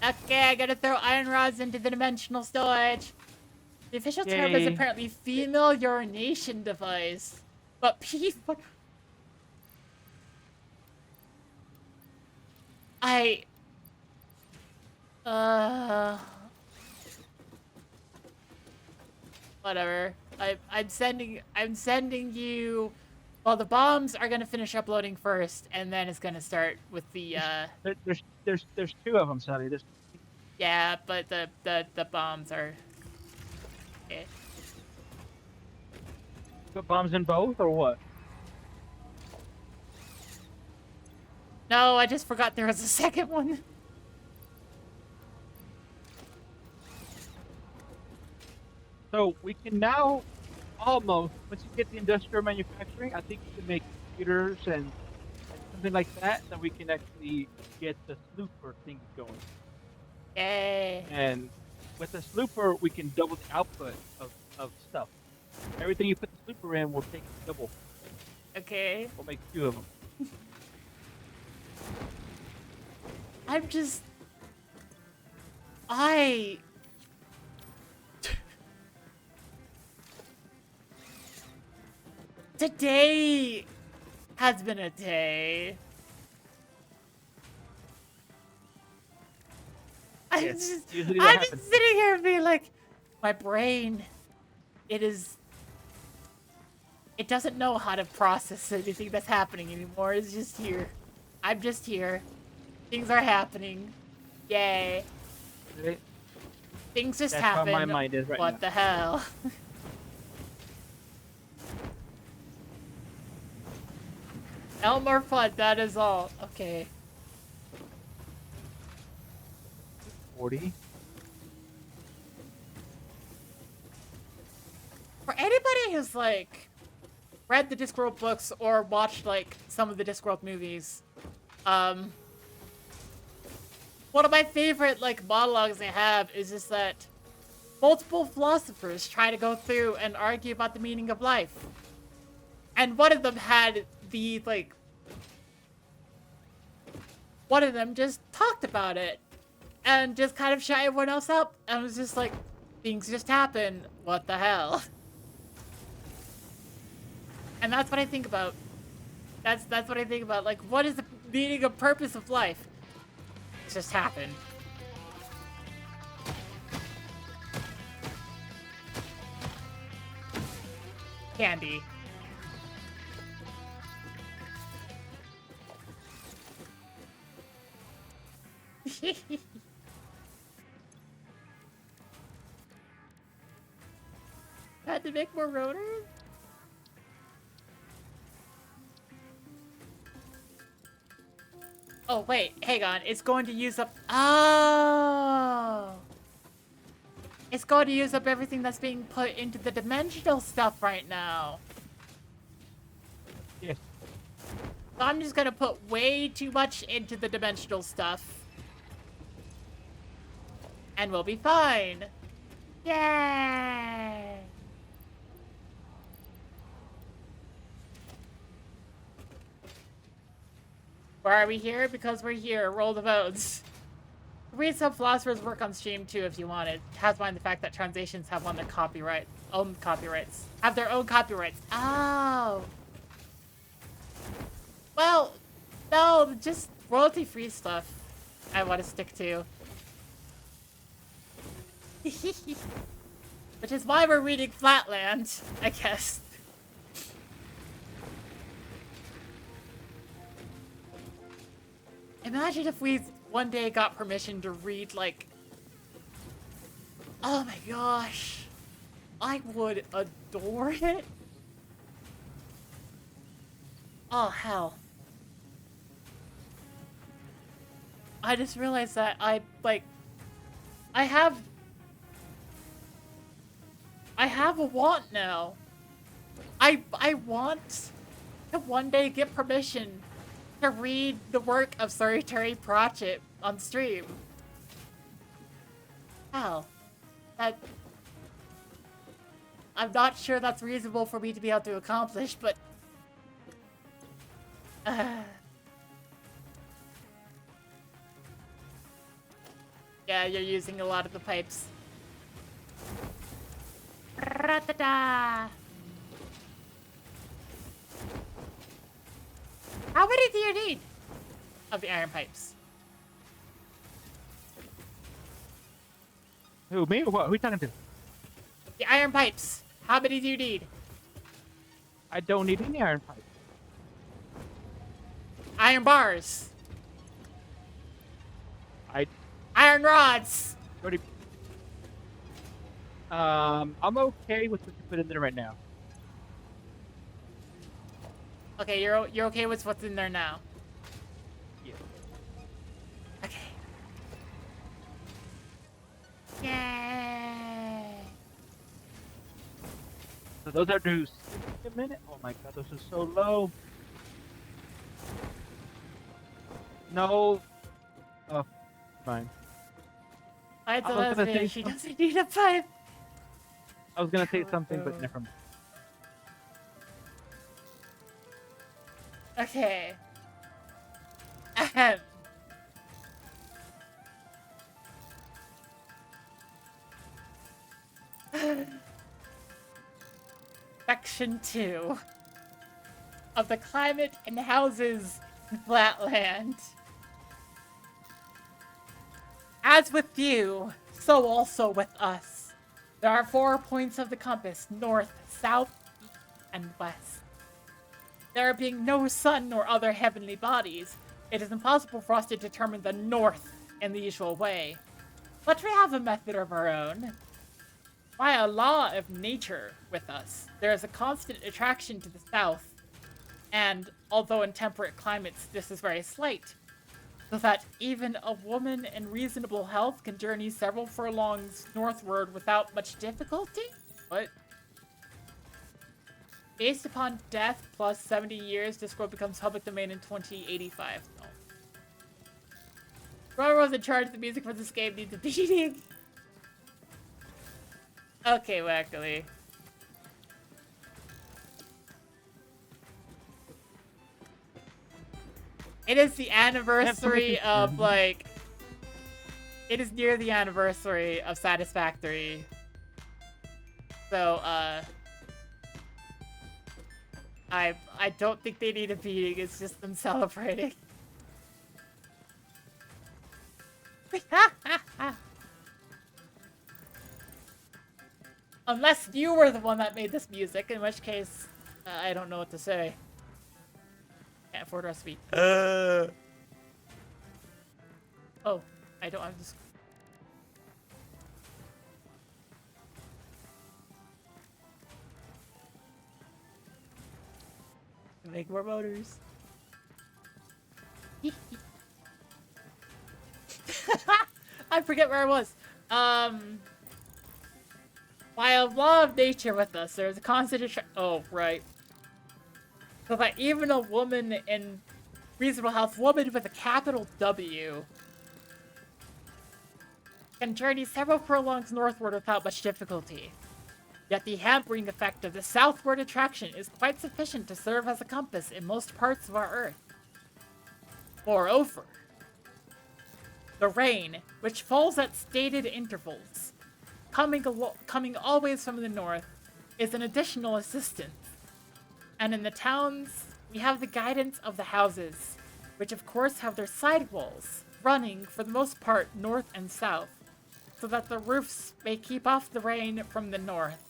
Okay, I gotta throw iron rods into the dimensional storage. The official term is Yay. apparently female urination device. But people... Whatever. I'm sending you... Well, the bombs are gonna finish uploading first, and then it's gonna start with the, There's two of them, Sally. Yeah, but the bombs are... Okay. Put bombs in both, or what? No, I just forgot there was a second one. So we can now almost, once you get the industrial manufacturing, I think you can make computers and something like that, that we can actually get the slooper thing going. Yay. And with the slooper, we can double the output of stuff. Everything you put the slooper in will take double. Okay. We'll make two of them. I'm just... Today has been a day. I'm just sitting here being like, my brain, it doesn't know how to process anything that's happening anymore. It's just here. I'm just here. Things are happening. Yay. Right? Things just That's happen. how my mind is right what now. the hell? Elmer Fudd, that is all. Okay. 40. For anybody who's like read the Discworld books or watched like some of the Discworld movies, one of my favorite like monologues they have is just that multiple philosophers try to go through and argue about the meaning of life. And one of them had the like one of them just talked about it and just kind of shut everyone else up and was just like, things just happen. What the hell? And that's what I think about. That's what I think about. Like, what is the meaning of purpose of life? It just happened. Candy. Had to make more rotors? Oh, wait, hang on. It's going to use up... Oh! It's going to use up everything that's being put into the dimensional stuff right now. Yes. So I'm just gonna put way too much into the dimensional stuff. And we'll be fine. Yay! Why are we here? Because we're here. Roll the votes. Read some philosophers' work on stream too if you want it. Have in mind the fact that translations have on their own copyrights. Have their own copyrights. Oh. Well, no, just royalty-free stuff I want to stick to. Which is why we're reading Flatland, I guess. Imagine if we one day got permission to read, like... Oh my gosh. I would adore it. Oh, hell. I just realized that I have a want now. I want to one day get permission to read the work of Socrates Pratchett on stream. Hell, that... I'm not sure that's reasonable for me to be able to accomplish, but... Yeah, you're using a lot of the pipes. Ra-ta-da! How many do you need of the iron pipes? Who, me or what? Who are you talking to? The iron pipes. How many do you need? I don't need any iron pipe. Iron bars. I Iron rods. already. I'm okay with what you put in there right now. Okay, you're okay with what's in there now. Yeah. Okay. Yay! So those are due 60 a minute. Oh my god, those are so low. No. Oh, fine. It's a I was gonna lesbian. say She some- doesn't need a pipe. I was gonna say something, but never mind. Okay. Ahem. Section 2 of the climate and houses in Flatland. As with you, so also with us. There are 4 points of the compass, north, south, east, and west. There being no sun nor other heavenly bodies, it is impossible for us to determine the north in the usual way. But we have a method of our own. By a law of nature with us, there is a constant attraction to the south, and although in temperate climates this is very slight, so that even a woman in reasonable health can journey several furlongs northward without much difficulty? What? Based upon death plus 70 years, this world becomes public domain in 2085. No. Whoever was in charge of the music for this game needs a beating. Okay, Wackley. It is the anniversary of, like... It is near the anniversary of Satisfactory. So, I don't think they need a beating, it's just them celebrating. Unless you were the one that made this music, in which case, I don't know what to say. Can't afford recipe. Oh, I don't have this. Make more motors. I forget where I was. By a law of nature with us, there's a constant oh, right. So that even a woman in reasonable health, woman with a capital W, can journey several furlongs northward without much difficulty. Yet the hampering effect of the southward attraction is quite sufficient to serve as a compass in most parts of our Earth. Moreover, the rain, which falls at stated intervals, coming always from the north, is an additional assistance. And in the towns, we have the guidance of the houses, which of course have their side walls, running, for the most part, north and south, so that the roofs may keep off the rain from the north.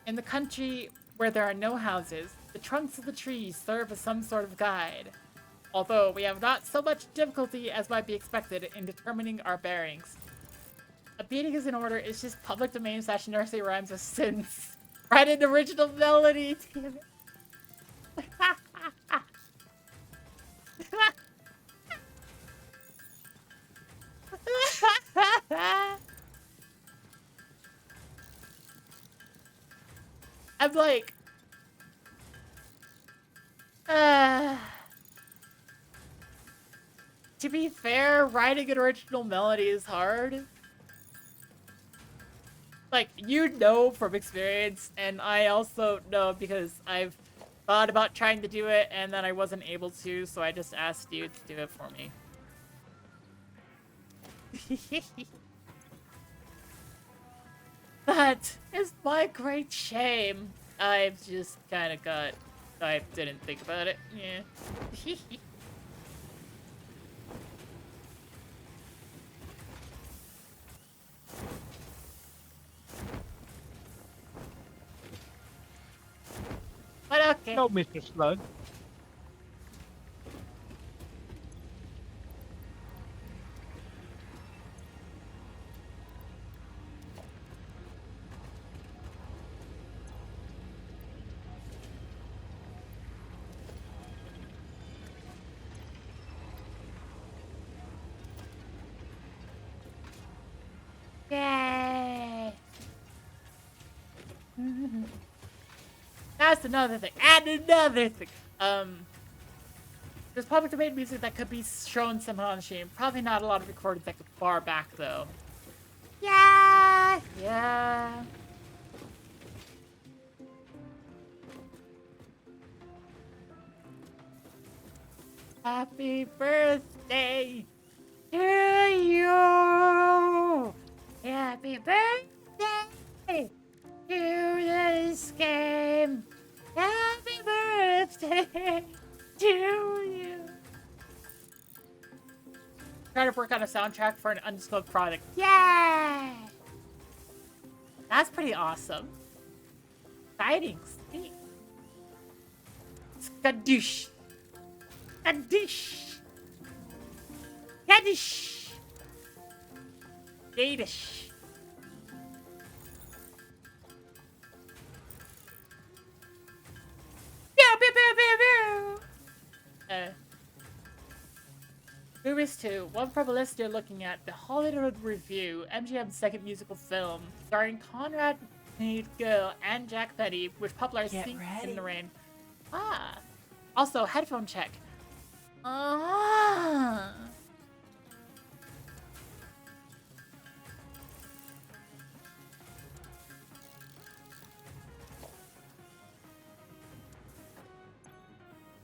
In the country where there are no houses, the trunks of the trees serve as some sort of guide, although we have not so much difficulty as might be expected in determining our bearings. A beating is in order, it's just public domain / nursery rhymes with sins. Write an original melody, damn it. I'm like... To be fair, writing an original melody is hard. Like, you know from experience, and I also know because I've thought about trying to do it, and then I wasn't able to, so I just asked you to do it for me. That is my great shame. I've just kind of got... I didn't think about it. Yeah. But okay. No, Mr. Slug. Yay! That's another thing. And another thing. There's public domain music that could be shown somehow on stream. Probably not a lot of recordings that could far back though. Yeah! Yeah. Happy birthday to you! Happy birthday to this game! Happy birthday to you! Trying to work on a soundtrack for an undisclosed project. Yay! That's pretty awesome. Exciting. Sweet. Skadoosh. Skadoosh. Skadoosh. Skadoosh. Pew, pew, pew, pew, pew. Movies 2. One from a list you're looking at. The Hollywood Review. MGM's second musical film. Starring Conrad Gill and Jack Benny, which published Sing in the Rain. Ah. Also, headphone check. Ah.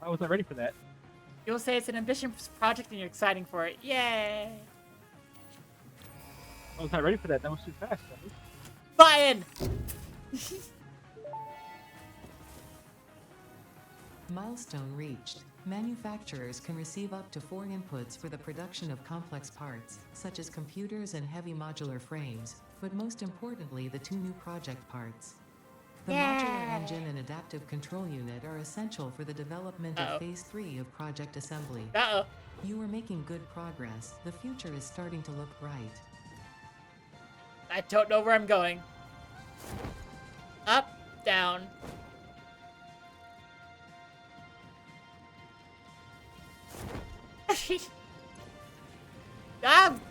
I wasn't ready for that. You'll say it's an ambitious project and you're excited for it. Yay! I was not ready for that. That was too fast. Right? Buy-in! Milestone reached. Manufacturers can receive up to 4 inputs for the production of complex parts, such as computers and heavy modular frames, but most importantly the 2 new project parts. The modular engine and adaptive control unit are essential for the development of Phase 3 of Project Assembly. You are making good progress. The future is starting to look bright. I don't know where I'm going. Up, down.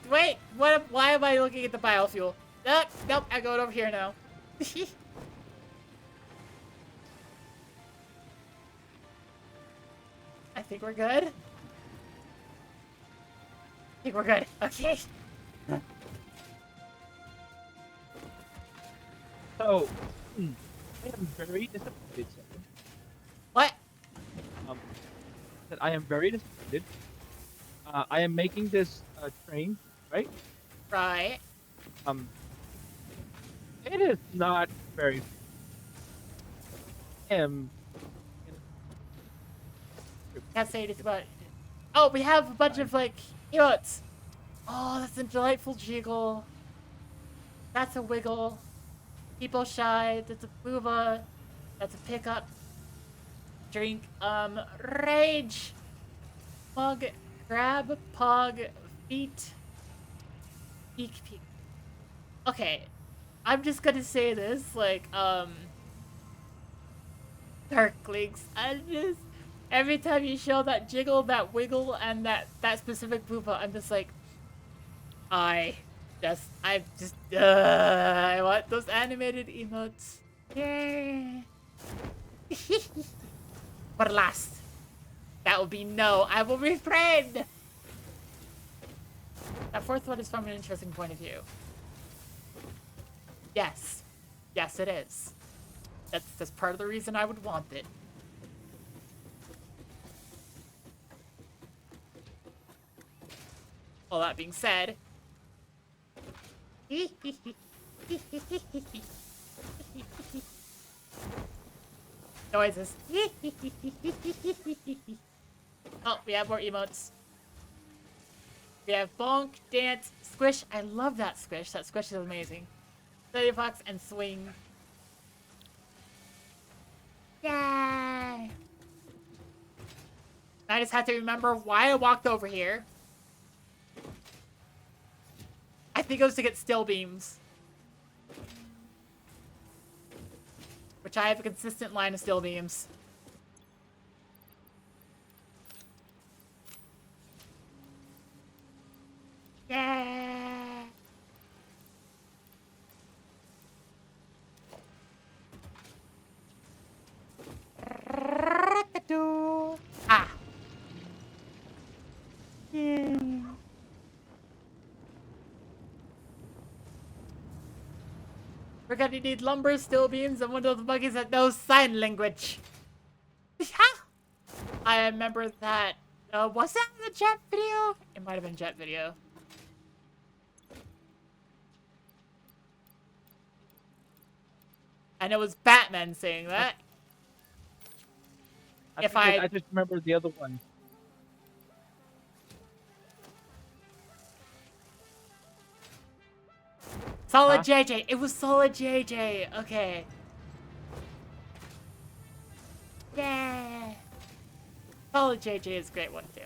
Wait, why am I looking at the biofuel? Nope, I'm going over here now. I think we're good. I think we're good. Okay. So, I am very disappointed. What? That I am very disappointed. I am making this train, right? Right. It is not very. Can't say anything about it. Oh, we have a bunch of like emotes. Oh, that's a delightful jiggle. That's a wiggle. People shy. That's a booba. That's a pickup. Drink. Rage. Mug. Grab. Pog. Feet. Peek. Peek. Okay. I'm just gonna say this, like, Darklings. I just, every time you show that jiggle, that wiggle, and that specific booba, I'm just like, I want those animated emotes. Yay. But last, that will be no. I will refrain. That fourth one is from an interesting point of view. Yes. Yes, it is. That's part of the reason I would want it. All that being said... noises. Oh, we have more emotes. We have bonk, dance, squish. I love that squish. That squish is amazing. Study Fox and swing. Yay! I just have to remember why I walked over here. I think it was to get still beams. Which I have a consistent line of still beams. Yeah. Ah. We're gonna need lumber, steel beams, and one of those buggies that knows sign language. I remember that. Was that in the Jet video? It might have been Jet video. And it was Batman saying that. I just remember the other one. Solid JJ. It was Solid JJ. Okay. Yeah. Solid JJ is a great one too.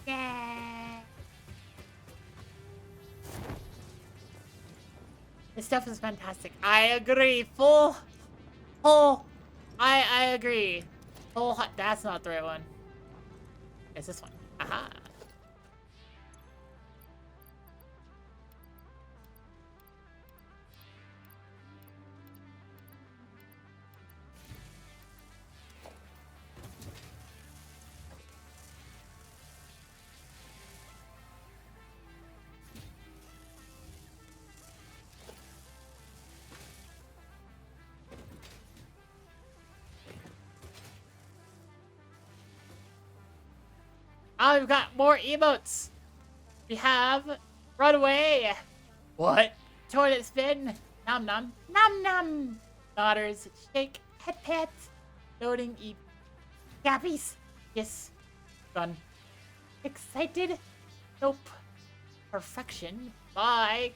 Yeah. This stuff is fantastic. I agree. Full. I agree. That's not the right one. It's this one. Aha. Oh, we've got more emotes. We have Runaway. What? Toilet spin. Nom nom. Nom nom. Daughters. Shake. Head pats. Loading. Eat. Gappies. Yes. Done. Excited. Nope. Perfection. Bye.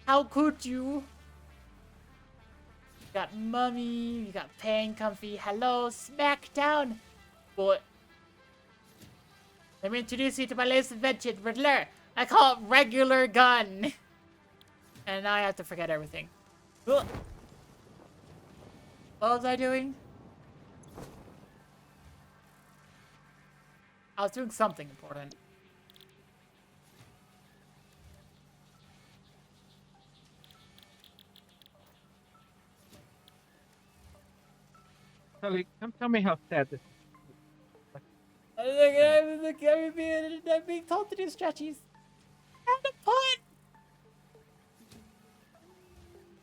How could you? You got Mummy. You got Pain Comfy. Hello. Smackdown. What? Let me introduce you to my latest invention, Riddler. I call it Regular Gun. And now I have to forget everything. Ugh. What was I doing? I was doing something important. Sully, come tell me how sad this is. I'm being told to do stretchies. And to put.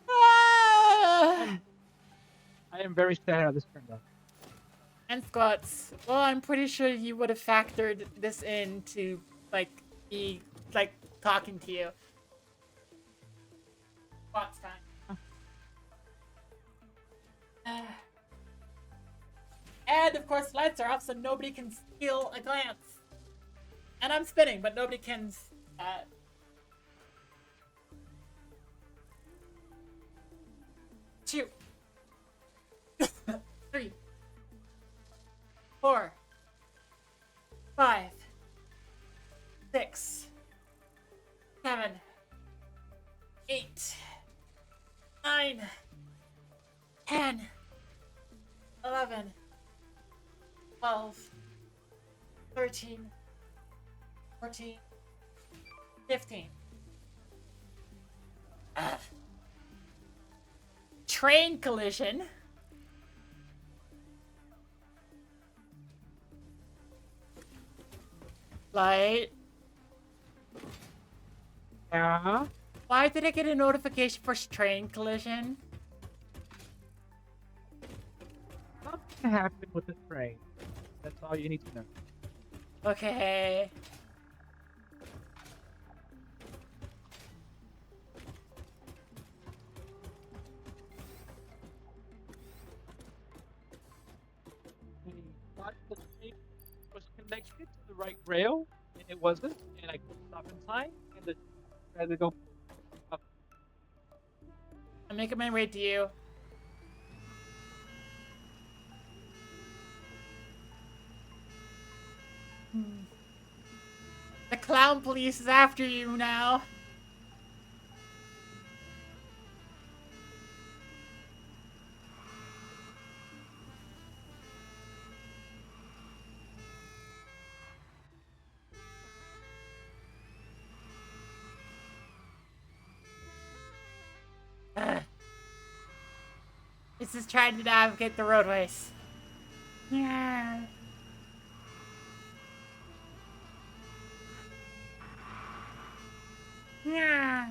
Ah! I am very sad how this turned out. And squats. Well, I'm pretty sure you would have factored this into, like, me, like, talking to you. Squats time. And, of course, lights are off so nobody can steal a glance. And I'm spinning, but nobody can... 2. 3. 4. 5. 6. 7. 8. 9. 10. 11. 12, 13, 14, 15. Train collision. Light. Yeah. Why did I get a notification for train collision? Something happened with the train. That's all you need to know. Okay. I thought the train was connected to the right rail, and it wasn't, and I couldn't stop in time, and the had to go up. I'm making my way to you. The clown police is after you now. This is trying to navigate the roadways. Yeah. Yeah.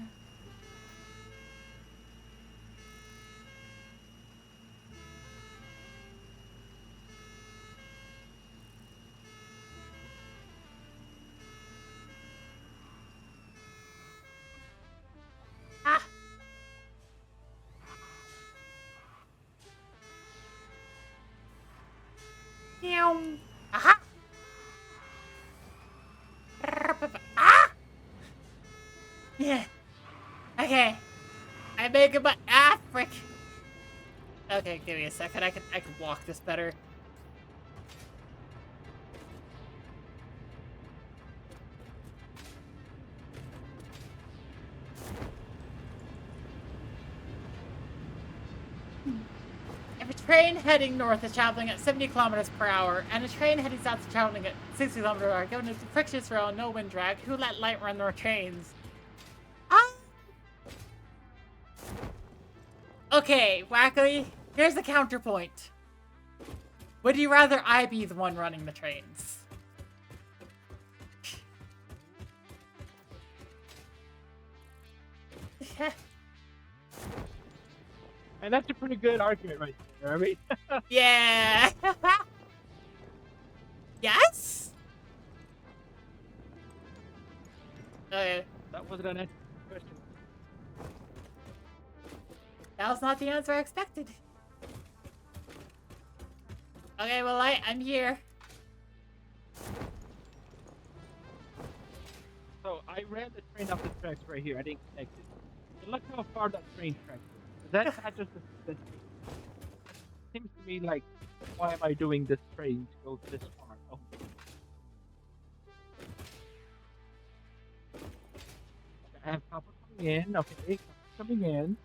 Ah. Meow. Aha. Ah. Yeah. Okay. I make it, but frick. Okay, give me a second. I can walk this better. If a train heading north is traveling at 70 kilometers per hour, and a train heading south is traveling at 60 kilometers per hour, given it's a frictionless rail and no wind drag, who let light run their trains? Ah! Okay, Wackley, here's the counterpoint. Would you rather I be the one running the trains? And that's a pretty good argument right there. I mean, Yeah. Yes? Okay. that wasn't an answer question. That was not the answer I expected. Okay, well, I'm here. So I ran the train off the tracks right here. I didn't connect it. And look how far that train track is. That's not just the seems to me like, why am I doing this train to go this far? Oh. I have copper coming in. Okay, coming in.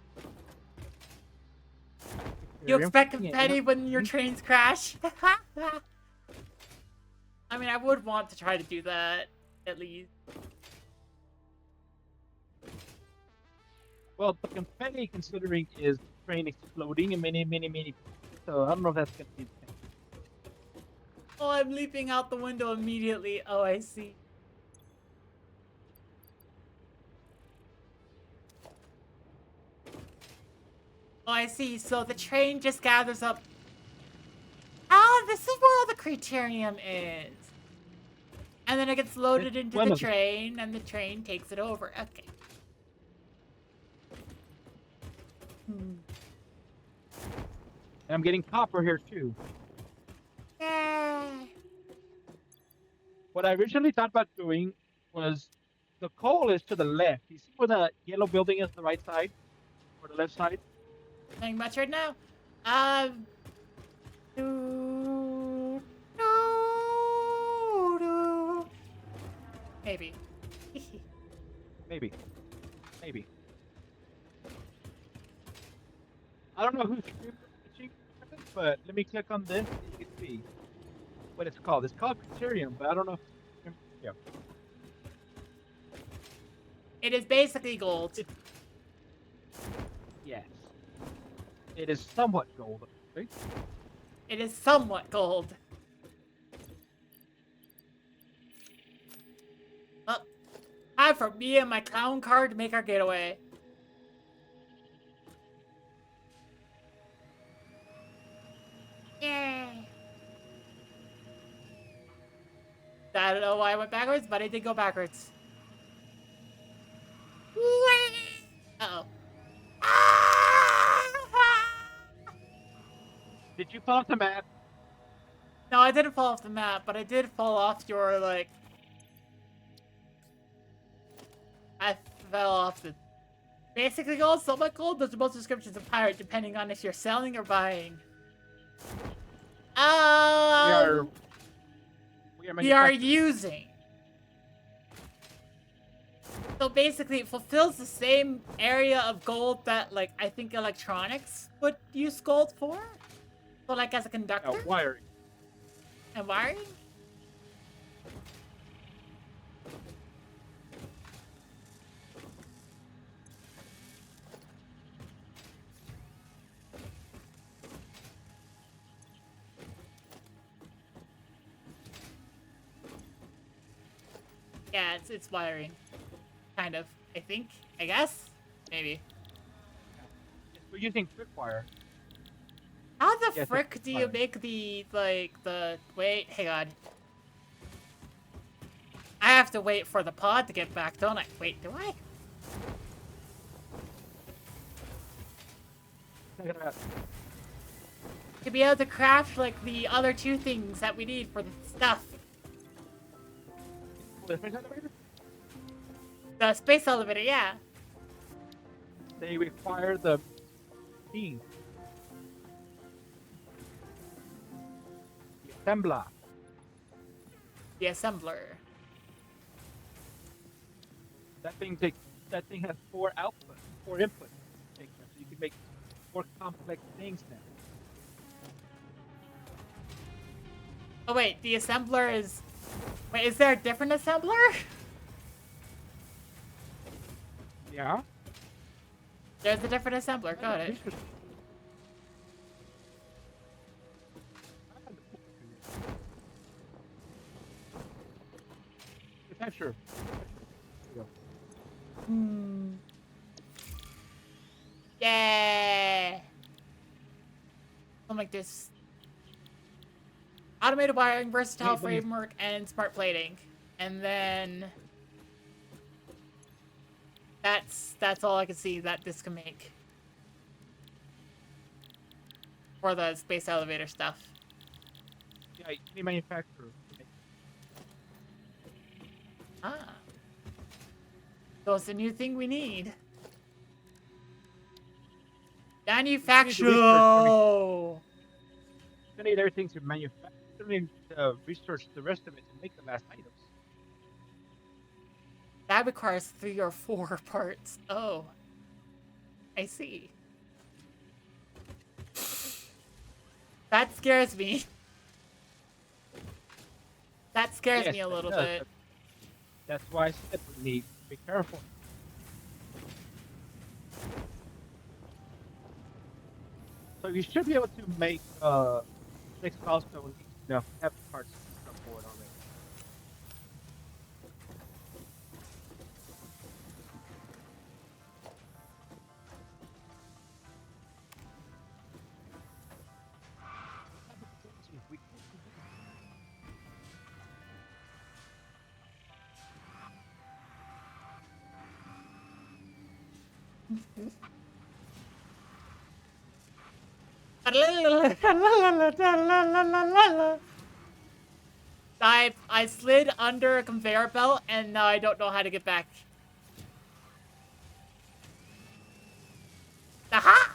You expect confetti when your trains crash? I mean, I would want to try to do that, at least. Well, the confetti, considering, is train exploding in many pieces. So I don't know if that's going to be the thing. Oh, I'm leaping out the window immediately. Oh, I see. Oh, I see. So the train just gathers up. Ah, this is where all the criterium is. And then it gets loaded into the train, and the train takes it over. Okay. And I'm getting copper here too. Yay. What I originally thought about doing was the coal is to the left. You see where the yellow building is, the right side? Or the left side? Nothing much right now. Maybe. Maybe. Maybe. I don't know who's screaming, but let me click on this and you can see. what it's called. It's called Criterium, but I don't know. Yeah. It is basically gold. Yes. It is somewhat gold. Right? It is somewhat gold. Well, time for me and my clown card to make our getaway. Yay! I don't know why I went backwards, but I did go backwards. Uh-oh. Did you fall off the map? No, I didn't fall off the map, but I did fall off your, like... I fell off the... Basically gold, somewhat gold, there's both descriptions of pirate, depending on if you're selling or buying. We are using. So basically, it fulfills the same area of gold that, like, I think electronics would use gold for. So, like, as a conductor. Wiring. And wiring? Yeah, it's wiring. Kind of. I think. I guess? Maybe. We're using quick wire. How the frick do you make the, like, the... Wait, hang on. I have to wait for the pod to get back, don't I? Wait, do I? To be able to craft, like, the other two things that we need for the stuff. The space elevator? The space elevator, yeah. They require the beam. The assembler. The assembler. That thing has 4 outputs, 4 inputs. So you can make more complex things now. Oh wait, the assembler is... Wait, is there a different assembler? Yeah. There's a different assembler, got it. Yeah, sure. Yeah. Something like this. Automated wiring, versatile framework, and smart plating. And then... That's all I can see that this can make. For the space elevator stuff. Yeah, you need manufacturer. Ah. So it's a new thing we need. Manufacture! You need everything to manufacture. You need to research the rest of it to make the last items. That requires 3 or 4 parts. Oh. I see. That scares me. That scares me a little bit. That's why I said we need to be careful. So you should be able to make 6 milestones, have parts on board already. I slid under a conveyor belt and now I don't know how to get back. Aha!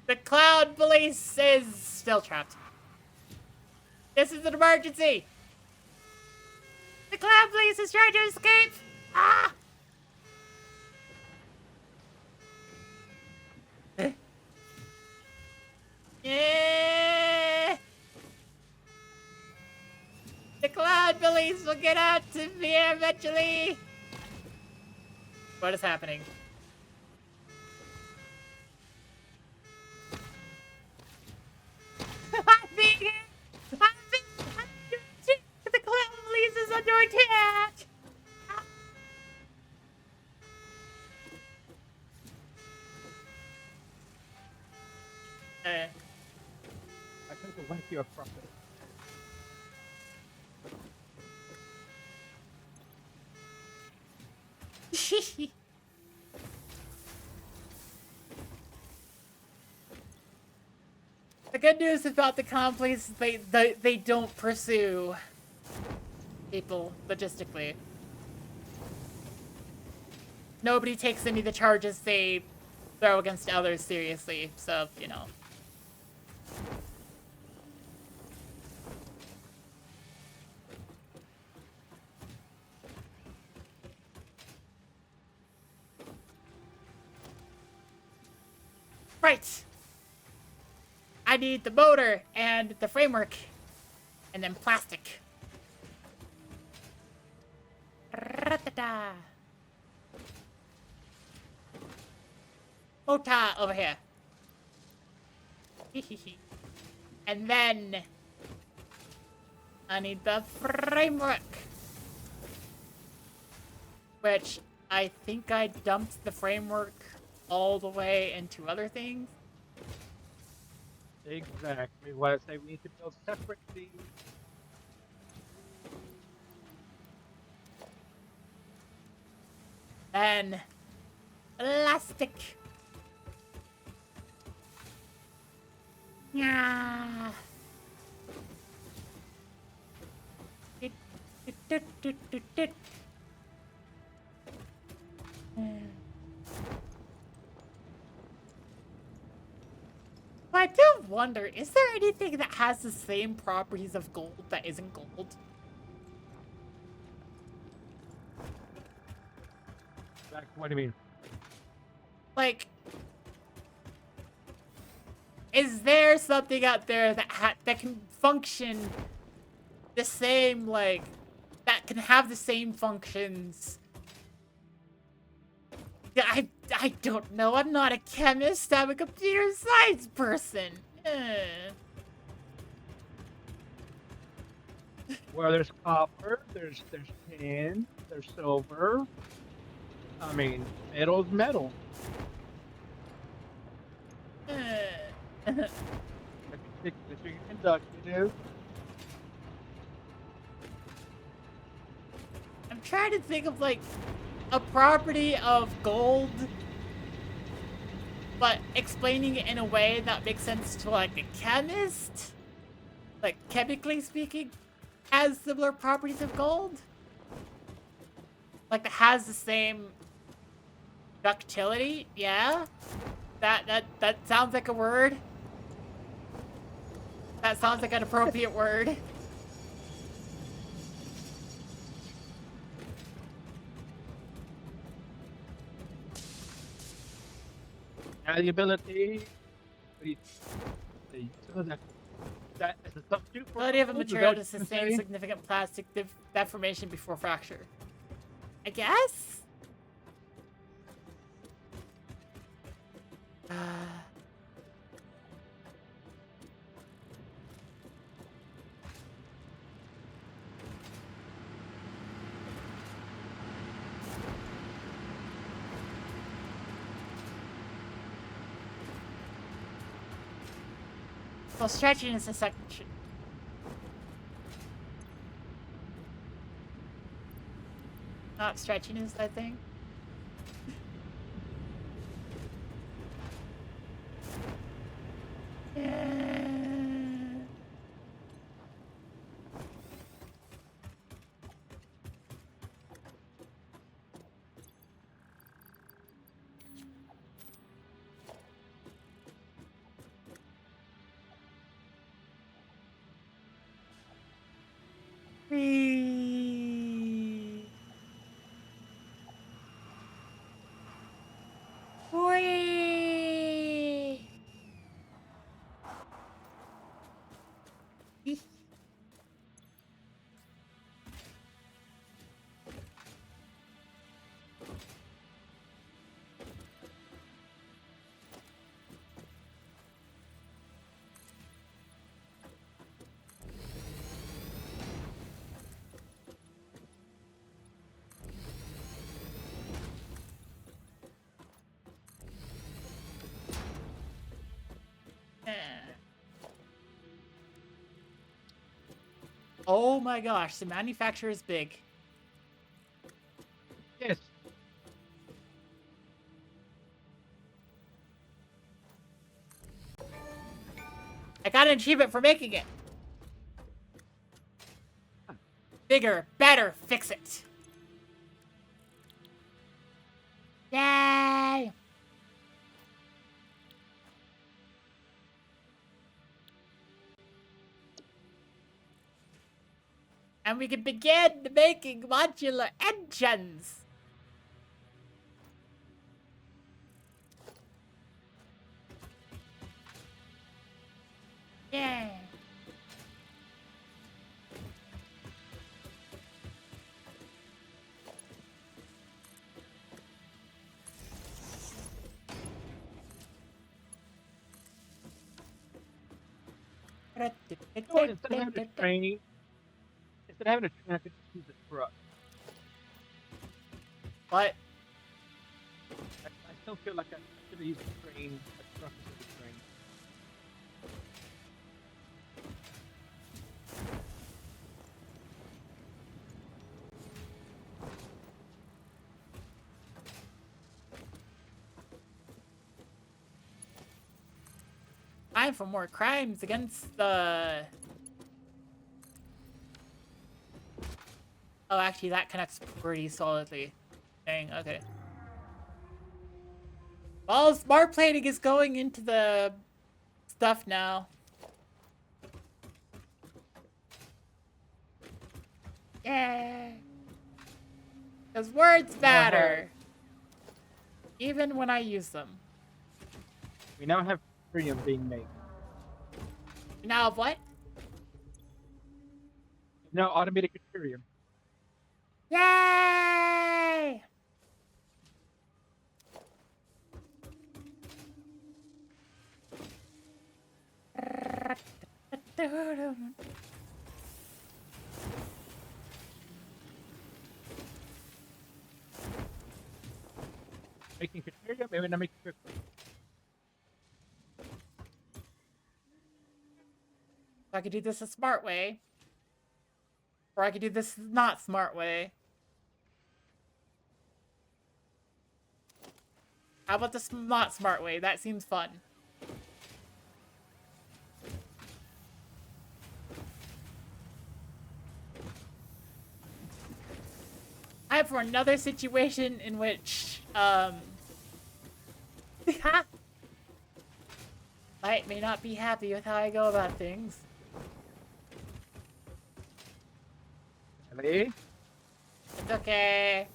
The cloud police is still trapped. This is an emergency! The cloud police is trying to escape! Ah! Yeah! cloud police will get out to me eventually. What is happening? I'm being hit! The cloud police is under attack! I took a whack you across it. The good news about the clown police is they don't pursue people logistically. Nobody takes any of the charges they throw against others seriously, so, you know. Right! I need the motor and the framework. And then plastic. Ra-ta-ta. Motor over here. And then I need the framework. Which I think I dumped the framework all the way into other things. Exactly. What I say, we need to build separate things. Then plastic. Yeah. I do wonder, is there anything that has the same properties of gold that isn't gold? What do you mean? Like, is there something out there that can function the same, like, that can have the same functions? I don't know. I'm not a chemist. I'm a computer science person. Well, there's copper, there's tin, there's silver. I mean, metal's metal. Electric conductive. I'm trying to think of, like, a property of gold, but explaining it in a way that makes sense to, like, a chemist. Like, chemically speaking, has similar properties of gold. Like, that has the same ductility, yeah? That sounds like a word. That sounds like an appropriate word. Malleability. That is a substitute for Ability of a gold, is material that to what you're sustain saying? significant plastic deformation before fracture. I guess? Well, stretching is a section. Not stretching is that thing. Whee! Whee! Oh my gosh, the manufacturer is big. Yes. I got an achievement for making it. Bigger, better, fix it. Yay! And we can begin making modular engines. Yeah. You know what? Instead of having a train, I could just use a truck. What? I still feel like I should have used a train, a truck instead of a train. Time for more crimes against the... Oh, actually, that connects pretty solidly. Dang, okay. Well, smart plating is going into the stuff now. Yeah. Because words matter. Even when I use them. We now have Ethereum being made. Now what? Now automated Ethereum. Yay! Making Ethereum, maybe not making crypto. I could do this a smart way. Or I could do this not smart way. How about the not smart way? That seems fun. I have for another situation in which, Light may not be happy with how I go about things. Really? It's okay.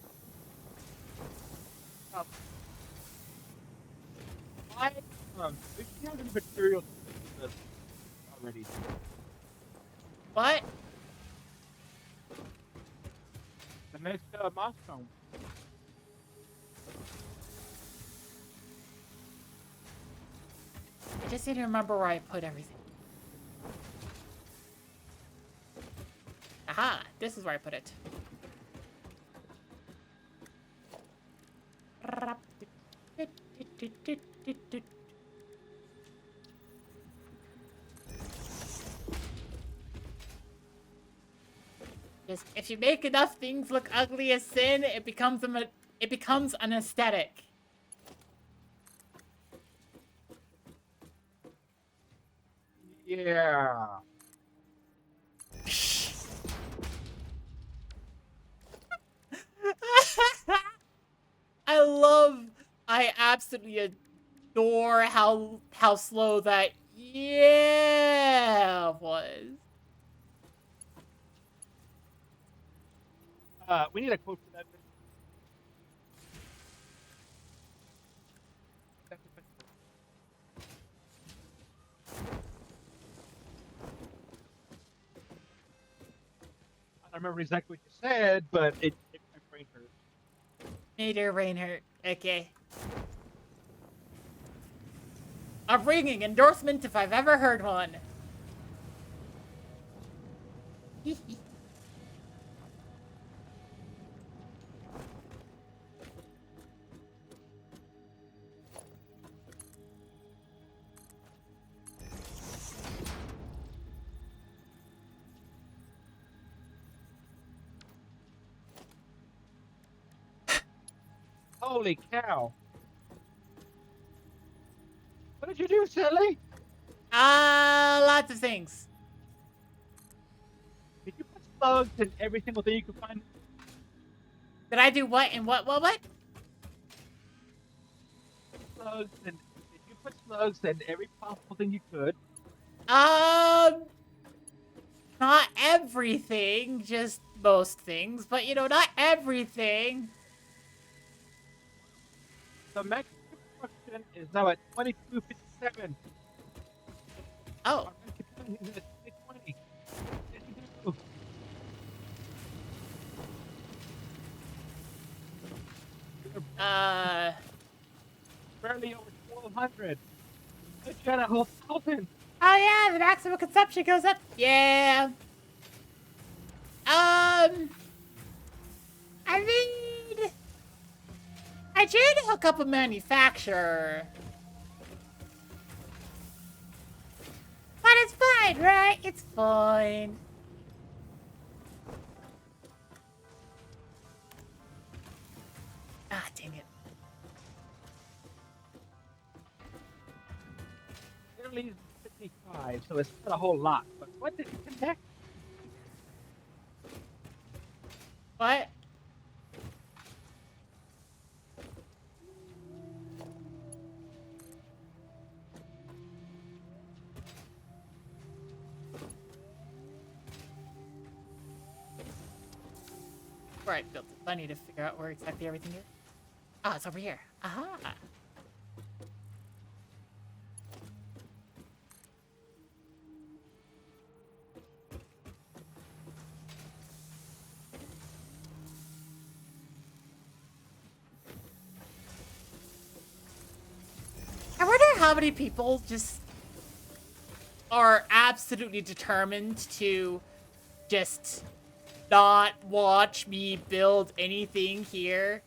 We have the materials already. What? The next milestone. I just need to remember where I put everything. Aha! This is where I put it. Just, if you make enough things look ugly as sin, it becomes an aesthetic. Yeah. I absolutely adore how slow that yeah was. We need a quote for that. I don't remember exactly what you said, but it my brain hurt. Made your brain hurt. Okay. A ringing endorsement if I've ever heard one. Holy cow! What did you do, Sally? Lots of things. Did you put slugs in every single thing you could find? Did I do what and what? Slugs and did you put slugs in every possible thing you could? Not everything, just most things, but you know, not everything. The max construction is now at 2257. Oh, Our max construction is at 2020. What did you do? uh, Barely over 1200. But you had a whole 1,000. oh yeah, the maximum consumption goes up. Yeah. I mean, I did hook up a manufacturer. But it's fine, right? It's fine. Ah, dang it. Barely 55, so it's not a whole lot. But what did you connect? What? Where I built it. I need to figure out where exactly everything is. Ah, it's over here. Aha. I wonder how many people just are absolutely determined to just not watch me build anything here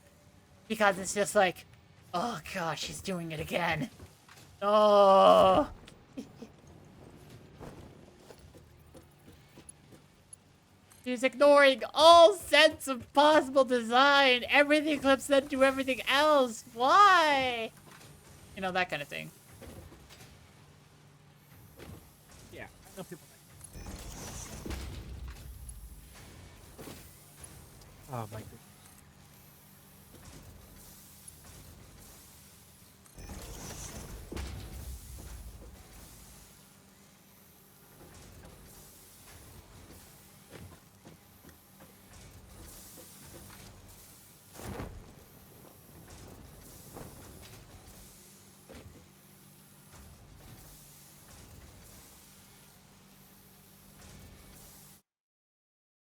because it's just like, oh gosh, she's doing it again. Oh. She's ignoring all sense of possible design. Everything clips then do everything else. Why? You know, that kind of thing. Yeah, I know people like that. Oh my goodness.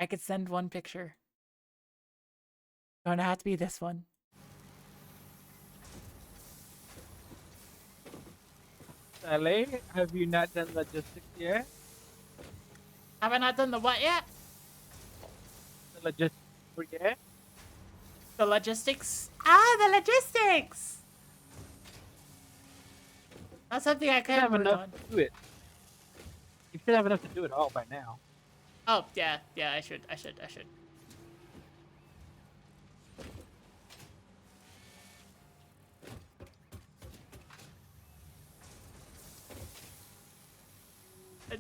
I could send one picture. Gonna have to be this one. Sally, have you not done logistics yet? Have I not done the what yet? The logistics yet? The logistics? Ah, the logistics! That's something I You can have work enough on. to do it. You should have enough to do it all by now. Oh, yeah, I should.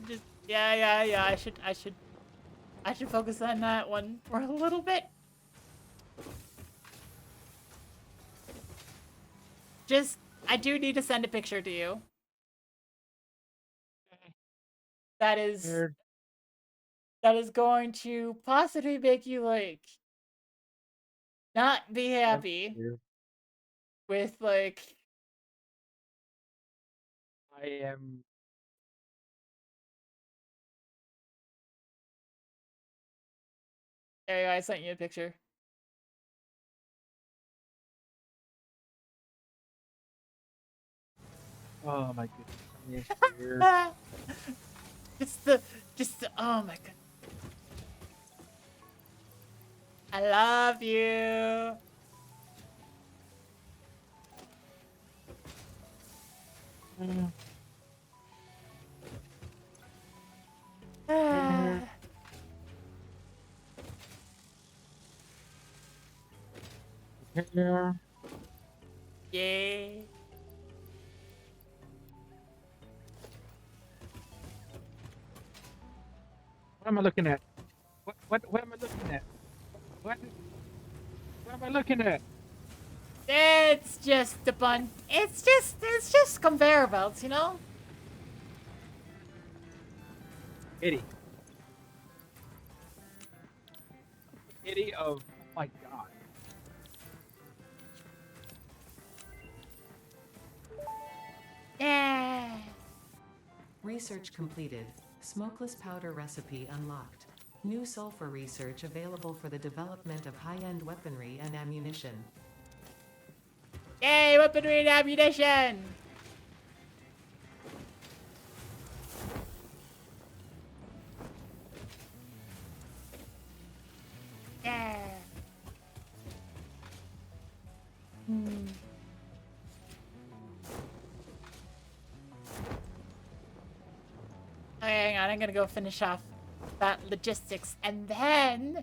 Just, yeah, I should focus on that one for a little bit. Just, I do need to send a picture to you. That is Weird. going to possibly make you, like, not be happy Weird. with, like... I am. There you go, I sent you a picture. Oh my goodness. I mean, it's weird. just the, oh my god. I love you. Yeah. Yay. What am I looking at? What am I looking at? What am I looking at? It's just a bunch. It's just conveyor belts, you know? Kitty. Kitty of, oh my god. Yeah. Research completed. Smokeless powder recipe unlocked. New sulfur research available for the development of high-end weaponry and ammunition. Yay, weaponry and ammunition! Yeah. Okay, hang on, I'm gonna go finish off that logistics and then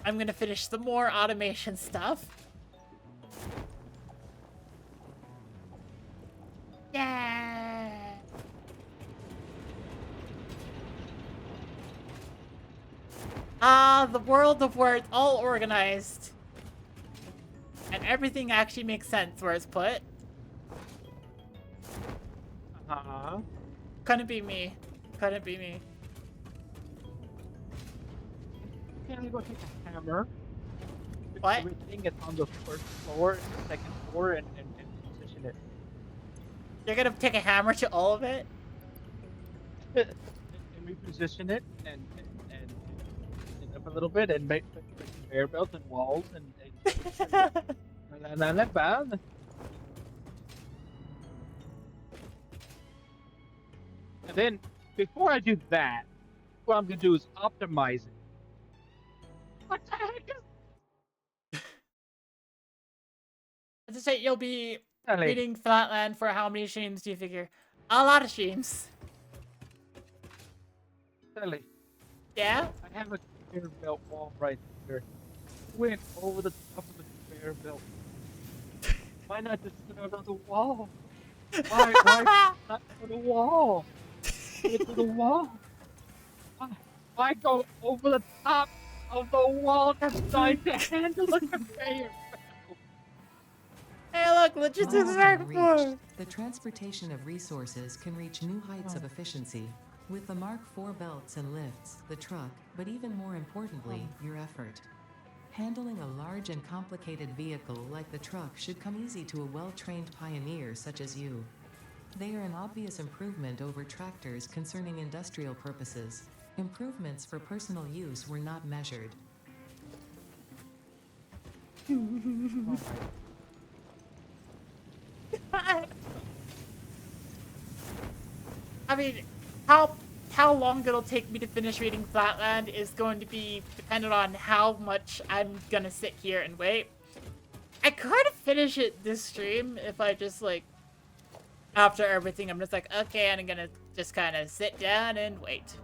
I'm gonna finish some more automation stuff. Yeah. The world of where it's all organized. And everything actually makes sense where it's put. Uh-huh. Couldn't be me. Couldn't be me. Can I go take a hammer? What? Everything is on the first floor and the second floor and position it. You're gonna take a hammer to all of it? And reposition it and up a little bit and make conveyor belts and walls and not bad. And then before I do that, what I'm gonna do is optimize it. What the heck is As I say, you'll be that? reading Flatland for how many streams do you figure? A lot of streams. Silly. Yeah? I have a conveyor belt wall right there. Went over the top of the conveyor belt. Why not just put it on the wall? Why not for the wall? Put it to the wall. Why go over the top of the wall designed to handle the conveyor belt? Hey, look, logistics is Milestone for. reached. The transportation of resources can reach new heights of efficiency. With the Mark IV belts and lifts, the truck, but even more importantly, your effort. Handling a large and complicated vehicle like the truck should come easy to a well-trained pioneer such as you. They are an obvious improvement over tractors concerning industrial purposes. Improvements for personal use were not measured. I mean, how long it'll take me to finish reading Flatland is going to be dependent on how much I'm gonna sit here and wait. I could finish it this stream if I just like, after everything, I'm just like, okay, and I'm gonna just kind of sit down and wait.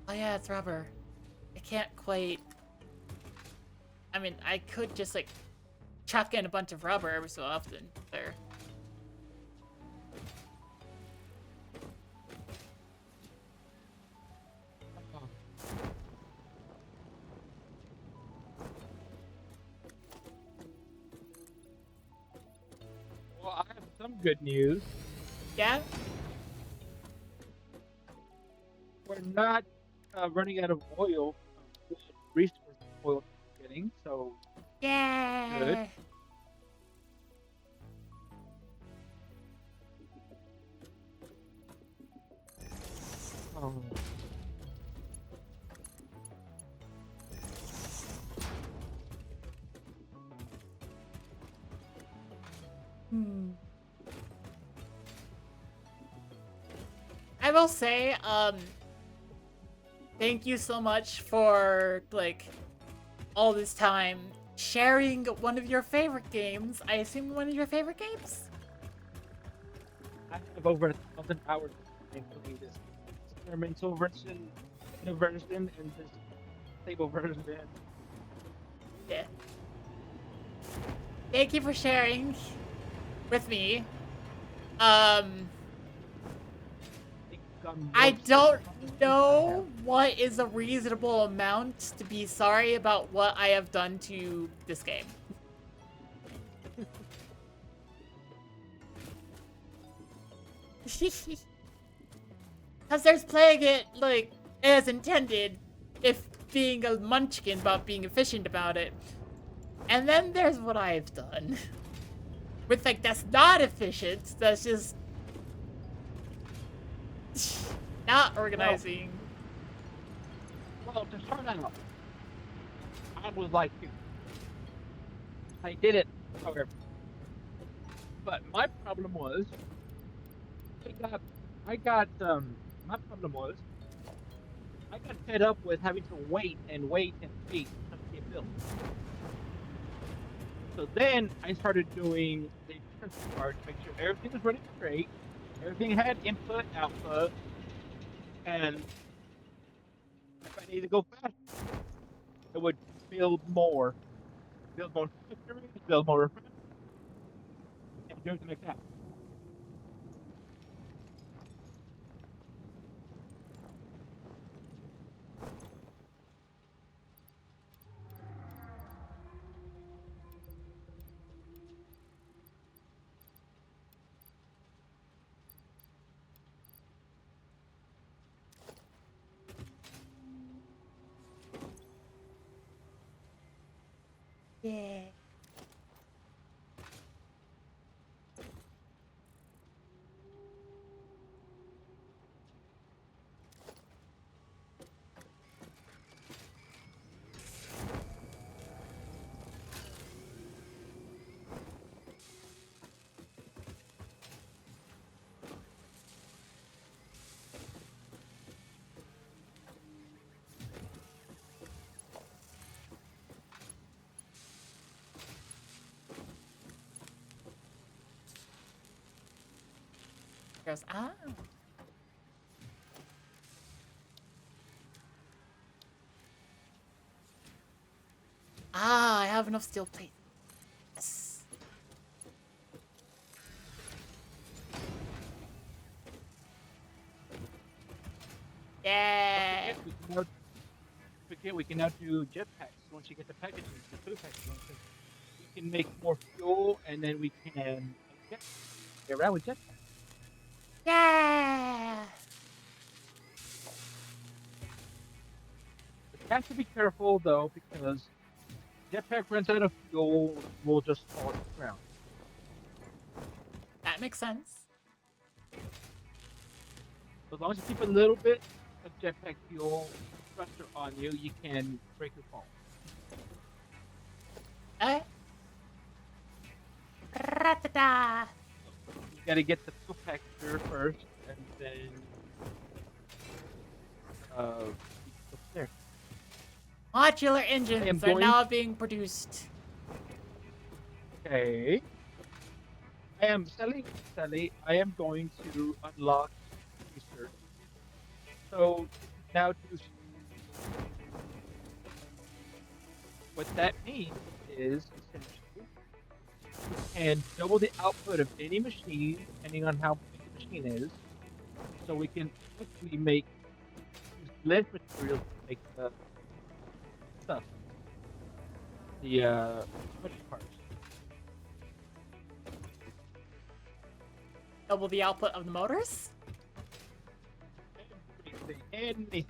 Oh yeah, it's rubber. I can't quite. I mean, I could just like chuck in a bunch of rubber every so often. There. Well, I have some good news. Yeah? We're not running out of oil, resource oil getting, so Yeah. good. Oh. I will say, thank you so much for, like, all this time sharing one of your favorite games. I assume one of your favorite games? I have over 1,000 hours including this experimental version, beta version, and this stable version. Thank you for sharing with me. I don't know what is a reasonable amount to be sorry about what I have done to this game. Because there's playing it, like, as intended, if being a munchkin about being efficient about it. And then there's what I've done. With, like, that's not efficient, that's just... not organizing. Well, to start out, I was like you. I did it, however. But my problem was, my problem was, I got fed up with having to wait and wait and wait to get built. So then I started doing the efficiency part to make sure everything was running straight, everything had input, output, and if I needed to go faster, it would build more factories, build more refineries, and do everything like that. Yeah. Goes, ah. Ah, I have enough steel plate. Yes. Yeah. We can now do jetpacks once you get the packages, the food packages. We can make more fuel, and then we can get around with jetpacks. Yeah. But you have to be careful though, because jetpack runs out of fuel, will just fall to the ground. That makes sense. As long as you keep a little bit of jetpack fuel pressure on you, you can break your fall. Okay. Ra-ta-da. You gotta get the fuel packer first, and then go there. Modular engines are now being produced. Okay. I am Sally, I am going to unlock research. So now do what that means is essentially you can double the output of any machine depending on how big the machine is. So we can quickly use less materials to make the stuff. The parts. Double the output of the motors? Anything.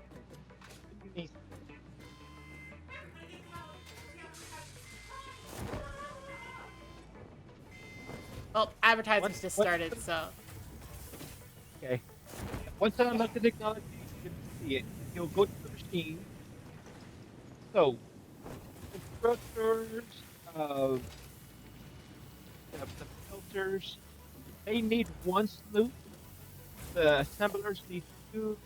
Well, advertisements just started, so. Okay. Once I unlock the technology, you can see it. You'll go to the machine. So, constructors of the filters, they need one sloop. The assemblers need two,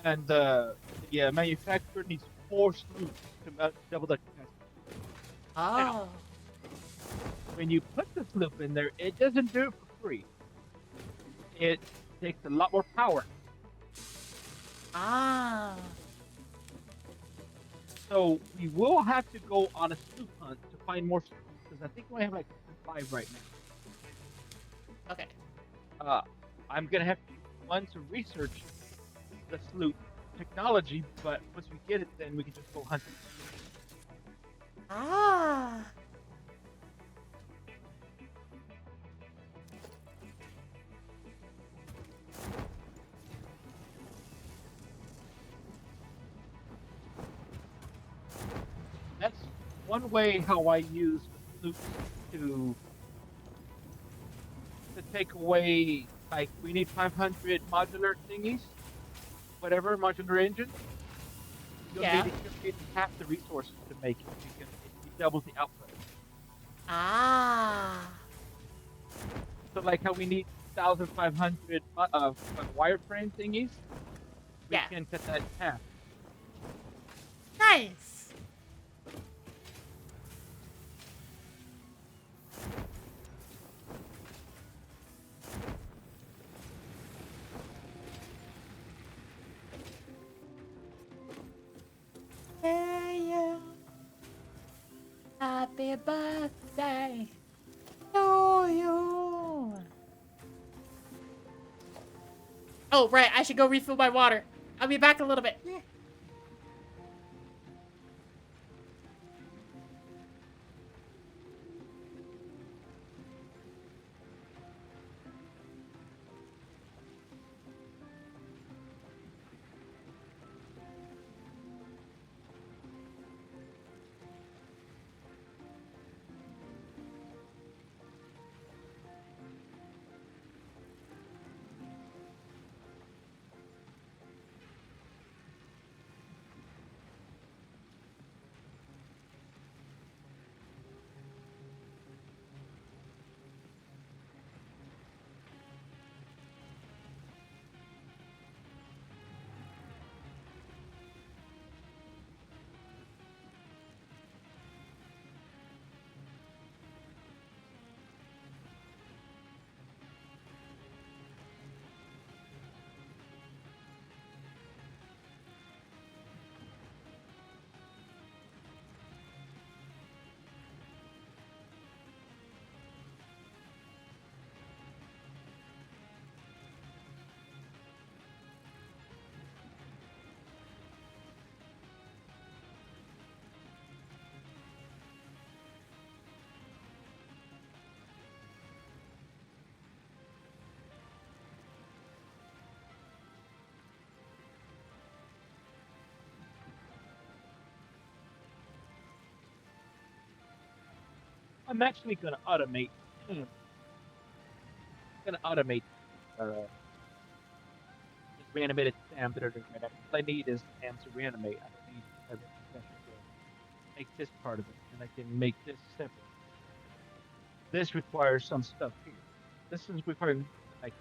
and the manufacturer needs 4 sloops to double the capacity. Oh. Now, when you put the sloop in there, it doesn't do it for free. It takes a lot more power. Ah. So we will have to go on a sloop hunt to find more sloops because I think we have like 5 right Okay. now. I'm gonna have to use one to research the sloop technology, but once we get it, then we can just go hunt it. Ah. That's one way how I use the sloops to take away, like, we need 500 modular thingies, whatever modular engines. Yeah. You need half the resources to make it because it doubles the output. Ah. So like how we need 1,500 wireframe thingies, we Yeah. can cut that in half. Nice. Hey you. Happy birthday to you. Oh, right. I should go refill my water. I'll be back in a little bit. I'm actually gonna automate. Gonna automate this reanimated Sam that are doing right now. All I need is Sam to reanimate. I don't need everything special to make this part of it, and I can make this separate. This requires some stuff here. This is requiring like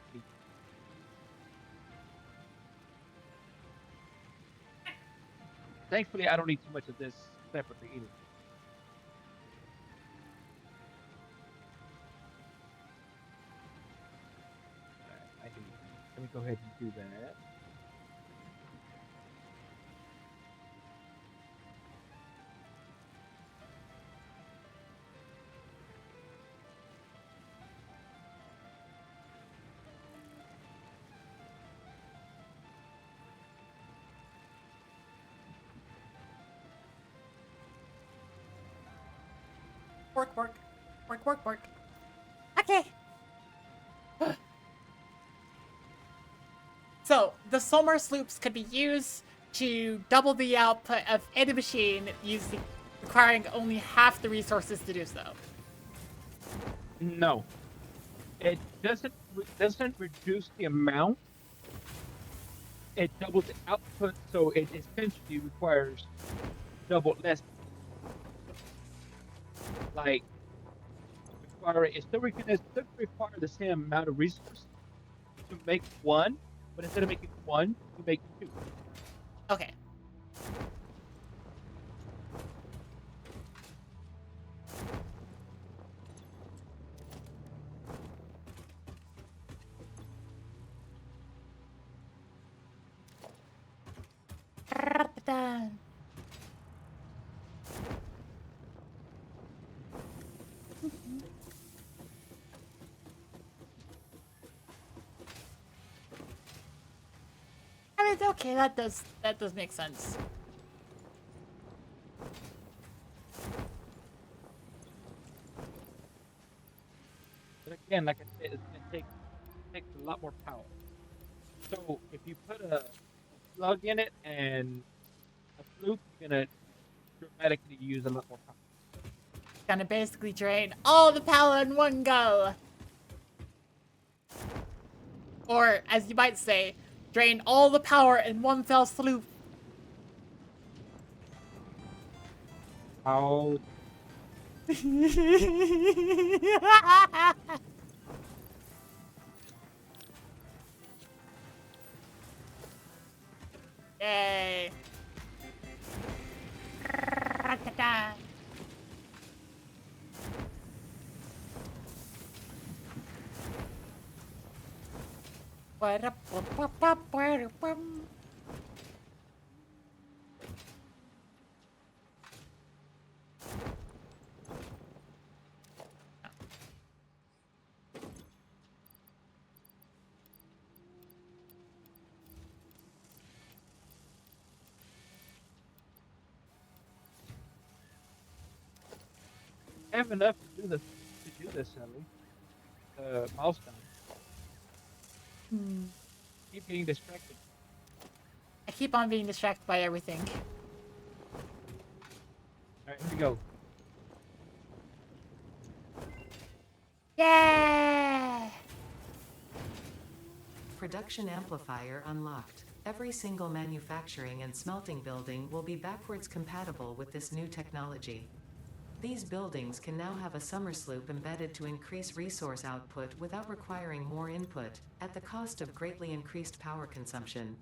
thankfully I don't need too much of this separately either. I do. Let me go ahead and do that. Work, work. Work, work, work. Okay. So, the solar sloops could be used to double the output of any machine requiring only half the resources to do so. No, it doesn't reduce the amount. It doubles the output, so it essentially requires double less. Like it still require the same amount of resources to make one, but instead of making one, you make two. Okay. Okay, that does make sense. But again, like I said, it's gonna take a lot more power. So if you put a plug in it and a loop, you're gonna dramatically use a lot more power. Gonna basically drain all the power in one go. Or, as you might say, drain all the power in one fell swoop. How Yay. I have enough to do this, Ellie. Milestone. Keep getting distracted. I keep on being distracted by everything. Alright, here we go. Yeah! Production amplifier unlocked. Every single manufacturing and smelting building will be backwards compatible with this new technology. These buildings can now have a summer sloop embedded to increase resource output without requiring more input, at the cost of greatly increased power consumption.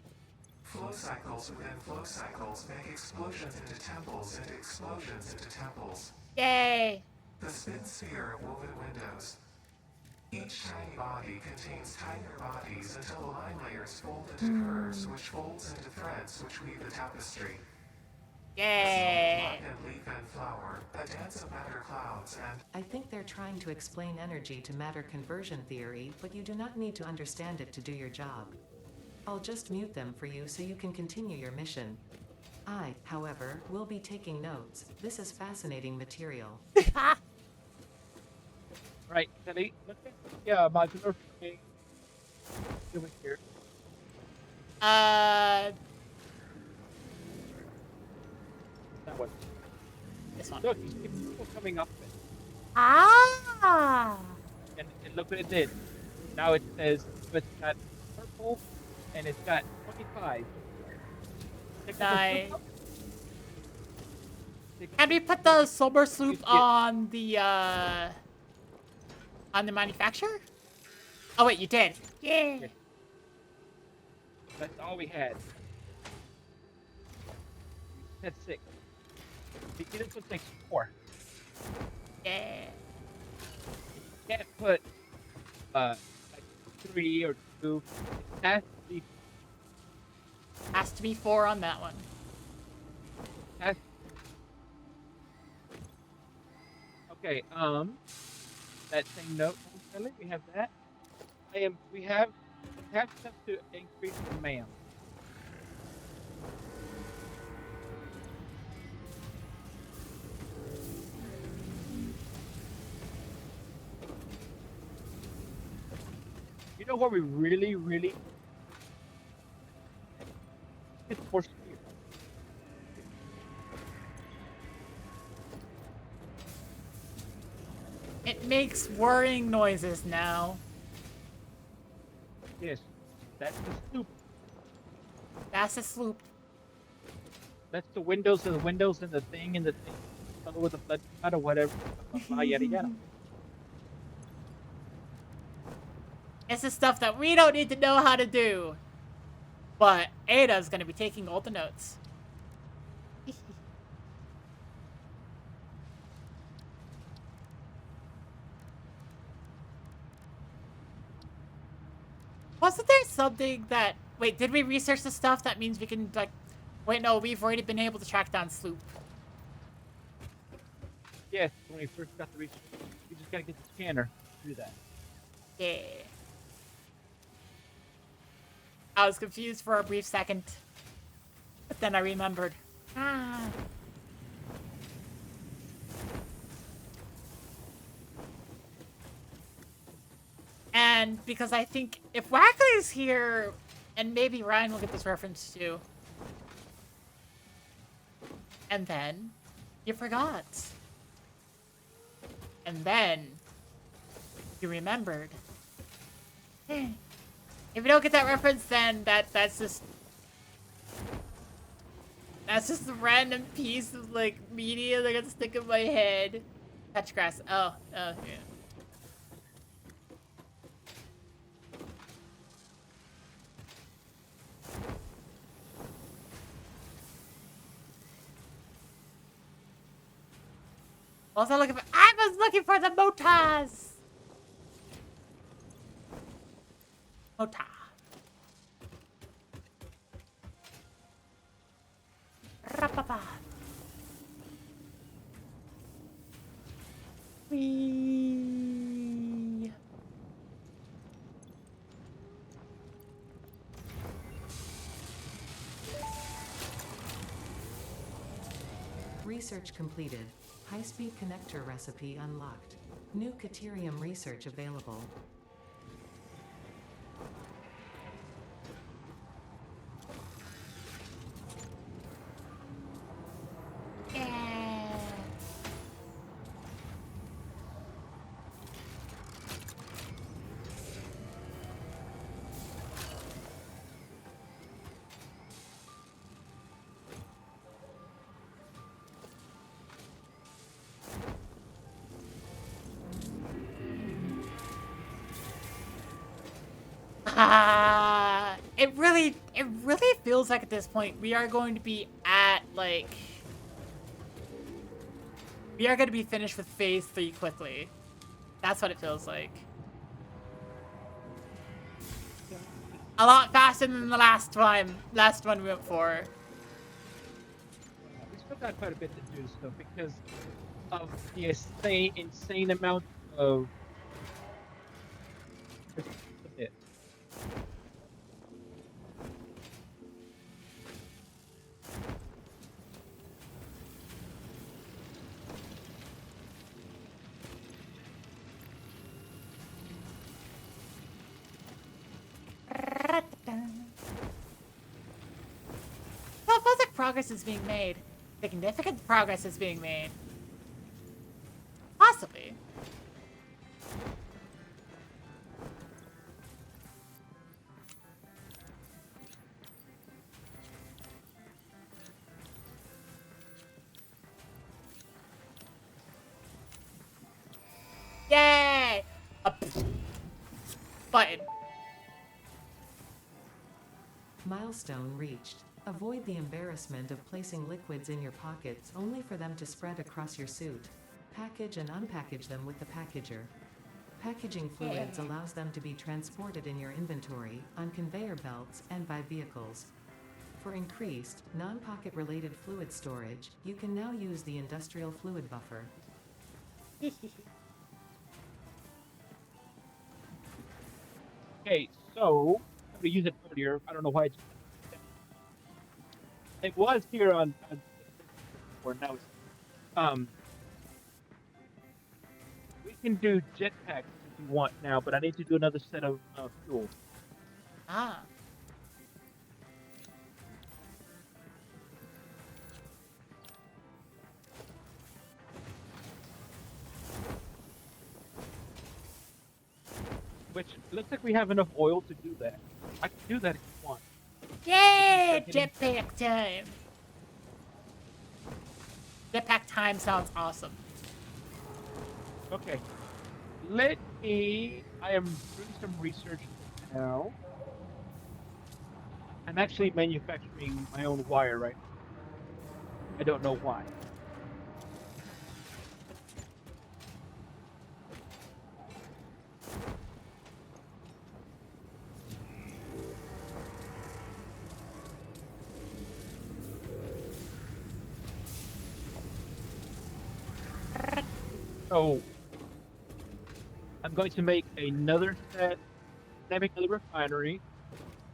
Flow cycles within flow cycles make explosions into temples into explosions into temples. Yay! The spin sphere of woven windows. Each tiny body contains tinier bodies until the line layers fold into curves, which folds into threads which weave the tapestry. Yay! And leaf and flower, a dance of matter clouds and... I think they're trying to explain energy to matter conversion theory, but you do not need to understand it to do your job. I'll just mute them for you so you can continue your mission. I, however, will be taking notes. This is fascinating material. Right, Ellie, look at the modular frame over here. That one. This one. Look, you see people coming up it. Ah! And look what it did. Now it says it's got purple and it's got 25. Nice. Can we put the sober sloop on the manufacturer? Oh wait, you did. Yeah. That's all we had. That's 6. This one takes 4. Yeah. You can't put like 3 or 2. It Has to be 4 on that one. has Okay, that same note, we have that. We have stuff to increase demand. You know where we really it's for speed. It makes whirring noises now. Yes, that's the sloop. That's a sloop. That's the windows and the windows and the thing and the thing. Color with the blood cut or whatever. Yada yada. It's the stuff that we don't need to know how to do. But Ada's gonna be taking all the notes. Wasn't there something that... Wait, did we research the stuff that means we can, like... Wait, no, we've already been able to track down Sloop. Yes, when we first got the research, you just gotta get the scanner to do that. Yeah. I was confused for a brief second. But then I remembered. Ah. And because I think if Wackley's here, and maybe Ryan will get this reference too. And then you forgot. And then you remembered. If you don't get that reference, then that's just a random piece of like media that gonna stick in my head. Touch grass. Oh, yeah. Also looking for. I was looking for the motors. Motor. Rapapa. Wee. Research completed. High-speed connector recipe unlocked. New Caterium research available. Yeah. It really feels like at this point we are going to be at like we are going to be finished with phase 3 quickly. That's what it feels like. A lot faster than the last one we went for. We still got quite a bit to do still because of the insane amount of. Just a bit. Well, it feels like progress is being made. Significant progress is being made. Possibly. Yay! Up. Button. Milestone reached. Avoid the embarrassment of placing liquids in your pockets only for them to spread across your suit. Package and unpackage them with the packager. Packaging fluids allows them to be transported in your inventory, on conveyor belts, and by vehicles. For increased, non-pocket related fluid storage, you can now use the industrial fluid buffer. Okay, so I'm gonna use it earlier. I don't know why it was here on or now it's we can do jetpacks if you want now, but I need to do another set of fuel. Ah. Which looks like we have enough oil to do that. I can do that if you want. Yay! Jetpack time. Jetpack time sounds awesome. Okay. I am doing some research now. I'm actually manufacturing my own wire right now. I don't know why. So I'm going to make another set. I make another refinery.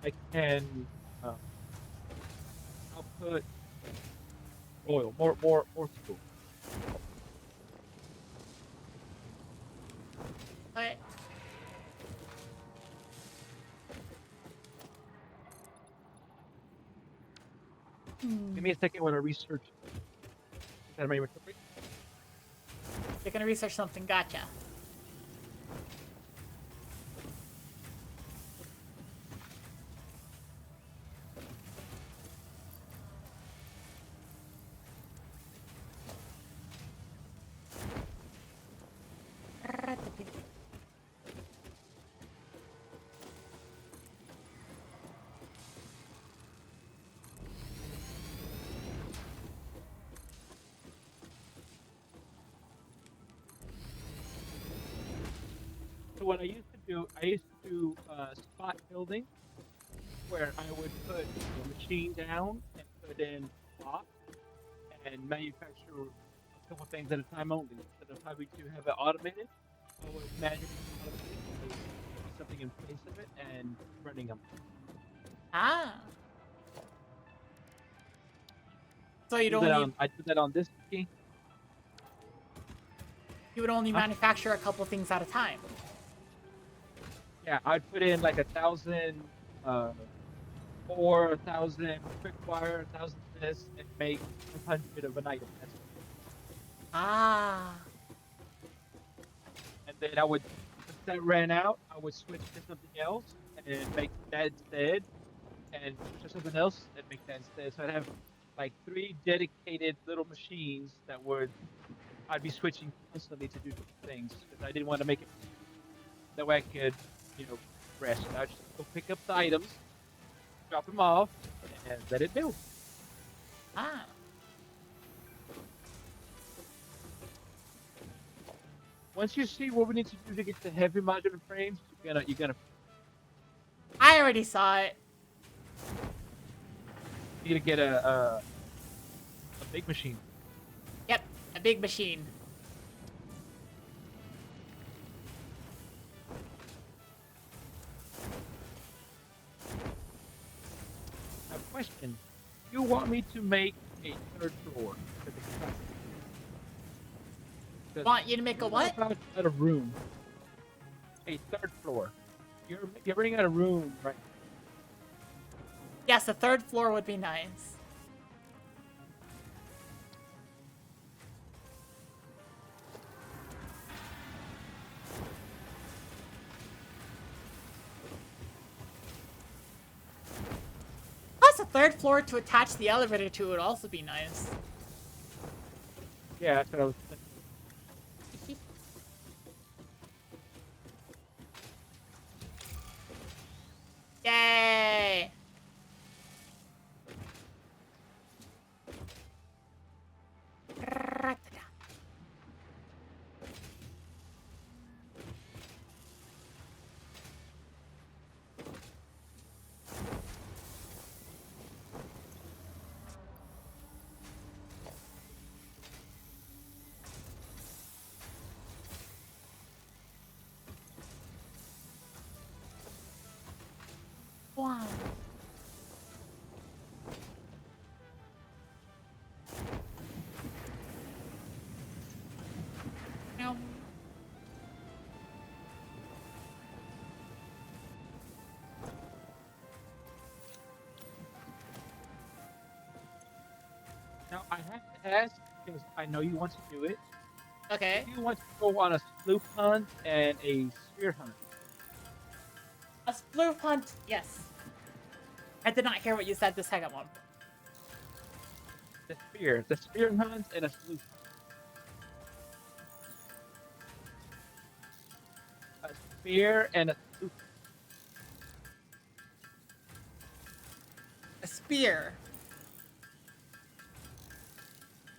I can uh, output oil, more fuel. Okay. Give me a second when I research that my inventory. You're gonna research something. Gotcha. So what I used to do, I used to do spot building, where I would put a machine down and put in blocks and manufacture a couple things at a time only. Instead of having to have it automated, I would manually automate it. So putting something in place of it and running them. Ah. So you'd Do that only on, I do that on this machine. you would only Huh? manufacture a couple things at a time. Yeah, I'd put in like 1,000 ore, 1,000 quick wire, 1,000 this, and make 100 of an item. That's it. Ah. And then I would, once that ran out, I would switch to something else and make that instead, and switch to something else and make that instead. So I'd have like 3 dedicated little machines that would I'd be switching constantly to do different things because I didn't want to make it. That way I could, rest. I'd just go pick up the items, drop them off, and let it build. Ah. Once you see what we need to do to get the heavy modular frames, you're gonna I already saw it. need to get a big machine. Yep, a big machine. A question: you want me to make a 3rd floor? Want you to make a what? About out of room. A 3rd floor. You're running out of room, right? Yes, the 3rd floor would be nice. Plus, a 3rd floor to attach the elevator to would also be nice. Yeah, that's what I was thinking. Yay! Wow. Now I have to ask because I know you want to do it. Okay. Do you want to go on a sloop hunt and a spear hunt? A sploof hunt, yes. I did not hear what you said the second one. The spear hunt, and a sloop hunt. A spear and a sloop. A spear.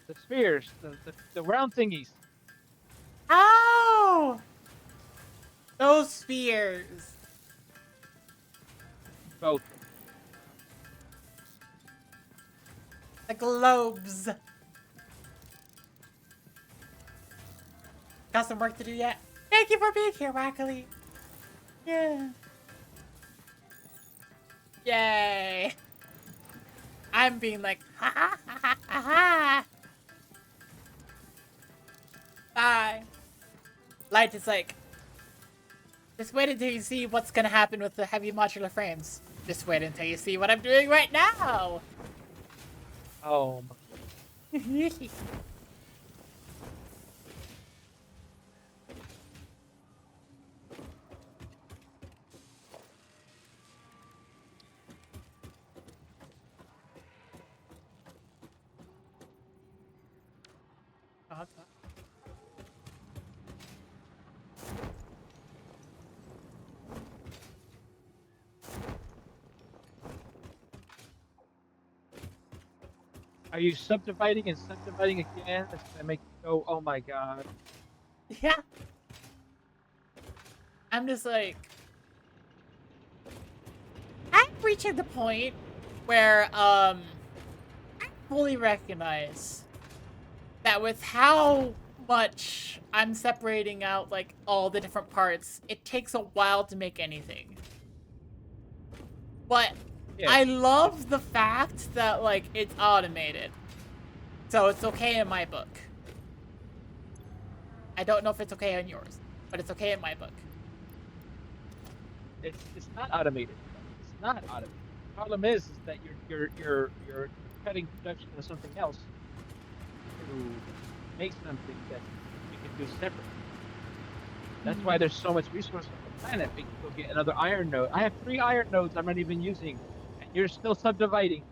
The spears, the round thingies. Oh! Those spears. Both. The globes. Got some work to do yet? Thank you for being here, Wackerly. Yeah. Yay! I'm being like, ha ha ha ha ha ha! Bye! Light is like, just wait until you see what's gonna happen with the heavy modular frames. Just wait until you see what I'm doing right now! Oh, are you subdividing and subdividing again? That's gonna make you go, oh my god. Yeah. I'm just like, I'm reaching the point where, I fully recognize that with how much I'm separating out, like, all the different parts, it takes a while to make anything. But Yeah. I love the fact that, like, it's automated. So it's okay in my book. I don't know if it's okay in yours, but it's okay in my book. It's not automated. It's not automated. The problem is that you're cutting production of something else to make something that you can do separately. That's why there's so much resource on the planet. We can go get another iron node. I have 3 iron nodes I'm not even using, and you're still subdividing.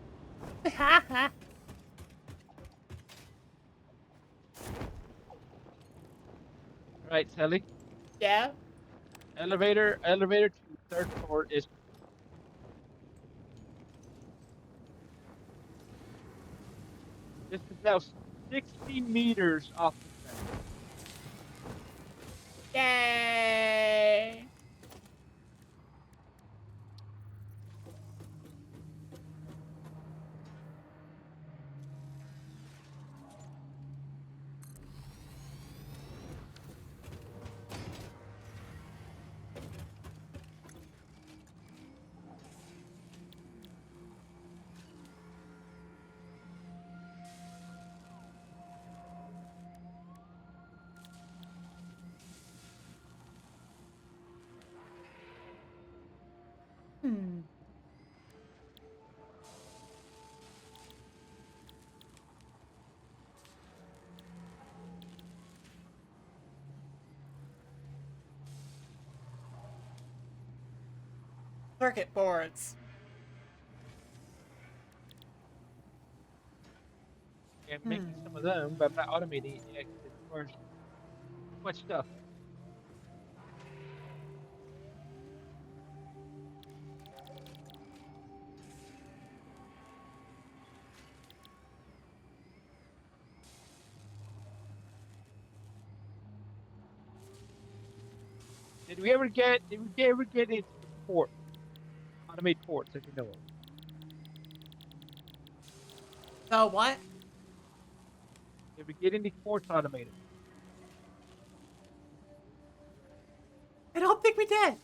Right, Sally? Yeah? Elevator to 3rd floor is. This is now 60 meters off the ground. Yay! Hmm. Circuit boards. I'm making some of them, but I'm not automating it yet because it requires too much stuff. Did we ever get into the port? Automate ports that you know of. So what? Did we get any ports automated? I don't think we did.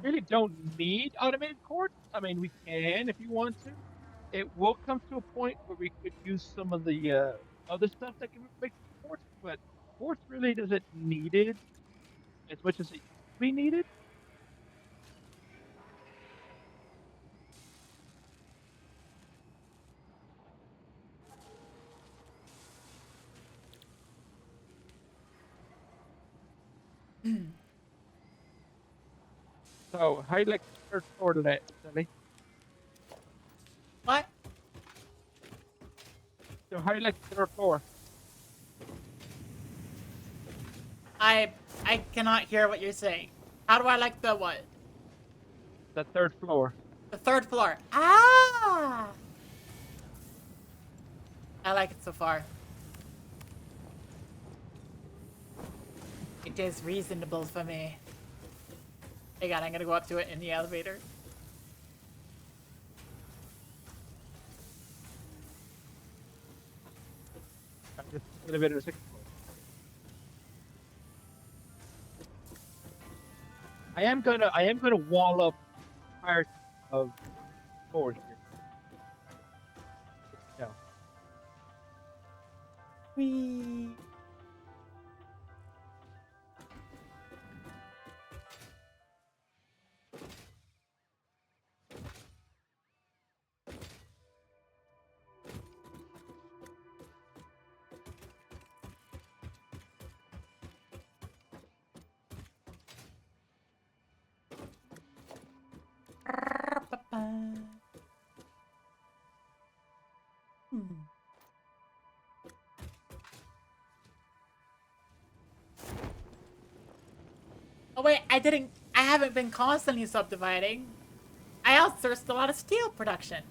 Really don't need automated ports. I mean, we can if you want to. It will come to a point where we could use some of the other stuff that can make ports, but ports really doesn't need it as much as it used to be needed. So, how you like the 3rd floor today, Sally? What? So, how you like the 3rd floor? I cannot hear what you're saying. How do I like the what? The 3rd floor. The 3rd floor. Ah! I like it so far. It is reasonable for me. Hey God, I'm gonna go up to it in the elevator. Just elevator 6th floor. I am gonna wall up entire of doors here. Just to know. Whee. Hmm. Oh wait, I haven't been constantly subdividing. I outsourced a lot of steel production.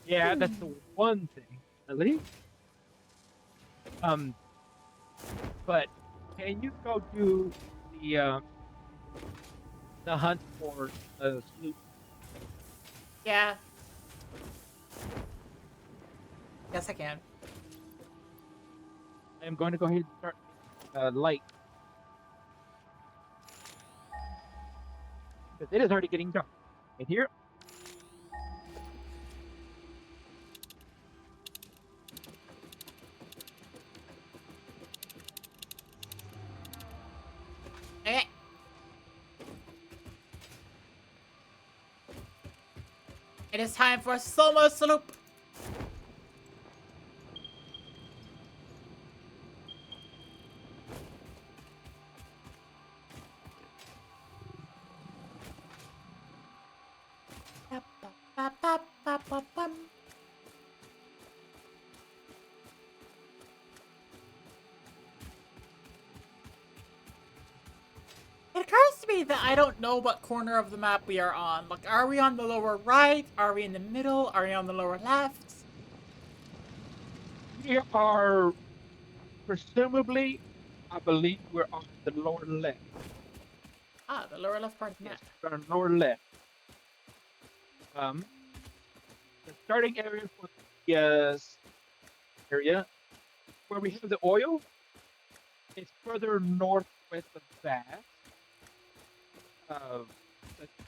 Yeah, that's the one thing, really. Um, but can you go do the hunt for sloop? Yeah. Yes, I can. I am going to go ahead and start light because it is already getting dark. Right here. Okay. It is time for a slow-mo sloop. It occurs to me that I don't know what corner of the map we are on. Like, are we on the lower right? Are we in the middle? Are we on the lower left? We are presumably, I believe, we're on the lower left. Ah, the lower left part of the Yes, map. we're on the lower left. Um, the starting area for the area where we have the oil is further northwest of that. Uh,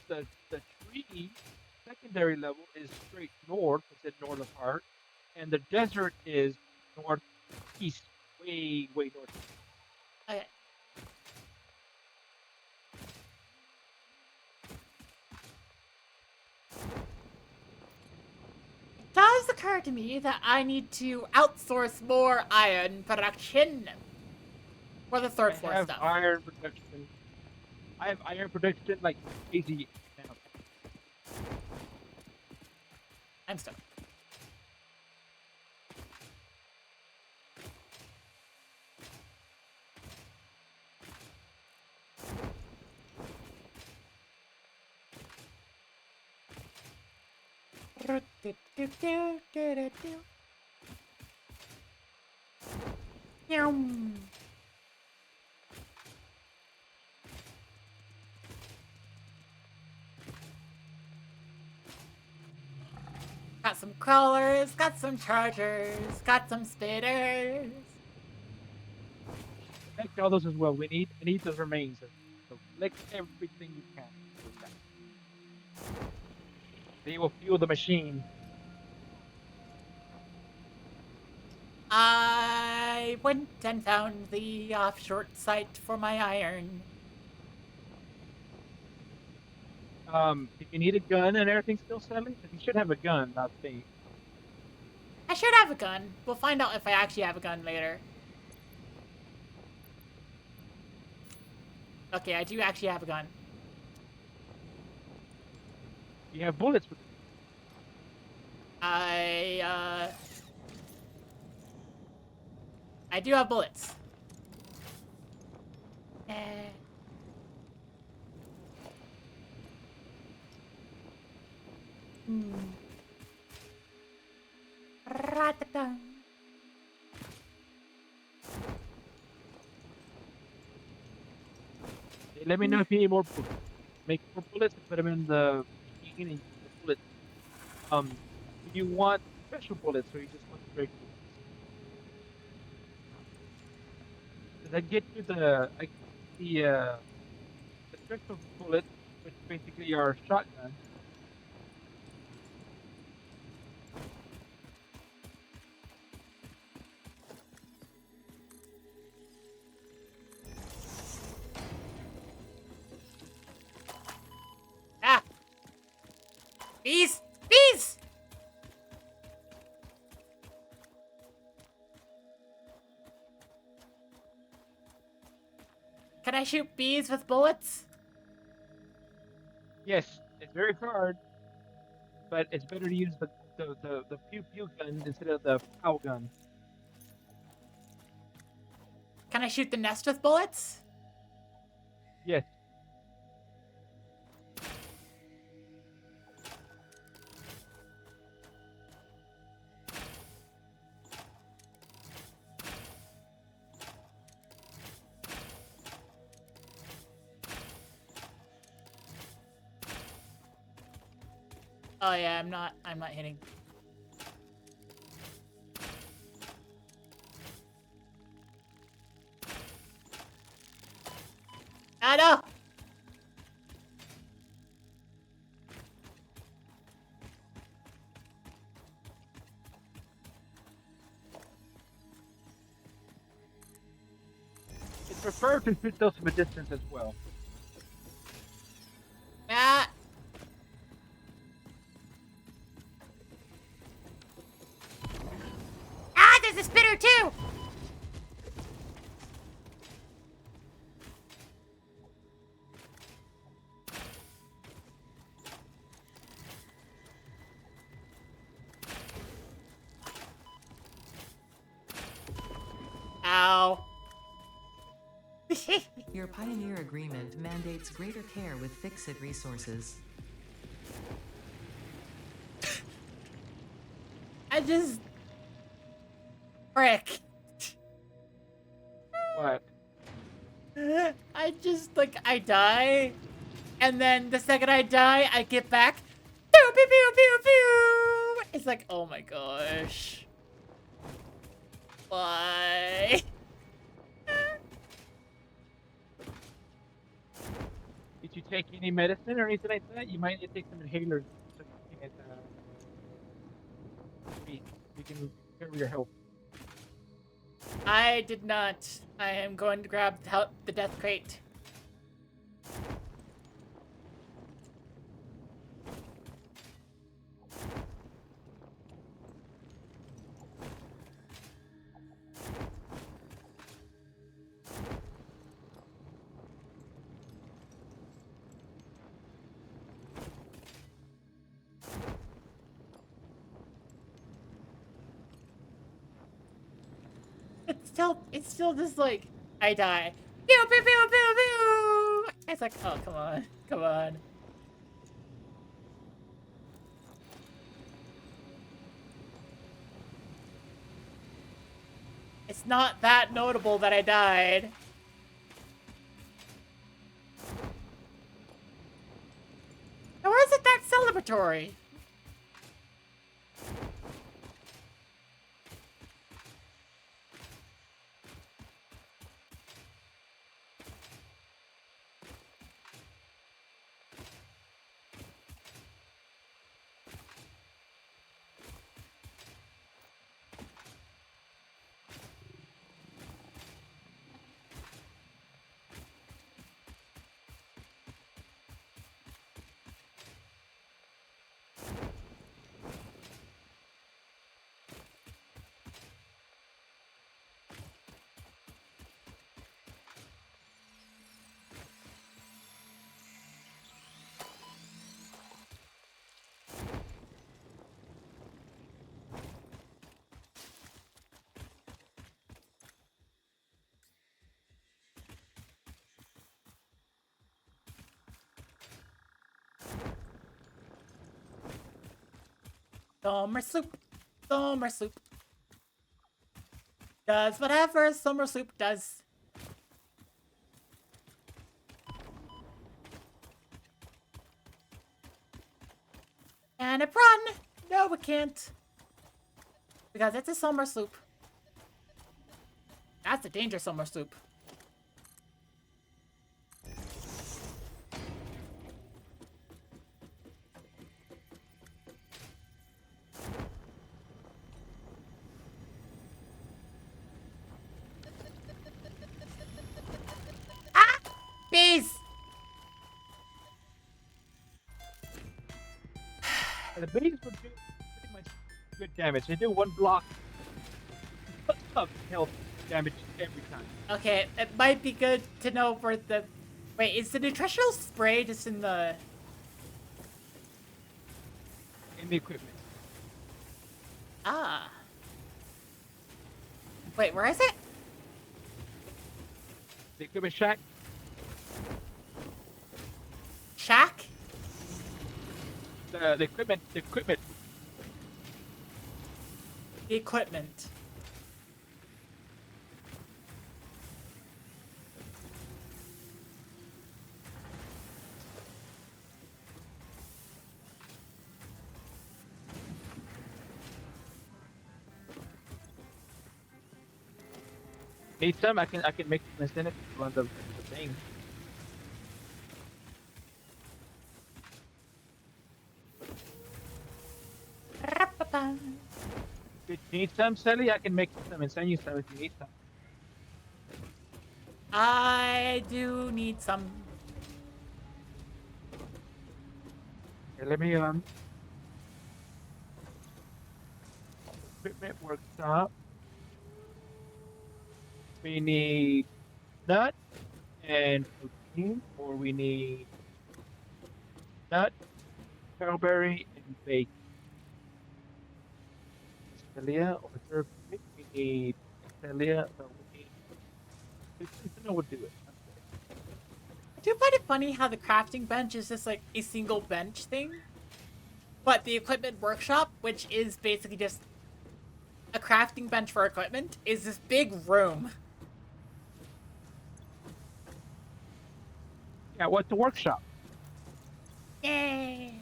the tree secondary level is straight north, it's in northern part, and the desert is northeast, way north. Okay. It does occur to me that I need to outsource more iron production for the third floor I have stuff. iron production. I have iron production like crazy now. I'm stuck. Got some crawlers, got some chargers, got some spitters. Collect all those as well. I need those remains. So collect everything you can. They will fuel the machine. I went and found the offshore site for my iron. If you need a gun and everything still, Sally, because you should have a gun, I think. I should have a gun. We'll find out if I actually have a gun later. Okay, I do actually have a gun. You have bullets with it. I do have bullets. Eh. Ra-ta-ta. Let me know if you need more bullets. Make more bullets and put them in the machine and use the bullets. Do you want special bullets or you just want the regular bullets? That get you the strength of bullets, which basically are shotguns. Ah! Bees! Bees! Can I shoot bees with bullets? Yes, it's very hard, but it's better to use the pew pew gun instead of the pow gun. Can I shoot the nest with bullets? Yes. Oh yeah, I'm not hitting. Ah no! It's preferred to shoot those from a distance as well. Ah! Ah, there's a spitter too! Ow. Your Pioneer Agreement mandates greater care with fix-it resources. I just... Frick. What? I just, like, I die, and then the second I die, I get back. Pew, pew, pew, pew, pew. It's like, oh my gosh. Why? Did you take any medicine or anything like that? You might need to take some inhalers so you can recover your health. I did not. I am going to grab the death crate. It's still just like, I die. Pew, pew, pew, pew, pew. It's like, oh, come on. Come on. It's not that notable that I died. Or is it that celebratory? Summer soup. Summer soup. Does whatever summer soup does. Can it run? No, it can't. Because it's a summer soup. That's a danger summer soup. the bees would do pretty much good damage. They do 1 block of health damage every time. Okay, it might be good to know where the... Wait, is the nutritional spray just in the... In the equipment. Ah. Wait, where is it? The equipment shack. Shack? The equipment. The equipment. Need some? I can make some in it on the thing. If you need some, Sally, I can make some and send you some if you need some. I do need some. Okay, let me equipment workshop. We need nut and protein, or we need nut, cowberry, and bacon. Celia or therapeutic, we need Celia, so we need. No, we'll do it. I do find it funny how the crafting bench is just like a single bench thing. But the equipment workshop, which is basically just a crafting bench for equipment, is this big room. Yeah, what's the workshop? Yay!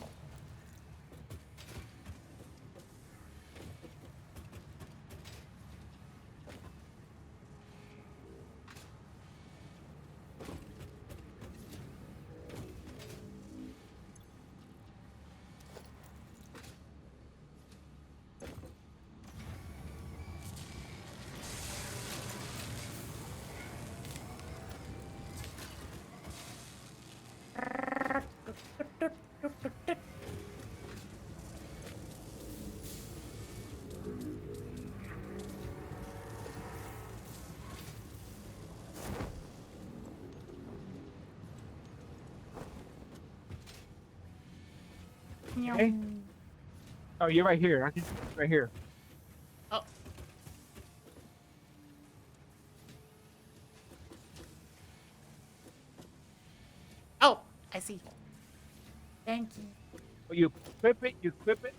Okay. Oh, you're right here. I can right here. Oh. Oh, I see. Thank you. Well, you equip it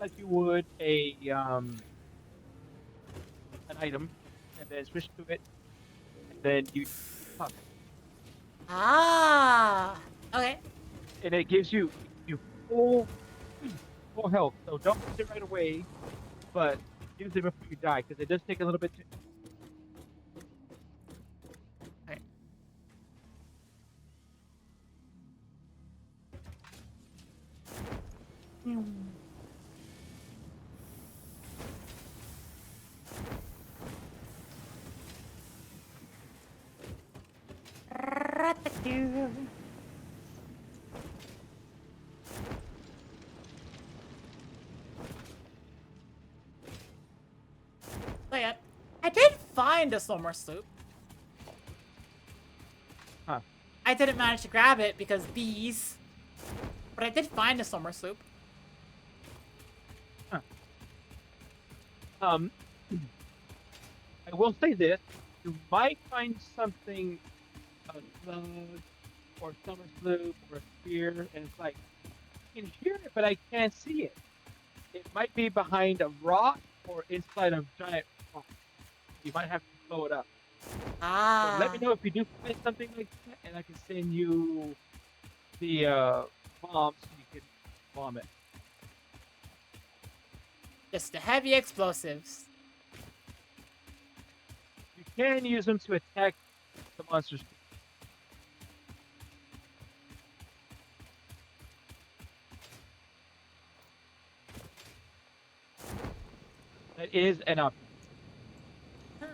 like you would an item, and then switch to it, and then you pop it. Ah. Okay. And it gives you full health. So don't use it right away, but use it before you die, because it does take a little bit to. Okay. So yeah, I did find a summer sloop. Huh. I didn't manage to grab it because bees. But I did find a summer sloop. Huh. I will say this: you might find something, a slug, or summer sloop, or a spear, and it's like I can hear it, but I can't see it. It might be behind a rock or inside a giant rock. You might have to blow it up. Ah. So let me know if you do find something like that, and I can send you the bombs so you can bomb it. Just the heavy explosives. You can use them to attack the monsters. That is an option. Oh.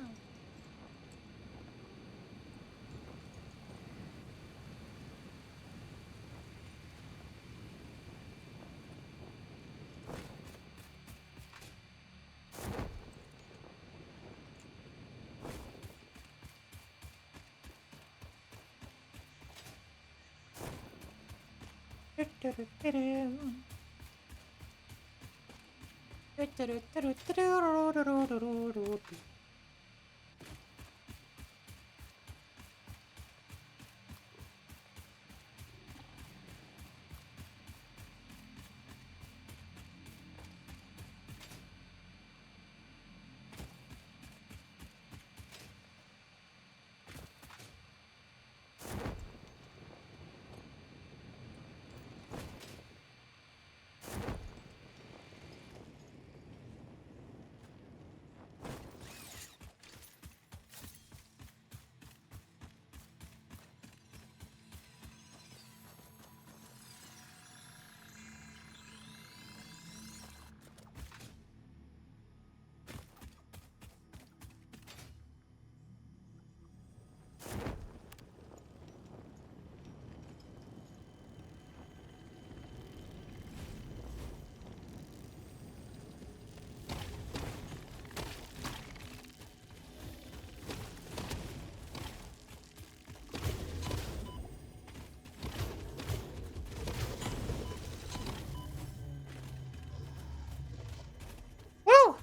Woo!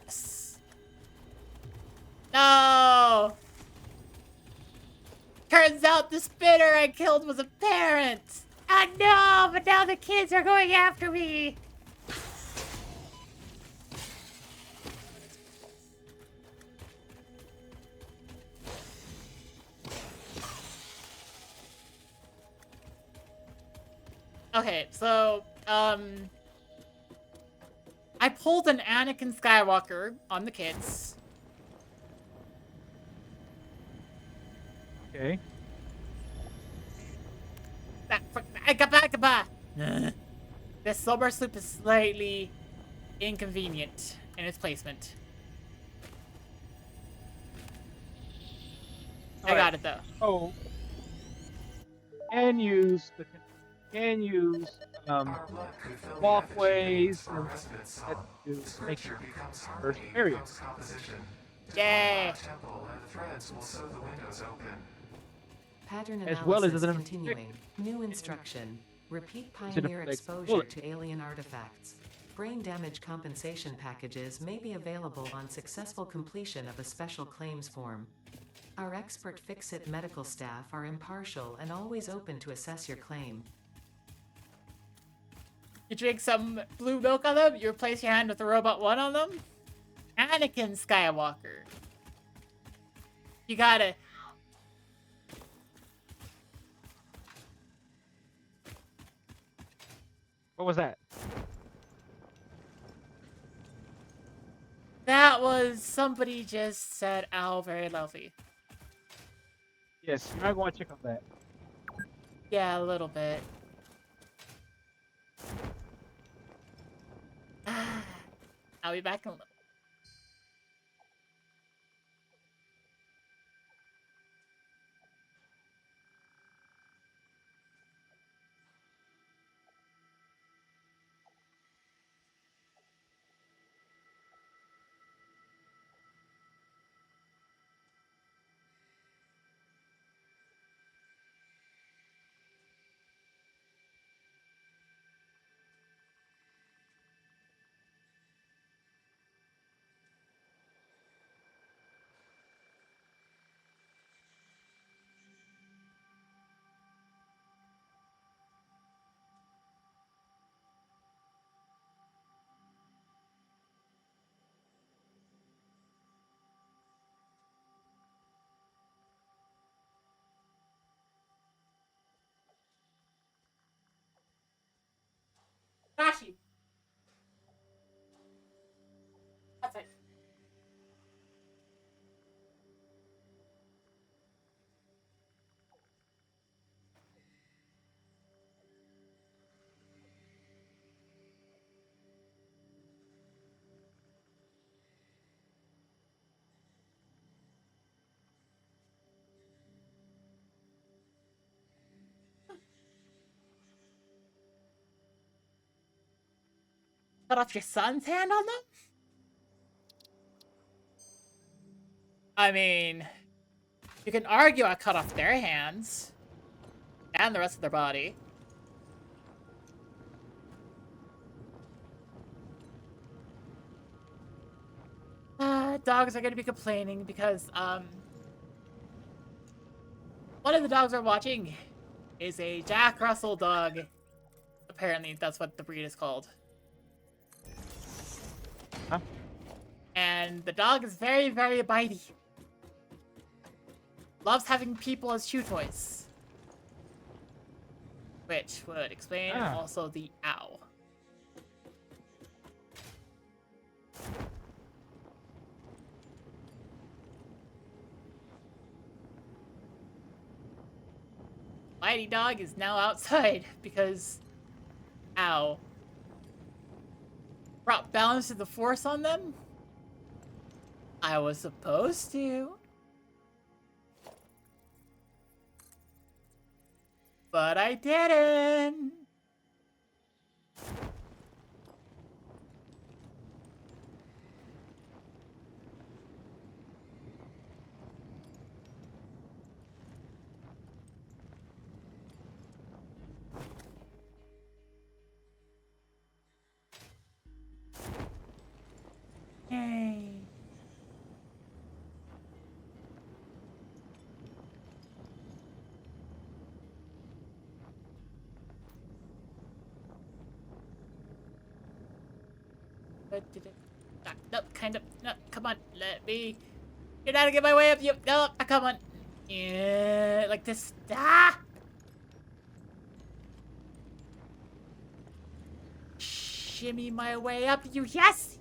Yes. No! Turns out the spinner I killed was a parent! Ah, no! But now the kids are going after me! Okay, so, I pulled an Anakin Skywalker on the kids. Okay. This silver sloop is slightly inconvenient in its placement. I got it though. Oh, can use Our blood could fill the walkways effigy and for a respite that song. to make Scripture becomes first harmony, area. becomes composition. Yay! Temple and the threads will sew the windows open. Pattern As well as analysis an continuing. New instruction. Repeat Is it a pioneer big exposure bullet? to alien artifacts. Brain damage compensation packages may be available on successful completion of a special claims form. Our expert Fix-It medical staff are impartial and always open to assess your claim. You drink some blue milk on them, you replace your hand with a robot one on them. Anakin Skywalker. You gotta... What was that? That was somebody just said, ow, very lovely. Yes, you might want to check on that. Yeah, a little bit. I'll be back in a little. Tashi! That's it. Cut off your son's hand on them? I mean... You can argue I cut off their hands and the rest of their body. Dogs are going to be complaining because one of the dogs we're watching is a Jack Russell dog. Apparently, that's what the breed is called. Huh? And the dog is very, very bitey. Loves having people as chew toys. Which would explain also the ow. Mighty dog is now outside because ow. Brought balance to the force on them? I was supposed to. But I didn't. Yay. No, kind of. No, come on. Let me. You're not gonna get my way up. You. No, come on. Yeah, like this. Ah! Shimmy my way up, you. Yes!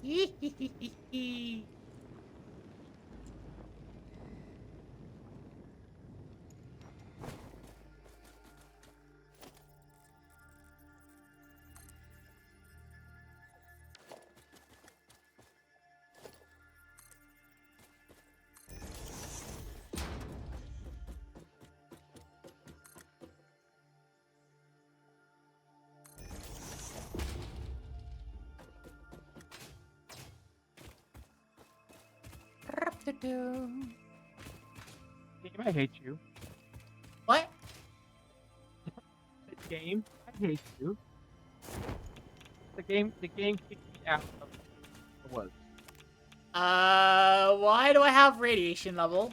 Game, I hate you. What? Game, I hate you. The game kicked me out of it was. Why do I have radiation level?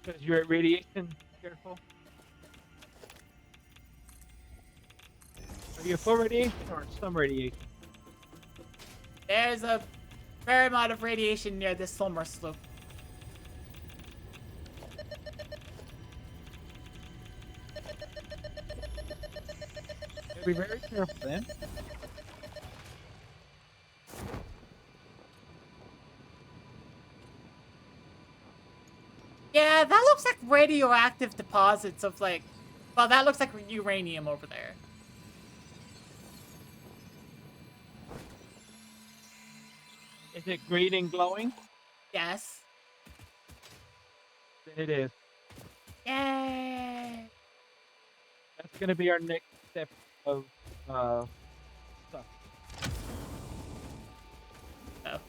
Because you're at radiation, careful. Are you full radiation or some radiation? There's a fair amount of radiation near this Silmer slope. Be very careful then. Yeah, that looks like radioactive deposits of like... Well, that looks like uranium over there. Is it green and glowing? Yes. Then it is. Yay! That's gonna be our next step of stuff. Oh.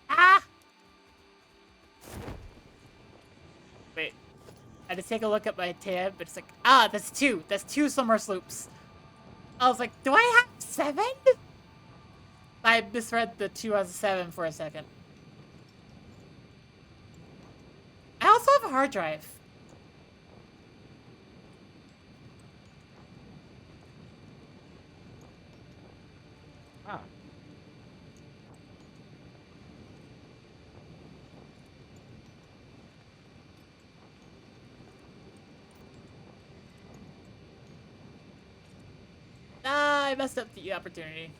Ah! Wait. I had to take a look at my tab, but it's like, ah, that's two. That's two summer sloops. I was like, do I have 7? I misread the 2 as a 7 for a second. I also have a hard drive. Ah. Ah, I messed up the opportunity.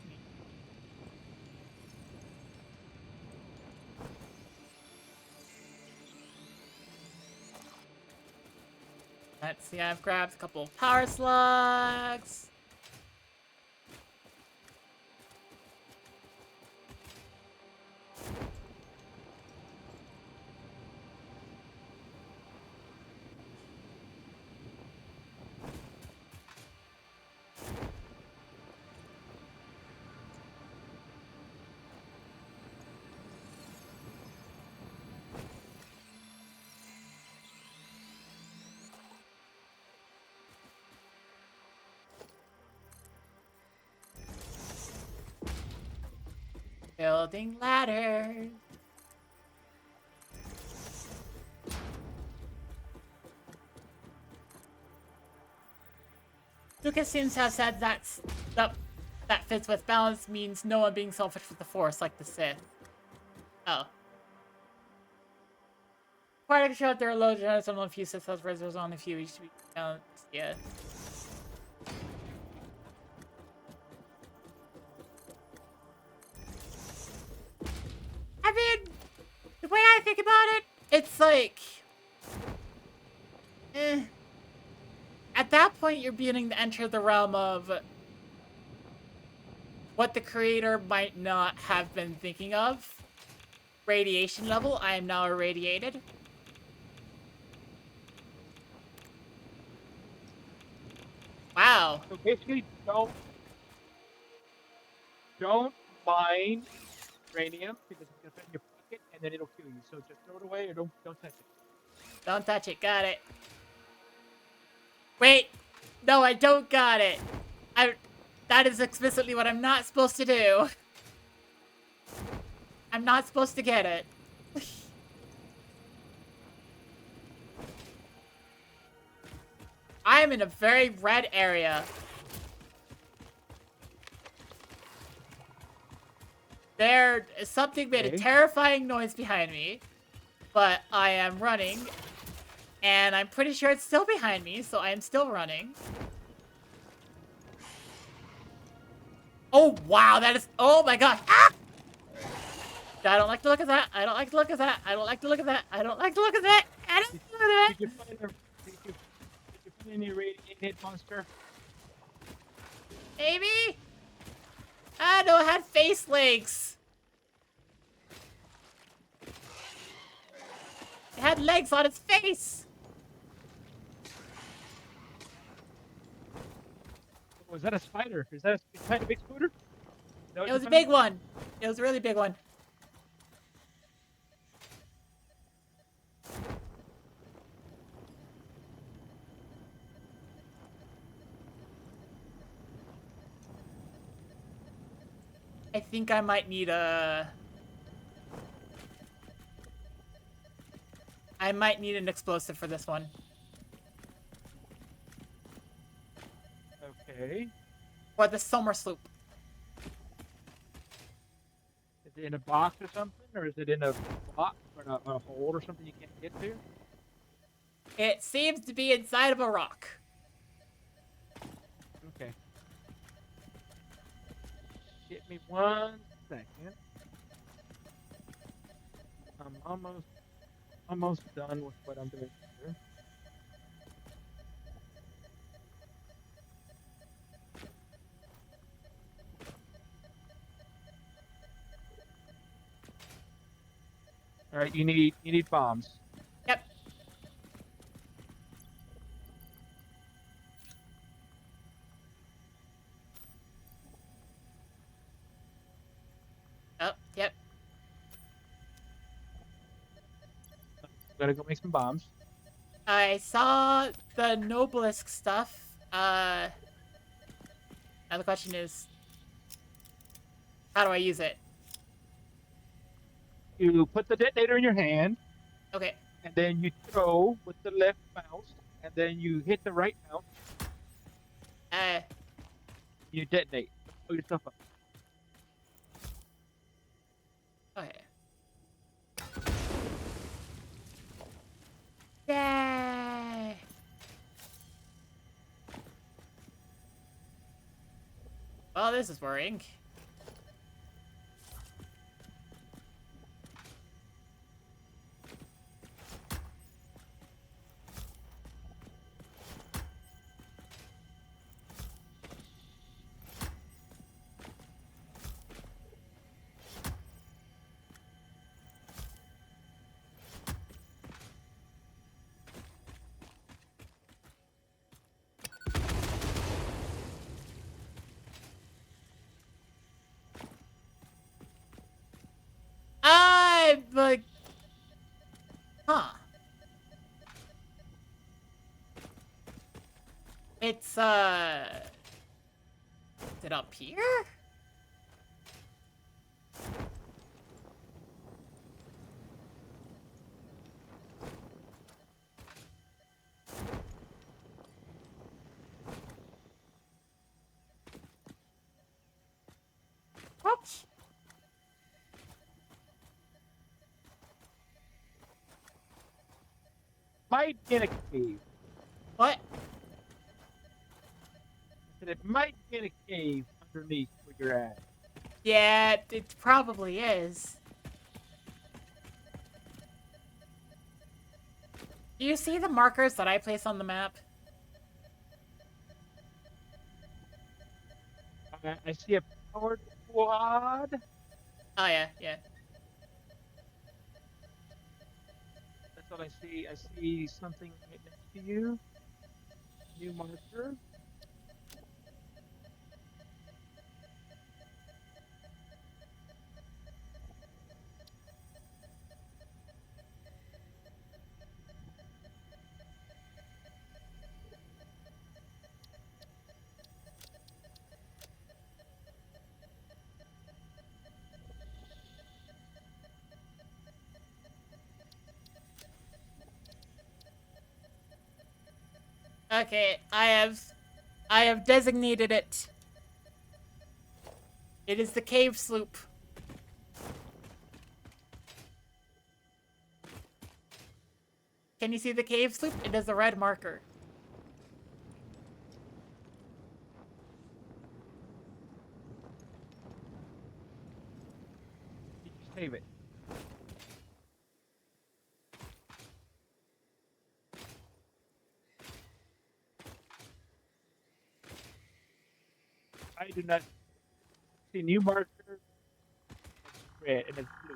Let's see, I've grabbed a couple of power slugs. Building ladders. Lucas seems to have said that fits with balance means no one being selfish with the Force like the Sith. Oh. Part of the show there are low genetics on a few Sith whereas there's only a few each to be balanced. Yeah. I mean, the way I think about it, it's like, at that point, you're beginning to enter the realm of what the creator might not have been thinking of. Radiation level, I am now irradiated. Wow. So basically, don't mine uranium because it's gonna fit in your pocket and then it'll kill you. So just throw it away or don't touch it. Don't touch it. Got it. Wait. No, I don't got it. That is explicitly what I'm not supposed to do. I'm not supposed to get it. I am in a very red area. There is something made a terrifying noise behind me, but I am running, and I'm pretty sure it's still behind me, so I am still running. Oh, wow, that is, oh my god. Ah! I don't like to look at that. I don't like to look at that. I don't like to look at that. I don't like to look at that. I don't like to look at that. Did you find any radiated monster? Maybe? Ah, no, it had face legs. It had legs on its face. Was that a spider? Is that a big scooter? It was a big one. It was a really big one. I think I might need a... I might need an explosive for this one. Okay. Or the summer sloop. Is it in a box or something? Or is it in a box or a hole or something you can't get to? It seems to be inside of a rock. Okay. Give me 1 second. I'm almost done with what I'm doing here. All right, you need bombs. Yep. Oh, yep. Gotta go make some bombs. I saw the Nobelisk stuff. Now the question is, how do I use it? You put the detonator in your hand, Okay. and then you throw with the left mouse, and then you hit the right mouse. You detonate. Blow yourself up. Okay. Yay! Well, this is worrying. I'm like, huh? It's is it up here? might be in a cave. What? I said it might be in a cave underneath where you're at. Yeah, it probably is. Do you see the markers that I place on the map? I see a powered quad. Oh, yeah, yeah. That's what I see. I see something right next to you. New marker. Okay, I have designated it. It is the cave sloop. Can you see the cave sloop? It is a red marker. Did you save it? I do not see new marker. Red and it's blue.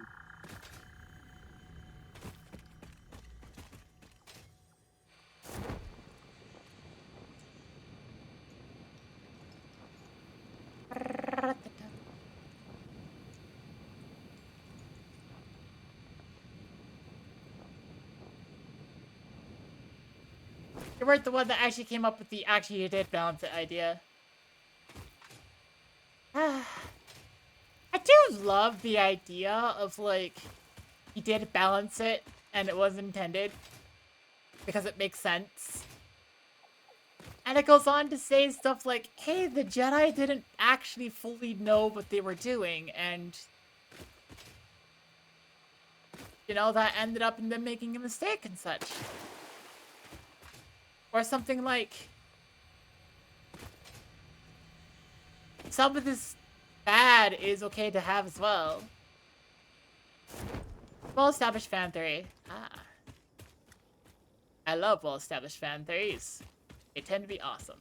You weren't the one that actually came up with the actually you did balance it idea. I do love the idea of, like, he did balance it and it was intended. Because it makes sense. And it goes on to say stuff like, hey, the Jedi didn't actually fully know what they were doing, and you know, that ended up in them making a mistake and such. Or something like, some of this bad is okay to have as well. Well-established fan theory. Ah. I love well-established fan theories. They tend to be awesome.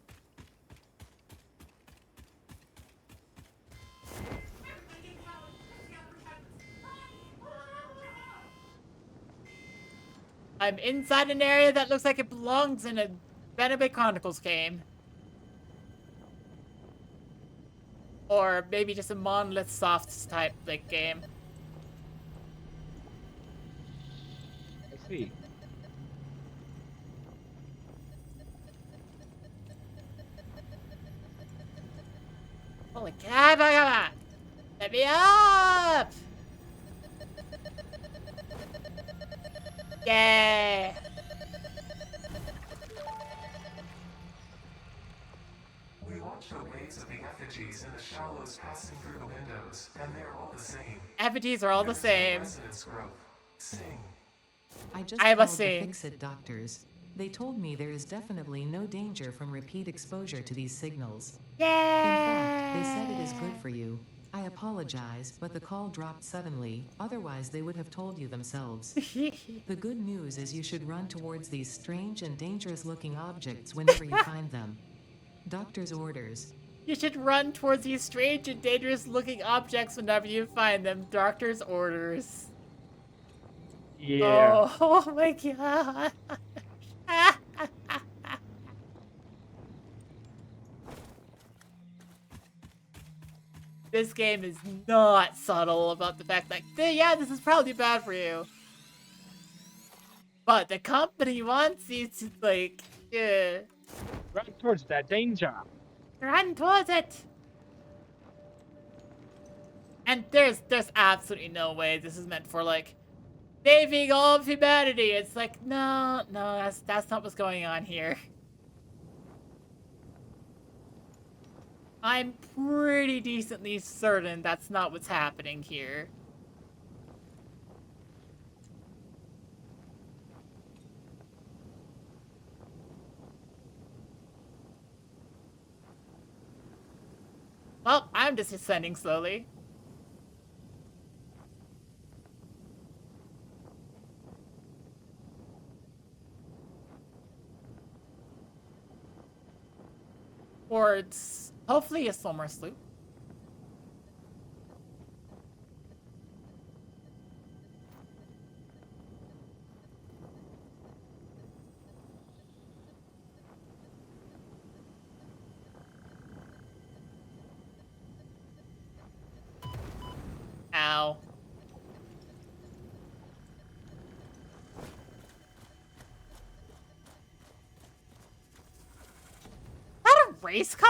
I'm inside an area that looks like it belongs in a Xenoblade Chronicles game. Or maybe just a Monolith Soft type, like, game. I see. Holy cow, come on! Let me up! Yeah! We watch the waves of the effigies in the shallows passing through the windows, and they're all the same. Effigies are all the There's same. no resonance growth. Sing. I just I called must the sing. Fix-It doctors. They told me there is definitely no danger from repeat exposure to these signals. In fact, they said it is good for you. I apologize, but the call dropped suddenly, otherwise they would have told you themselves. The good news is you should run towards these strange and dangerous looking objects whenever you find them. Doctor's orders. You should run towards these strange and dangerous looking objects whenever you find them. Doctor's orders. Yeah. Oh my god. This game is not subtle about the fact that, yeah, this is probably bad for you. But the company wants you to, like, Run towards that danger. run towards it. And there's absolutely no way this is meant for, like, saving all of humanity. It's like, no, that's not what's going on here. I'm pretty decently certain that's not what's happening here. Well, I'm just descending slowly. Towards, hopefully, a summer sloop. Ow. Is that a race car?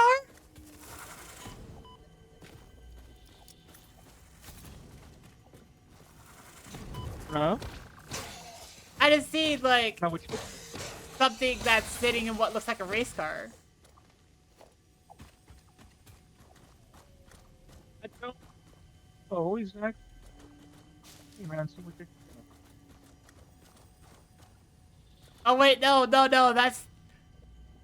Huh? I just see, like, Now which something that's sitting in what looks like a race car. I don't. Oh, exactly. Hey man, see what you're. Oh, wait, no, that's...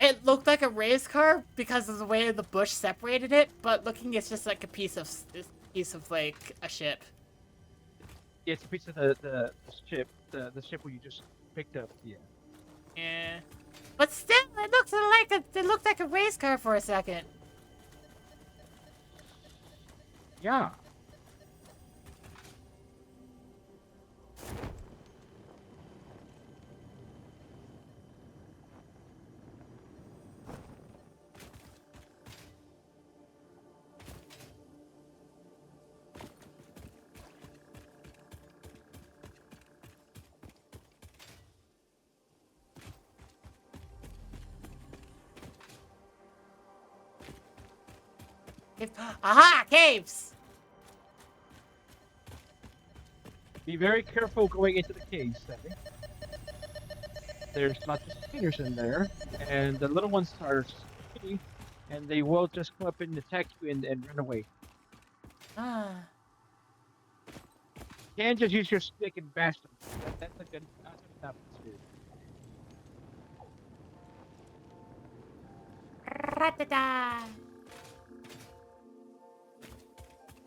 It looked like a race car because of the way the bush separated it, but looking, it's just like a piece of, like, a ship. Yeah, it's a piece of the ship, the ship where you just picked up. Yeah. Yeah. But still, it looked like a race car for a second. Yeah. Aha! Caves! Be very careful going into the cave, Sally. There's lots of spiders in there, and the little ones are skinny, and they will just come up and attack you and run away. Ah. You can't just use your stick and bash them. That's a good. That's what happens here. Ra-da-da.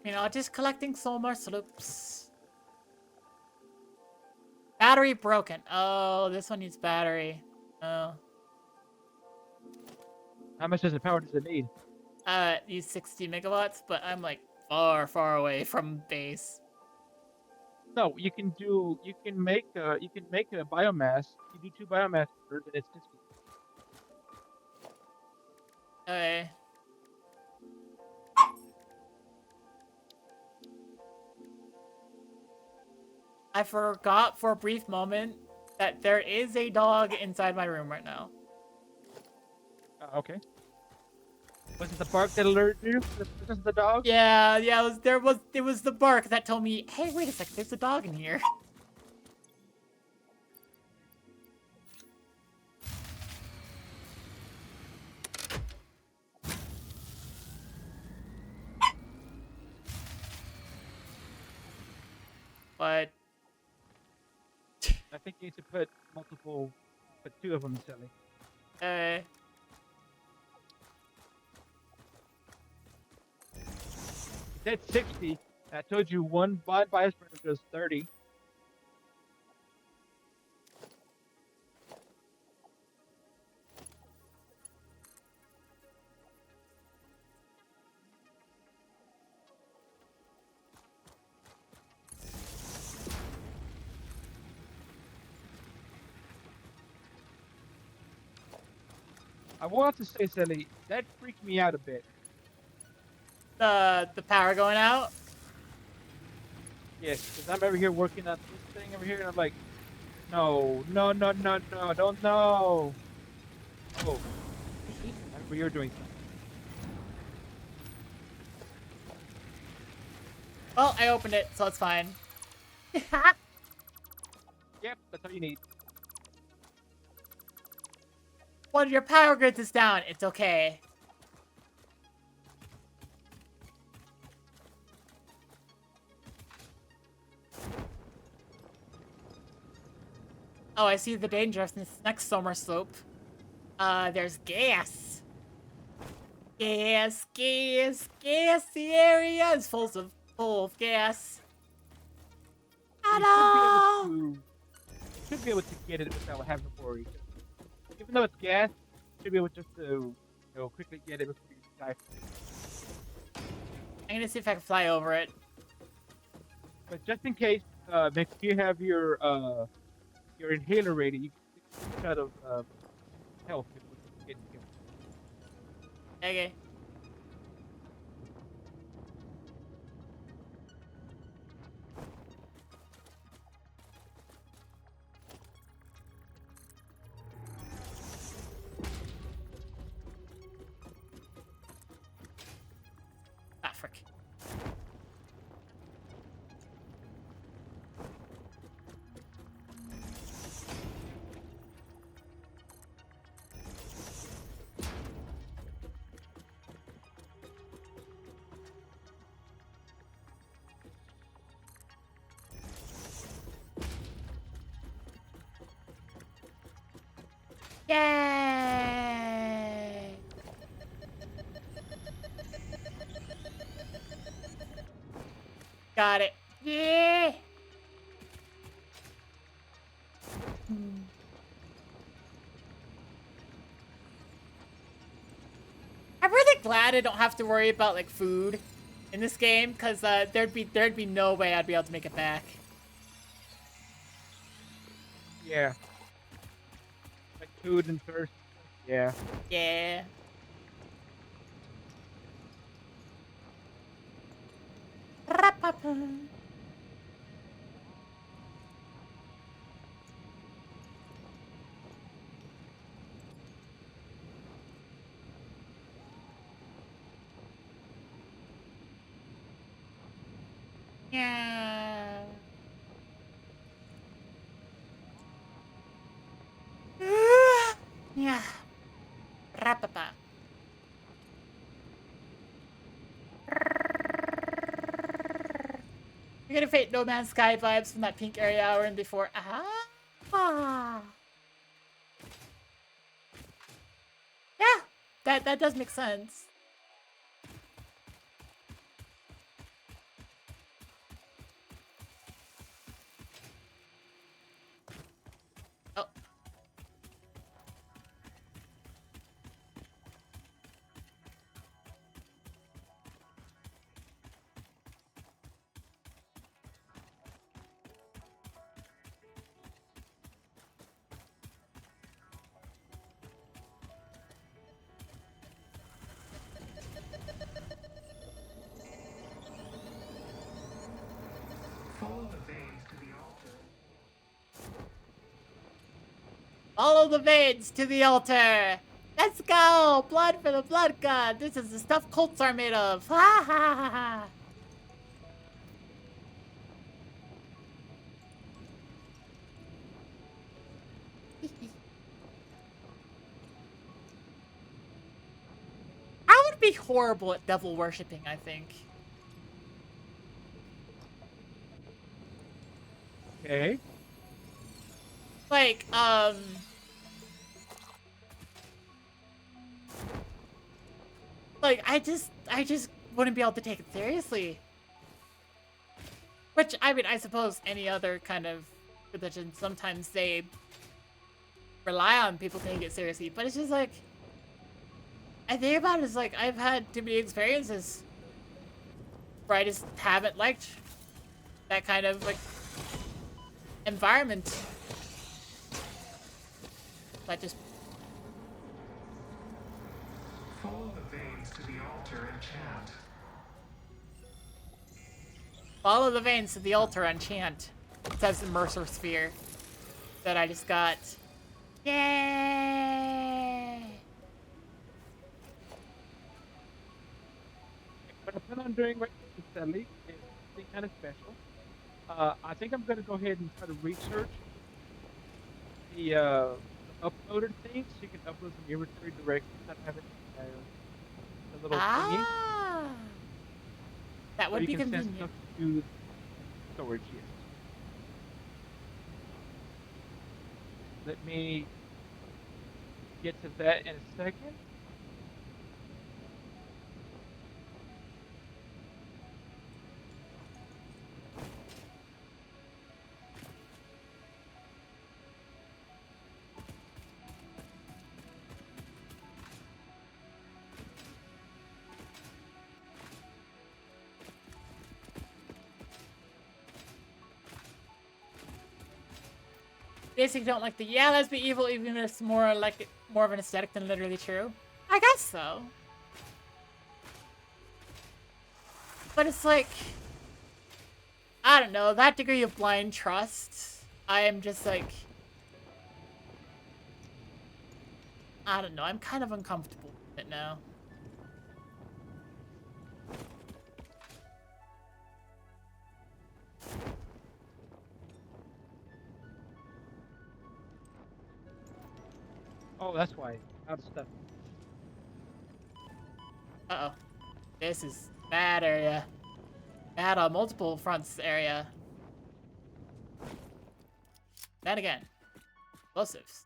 You know, just collecting solar sloops. Battery broken. Oh, this one needs battery. Oh. How much does it power does it need? It needs 60 megawatts, but I'm like far, far away from base. No, you can do. You can make a biomass. You do 2 biomass birds, and it's 60. Okay. I forgot for a brief moment that there is a dog inside my room right now. Okay. Was it the bark that alerted you? This is the dog? Yeah, it was the bark that told me, hey, wait a second, there's a dog in here. But I think you need to put multiple, put 2 of them, Sally. That's 60. I told you one bias burner does 30. I will have to say, Sally, that freaked me out a bit. the power going out. Yes, because I'm over here working on this thing over here, and I'm like, no, don't know. Oh, I remember you're doing something. Well, I opened it, so it's fine. Yep, that's all you need. One of your power grids is down. It's okay. Oh, I see the danger in this next summer slope. There's gas. Gas, gas, gas. The area is full of gas. Hello. You should be able to get it without having to worry. Even though it's gas, you should be able just to quickly get it before you die. I'm gonna see if I can fly over it. But just in case, make sure you have your inhaler ready. You can out of health if we get killed. Okay. Ah, frick. Yay! Got it. Yeah! I'm really glad I don't have to worry about like food in this game, because there'd be no way I'd be able to make it back. Yeah. Like food and thirst. Yeah. Yeah. Ra-pa-pum. Yeah. Yeah. Ra-pa-pa. You're gonna fake No Man's Sky vibes from that pink area hour and before. Ah. Yeah, that does make sense. Oh. Follow the veins to the altar. Follow the veins to the altar. Let's go! Blood for the blood god. This is the stuff cults are made of. Ha ha ha ha. I would be horrible at devil worshipping, I think. Okay. Like, like, I just wouldn't be able to take it seriously. Which, I mean, I suppose any other kind of religion, sometimes they rely on people taking it seriously, but it's just like, I think about it as like, I've had too many experiences where I just haven't liked that kind of, like, environment. But just Follow the veins to the altar and chant. follow the veins to the altar and chant. Says the Mercer Sphere that I just got. Yay! What I plan on doing right now, sadly, is something kind of special. I think I'm going to go ahead and try to research the uploader thing, so you can upload some inventory directly instead of having the little thingy. Ah! That So would you be can send convenient. stuff to storage, yes. Let me get to that in a second. basically don't like the let's be evil, even if it's more like more of an aesthetic than literally true. I guess so. But it's like, I don't know, that degree of blind trust, I am just like, I don't know, I'm kind of uncomfortable with it now. Oh, that's why. Out of stuff. Uh-oh. This is bad area. Bad on multiple fronts area. Then again. Explosives.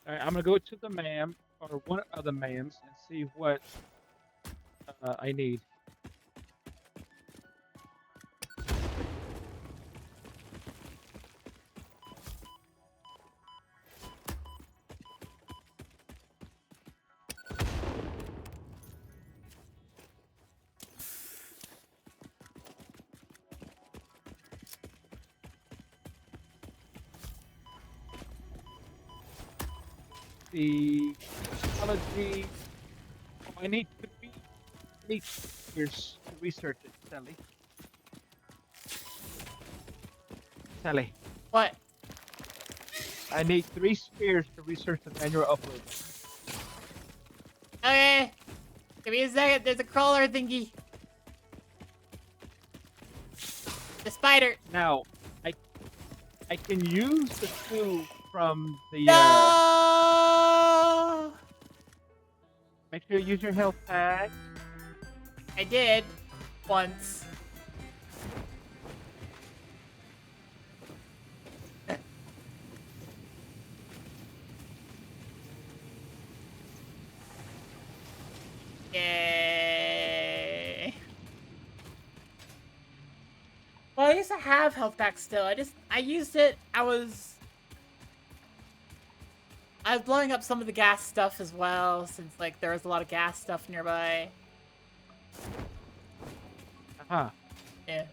All right, I'm gonna go to the ma'am or one of the ma'ams and see what I need. The technology. Oh, I need years to research it, Sally. Sally, What? I need 3 spears to research the manual upload. Okay. Give me a second. There's a crawler thingy. The spider. Now, I can use the 2 from the. No! Make sure you use your health pack. I did. Once. Yay. Well, I used to have health pack still. I used it. I was blowing up some of the gas stuff as well, since like there was a lot of gas stuff nearby. Uh-huh. Yeah.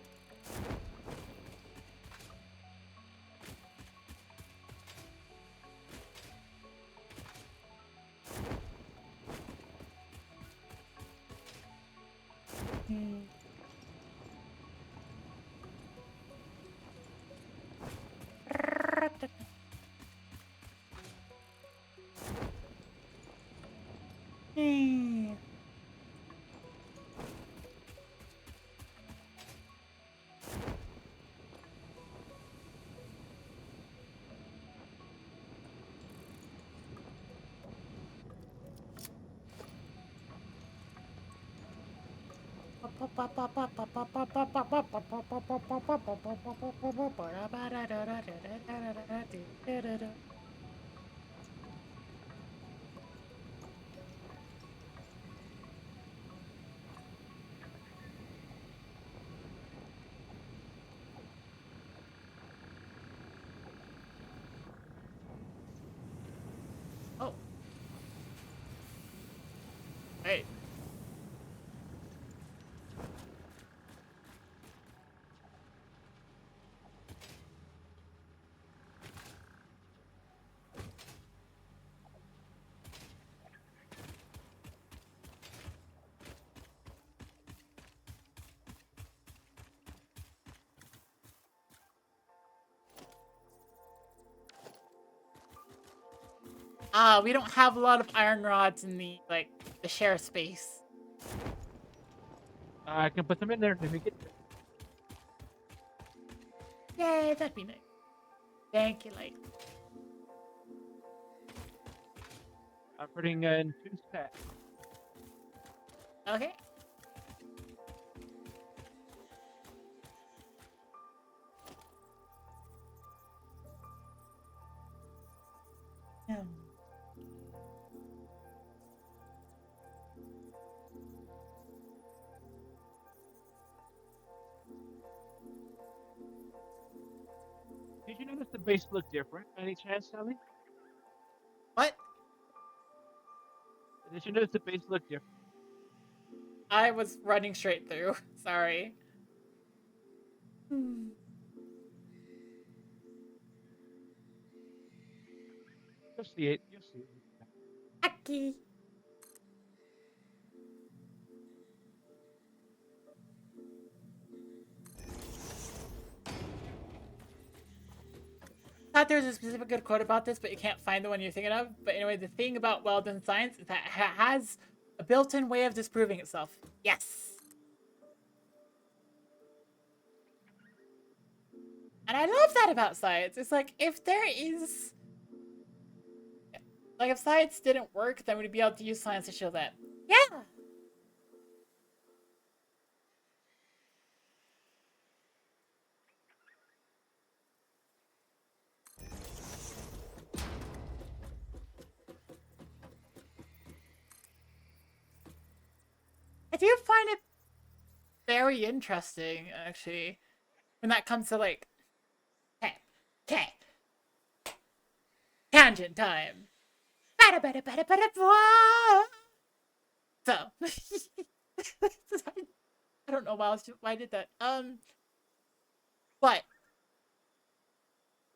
Oh. Hey. We don't have a lot of iron rods in the, like, the share space. I can put them in there. Let me get them. Yay, that'd be nice. Thank you, Light. I'm putting in 2 stacks. Okay. Did you notice the base look different? By any chance, Sally? What? Did you notice the base look different? I was running straight through. Sorry. You'll see it. You'll see it. Aki. Thought there was a specific good quote about this, but you can't find the one you're thinking of. But anyway, the thing about well-done science is that it has a built-in way of disproving itself. Yes. And I love that about science. It's like, if there is... Like, if science didn't work, then we'd be able to use science to show that. Yeah! I do find it very interesting, actually, when that comes to, like... Okay. Tangent time. So, I don't know why I did that. But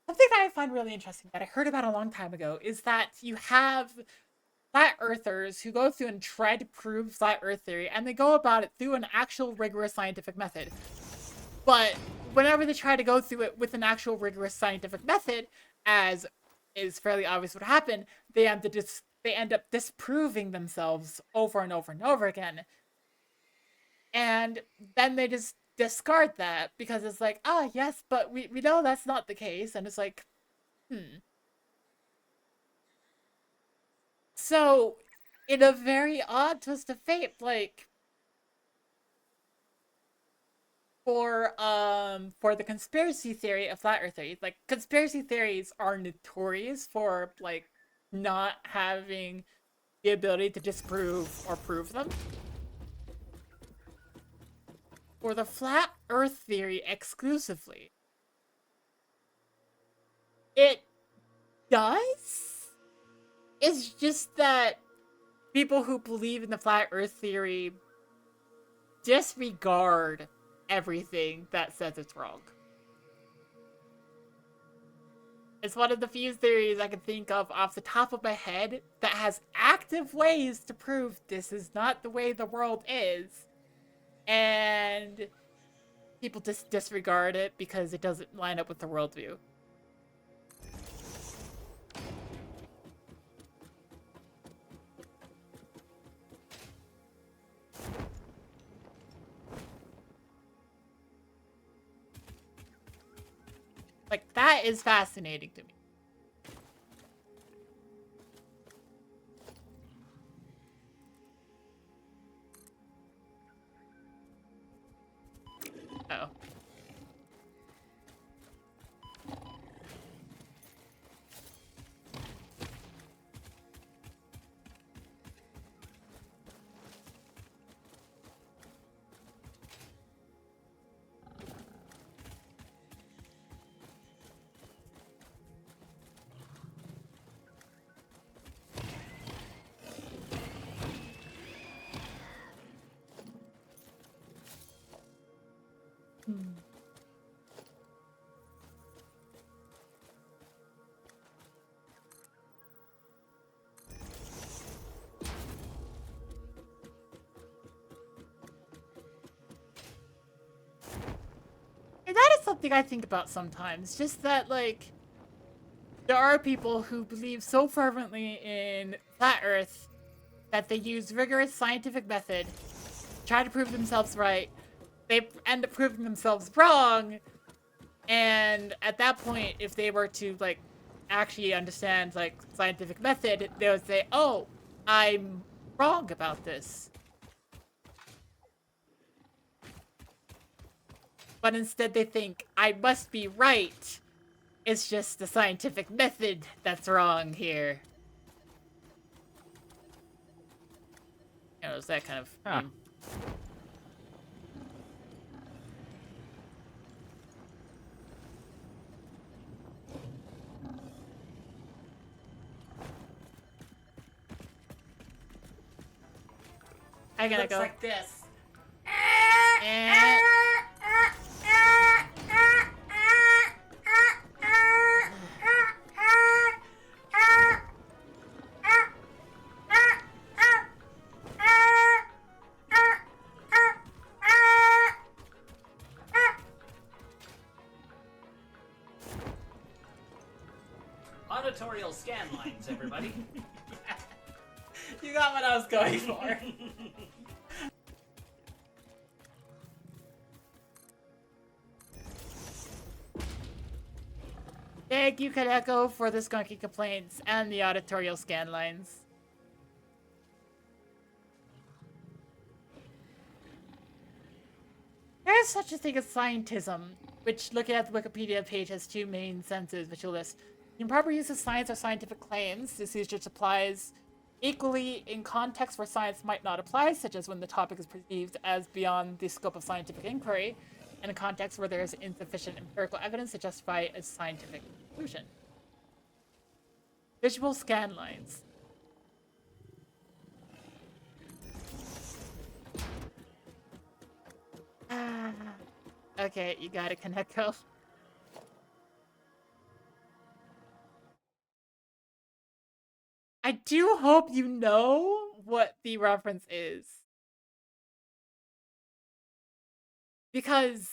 something that I find really interesting that I heard about a long time ago is that you have flat earthers who go through and try to prove flat earth theory, and they go about it through an actual rigorous scientific method. But whenever they try to go through it with an actual rigorous scientific method, as is fairly obvious what happened, they end up disproving themselves over and over and over again. And then they just discard that because it's like, ah, yes, but we know that's not the case. And it's like, So, in a very odd twist of fate, like, for the conspiracy theory of flat earth theory, like, conspiracy theories are notorious for, like, not having the ability to disprove or prove them. For the flat earth theory exclusively, it does. It's just that people who believe in the flat earth theory disregard everything that says it's wrong. It's one of the few theories I can think of off the top of my head that has active ways to prove this is not the way the world is. And people just disregard it because it doesn't line up with the worldview. Like, that is fascinating to me. Oh. And that is something I think about sometimes. Just that, like, there are people who believe so fervently in flat Earth that they use rigorous scientific method, try to prove themselves right. They end up proving themselves wrong. And at that point, if they were to, like, actually understand, like, scientific method, they would say, oh, I'm wrong about this. But instead they think, I must be right. It's just the scientific method that's wrong here. You know, it's that kind of thing. I gotta go. Like this. And... auditorial scan lines, everybody. You got what I was going for. Thank you, Kaneko, for the skunky complaints and the auditorial scan lines. There is such a thing as scientism, which, looking at the Wikipedia page, has two main senses, which you'll list. The improper use of science or scientific claims. This usage applies equally in contexts where science might not apply, such as when the topic is perceived as beyond the scope of scientific inquiry, and in contexts where there is insufficient empirical evidence to justify a scientific conclusion. Visual scan lines. Okay, you got it, Kaneko. I do hope you know what the reference is. Because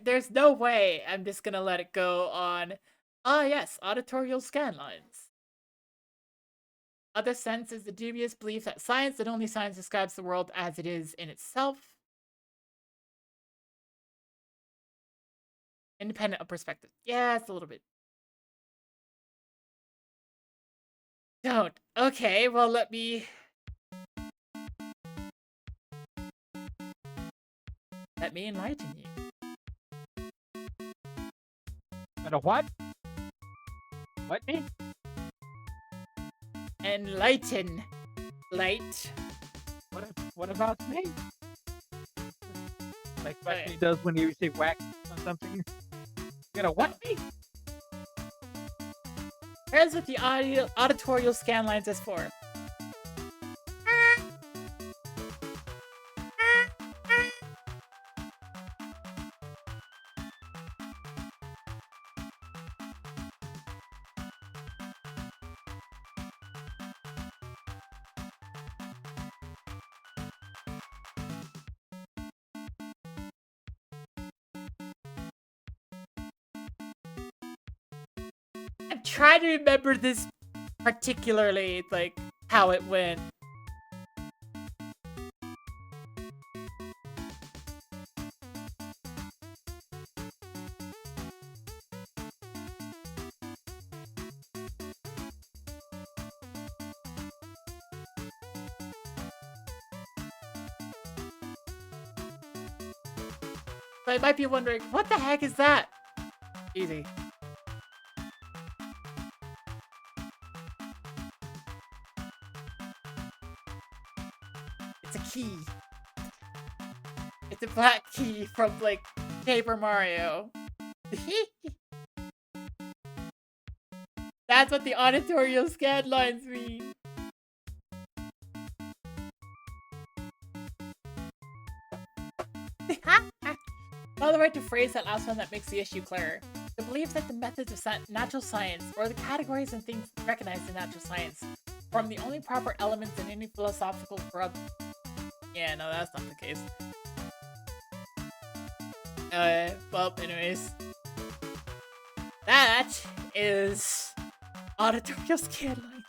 there's no way I'm just gonna let it go on, yes, auditorial scan lines. Other sense is the dubious belief that science and only science describes the world as it is in itself. Independent of perspective. Yeah, it's a little bit. Don't. Okay, well, let me enlighten you. But a what? What me? Enlighten. Light. What about me? Like what he does when you say wax on something? You gonna what me? Here's what the auditorial scan lines is for. I'm trying to remember this particularly, like, how it went. So I might be wondering, what the heck is that? Easy. It's a key. It's a black key from, like, Paper Mario. That's what the auditorial scan lines mean. Another way to phrase that last one that makes the issue clearer. The belief that the methods of natural science, or the categories and things recognized in natural science, form the only proper elements in any philosophical grub. Yeah, no, that's not the case. Well, anyways. That is auditorial scan line.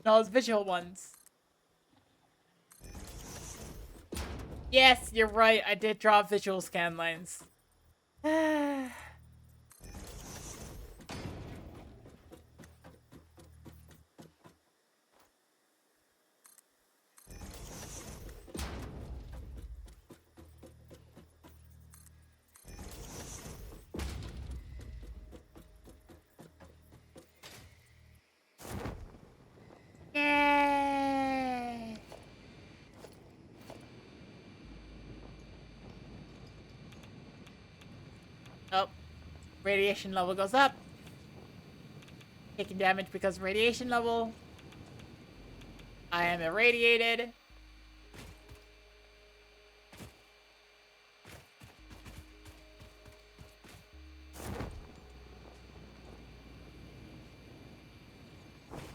No, it's visual ones. Yes, you're right. I did draw visual scan lines. Yay! Oh, radiation level goes up. Taking damage because of radiation level. I am irradiated.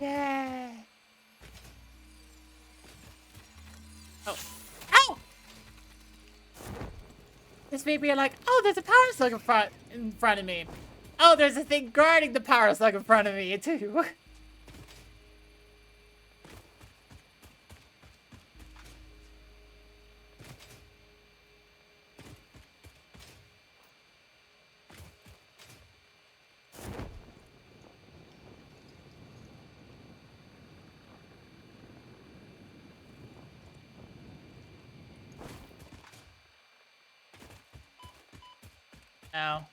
Yay! This may be like, oh, there's a power slug in front of me. Oh, there's a thing guarding the power slug in front of me too. Ow.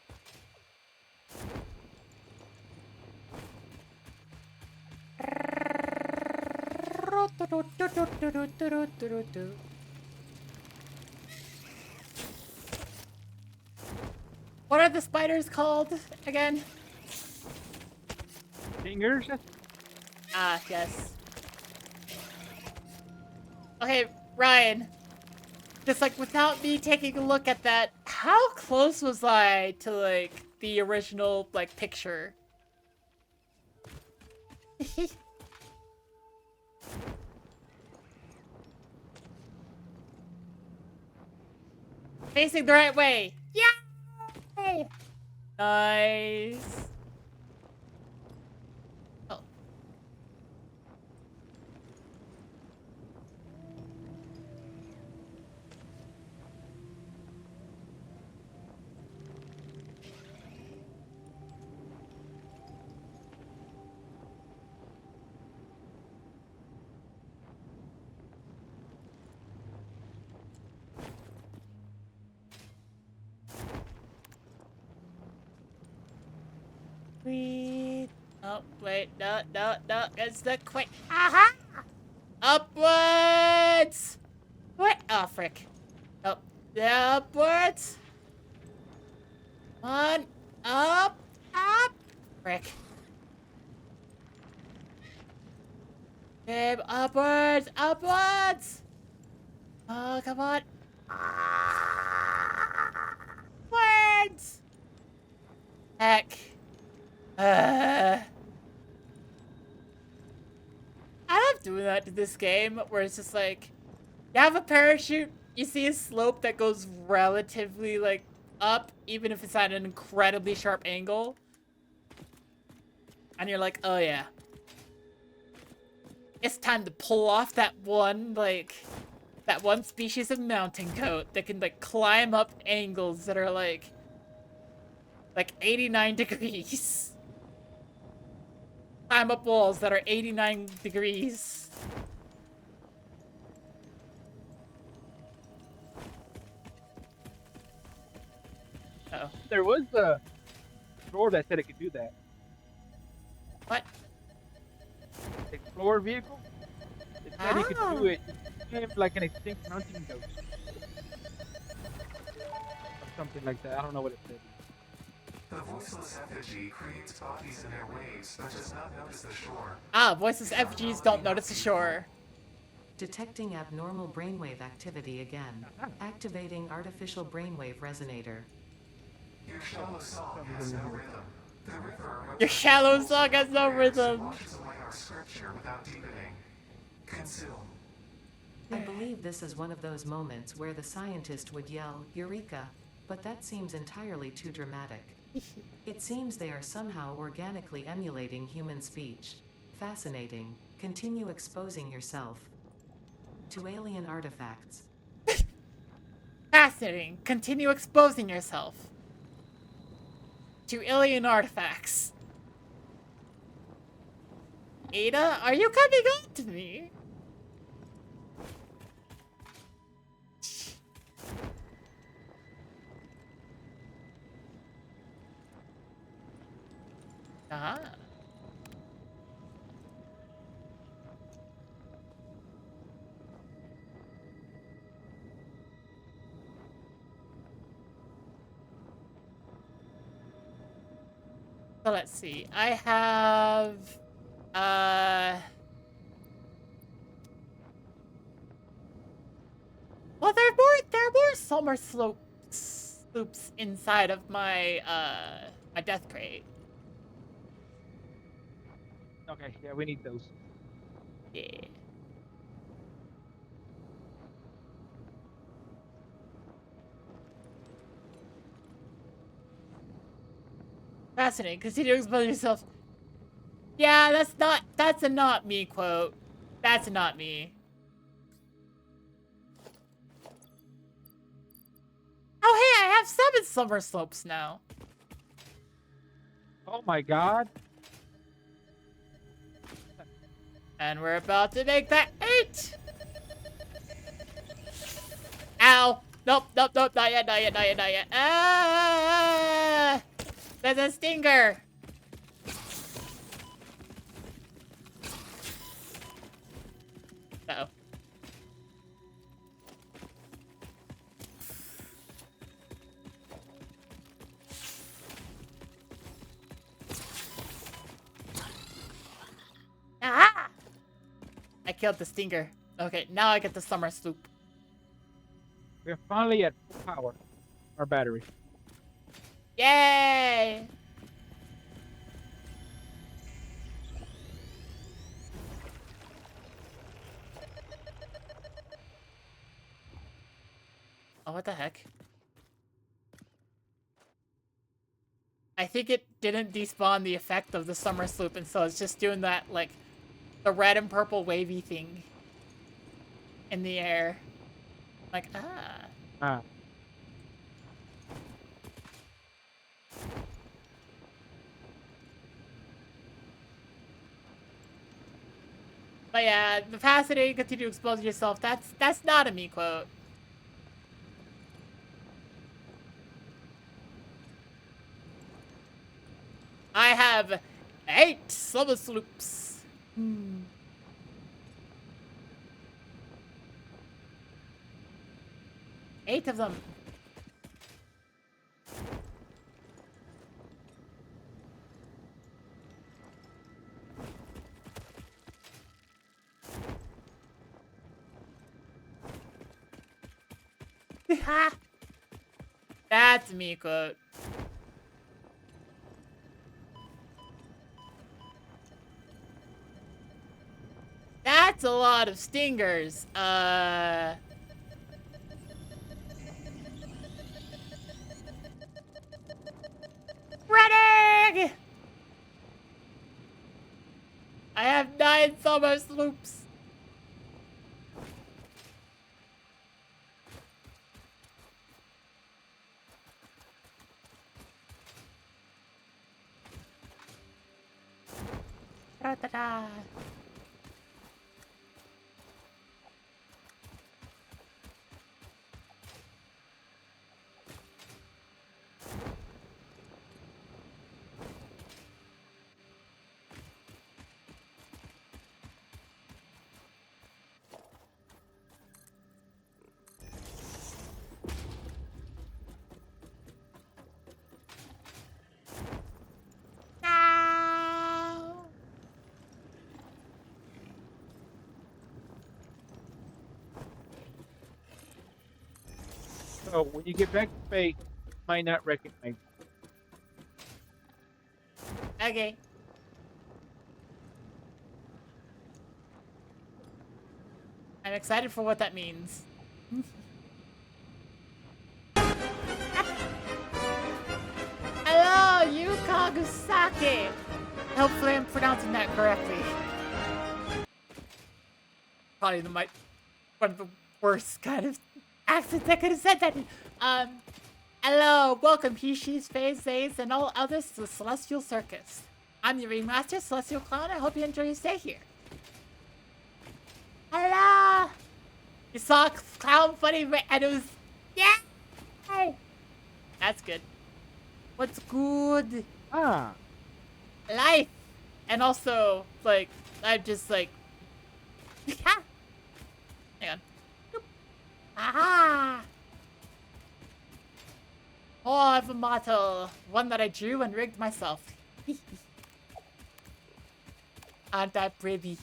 What are the spiders called again? Fingers? Ah, yes. Okay, Ryan. Just like without me taking a look at that, how close was I to like the original like picture? Facing the right way. Yay! Nice. Oh. Sweet. Oh, wait. No, no, no. It's the quick. Aha! Upwards! What? Oh, frick. Oh, upwards. On. Up. Up. Frick. Babe, upwards. Upwards. Oh, come on. Upwards. Heck. I love doing that to this game where it's just like, you have a parachute, you see a slope that goes relatively like up, even if it's at an incredibly sharp angle. And you're like, oh yeah. It's time to pull off that one species of mountain goat that can like climb up angles that are like 89 degrees. Climb up walls that are 89 degrees. Uh-oh. There was a Explorer that said it could do that. What? Explorer vehicle? It said he could do it. Kind of like an extinct mountain goat. Or something like that. I don't know what it said. The voiceless effigy creates bodies in their waves, but does not notice the shore. Ah, voiceless effigies don't notice the shore. Detecting abnormal brainwave activity again. Activating artificial brainwave resonator. Your shallow song has no rhythm. The river Your shallow song has no rhythm. washes away our scripture without deepening. Consume. I believe this is one of those moments where the scientist would yell, Eureka! But that seems entirely too dramatic. It seems they are somehow organically emulating human speech. Fascinating. Continue exposing yourself to alien artifacts. Fascinating. Continue exposing yourself to alien artifacts. Ada, are you coming on to me? Ah. So let's see. I have well, there are more summer sloops inside of my my death crate. Okay, yeah, we need those. Yeah. Fascinating. Continue to expose yourself. Yeah, that's a not me quote. That's a not me. Oh, hey, I have 7 summer slopes now. Oh my god. And we're about to make that 8. Ow. Nope, nope, nope. Not yet, not yet, not yet, not yet. Ah! There's a stinger. Uh-oh. Ah! I killed the stinger. Okay, now I get the summer sloop. We're finally at full power. Our battery. Yay! Oh, what the heck? I think it didn't despawn the effect of the summer sloop, and so it's just doing that, like, the red and purple wavy thing in the air. Like, ah. Ah. But yeah, the fascinating, continue to expose yourself. That's not a me quote. I have 8 summer sloops. 8 of them. That's a me quote. That's a lot of stingers. Running! I have 9 summer sloops. Da-da-da. No. So when you get back to base, you might not recognize. Okay. I'm excited for what that means. Hello, Yukagusake! Hopefully I'm pronouncing that correctly. Probably one of the worst kind of accents I could have said that in. Hello, welcome Hishi's, Faye's, Zays, and all others to the Celestial Circus. I'm your ringmaster, Celestial Clown. I hope you enjoy your stay here. Hello! You saw Clown Funny and it was... Yeah! That's good. What's good? Ah. Life! And also, like, I'm just like... Hang on. Boop. Aha! Oh, I have a model. One that I drew and rigged myself. Aren't that pretty?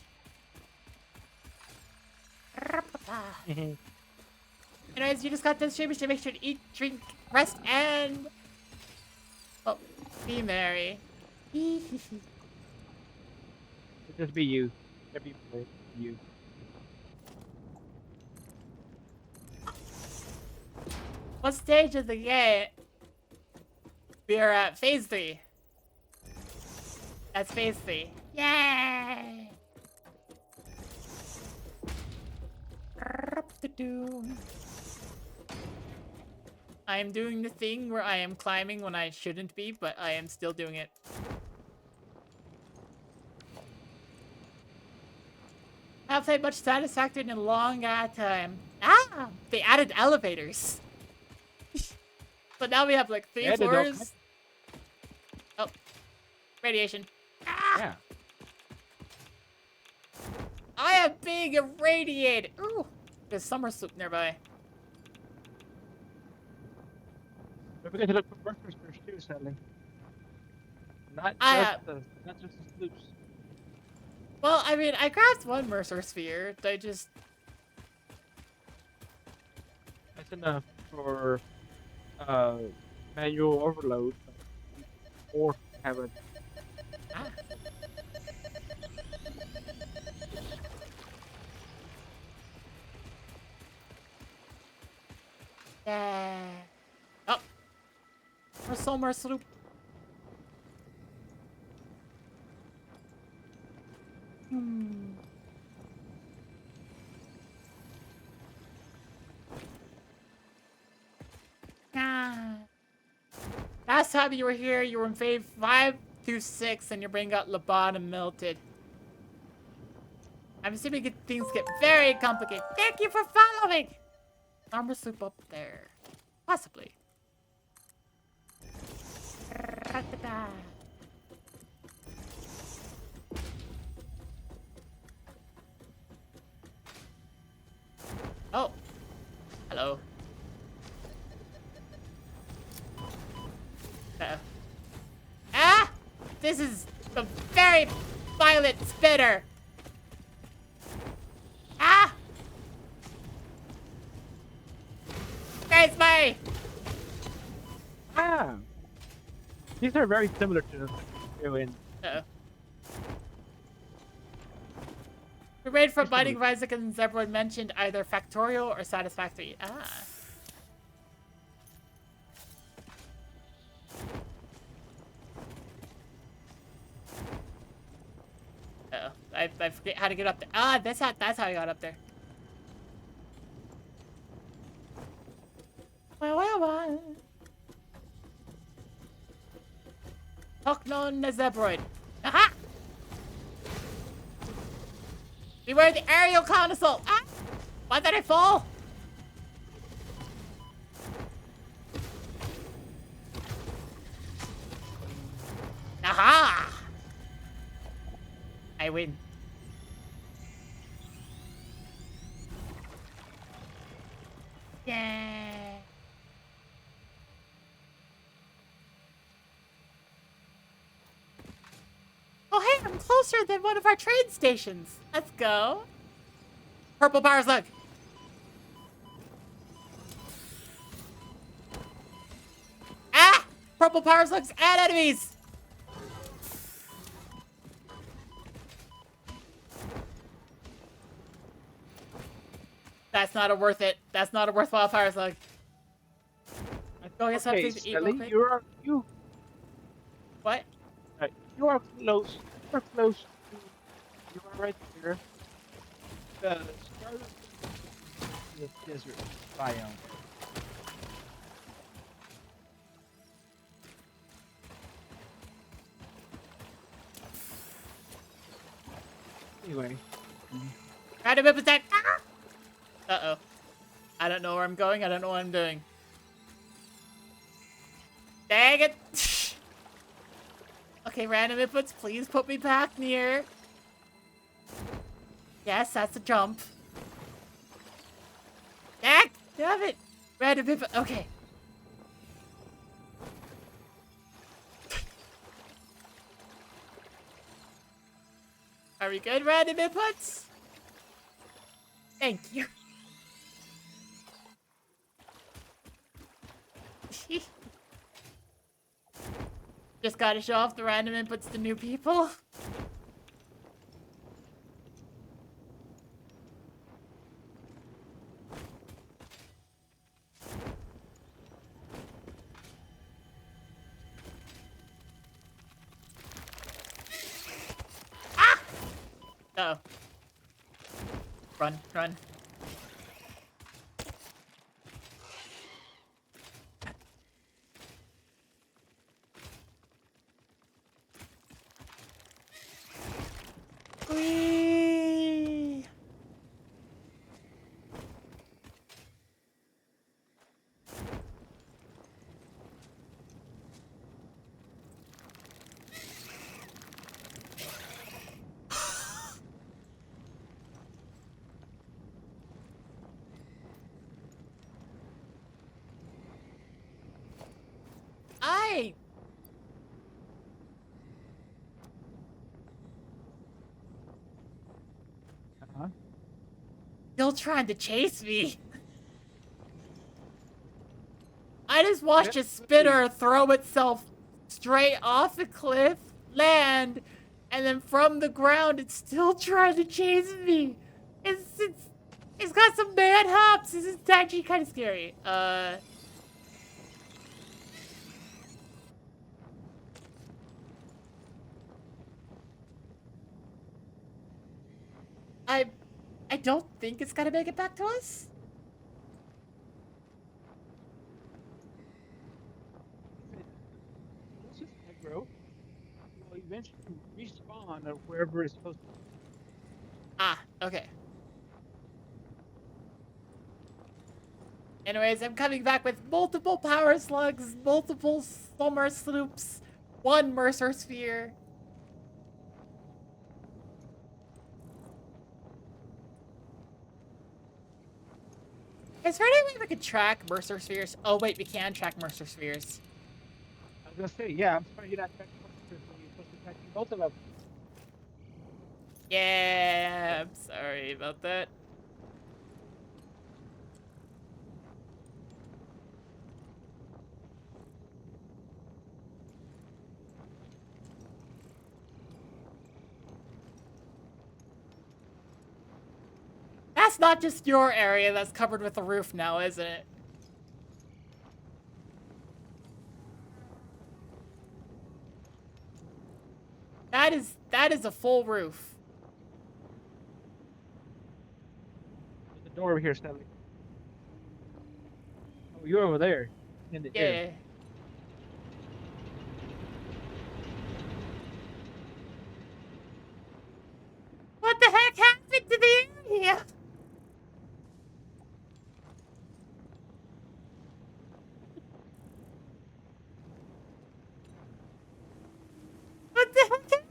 Anyways, you just got this stream. You should make sure to eat, drink, rest, and... Oh, be merry. Just be you. Just be you. What stage of the game? We are at phase 3. That's phase 3. Yay! I am doing the thing where I am climbing when I shouldn't be, but I am still doing it. I haven't played much Satisfactory in a long time. Ah! They added elevators. But now we have like 3 floors. Oh. Radiation. Ah! Yeah. I am being irradiated. Ooh. There's summer soup nearby. Don't forget to look for workers first too, Sally. Not just the sloops. Well, I mean, I grabbed 1 Mercer Sphere. I just... That's enough for manual overload. Or have a Ah. Yeah. Oh. There's so much soup. Ah. Last time you were here, you were in phase 5 through 6, and your brain got lobotomed melted. I'm assuming things get very complicated. Thank you for following! Armor soup up there. Possibly. Oh. Hello. Uh-oh. Ah! This is a very violent spitter. Ah! Where's my... Ah! These are very similar to the in. Uh-oh. We read from Binding of Isaac and Zebroid mentioned either Factorial or Satisfactory. Ah. Uh-oh. I forget how to get up there. Ah, that's how I got up there. Well. Toknon Zebroid. Aha! Beware the aerial console! Ah! Why did I fall? Aha! I win. Yeah. Oh, hey, I'm closer than one of our train stations. Let's go. Purple power slug. Ah! Purple power slugs and enemies. That's not a worth it. That's not a worthwhile power slug. Go get something to eat real quick. You What? You are close. You are close to. You are right here. The start of the desert biome. Anyway. Try to whip attack. Ah! Uh-oh. I don't know where I'm going. I don't know what I'm doing. Dang it. Okay, random inputs, please put me back near. Yes, that's a jump. Dang, damn it. Random input, okay. Are we good, random inputs? Thank you. Just gotta show off the random inputs to new people. Uh-oh. Run, run. Whee! I Uh-huh. still trying to chase me. I just watched a spinner throw itself straight off the cliff, land, and then from the ground, it's still trying to chase me. It's got some mad hops. This is actually kind of scary. I don't think it's gonna make it back to us. This is aggro. Will eventually respawn at wherever it's supposed to be. Ah, okay. Anyways, I'm coming back with multiple power slugs, multiple summer sloops, one Mercer sphere. Is there any way we could track Mercer spheres? Oh wait, we can track Mercer spheres. I was gonna say, yeah, I'm surprised you're not tracking you're supposed to be tracking both of them. Yeah, I'm sorry about that. That's not just your area that's covered with the roof now, is it? That is a full roof. There's a door over here, Stanley. Oh, you're over there in the air. Yeah. What the heck happened to the area? What the heck happened?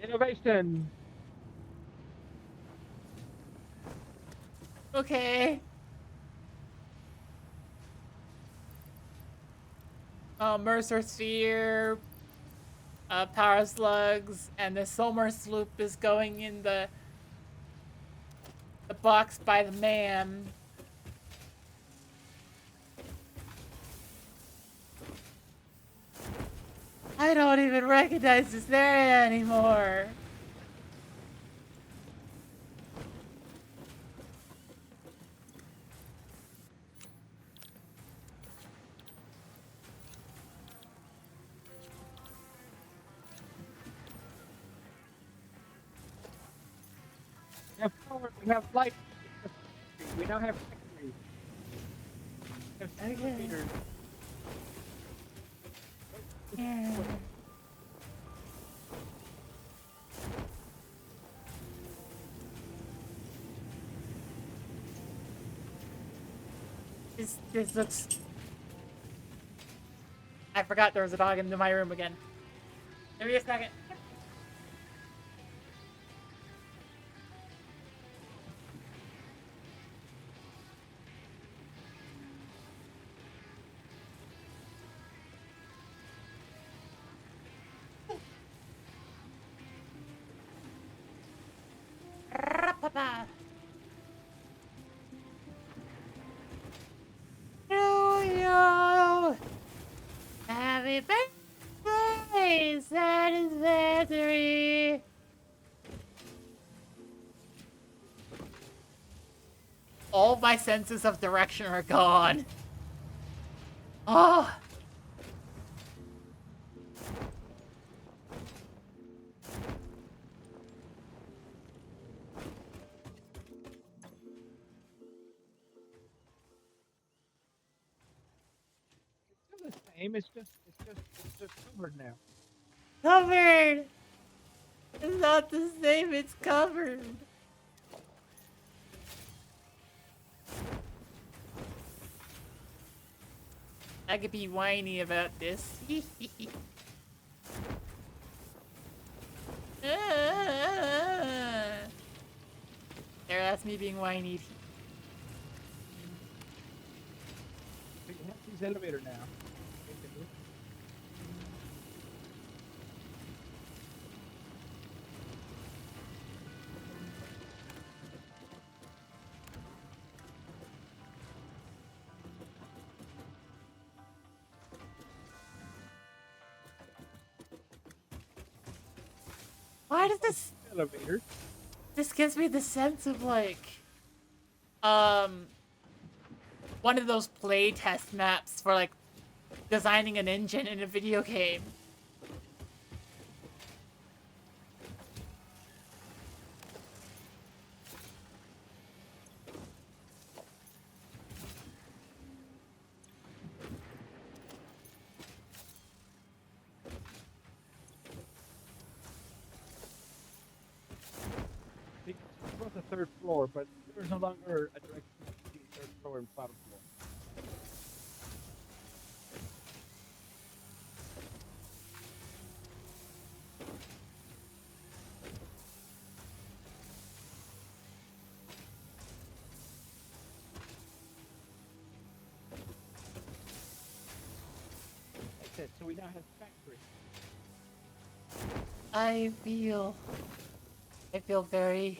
Innovation. Okay. Mercer sphere, power slugs, and the Somer sloop is going in the box by the man. I don't even recognize this area anymore. We have power. We have light. We now have factory. We have Okay. meters. Yeah. This looks... I forgot there was a dog in my room again. Give me a second. Papa. Yo. Happy birthday, Satisfactory. All my senses of direction are gone. Oh. same. It's just covered now. Covered! It's not the same, it's covered. I could be whiny about this. There, that's me being whiny. So you have to use elevator now. Basically. Why does this... Elevator. This gives me the sense of, like... One of those playtest maps for, like, designing an engine in a video game. It's about the third floor, but there's no longer a direct between third floor and bottom floor. That's it. So we now have factory. I feel very...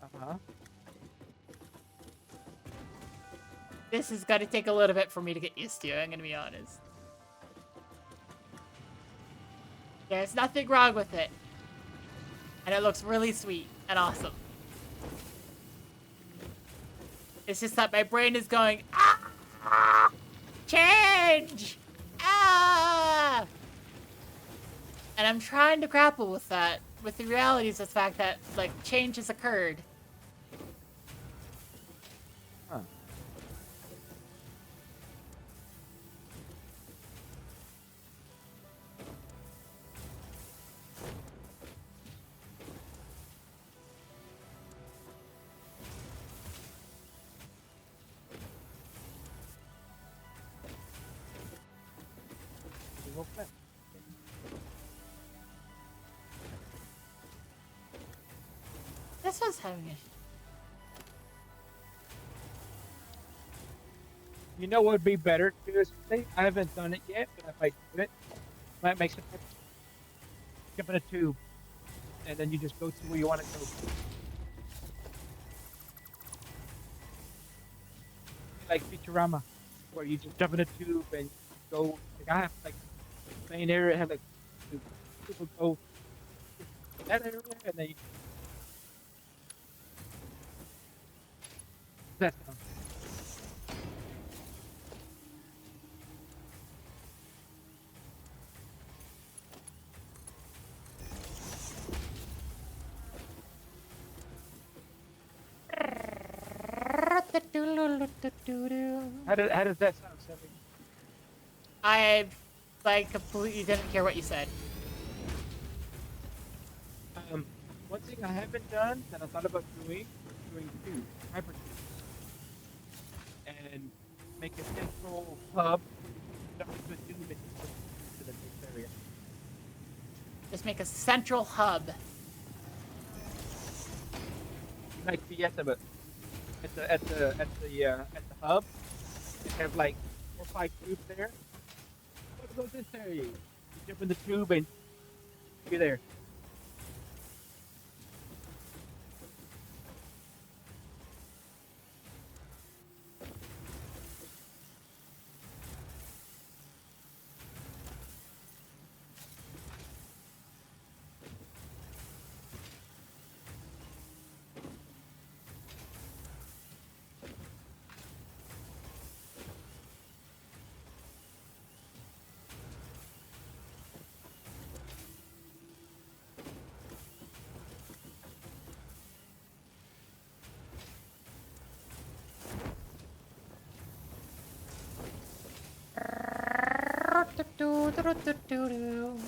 Uh-huh. This is gonna take a little bit for me to get used to, I'm gonna be honest. There's nothing wrong with it. And it looks really sweet and awesome. It's just that my brain is going, ah! Change! Ah! And I'm trying to grapple with that, with the realities of the fact that, like, change has occurred. Huh. We go back. This one's having a... You know what would be better to do this thing? I haven't done it yet, but if I do it, might make some jump in a tube, and then you just go to where you want to go. Like Futurama, where you just jump in a tube and go. Like I have like main area, have like people go that area, and then you, that's how does that sound, Seven? I, like, completely didn't hear what you said. One thing I haven't done that I thought about doing two hyper and make a central hub jump into a tube and just go to the next area. Just make a central hub. Like the at the hub, you have like 4 or 5 tubes there. What goes this area? You jump in the tube and you're there. Do-do-do-do-do.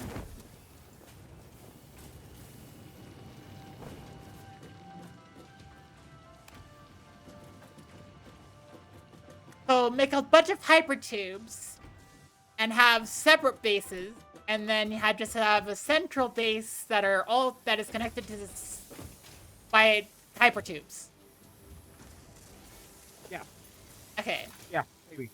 So make a bunch of hypertubes and have separate bases, and then you just have a central base that is connected to this by hypertubes. Yeah. Okay. Yeah, maybe.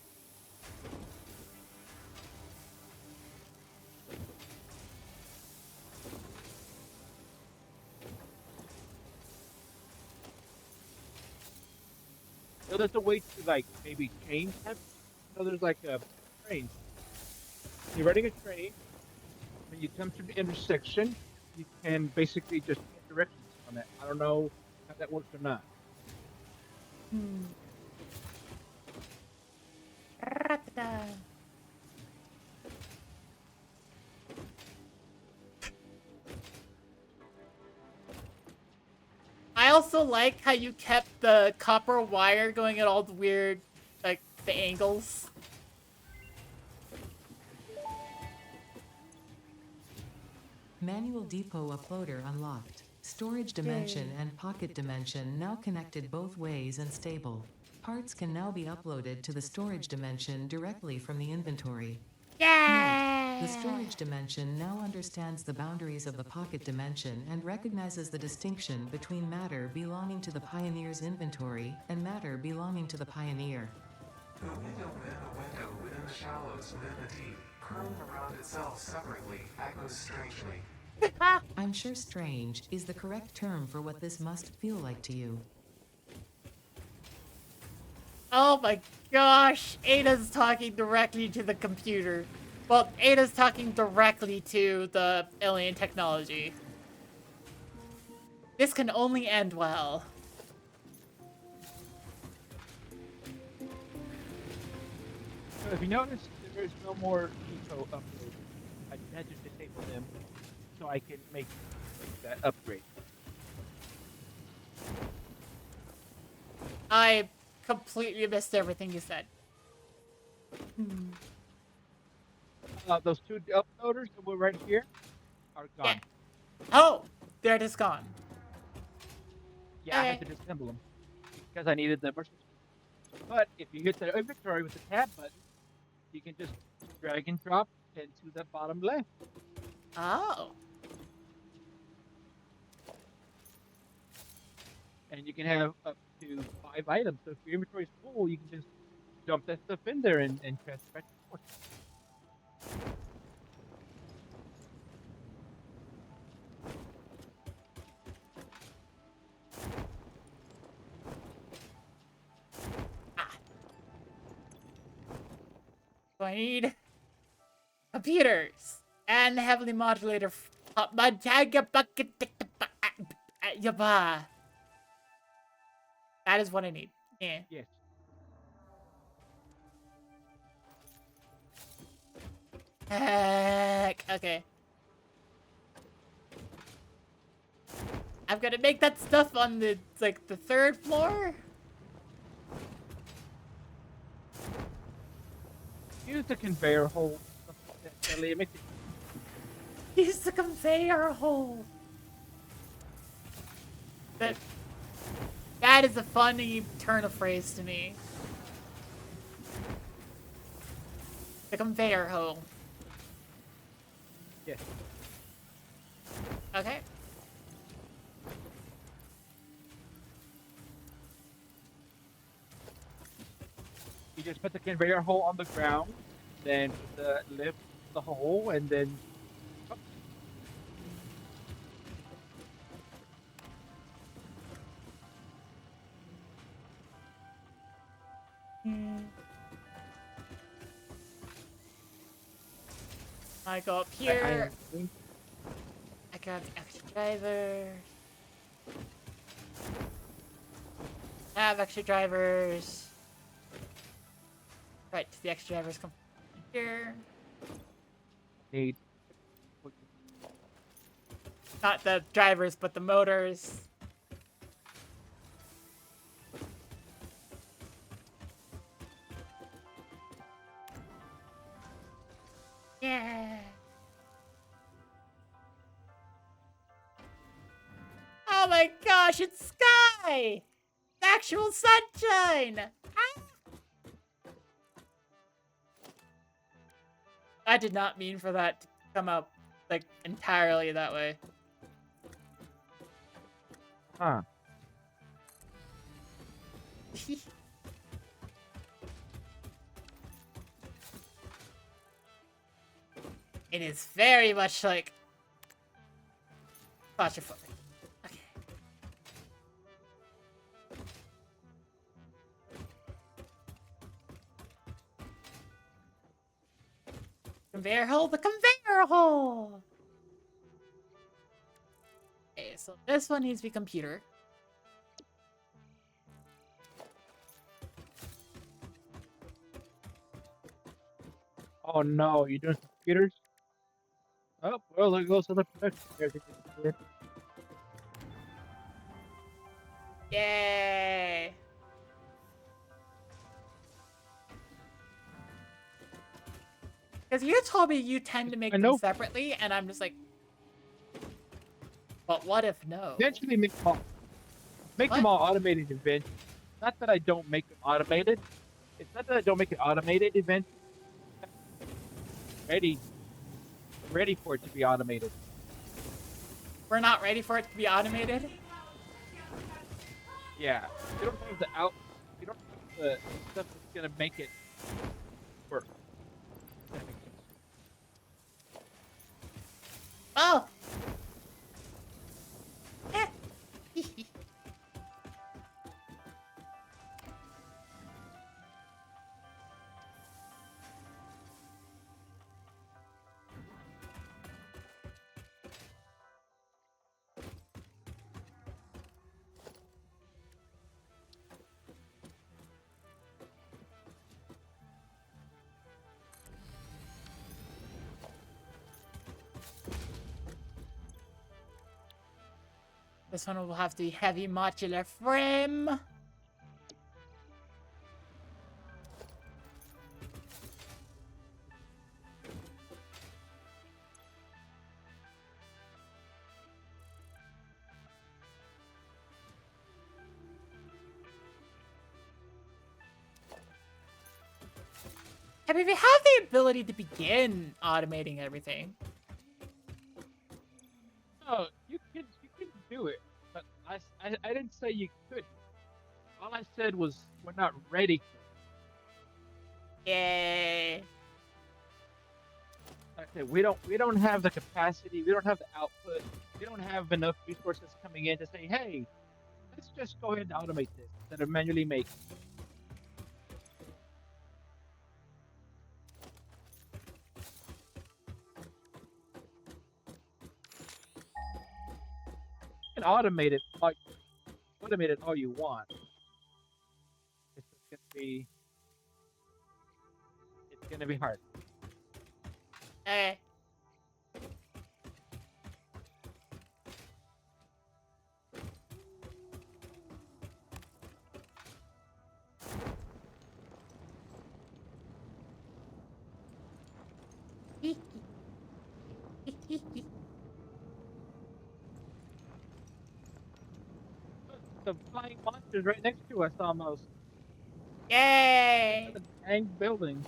So there's a way to like maybe change that. So there's like a train. You're running a train. When you come to the intersection, you can basically just change directions on it. I don't know how that works or not. Ra-ta-da. I also like how you kept the copper wire going at all the weird, like, the angles. Manual depot uploader unlocked. Storage dimension and pocket dimension now connected both ways and stable. Parts can now be uploaded to the storage dimension directly from the inventory. Yeah! The storage dimension now understands the boundaries of the pocket dimension and recognizes the distinction between matter belonging to the Pioneer's inventory and matter belonging to the Pioneer. The window within a window within the shallows within the deep, curling around itself separately, echoes strangely. I'm sure strange is the correct term for what this must feel like to you. Oh my gosh, Ada's talking directly to the computer. Well, Ada's talking directly to the alien technology. This can only end well. So if you notice, there's no more depot upload. I had to disable them so I can make that upgrade. I completely missed everything you said. Those two uploaders that were right here are gone. Yeah. Oh, they're just gone. Yeah, I had to disassemble them because I needed the versus. But if you hit the inventory with the tab button, you can just drag and drop into the bottom left. Oh. And you can have up to 5 items. So if your inventory is full, you can just dump that stuff in there and transfer back and forth. So I need computers and heavily modulator. That is what I need. Yeah. Yes. Heck. Okay. I'm gonna make that stuff on the, like, the 3rd floor? Use the conveyor hole. It makes it Use the conveyor hole. That is a funny turn of phrase to me. The conveyor hole. yes. Okay. You just put the conveyor hole on the ground, then put the lift the hole, and then I go up here. I grab the extra driver. Have extra drivers. Right, the extra drivers come here. need Not the drivers, but the motors. Yeah. Oh my gosh, it's sky! It's actual sunshine! Ah! I did not mean for that to come out, like, entirely that way. Huh. It is very much like claustrophobic. Okay. Conveyor hole, the conveyor hole! Okay, so this one needs to be computer. Oh no, you doing computers? Oh, well, there goes the production. Yay! Because you told me you tend to make I them know. separately, and I'm just like, but what if no? Eventually make them all automated eventually. Not that I don't make them automated. It's not that I don't make it automated eventually. Ready for it to be automated. We're not ready for it to be automated? Yeah. You don't have the you don't have the stuff that's gonna make it work. That makes sense. Oh! Eh. This one will have the heavy modular frame. I mean, we have the ability to begin automating everything. No, you can do it, but I didn't say you couldn't. All I said was we're not ready. Yay. Like I said, we don't have the capacity, we don't have the output, we don't have enough resources coming in to say, hey, let's just go ahead and automate this instead of manually make. You can automate it all you want. It's just gonna be hard. Okay. The flying monster's right next to us almost. Yay! The dang building.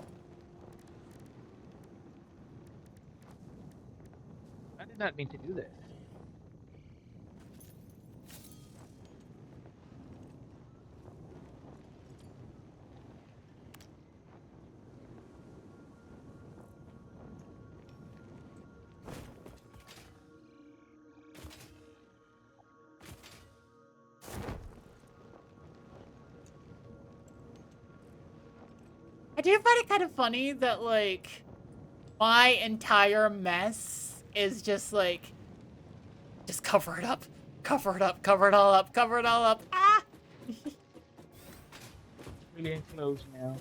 I did not mean to do that. I do find it kind of funny that, like, my entire mess is just, like, just cover it up. Cover it up. Cover it all up. Cover it all up. Ah! Really enclosed now.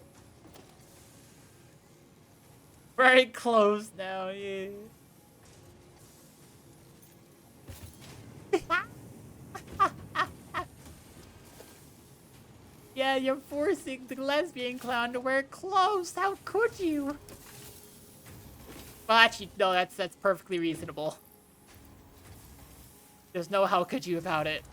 Very close now, yeah. Yeah, you're forcing the lesbian clown to wear clothes. How could you? Well, actually, no, that's perfectly reasonable. There's no how could you about it.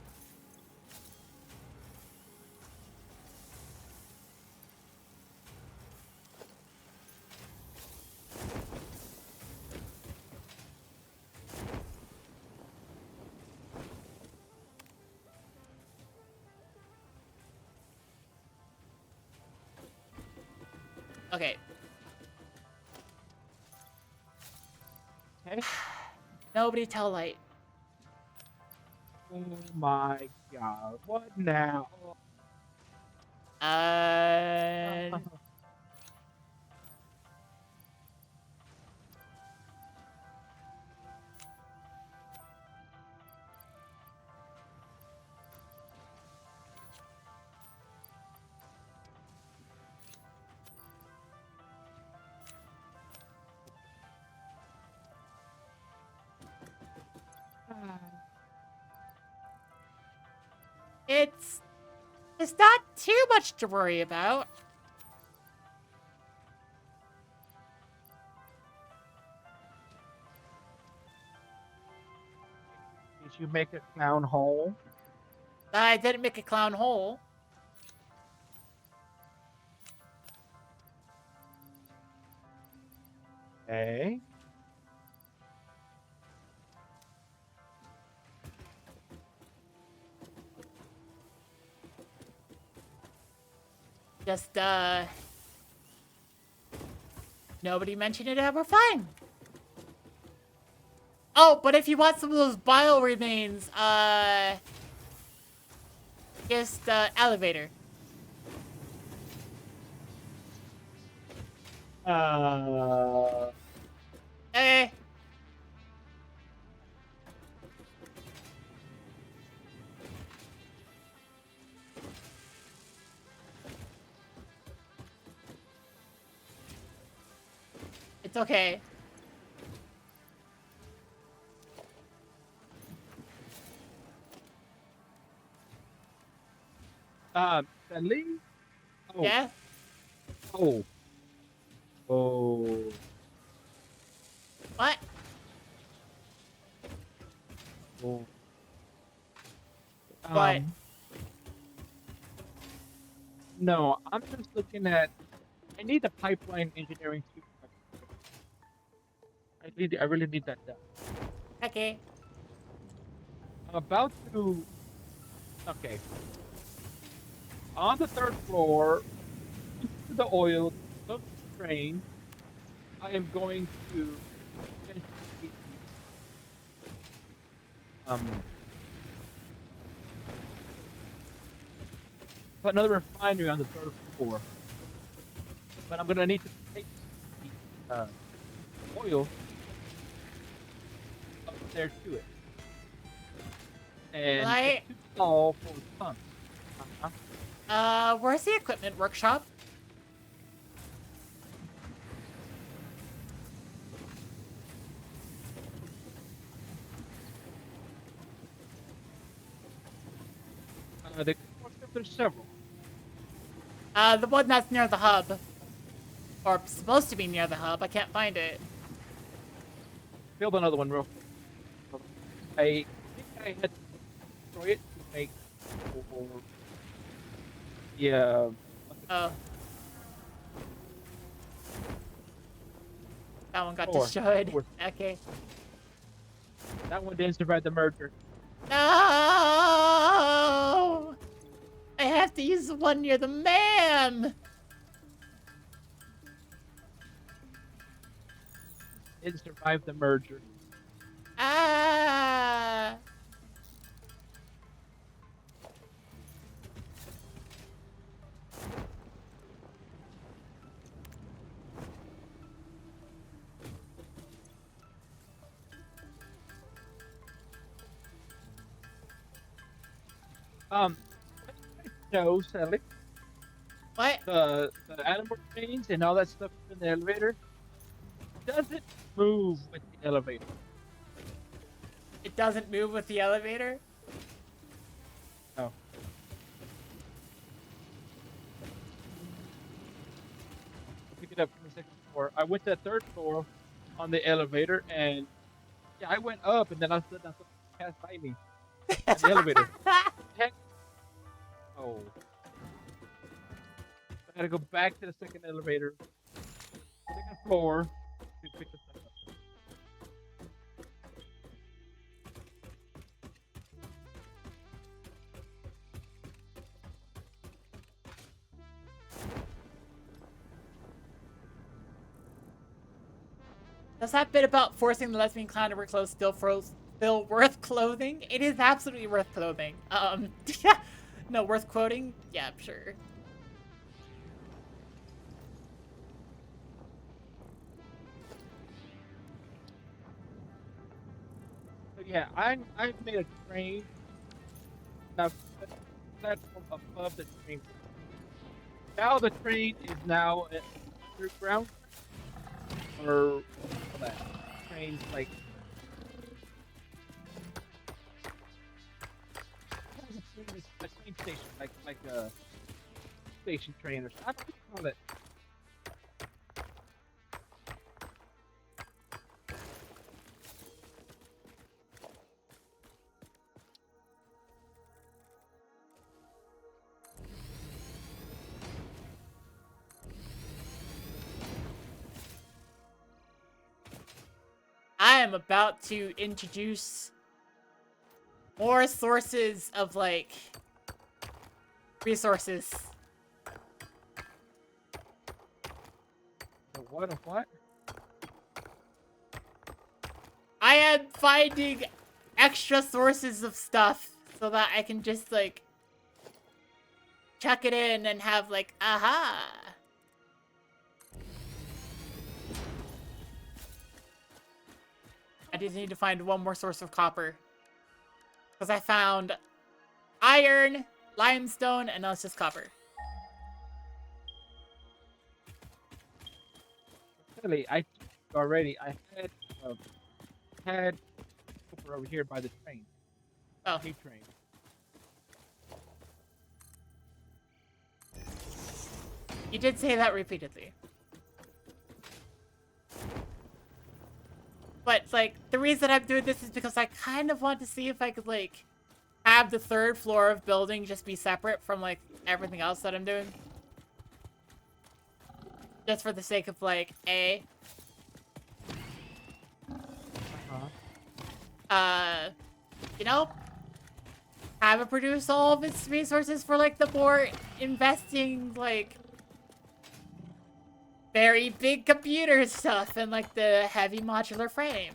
Okay. Okay. Nobody tell Light. Oh my god. What now? Uh, it's not too much to worry about. Did you make a clown hole? I didn't make a clown hole. Okay. Just, nobody mentioned it, and we're fine. Oh, but if you want some of those bile remains, just, elevator. Eh. It's okay. Lee? Oh. Yeah? Oh. Oh. What? Oh. What? No, I'm just looking at. I need a pipeline engineering too. I really need that done. Okay. I'm about to. Okay. On the third floor, to the oil, to the train, I am going to put another refinery on the third floor. But I'm gonna need to take the oil up there to it. And Light. it's too small for the pump. Where's the equipment workshop? There's several. The one that's near the hub. Or supposed to be near the hub. I can't find it. Build another one real quick. I think I had to destroy it to make for yeah. Oh. That one got Four. destroyed. Four. Okay. That one didn't survive the merger. No! I have to use the one near the man! Didn't survive the merger. Ah! No, Sally. What? The animal chains and all that stuff in the elevator doesn't move with the elevator. It doesn't move with the elevator? No. Pick it up from the second floor. I went to the third floor on the elevator, and yeah, I went up, and then all of a sudden something passed by me in the elevator. Heck, oh, I had to go back to the second elevator, second floor to pick the stuff up. Does that bit about forcing the lesbian clown to wear clothes still worth clothing? It is absolutely worth clothing. Yeah. No, worth quoting? Yeah, sure. So yeah, I've made a train. Now put a platform above the train. Now the train is now underground, or what do you call that? Trains like a train station, like a station train or something. I don't know what you call it. I am about to introduce more sources of, like, resources. The what of what? I am finding extra sources of stuff so that I can just, like, chuck it in and have, like, aha. I just need to find one more source of copper. Because I found iron, limestone, and now it's just copper. Really, I already. I had over here by the train. Oh. Hay train. You did say that repeatedly. But, like, the reason I'm doing this is because I kind of want to see if I could, like, have the third floor of building just be separate from, like, everything else that I'm doing. Just for the sake of, like, A. You know, have it produce all of its resources for, like, the more investing, like, very big computer stuff and, like, the heavy modular frame.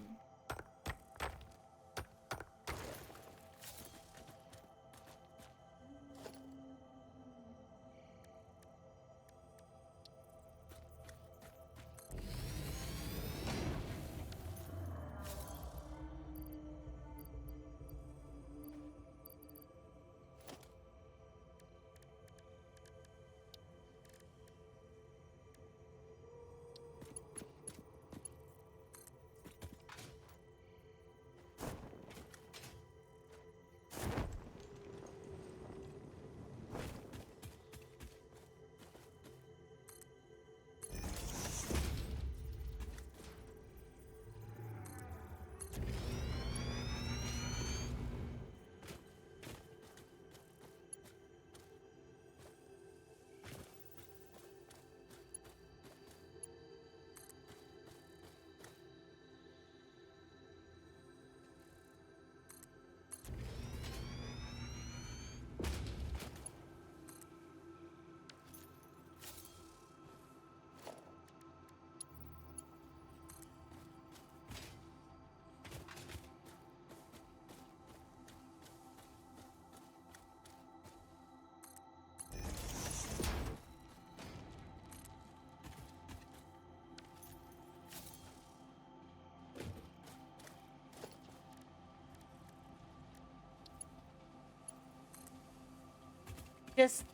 Just,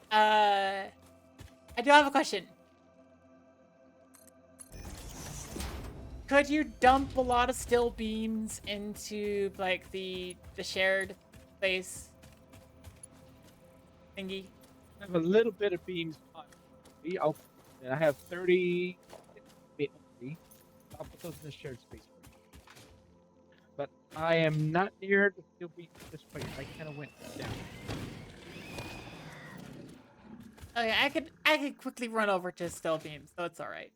I do have a question. Could you dump a lot of steel beams into, like, the shared place thingy? I have a little bit of beams on me. I have 30. I'll put those in the shared space. But I am not near the steel beam at this point. I kind of went down. Okay, I could quickly run over to steel beam, so it's all right.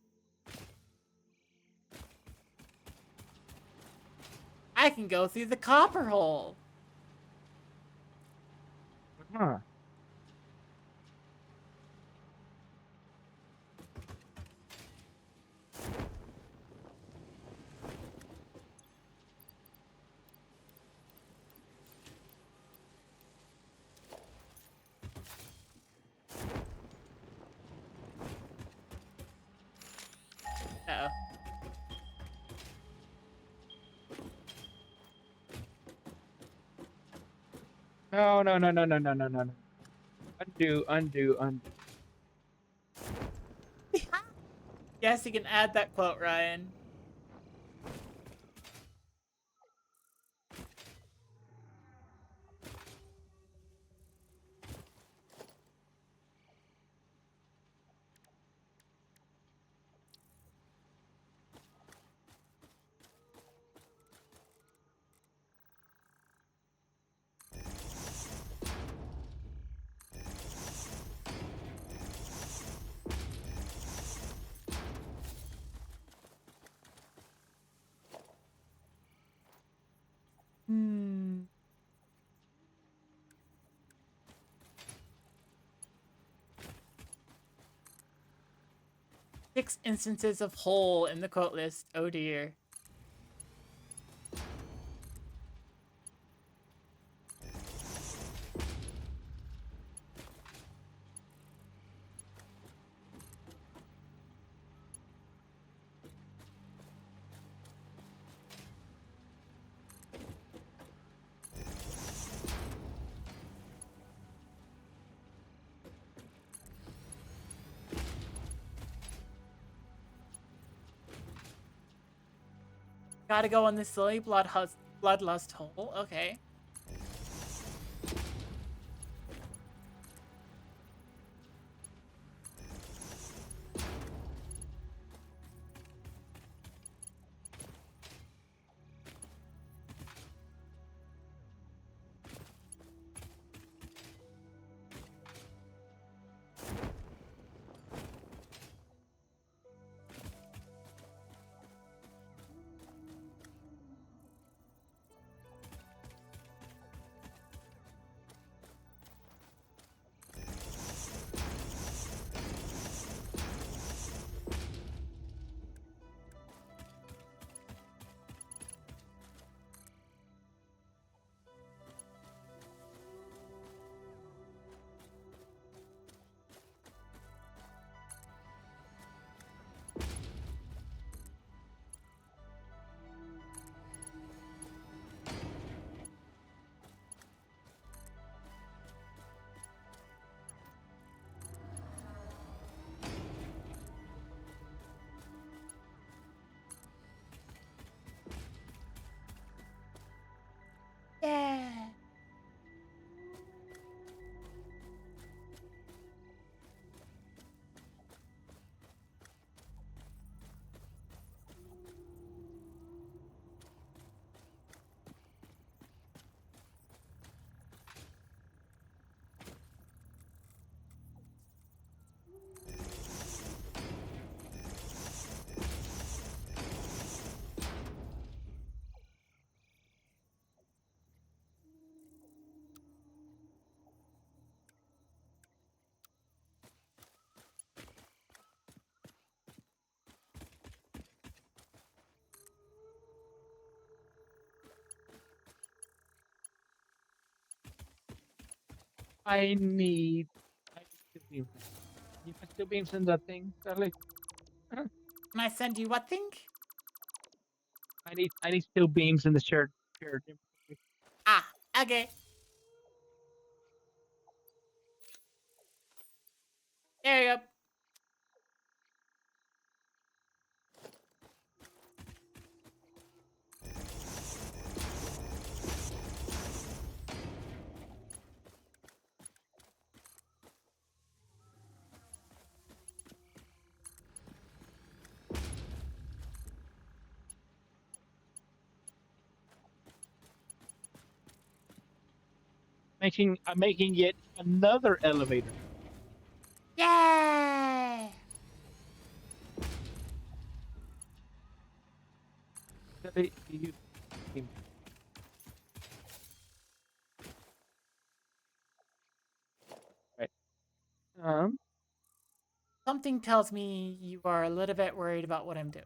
I can go through the copper hole. Huh. Uh-oh. No, no, no, no, no, no, no, no, no. Undo, undo, undo. Yes, you can add that quote, Ryan. Hmm. 6 instances of hole in the quote list. Oh dear. Gotta go on the silly bloodlust hole. Okay. Yeah. I need steel beams. You put steel beams in that thing, Charlie? Can I send you what thing? I need steel beams in the shared. Ah, okay. There you go. making it another elevator. Yay! You- Right. Something tells me you are a little bit worried about what I'm doing.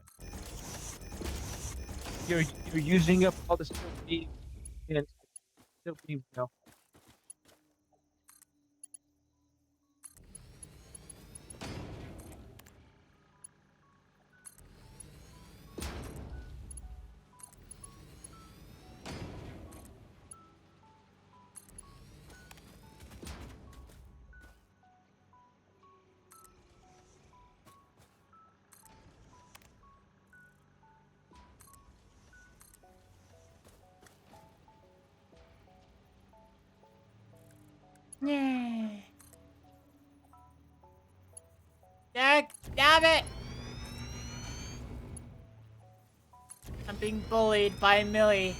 You're using up all the steel beams and steel beams now. Yay! Damn it! I'm being bullied by Millie.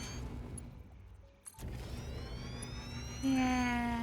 Yeah.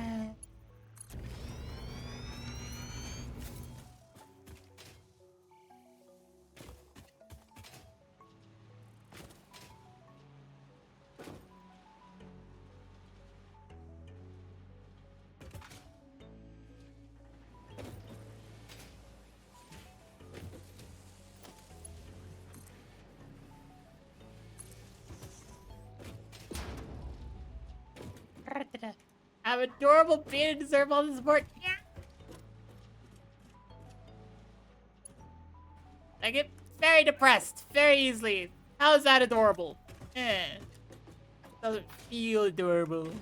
I'm adorable being deserve all the support. Yeah. I get very depressed very easily. How is that adorable? Doesn't feel adorable.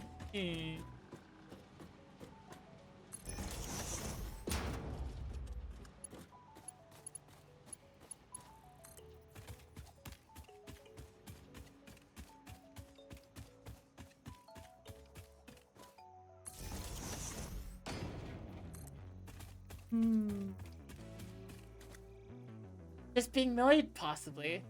Just being annoyed, possibly.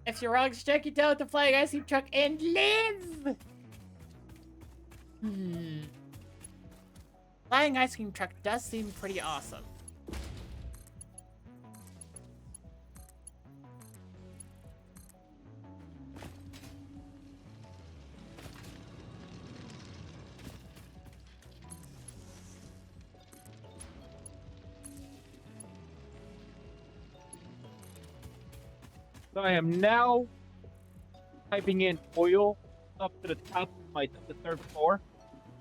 If you're wrong, strike you down with the flying ice cream truck and live! Flying ice cream truck does seem pretty awesome. So I am now typing in oil up to the top of the third floor.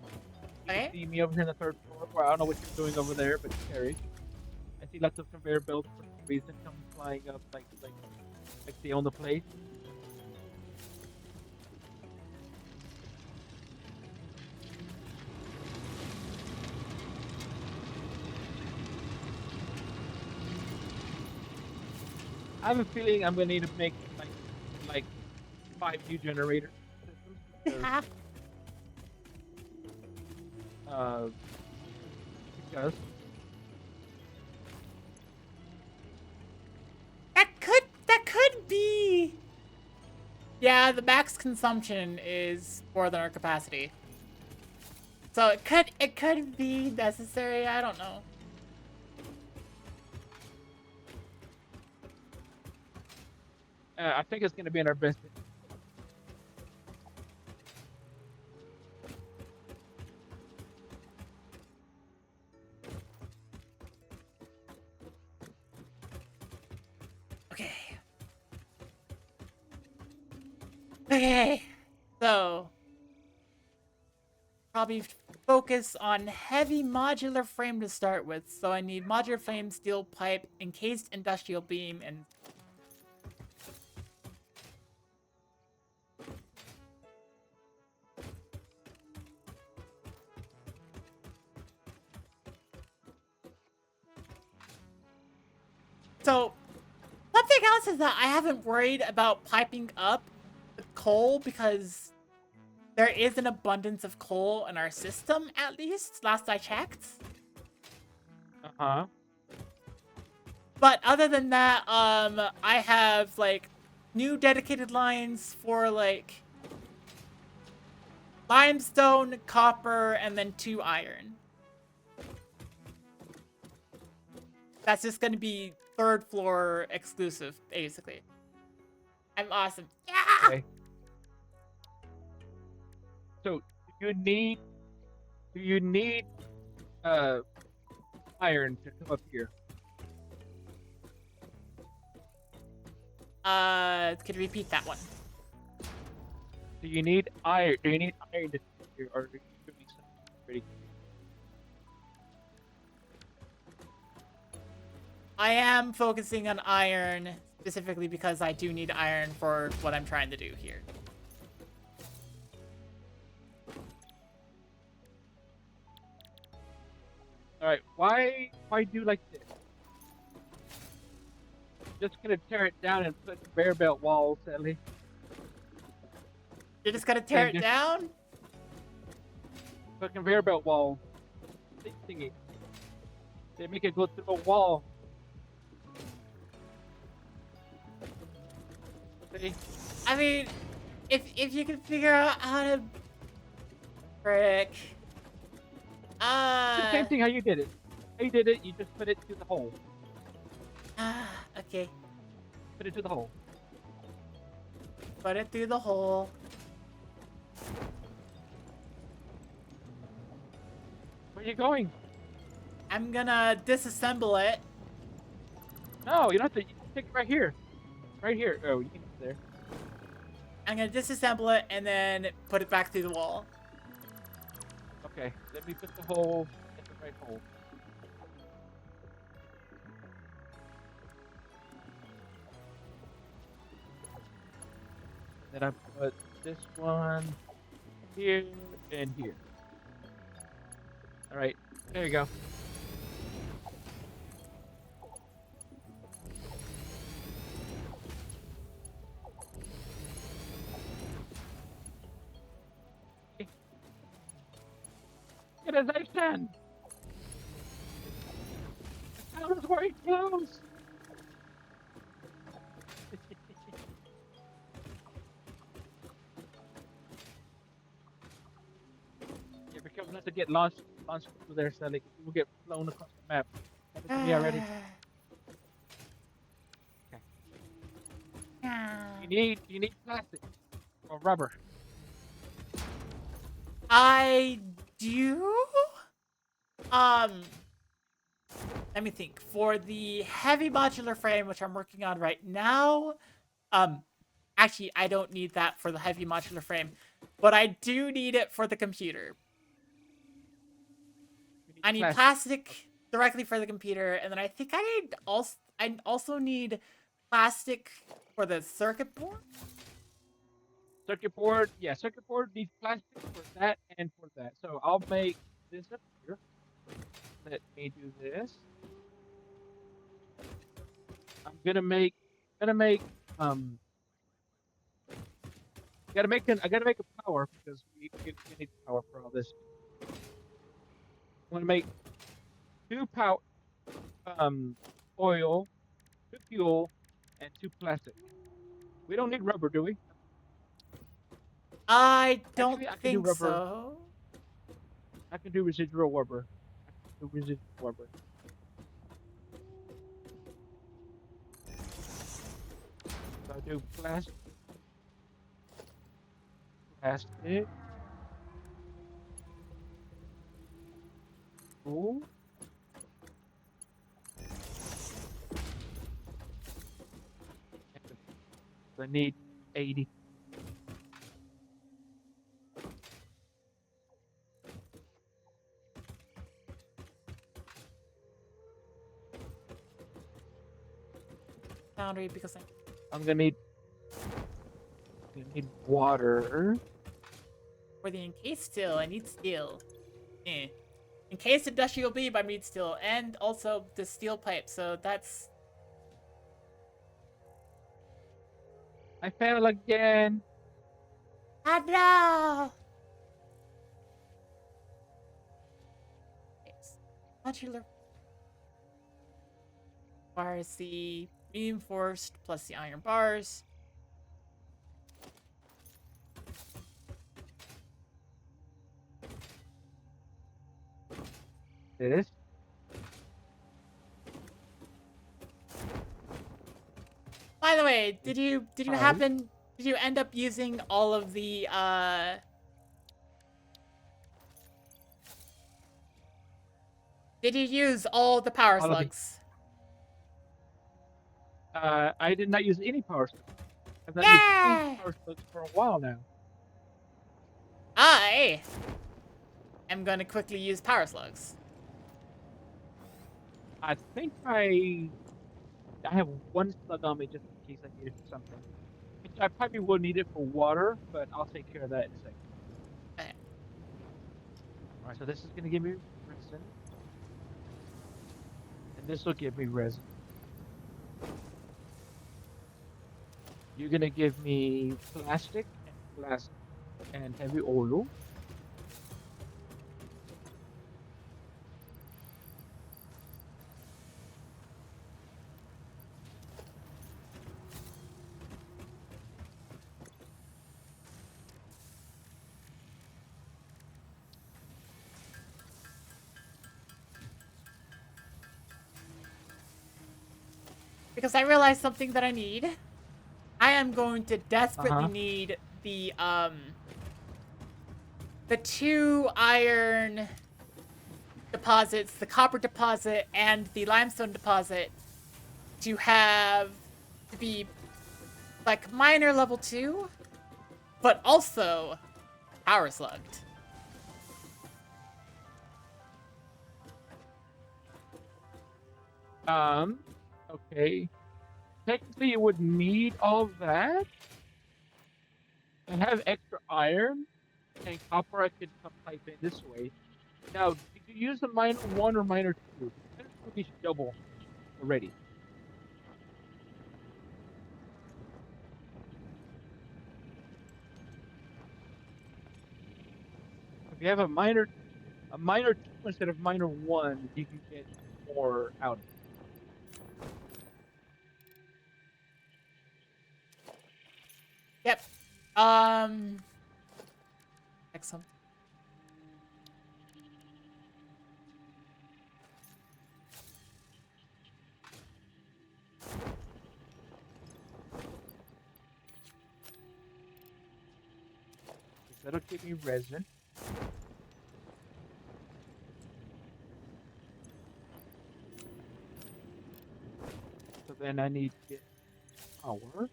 You Okay. can see me over here on the third floor. Where I don't know what you're doing over there, but carry. I see lots of conveyor belts for some reason come flying up like they own the place. I have a feeling I'm gonna need to make like 5 new generator systems because That could be. Yeah, the max consumption is more than our capacity. So it could be necessary, I don't know. I think it's gonna be in our best. Okay. Okay. So probably focus on heavy modular frame to start with. So I need modular frame, steel pipe, encased industrial beam, and so something else is that I haven't worried about piping up the coal because there is an abundance of coal in our system, at least, last I checked. Uh-huh. But other than that, I have, like, new dedicated lines for, like, limestone, copper, and then 2 iron. That's just gonna be 3rd floor exclusive, basically. I'm awesome. Yeah! Okay. So do you need iron to come up here? Could you repeat that one? Do you need iron? Do you need iron to come up here, or are you doing something pretty? I am focusing on iron specifically because I do need iron for what I'm trying to do here. All right. Why do like this? Just gonna tear it down and put bare belt walls, Ellie. You're just gonna tear it just- down? Put conveyor belt wall thingy. They make it go through a wall. See? I mean, if you can figure out how to... Frick. The same thing how you did it. How you did it, you just put it through the hole. Okay. Put it through the hole. Put it through the hole. Where are you going? I'm gonna disassemble it. No, you don't have to. You take it right here. Right here. Oh, you can get there. I'm gonna disassemble it and then put it back through the wall. Okay, let me put the hole in the right hole. Then I put this one here and here. All right, there you go. Get as I can. The town is very close. Yeah, be careful not to get launched through there, Sally. You will get blown across the map. Have it to me already. Okay. You need plastic or rubber. I do? Let me think. For the heavy modular frame, which I'm working on right now, actually, I don't need that for the heavy modular frame, but I do need it for the computer. I need plastic directly for the computer, and then I think I also need plastic for the circuit board. Circuit board, yeah, circuit board needs plastic for that and for that. So I'll make this up here. Let me do this. I'm gonna make I gotta make I gotta make a power because we need power for all this. I'm gonna make 2 power oil, 2 fuel, and 2 plastic. We don't need rubber, do we? I don't Actually, I can do think rubber. so. I can do residual rubber. So I do plastic. Cool. I need 80. Foundry, because I'm gonna need water. for the encased steel, I need steel. Encased industrial beam, I need steel, and also the steel pipe. So that's... I fell again. Ah, no! Yes. Modular bars, the reinforced plus the iron bars. this. By the way, did you Alright. did you end up using all of the did you use all the power All of the slugs? I did not use any power slugs. I've not used any Yeah! power slugs for a while now. I am going to quickly use power slugs. I think I have one slug on me just in case I need it for something. Which I probably will need it for water, but I'll take care of that in a second. Okay. Alright, so this is gonna give me resin. And this will give me resin. You're gonna give me plastic and glass and heavy oil. Because I realized something that I need. I am going to desperately Uh-huh. need the 2 iron deposits, the copper deposit and the limestone deposit to be like miner level 2, but also power slugged. Okay. Technically, you would need all that. I have extra iron and copper I could pipe in this way. Now, did you use the miner 1 or miner 2? Miner 2 gives you double already. If you have a miner 2 instead of miner 1, you can get more out of it. Yep. Excellent. That'll give me resin. So then I need to get power.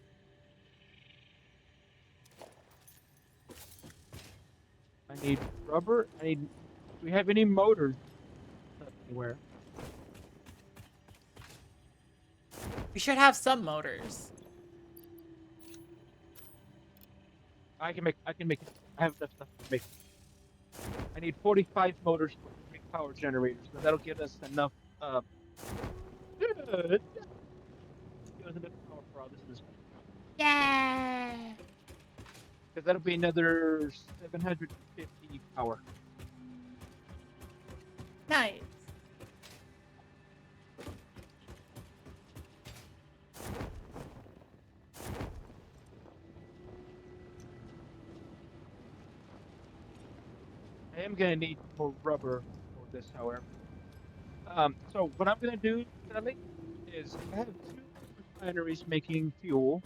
I need rubber. Do we have any motors anywhere? We should have some motors. I can make it. I have enough stuff to make it. I need 45 motors for 3 power generators, but that'll get us enough good. Give us enough power for all this and this. Yeah. Because that'll be another 750 power. Nice. I am gonna need more rubber for this, however. So what I'm gonna do, Kelly, is I have 2 refineries making fuel.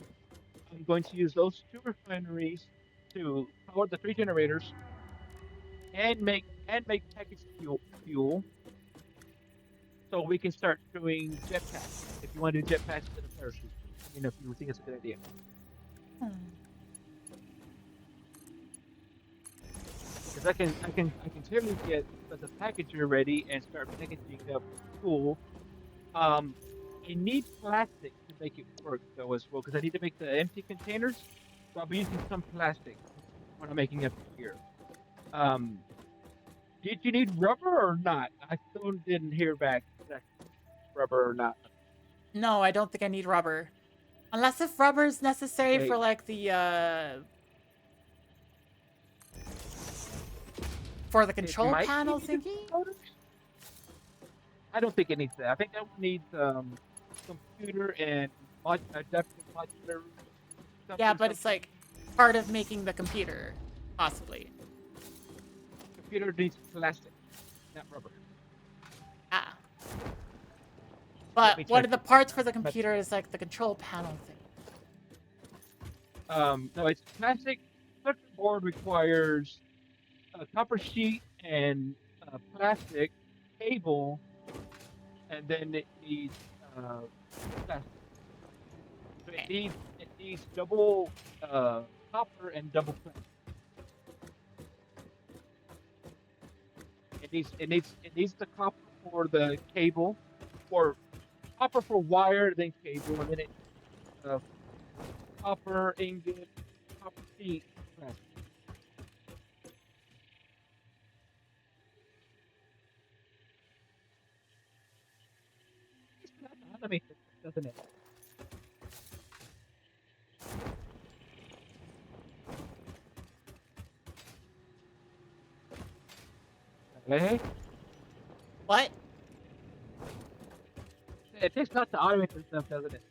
I'm going to use those 2 refineries to power the 3 generators and make packaged fuel, so we can start doing jetpacks. If you want to do jetpacks with a parachute, if you think it's a good idea. Because I can clearly get the packager ready and start packaging up fuel. You need plastic to make it work though as well, because I need to make the empty containers. So I'll be using some plastic when I'm making up here. Did you need rubber or not? I still didn't hear back exactly rubber or not. No, I don't think I need rubber. Unless if rubber is necessary Okay. for like the for the control might panel need thingy. motors? I don't think it needs that. I think that would need computer and adaptive modular. Yeah, but it's like part of making the computer, possibly. Computer needs plastic, not rubber. But me one check of the it. parts for the computer is like the control panel thing. No, it's classic. Circuit board requires a copper sheet and plastic cable, and then it needs plastic. So it needs double copper and double plastic. It needs the copper for the cable, or copper for wire, then cable, and then it uh, copper ingot, copper sheet, plastic. It's not automated, doesn't it? Hey, What? it takes not to automate this stuff, doesn't it?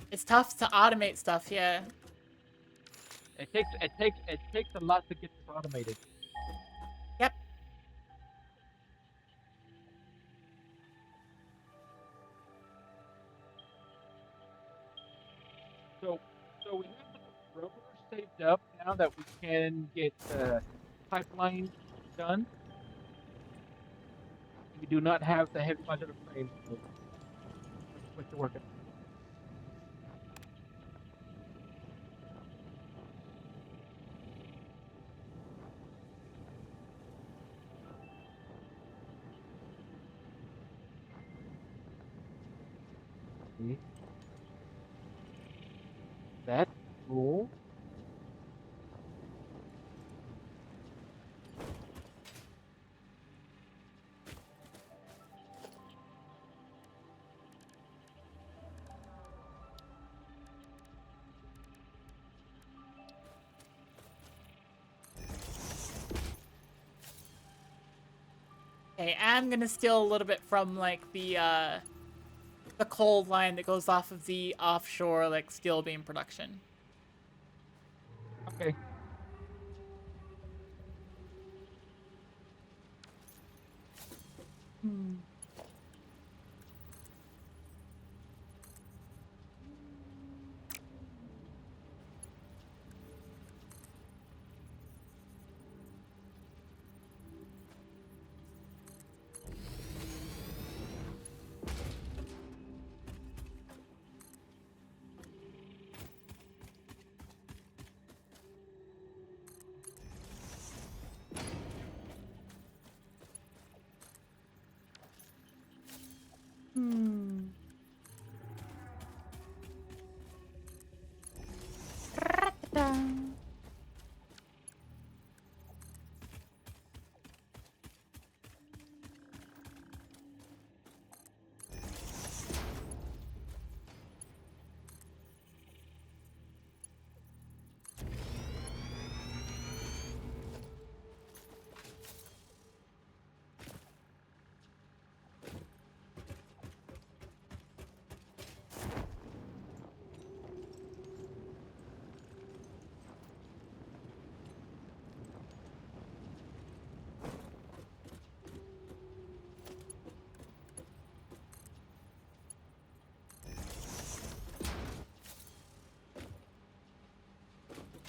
It's tough to automate stuff, yeah. It takes a lot to get this automated. Yep. So we have enough rubber saved up now that we can get the pipeline done. We do not have the heavy modular frame, so that's what you're working on. See? That's cool. Okay, I'm gonna steal a little bit from like the coal line that goes off of the offshore like steel beam production. Okay.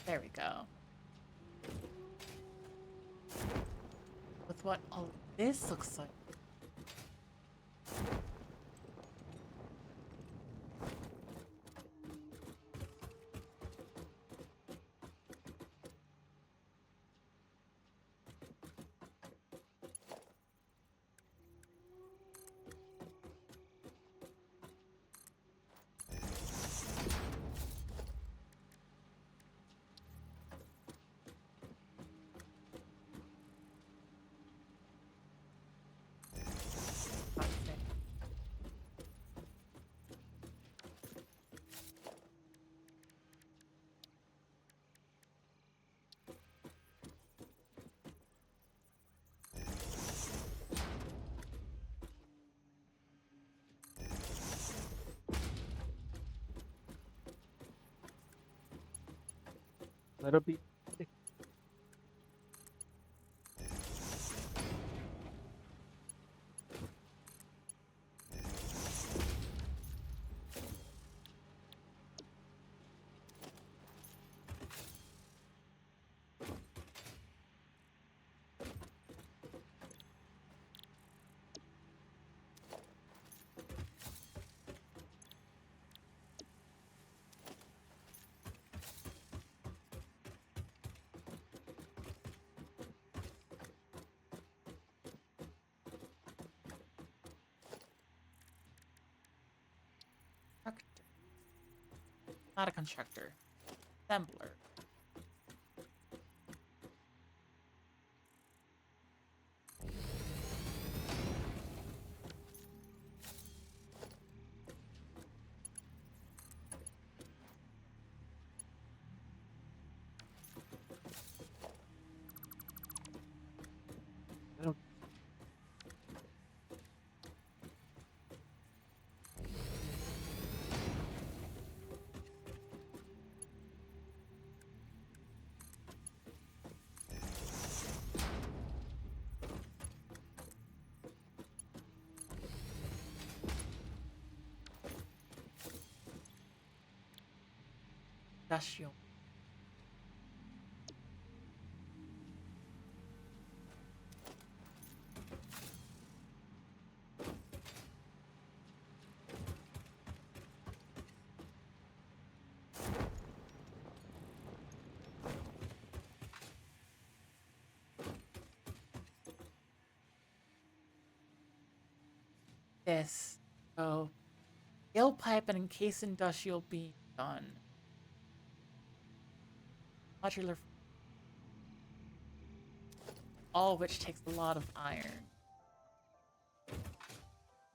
There we go. With what all this looks like. That'll be. Not a constructor. Assembler. I don't. Industrial. This. So, steel pipe and encased industrial being done. Modular. All of which takes a lot of iron.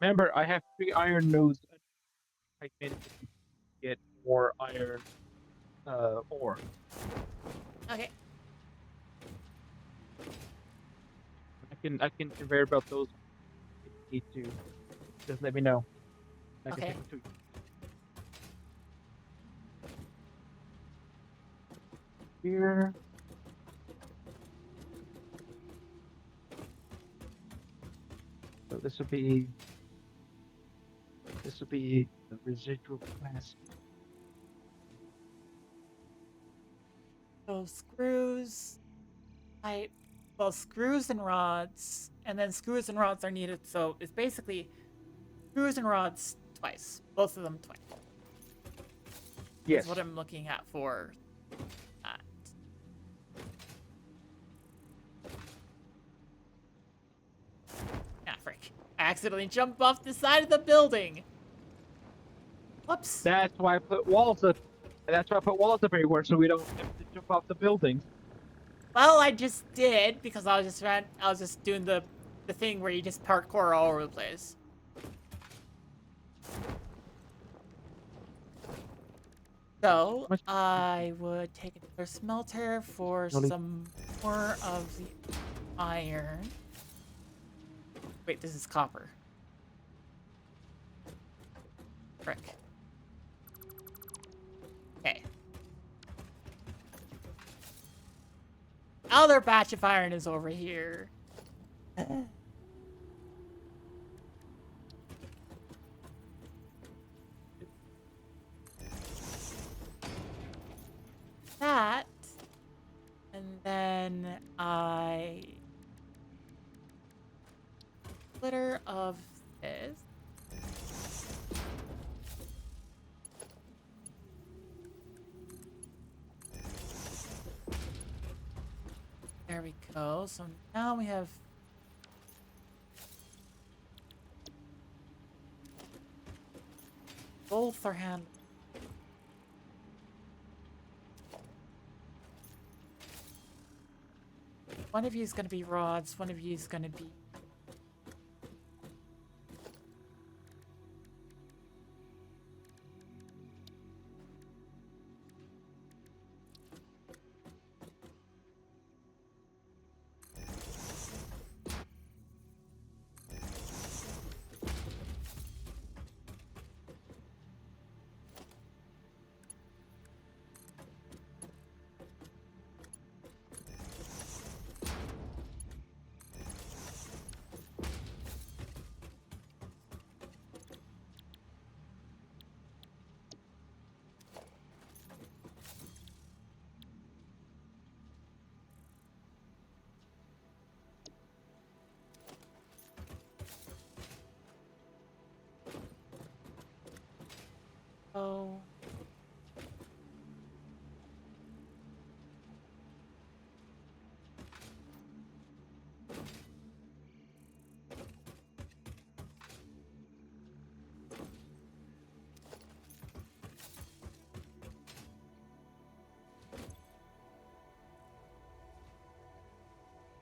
Remember, I have 3 iron nodes. I can get more iron ore. Okay. I can conveyor about those if you need to. Just let me know. I can Okay. take them to you. Here. So this will be the residual capacity. So screws, pipe, well, screws and rods, and then screws and rods are needed. So it's basically screws and rods twice, both of them twice. Yes. Is what I'm looking at for that. Ah, frick! I accidentally jumped off the side of the building. Whoops. That's why I put walls up. That's why I put walls up everywhere so we don't have to jump off the buildings. Well, I just did because I was just doing the thing where you just parkour all over the place. So I would take another smelter for some more of the iron. Wait, this is copper. Frick. Okay. Other batch of iron is over here. That, and then I splitter of this. There we go. So now we have both are handled. One of you is going to be rods, one of you is going to be...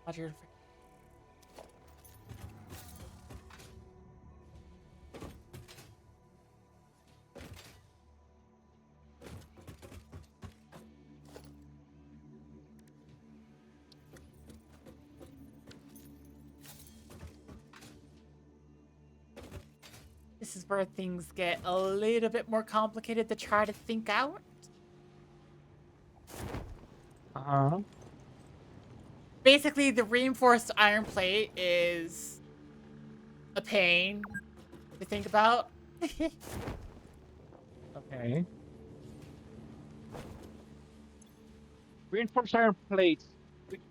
Roger. This is where things get a little bit more complicated to try to think out. Uh-huh. Basically, the reinforced iron plate is a pain to think about. Okay. Reinforced iron plates.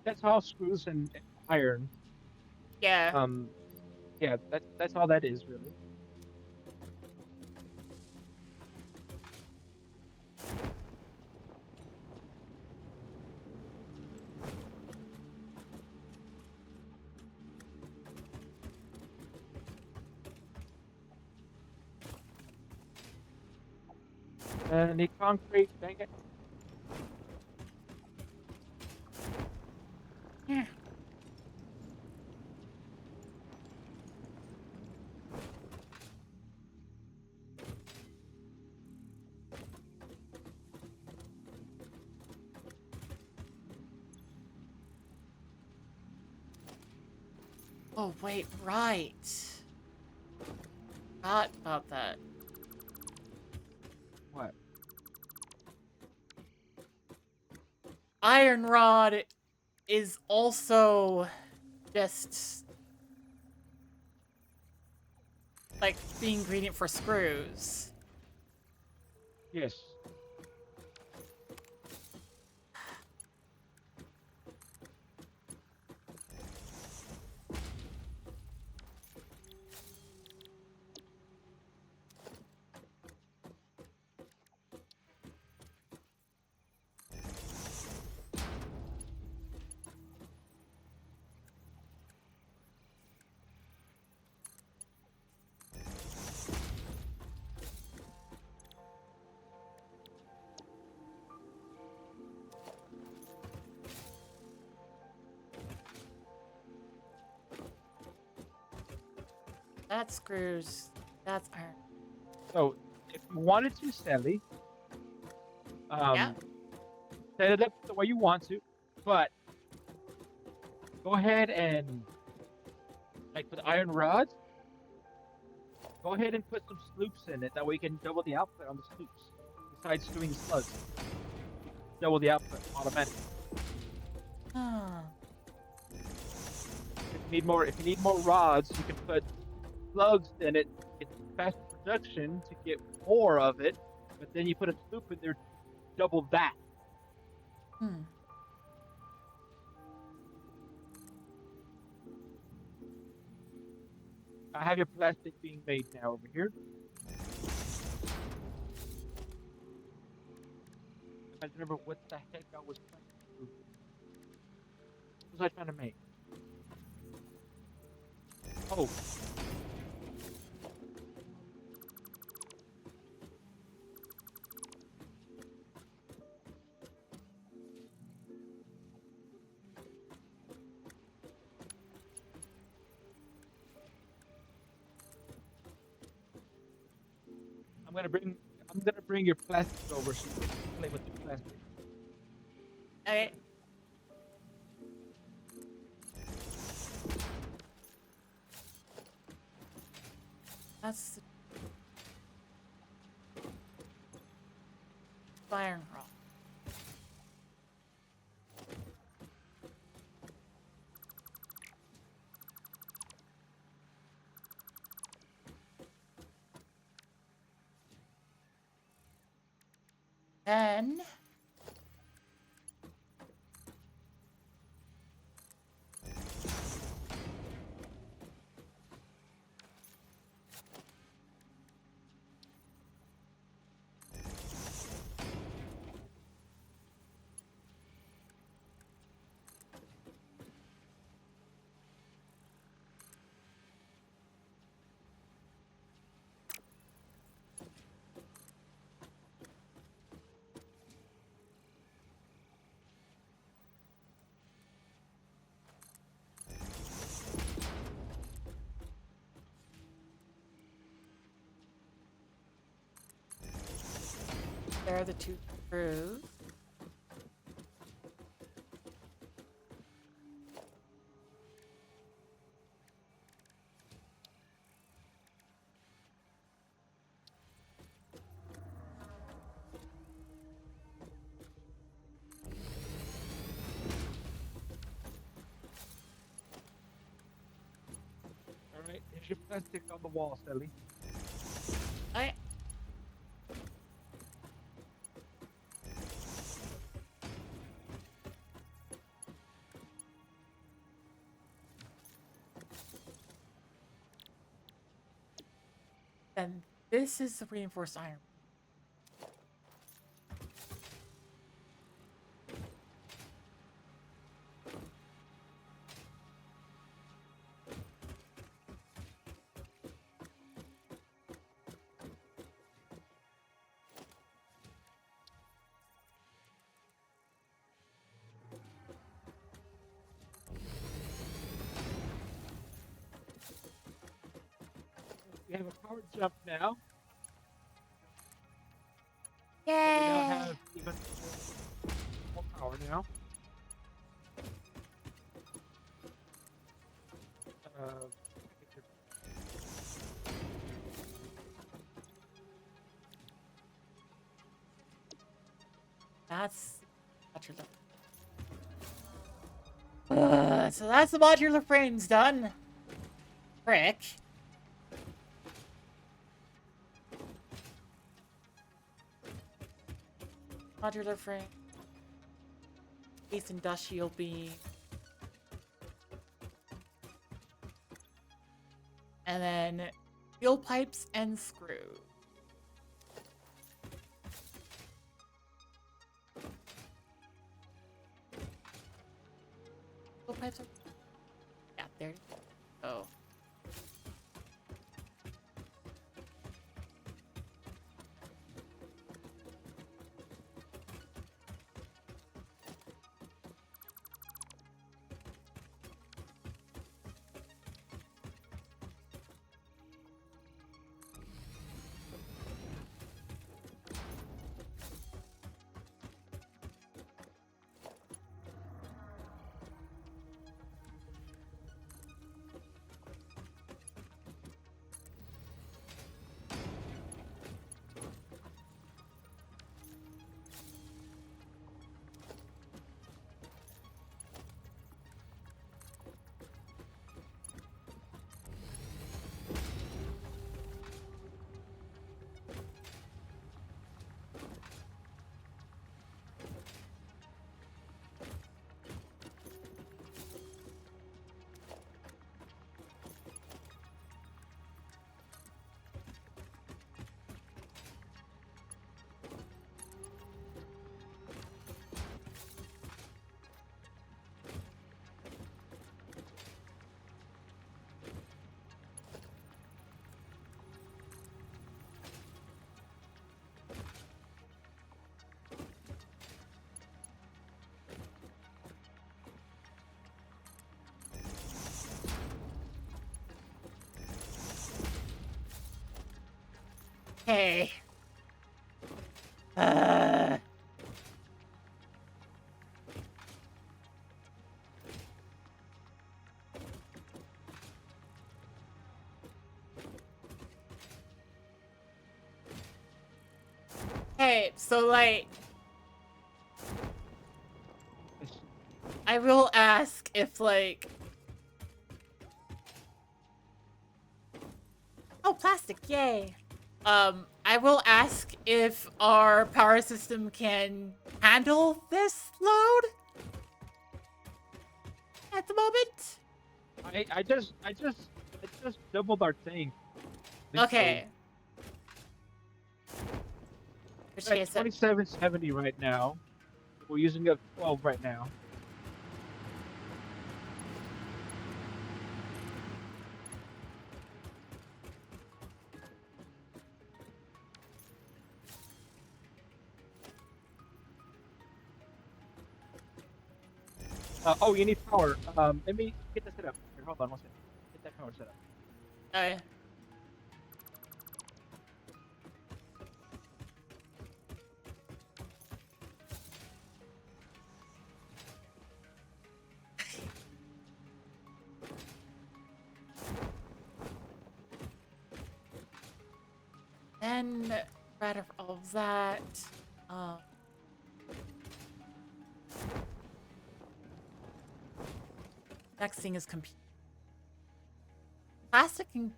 That's all screws and iron. Yeah. Yeah, that's all that is really. Need concrete, dang it. Yeah. Oh, wait, right. Forgot about that. What? Iron rod is also just like the ingredient for screws. Yes. That's screws. That's iron. So if you wanted to, Sally, Yeah. set it up the way you want to, but go ahead and like with iron rods, go ahead and put some sloops in it. That way you can double the output on the sloops. Besides doing slugs, double the output automatically. Ah. If you need more rods, you can put slugs in it. It's faster production to get more of it, but then you put a sloop in there, double that. Hmm. I have your plastic being made now over here. I remember what the heck I was trying to do. What was I trying to make? Oh. I'm gonna bring your plastic over so you can play with the plastic. Okay. That's iron rod. Then There are the 2 screws. Alright, here's your plastic on the wall, Sally. I And this is the reinforced iron. We have a power jump now. So we Yay! now have even more power now. That's modular. So that's the modular frames done. Frick. Modular frame. Base industrial beam. And then steel pipes and screws. Steel pipes are... Yeah, there you go. Oh. Hey. Hey, so like, I will ask if like, oh, plastic, yay. I will ask if our power system can handle this load at the moment. I just doubled our tank. Okay. We're at 2770 right now. We're using up 12 right now. Oh, you need power. Let me get that set up. Here, hold on one second. Get that power set up. Okay. Then, right after all of that, um, next thing is computer. Plastic and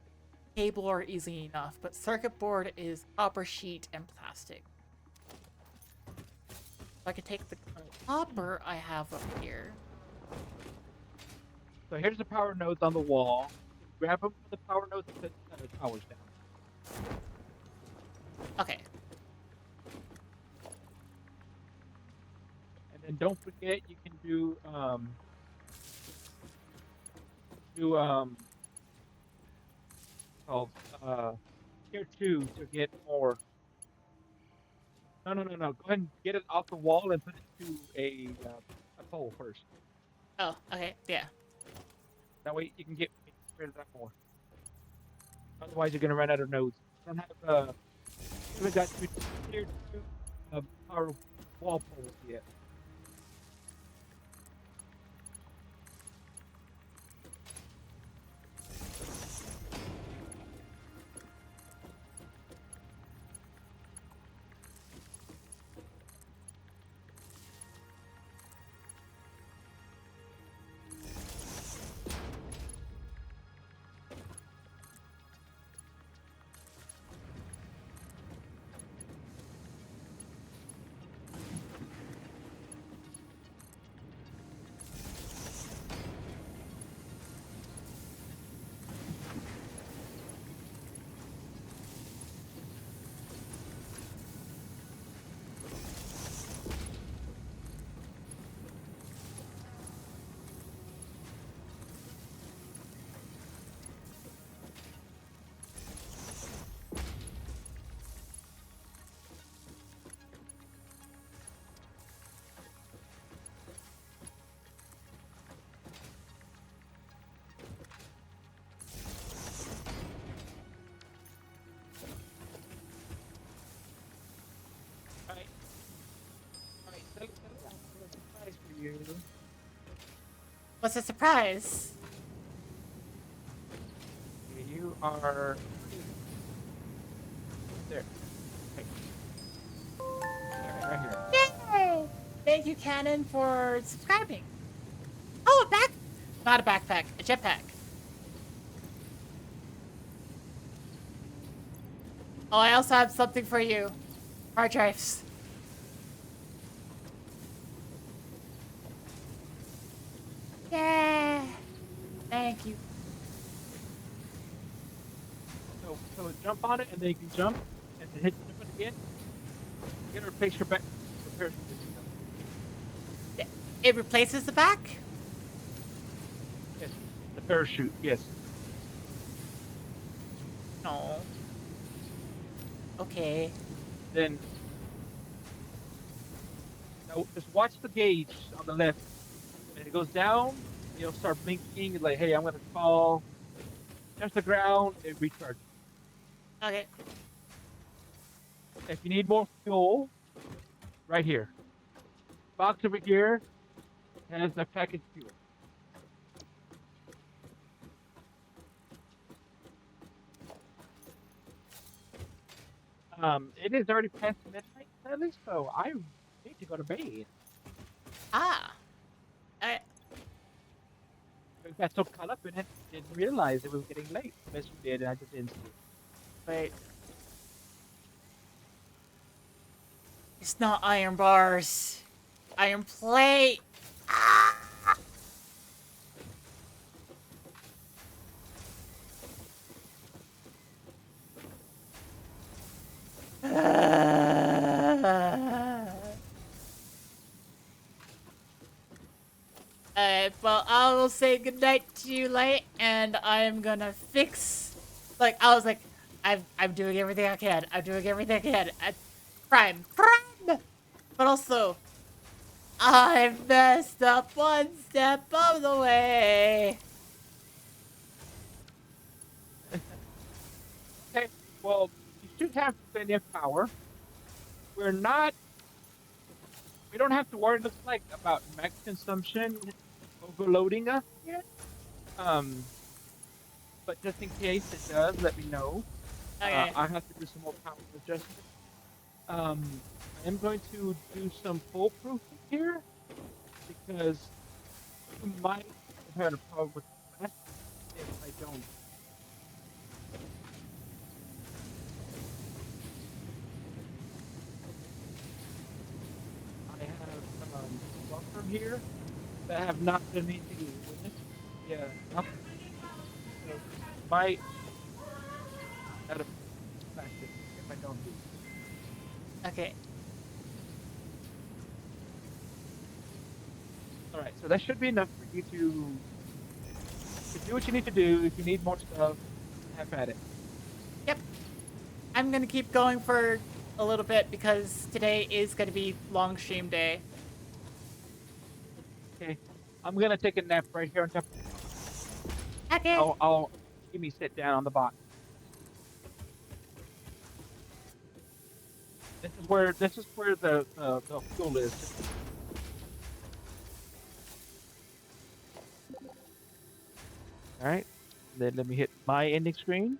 cable are easy enough, but circuit board is copper sheet and plastic. So I could take the copper I have up here. So here's the power nodes on the wall. Grab them from the power nodes and put the towers down. Okay. And then don't forget you can do called tier 2 to get more. No. Go ahead and get it off the wall and put it to a pole first. Oh, okay, yeah. That way you can get rid of that more. Otherwise, you're gonna run out of nodes. Don't have you haven't got tier 2 power wall poles yet. Surprise for you. What's the surprise? You are there. Okay. Right here. Yay! Thank you, Cannon, for subscribing. Oh, a back... Not a backpack, a jetpack. Oh, I also have something for you. Hard drives. Yeah. Thank you. So jump on it, and then you can jump, and then hit the button again. You gotta replace your back. Repair It replaces the back? yes, the parachute. Yes. No. Okay. Then now just watch the gauge on the left. When it goes down, you'll start blinking. It's like, hey, I'm gonna fall. Touch the ground, it recharges. Okay. If you need more fuel, right here. Box over here has the packaged fuel. It is already past midnight, sadly, so I need to go to bed. Ah. I... I got so caught up in it, didn't realize it was getting late. Unless you did, and I just didn't see it. Wait. It's not iron bars. Iron plate. Ah! Well, I will say goodnight to you, Light, and I'm gonna fix. Like, I was like, I'm doing everything I can. I'm doing everything I can. Prime. But also, I messed up one step of the way. Okay, well, you should have plenty of power. We don't have to worry, looks like, about max consumption overloading us yet. But just in case it does, let me know. Okay. I have to do some more power adjustments. I am going to do some foolproofing here because you might have had a problem with the last if I don't. I have buffer here that have not done anything with it. Yeah, nothing. So might out of perspective if I don't do it. Okay. All right, so that should be enough for you to do what you need to do. If you need more stuff, have at it. Yep. I'm gonna keep going for a little bit because today is gonna be long stream day. Okay, I'm gonna take a nap right here on top. Okay. I'll give me sit down on the box. This is where the fuel is. All right, then let me hit my ending screen.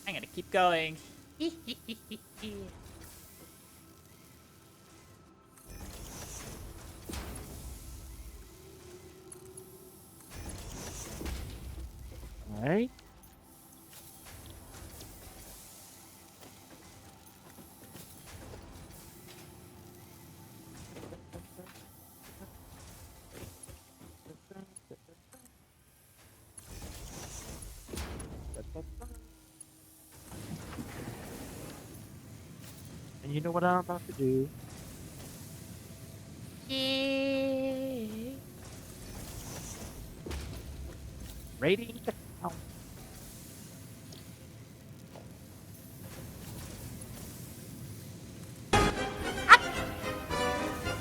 I'm gonna keep going. All right. And you know what I'm about to do? Yeah. Rating the count.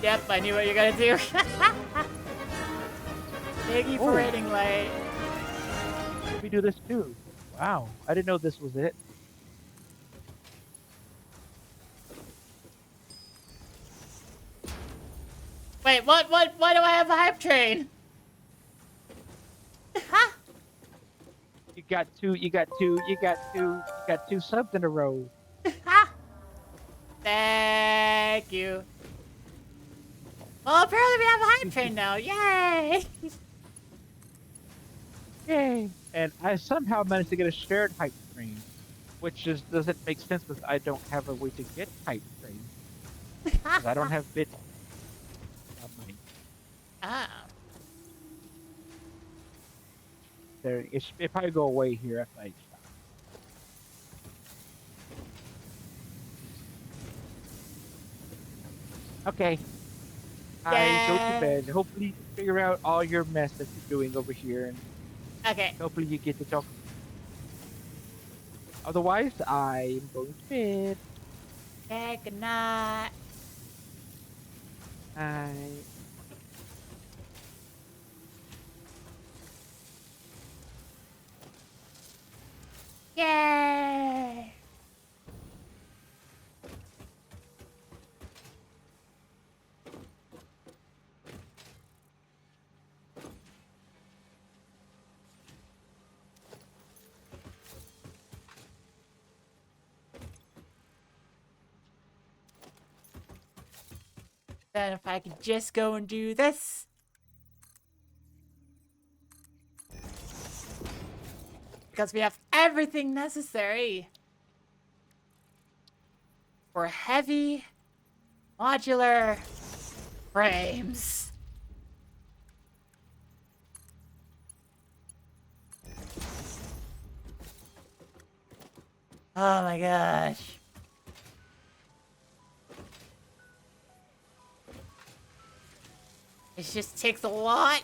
Yep, I knew what you're gonna do. Thank you for rating light. Let me do this too. Wow, I didn't know this was it. Wait, what? Why do I have a hype train? You got two subs in a row. Thank you. Well, apparently we have a hype train now. Yay! Yay! And I somehow managed to get a shared hype train, which just doesn't make sense because I don't have a way to get hype train. Because I don't have bit. Money. Ah. There, it probably go away here if I stop. Okay. I go to bed. Hopefully you can figure out all your mess that you're doing over here, and Okay. hopefully you get to talk. Otherwise, I'm going to bed. Okay, good night. Night. Yay! Then if I could just go and do this. Because we have everything necessary for heavy modular frames. Oh my gosh. It just takes a lot.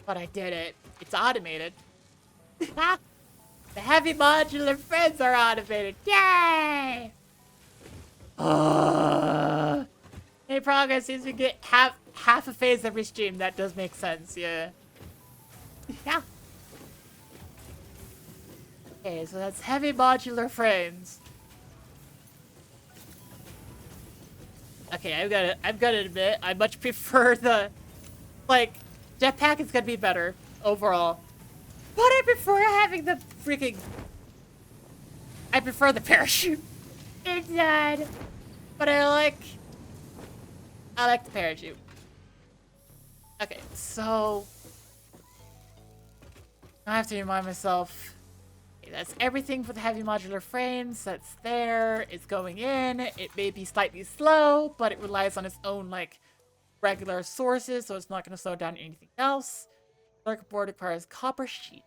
But I did it. It's automated. The heavy modular frames are automated. Yay! Any progress seems we have half a phase every stream. That does make sense, yeah. Yeah. Okay, so that's heavy modular frames. Okay, I've got to admit, I much prefer the, like, jetpack is gonna be better overall. But I prefer having the freaking, I prefer the parachute. It's sad. But I like the parachute. Okay, so I have to remind myself. Okay, that's everything for the heavy modular frames. That's there. It's going in. It may be slightly slow, but it relies on its own like regular sources, so it's not going to slow down anything else. Circuit board requires copper sheet.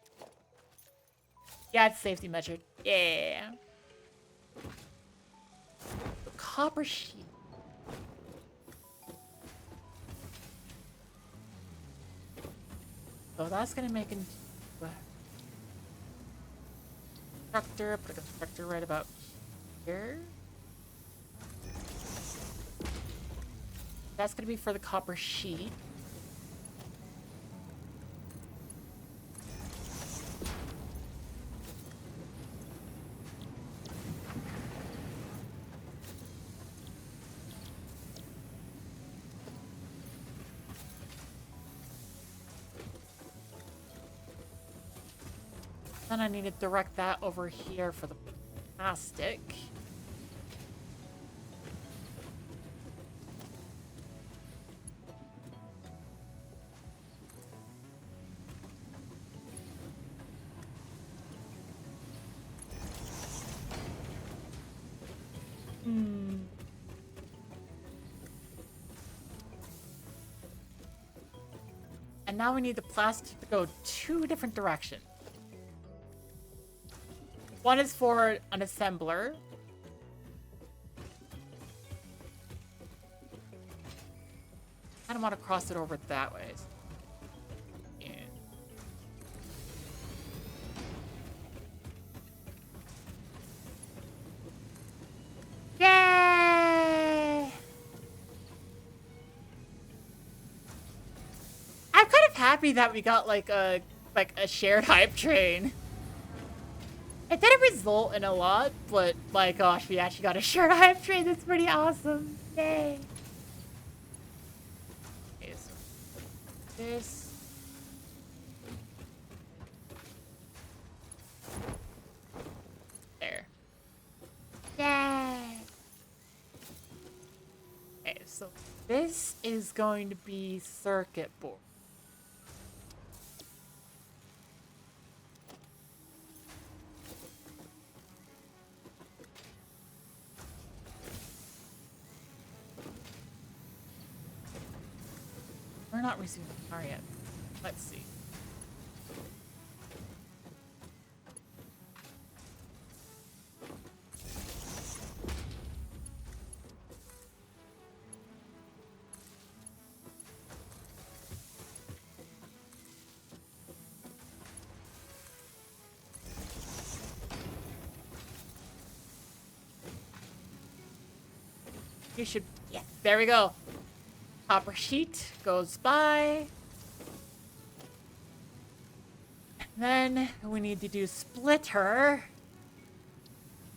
Yeah, it's safety measured. Yeah. Copper sheet. So that's gonna make an constructor. Put a constructor right about here. That's gonna be for the copper sheet. Then I need to direct that over here for the plastic. And now we need the plastic to go 2 different directions. One is for an assembler. I don't want to cross it over that way. Yeah. Yay! I'm kind of happy that we got like a shared hype train. It didn't result in a lot, but my gosh, we actually got a shared hype train. That's pretty awesome. Yay. Okay, so this. There. Yay. Okay, so this is going to be circuit board. We're not receiving the car yet. Let's see. You should, yeah, there we go. Copper sheet goes by. Then we need to do splitter.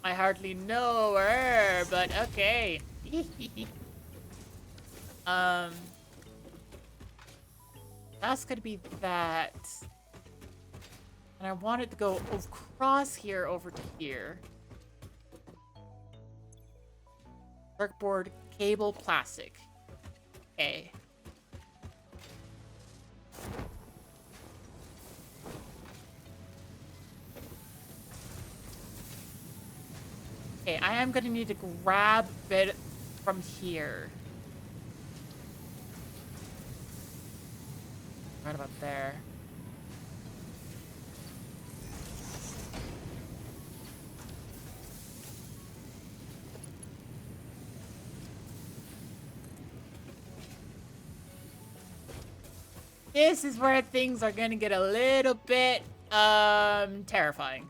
I hardly know her, but okay. That's gonna be that. And I want it to go across here over to here. Circuit board, cable, plastic. Okay. Okay, I am gonna need to grab it from here. Right about there. This is where things are gonna get a little bit, terrifying.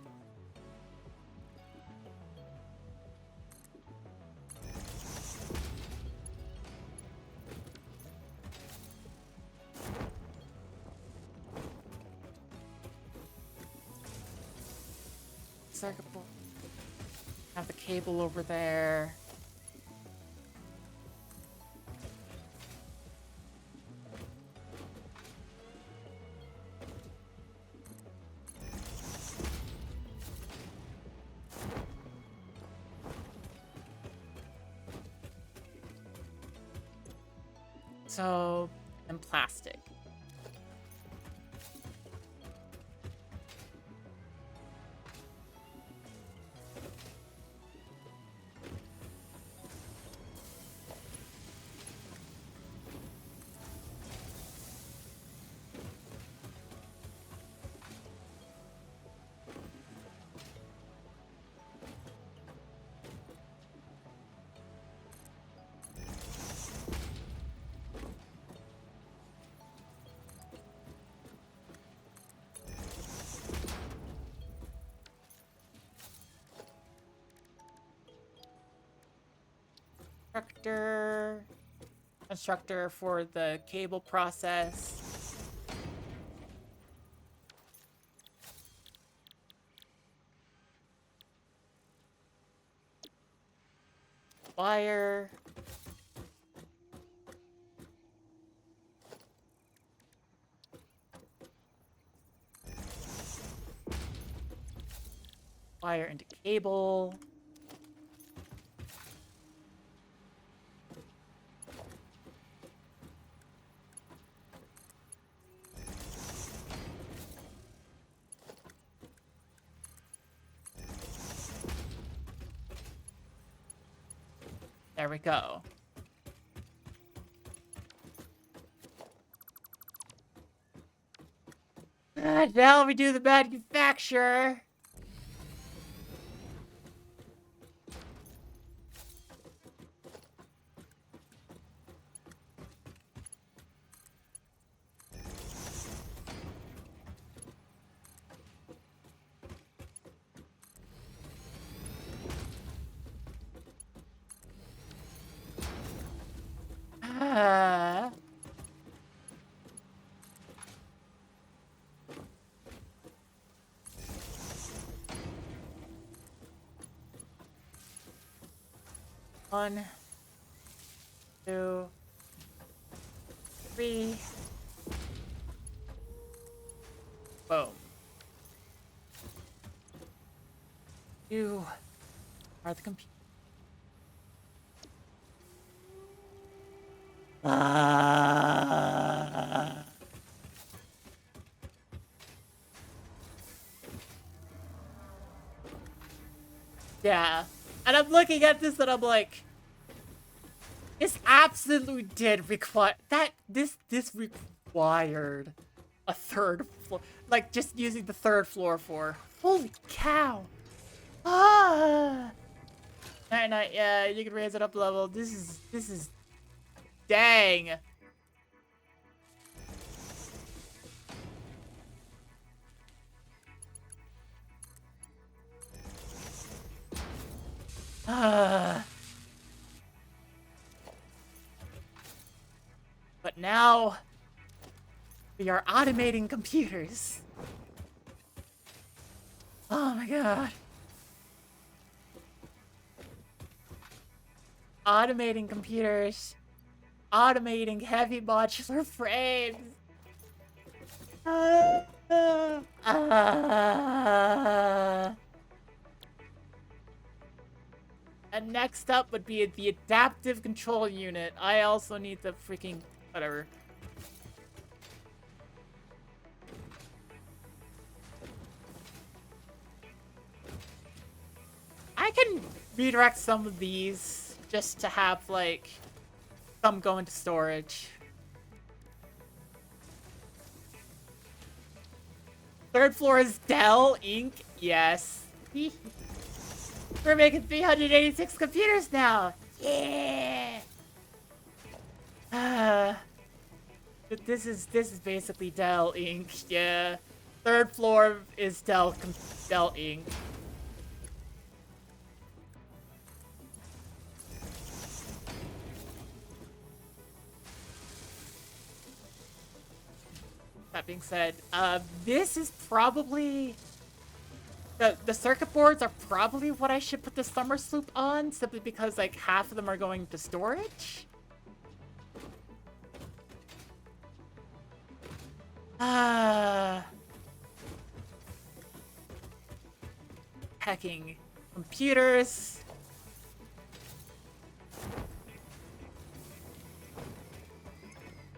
circuit board. Have the cable over there. So, and plastic. Constructor for the cable process. Wire. Wire into cable. There we go. Now we do the manufacture. Ah. One, two, three. Boom. You are the computer. Yeah. And I'm looking at this and I'm like, this absolutely did require this required a third floor. Like just using the third floor for. Holy cow. Ah. Night, yeah, you can raise it up a level. This is dang. But now we are automating computers. Oh my god. Automating computers. Automating heavy modular frames. And next up would be the adaptive control unit. I also need the freaking whatever. I can redirect some of these just to have like some go into storage. Third floor is Dell Inc. Yes. We're making 386 computers now. Yeah. This is basically Dell Inc. Yeah. Third floor is Dell Inc. That being said, this is probably The circuit boards are probably what I should put the summer sloop on, simply because like half of them are going to storage. Hacking computers.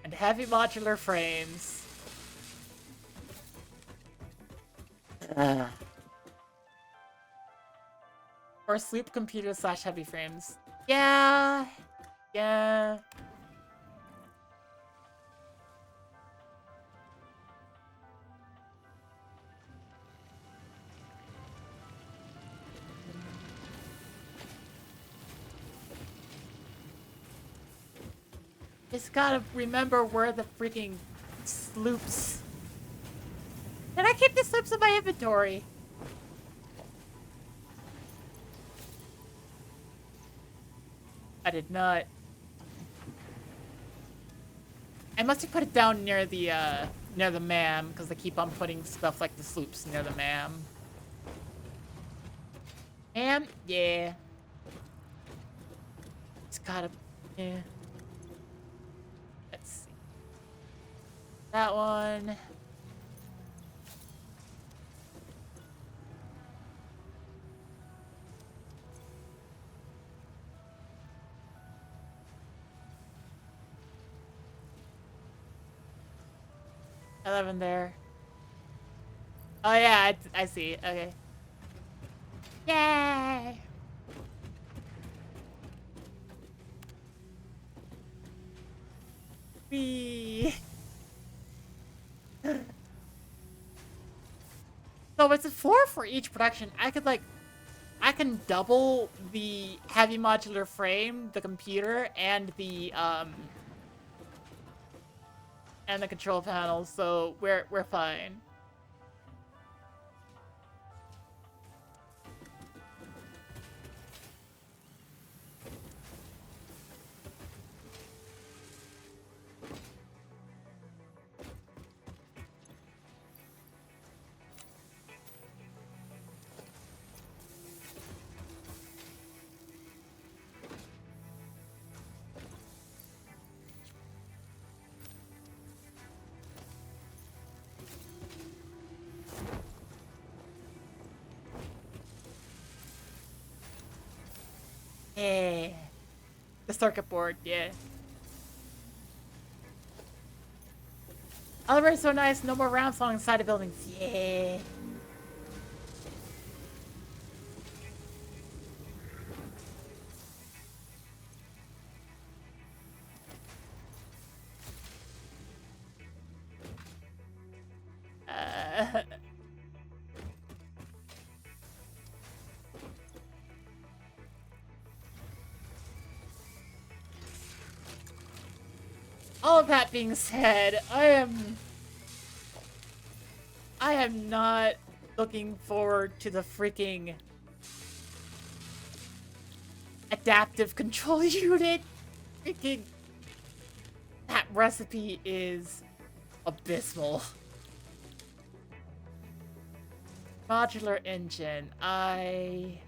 And heavy modular frames. Or sloop computers slash heavy frames. Yeah. Yeah. Just gotta remember where the freaking sloops. Did I keep the sloops in my inventory? I did not. I must have put it down near the ma'am, because I keep on putting stuff like the sloops near the ma'am. Ma'am? Yeah. It's gotta... Yeah. Let's see. That one. I live in there. Oh yeah, I see. Okay. Yay! Wee. So it's a 4 for each production. I can double the heavy modular frame, the computer, and the control panel, so we're fine. Yeah. The circuit board, yeah. Elevator's so nice, no more ramps along the side of buildings. Yeah. All of that being said, I am not looking forward to the freaking adaptive control unit. Freaking that recipe is abysmal. Modular engine. I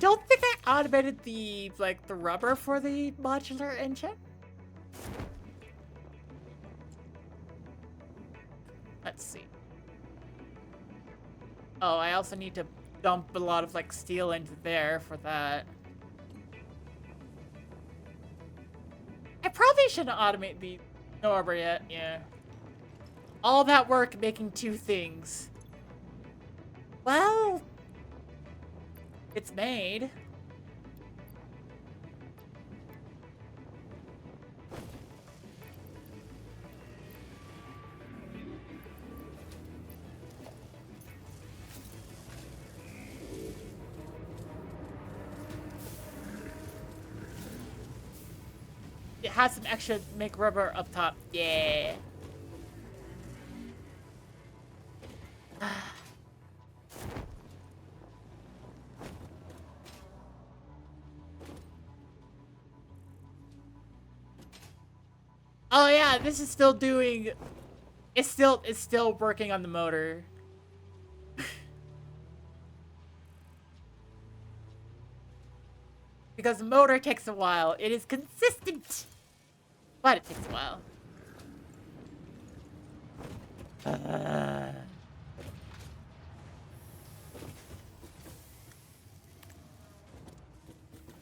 don't think I automated the rubber for the modular engine. Let's see. Oh, I also need to dump a lot of steel into there for that. I probably shouldn't automate the rubber yet. Yeah. All that work making 2 things. Well, it's made. It has some extra make rubber up top. Yeah. Oh yeah, this is still doing It's still working on the motor. Because the motor takes a while. It is consistent, but it takes a while.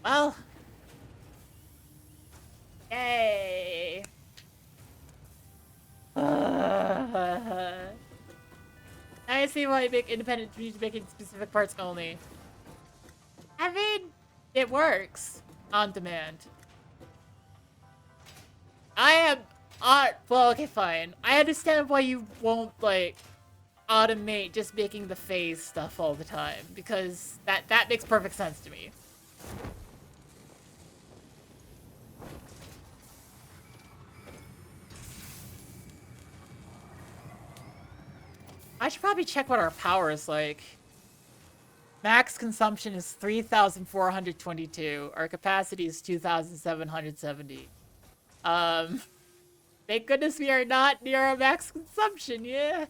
Well. Yay. I see why you make independent music making specific parts only. I mean, it works on demand. I am well, okay, fine. I understand why you won't, like, automate just making the phase stuff all the time, because that makes perfect sense to me. I should probably check what our power is like. Max consumption is 3,422. Our capacity is 2,770. Thank goodness we are not near our max consumption, yeah?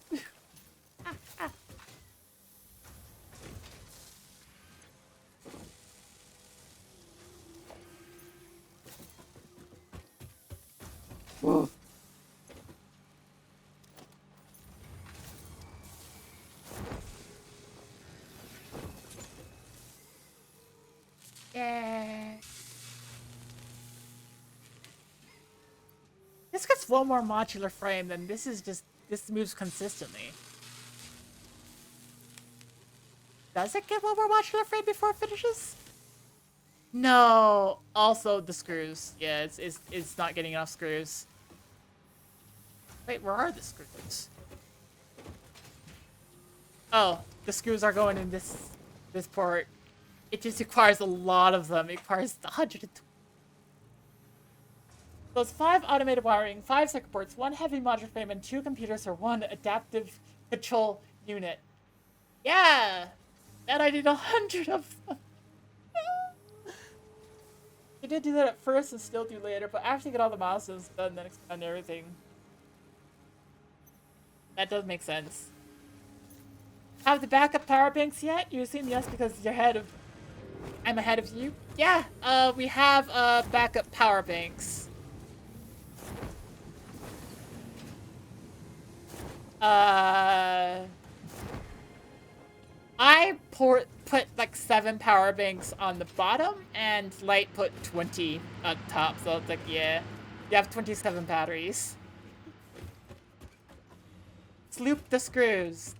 Whoa. Yeah. This gets one more modular frame, then this moves consistently. Does it get one more modular frame before it finishes? No. Also the screws. Yeah, it's not getting enough screws. Wait, where are the screws? Oh, the screws are going in this port. It just requires a lot of them. It requires 120. Those 5 automated wiring, 5 circuit boards, 1 heavy modular frame, and 2 computers or 1 adaptive control unit. Yeah! And I need 100 of them. You did do that at first and still do later, but after you get all the milestones done, then expand everything. That does make sense. Have the backup power banks yet? You assume yes because you're ahead of... I'm ahead of you? Yeah, we have, backup power banks. I put like 7 power banks on the bottom, and Light put 20 on top, so it's like, yeah. You have 27 batteries. Sloop the screws.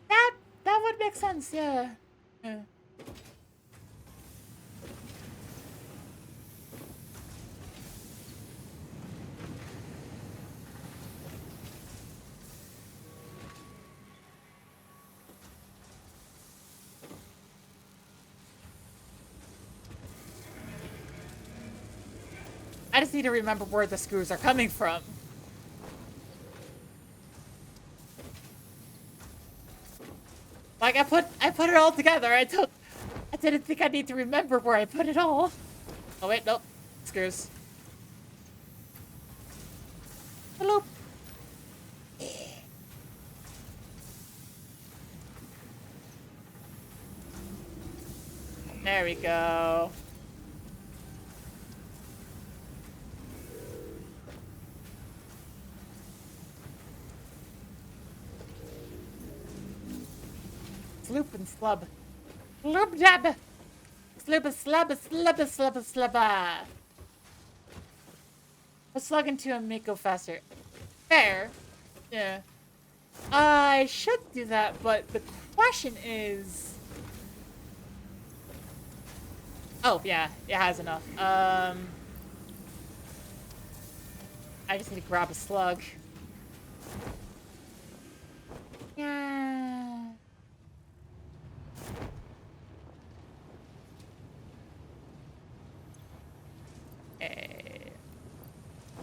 That would make sense, yeah. Yeah. I just need to remember where the screws are coming from. Like, I put it all together. I didn't think I need to remember where I put it all. Oh wait, nope. Screws. Hello. There we go. Sloop and slub. Sloop dab! Sloop a slub a slub a slub a slubba. Let's slug into and make go faster. Fair. Yeah. I should do that, but the question is... Oh, yeah. It has enough. I just need to grab a slug. Yeah. Okay.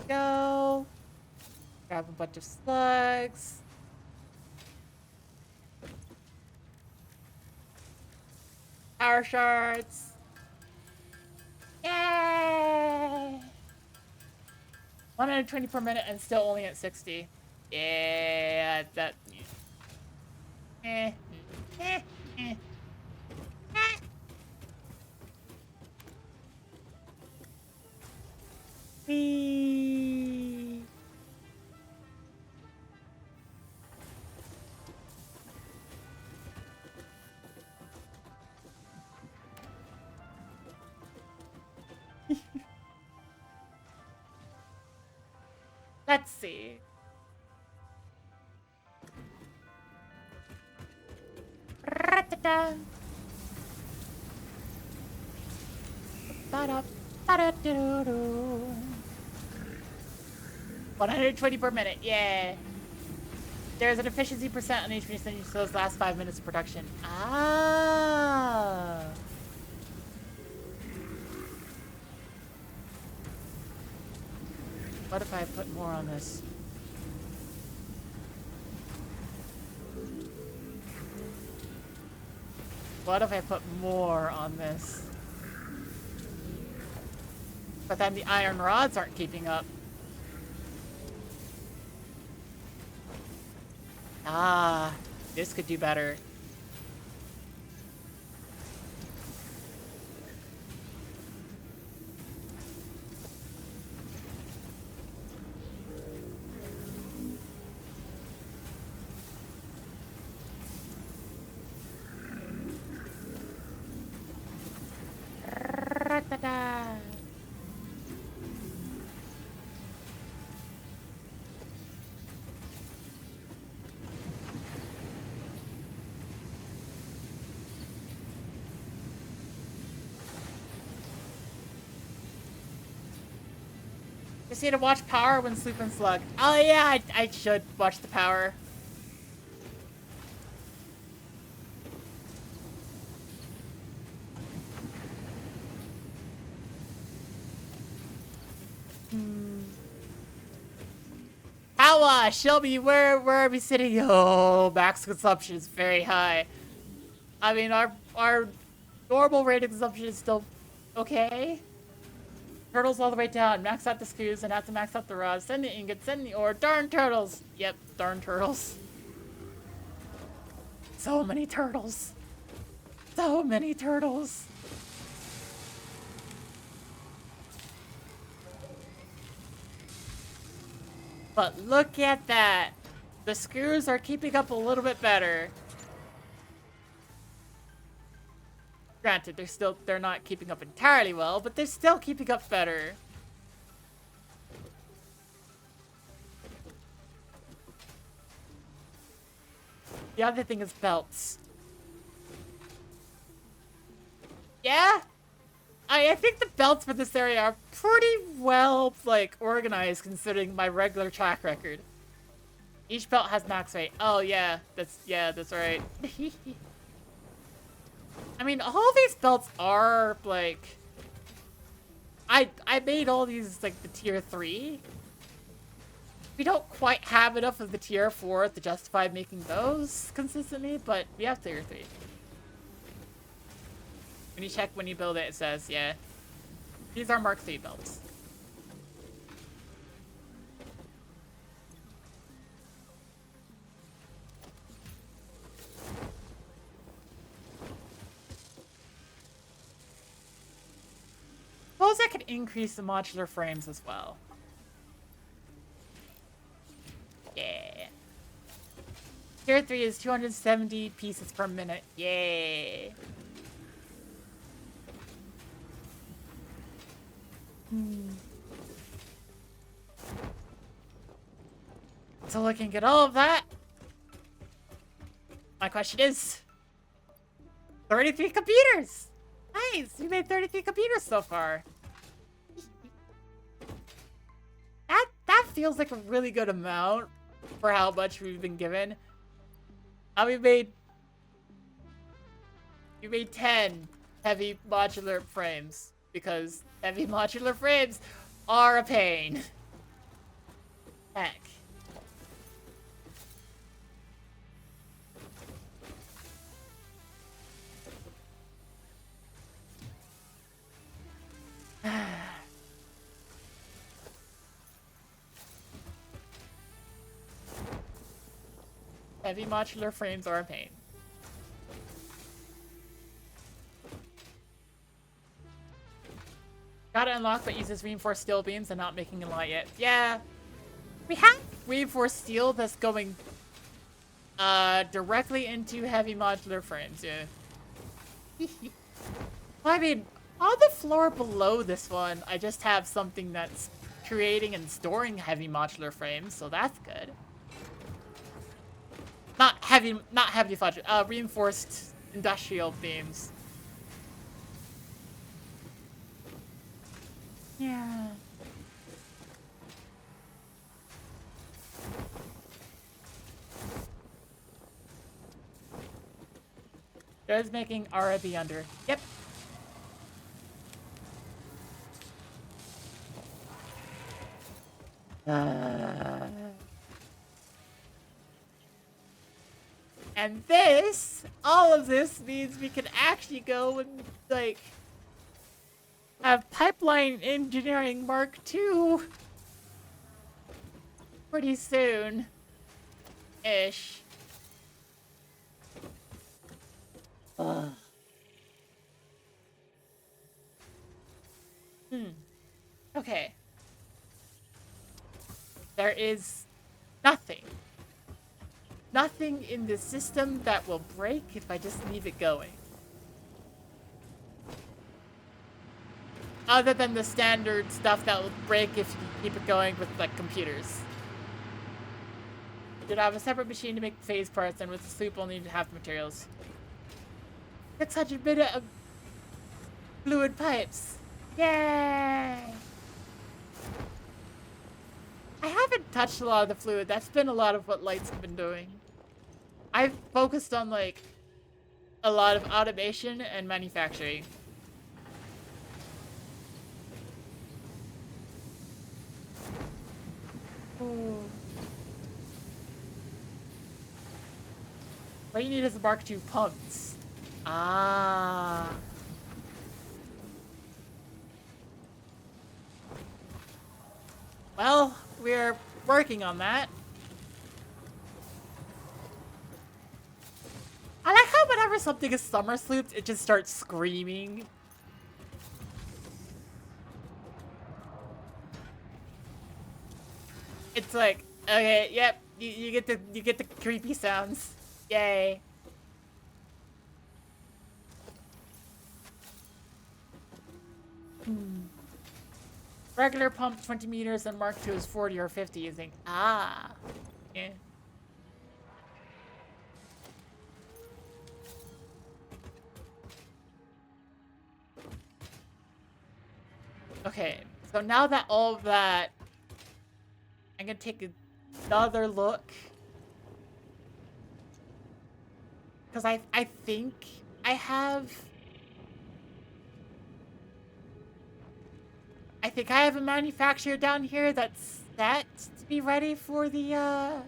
Go. Grab a bunch of slugs. Power shards. Yay! 120 per minute and still only at 60. Yeah, that. Eh, eh, eh. Whee. Let's see. Ra-ta-ta. Ba-da, ba-da-doo-doo. 120 per minute, yeah. There's an efficiency percent on each percentage so those last 5 minutes of production. Ah. What if I put more on this? What if I put more on this? But then the iron rods aren't keeping up. Ah, this could do better. Ra-ta-ta. Just need to watch Power when sleeping slug. Oh yeah, I should watch the Power. How Shelby, where are we sitting? Oh, max consumption is very high. I mean, our normal rate of consumption is still okay. Turtles all the way down. Max out the screws and have to max out the rods. Send the ingots, send the ore. Darn turtles. Yep, darn turtles. So many turtles. So many turtles. But look at that. The screws are keeping up a little bit better. Granted, they're not keeping up entirely well, but they're still keeping up better. The other thing is belts. Yeah? I think the belts for this area are pretty well, like, organized considering my regular track record. Each belt has max weight. Oh, yeah. That's right. I mean, all these belts are, like... I made all these, like, the tier 3. We don't quite have enough of the tier 4 to justify making those consistently, but we have tier 3. When you check when you build it, it says, yeah. These are Mark III belts. Suppose I could increase the modular frames as well. Yeah. Tier 3 is 270 pieces per minute. Yay. So looking at all of that, my question is 33 computers. Nice, we made 33 computers so far. That feels like a really good amount for how much we've been given. We made 10 heavy modular frames because heavy modular frames are a pain. Heck. Heavy modular frames are a pain. Gotta unlock but uses reinforced steel beams and not making a lot yet. Yeah. We have reinforced steel that's going directly into heavy modular frames, yeah. Well, I mean, on the floor below this one, I just have something that's creating and storing heavy modular frames, so that's good. Not heavy fudge, reinforced industrial beams. Yeah. There's making RIB under. Yep. And this, all of this means we can actually go and, like, have Pipeline Engineering Mark II pretty soon. Ish. Okay. There is nothing. Nothing in the system that will break if I just leave it going. Other than the standard stuff that will break if you keep it going with, like, computers. Did I have a separate machine to make phase parts, and with the sloop only to have the materials. 600 minutes of fluid pipes. Yay! I haven't touched a lot of the fluid. That's been a lot of what Light's been doing. I've focused on, like, a lot of automation and manufacturing. Ooh. What you need is the Mark II pumps. Ah. Well, we're working on that. I like how whenever something is summer slooped, it just starts screaming. It's like, okay, yep, you get the creepy sounds. Yay. Regular pump 20 meters and Mark II is 40 or 50 using. Ah. Yeah. Okay, so now that all of that, I'm gonna take another look. Because I think I have... I think I have a manufacturer down here that's set to be ready for the,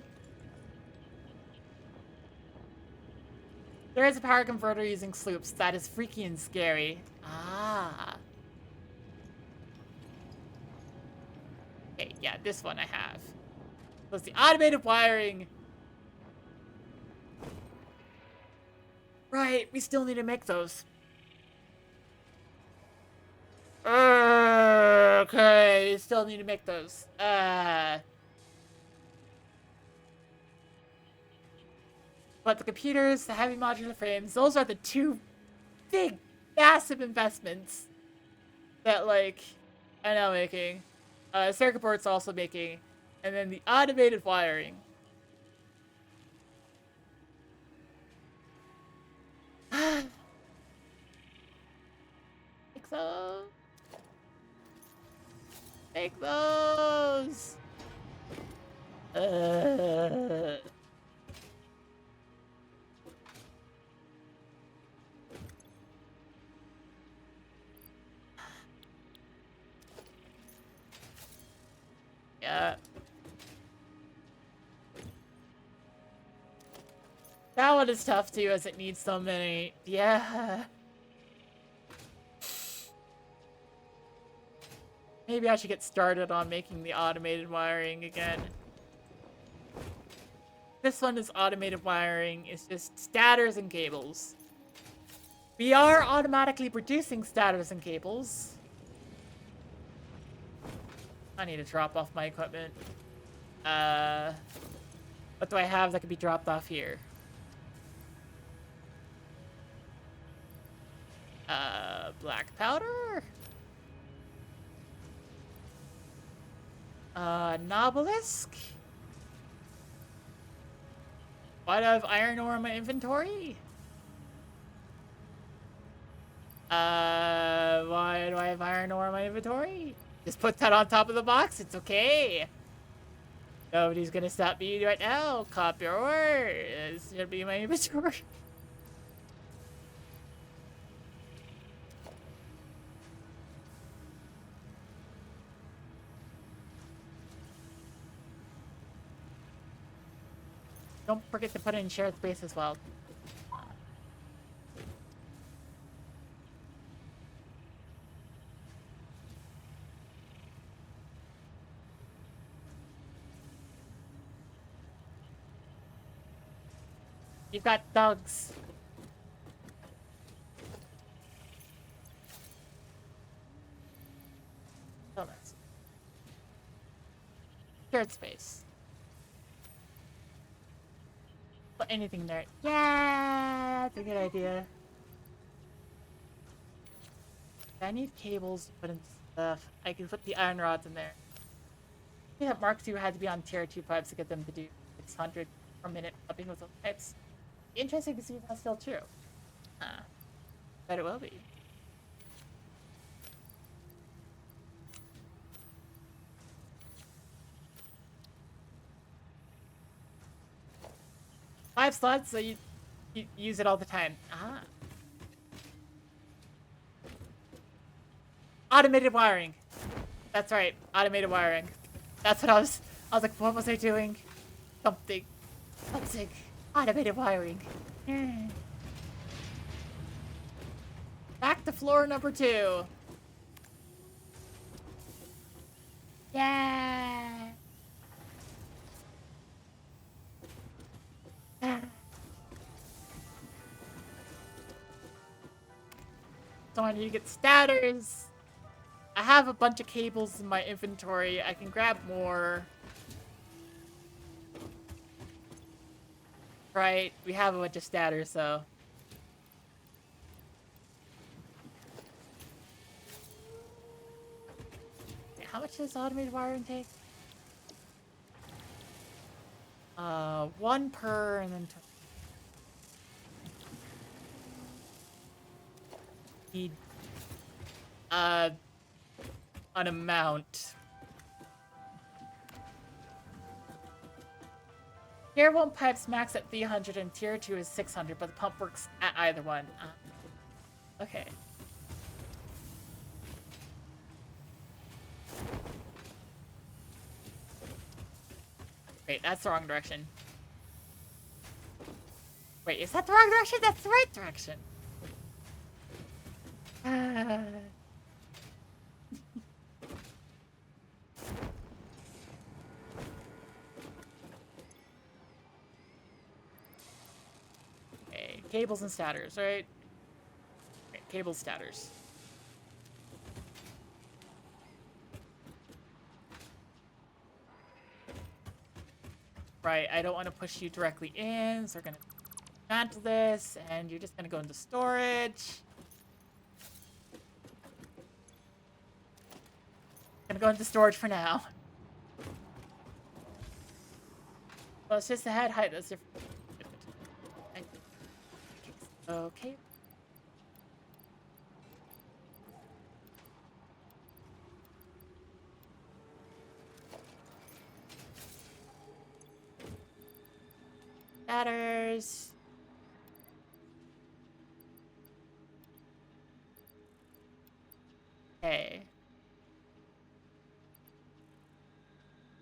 There is a power converter using sloops. That is freaky and scary. Ah. Okay, yeah, this one I have. So it's the automated wiring. Right, we still need to make those. Okay, we still need to make those. But the computers, the heavy modular frames, those are the two big, massive investments that, like, I'm now making. Circuit board's also making. And then the automated wiring. Make those. Make those. Yeah. That one is tough too, as it needs so many. Yeah. Maybe I should get started on making the automated wiring again. this one is automated wiring. It's just stators and cables. We are automatically producing stators and cables. I need to drop off my equipment. What do I have that can be dropped off here? Black powder? Nobelisk? Why do I have iron ore in my inventory? Why do I have iron ore in my inventory? Just put that on top of the box, it's okay. Nobody's gonna stop me right now. Copy your ore. It's gonna be my inventory. Don't forget to put it in shared space as well. You've got dogs. So nice. Shared space. Put anything there. Yeah, that's a good idea. I need cables to put in stuff. I can put the iron rods in there. I think that Mark II had to be on tier 2 pipes to get them to do 600 per minute pumping with those pipes. Interesting to see if that's still true. Bet it will be. Five slots, so you use it all the time. Ah. Automated wiring. That's right, automated wiring. That's what I was like, what was I doing? Something. Automated wiring. Back to floor number 2. Yeah. So I need to get stators. I have a bunch of cables in my inventory. I can grab more. Right, we have a bunch of stators, so. How much does automated wiring take? 1 per, and then need an amount. Tier 1 pipes max at 300 and tier 2 is 600, but the pump works at either one. Okay. Wait, that's the wrong direction. Wait, is that the wrong direction? That's the right direction. Okay, cables and stators, right? Okay, cables, stators. Right, I don't want to push you directly in, so we're gonna dismantle this, and you're just gonna go into storage. Gonna go into storage for now. Well, it's just the head height that's different. Okay. Batters. Okay.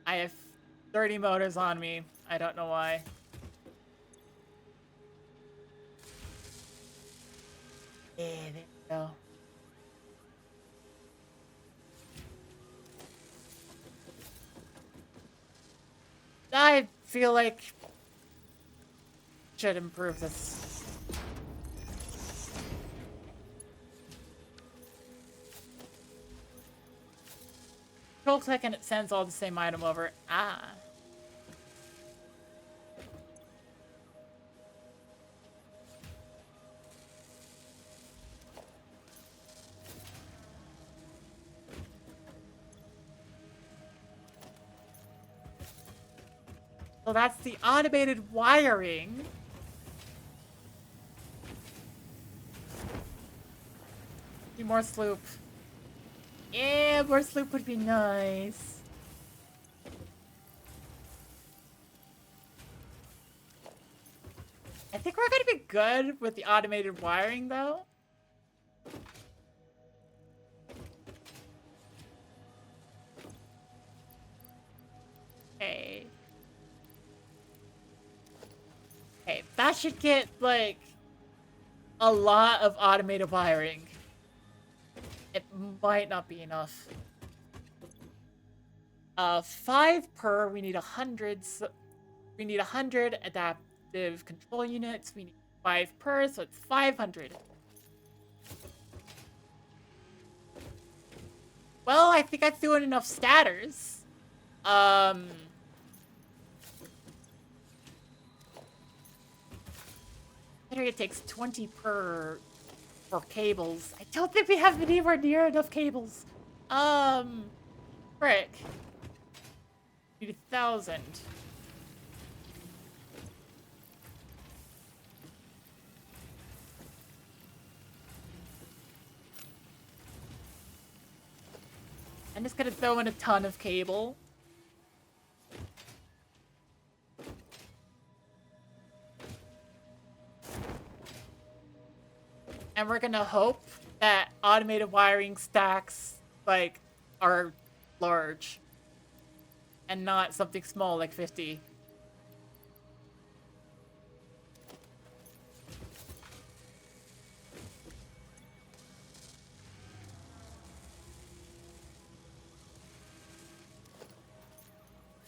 I have 30 motors on me. I don't know why. Yeah, there we go. I feel like should improve this. Control click and it sends all the same item over. Ah. So that's the automated wiring. Need more sloop. Yeah, more sloop would be nice. I think we're gonna be good with the automated wiring though. Okay. Okay, that should get, like, a lot of automated wiring. It might not be enough. 5 per, we need 100. So we need 100 adaptive control units. We need 5 per, so it's 500. Well, I think I threw in enough statters. It takes 20 per for cables. I don't think we have anywhere near enough cables. Frick. Need 1,000. I'm just gonna throw in a ton of cable. And we're gonna hope that automated wiring stacks, like, are large. And not something small like 50.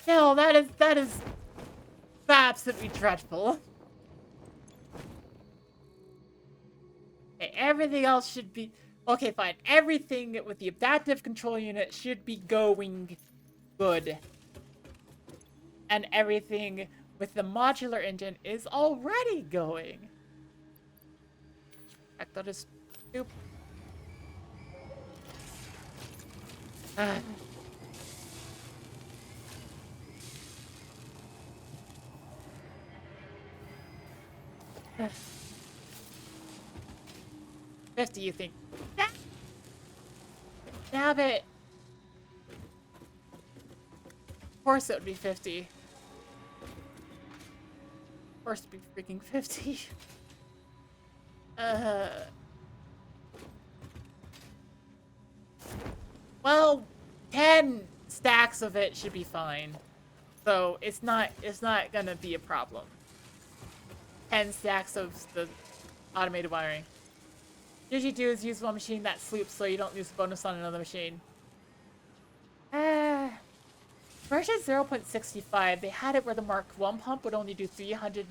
No, that is absolutely dreadful. Okay, everything else should be... Okay, fine. Everything with the adaptive control unit should be going good. And everything with the modular engine is already going. I thought it's stupid. $50, you think? Damn it! Of course it would be 50. Of course it'd be freaking 50. Well, 10 stacks of it should be fine. So it's not gonna be a problem. 10 stacks of the automated wiring. Usually do is use one machine that sloops so you don't lose bonus on another machine. Version 0.65, they had it where the Mark 1 pump would only do 300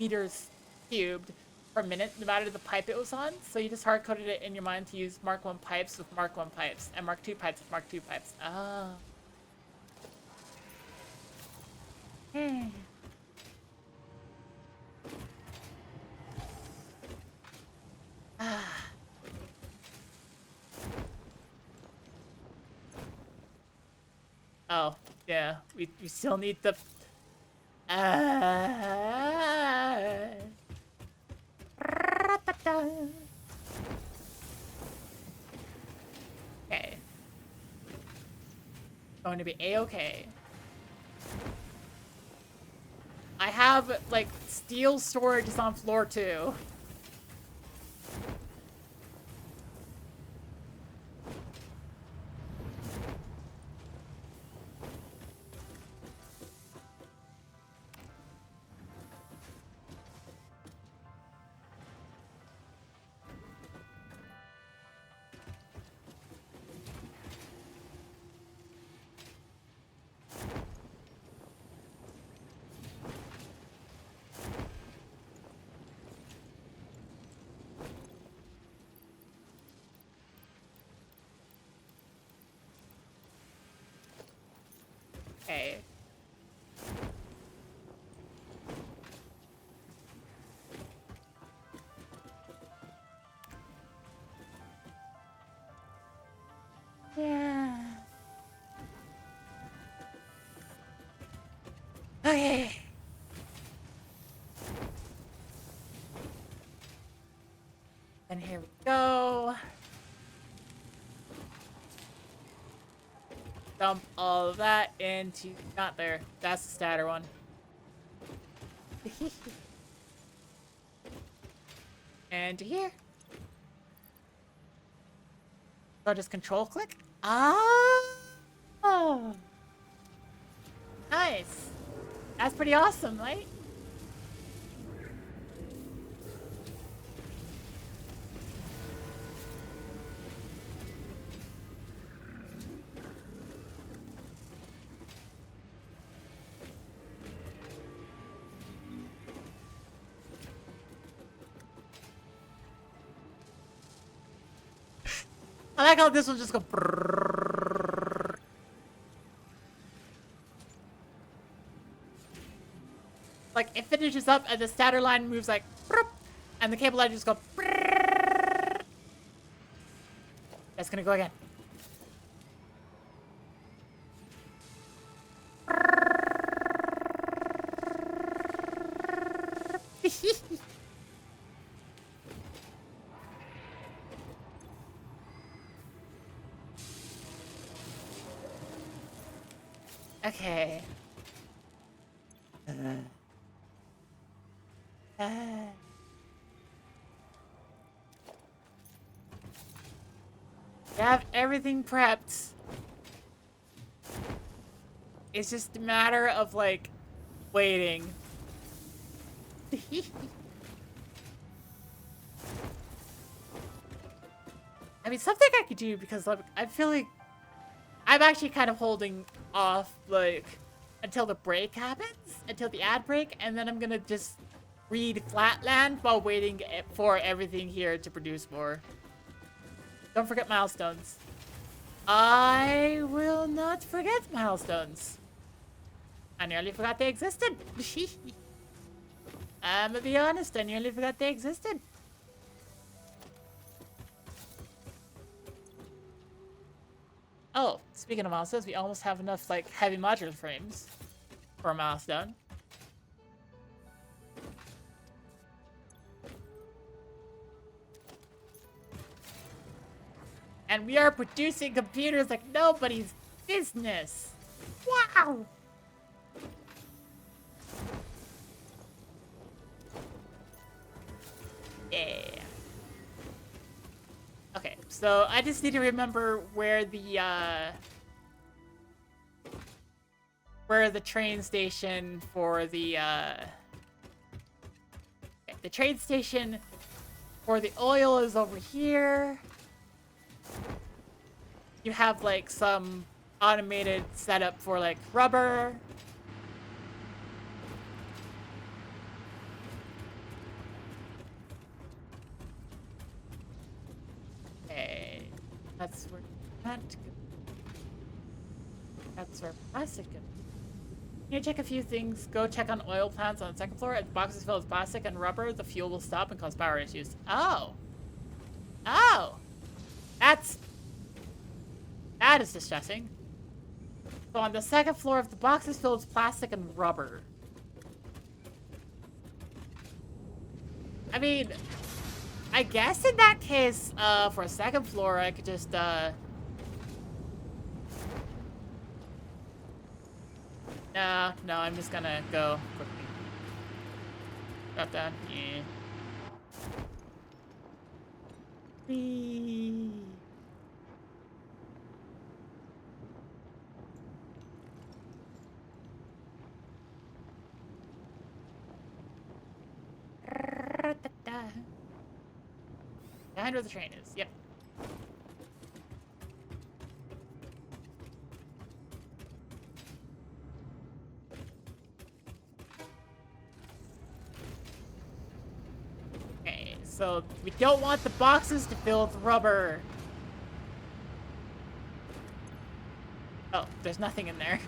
meters cubed per minute, no matter the pipe it was on. So you just hard-coded it in your mind to use Mark 1 pipes with Mark 1 pipes, and Mark 2 pipes with Mark 2 pipes. Ah. Oh, yeah. We still need the... Okay. Going to be A-okay. I have, like, steel storage is on floor 2. Okay. Yeah. Okay. And here we go. Dump all of that into... Not there. That's the statter one. And to here. So just control click. Oh. Nice. That's pretty awesome, right? I like how this will just go brrrr. Like it finishes up and the statter line moves like brrrr, and the cable line just go brrrr. That's gonna go again. Okay. We have everything prepped. It's just a matter of like waiting. I mean, something I could do because like I feel like I'm actually kind of holding off like until the break happens, until the ad break, and then I'm gonna just read Flatland while waiting for everything here to produce more. Don't forget milestones. I will not forget milestones. I nearly forgot they existed. I'm gonna be honest, I nearly forgot they existed. Oh, speaking of milestones, we almost have enough like heavy modular frames for a milestone. And we are producing computers like nobody's business. Wow! Yeah. Okay, so I just need to remember where the train station for the train station for the oil is over here. You have like some automated setup for like rubber. Okay, that's where that goes. That's where plastic goes. You check a few things. Go check on oil plants on the second floor. If the boxes filled with plastic and rubber, the fuel will stop and cause power issues. Oh. Oh. That is distressing. So on the second floor, if the box is filled with plastic and rubber. I mean, I guess in that case, for a second floor, I could just, No, I'm just gonna go quickly. Drop down. Yeah. Whee. Behind where the train is. Yep. Okay, so we don't want the boxes to fill with rubber. Oh, there's nothing in there.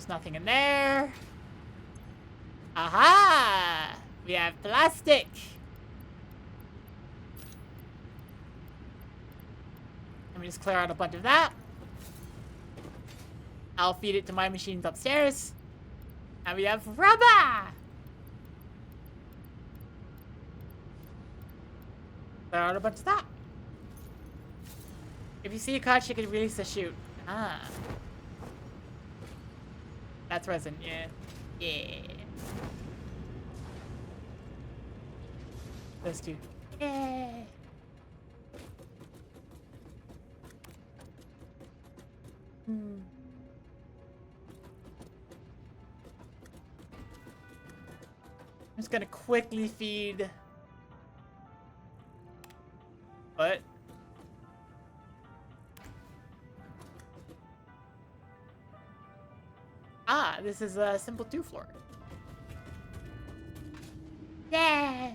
There's nothing in there. Aha! We have plastic. Let me just clear out a bunch of that. I'll feed it to my machines upstairs. And we have rubber! Clear out a bunch of that. If you see a caught, you can release a chute. Ah. That's resin, yeah. Yeah. Those two. Yeah. Hmm. I'm just gonna quickly feed. What? Ah, this is a simple 2-floor. Yeah.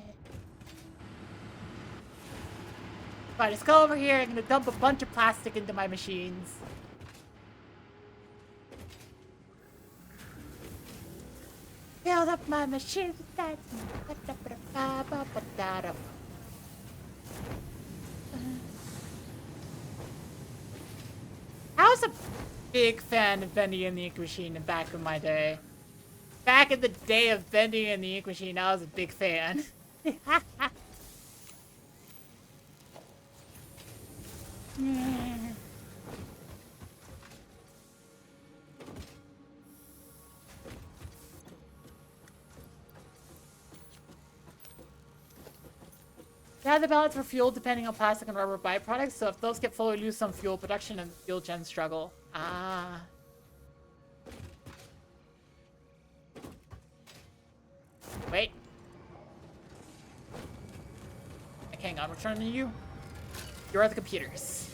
Fine, let's go over here. I'm gonna dump a bunch of plastic into my machines. Build up my machine. I was a big fan of Bendy and the Ink Machine back in my day. Back in the day of Bendy and the Ink Machine, I was a big fan. They have the balance for fuel depending on plastic and rubber byproducts, so if those get full, we lose some fuel production and fuel gen struggle. Ah. Wait. Okay, hang on, return to you. You are the computers.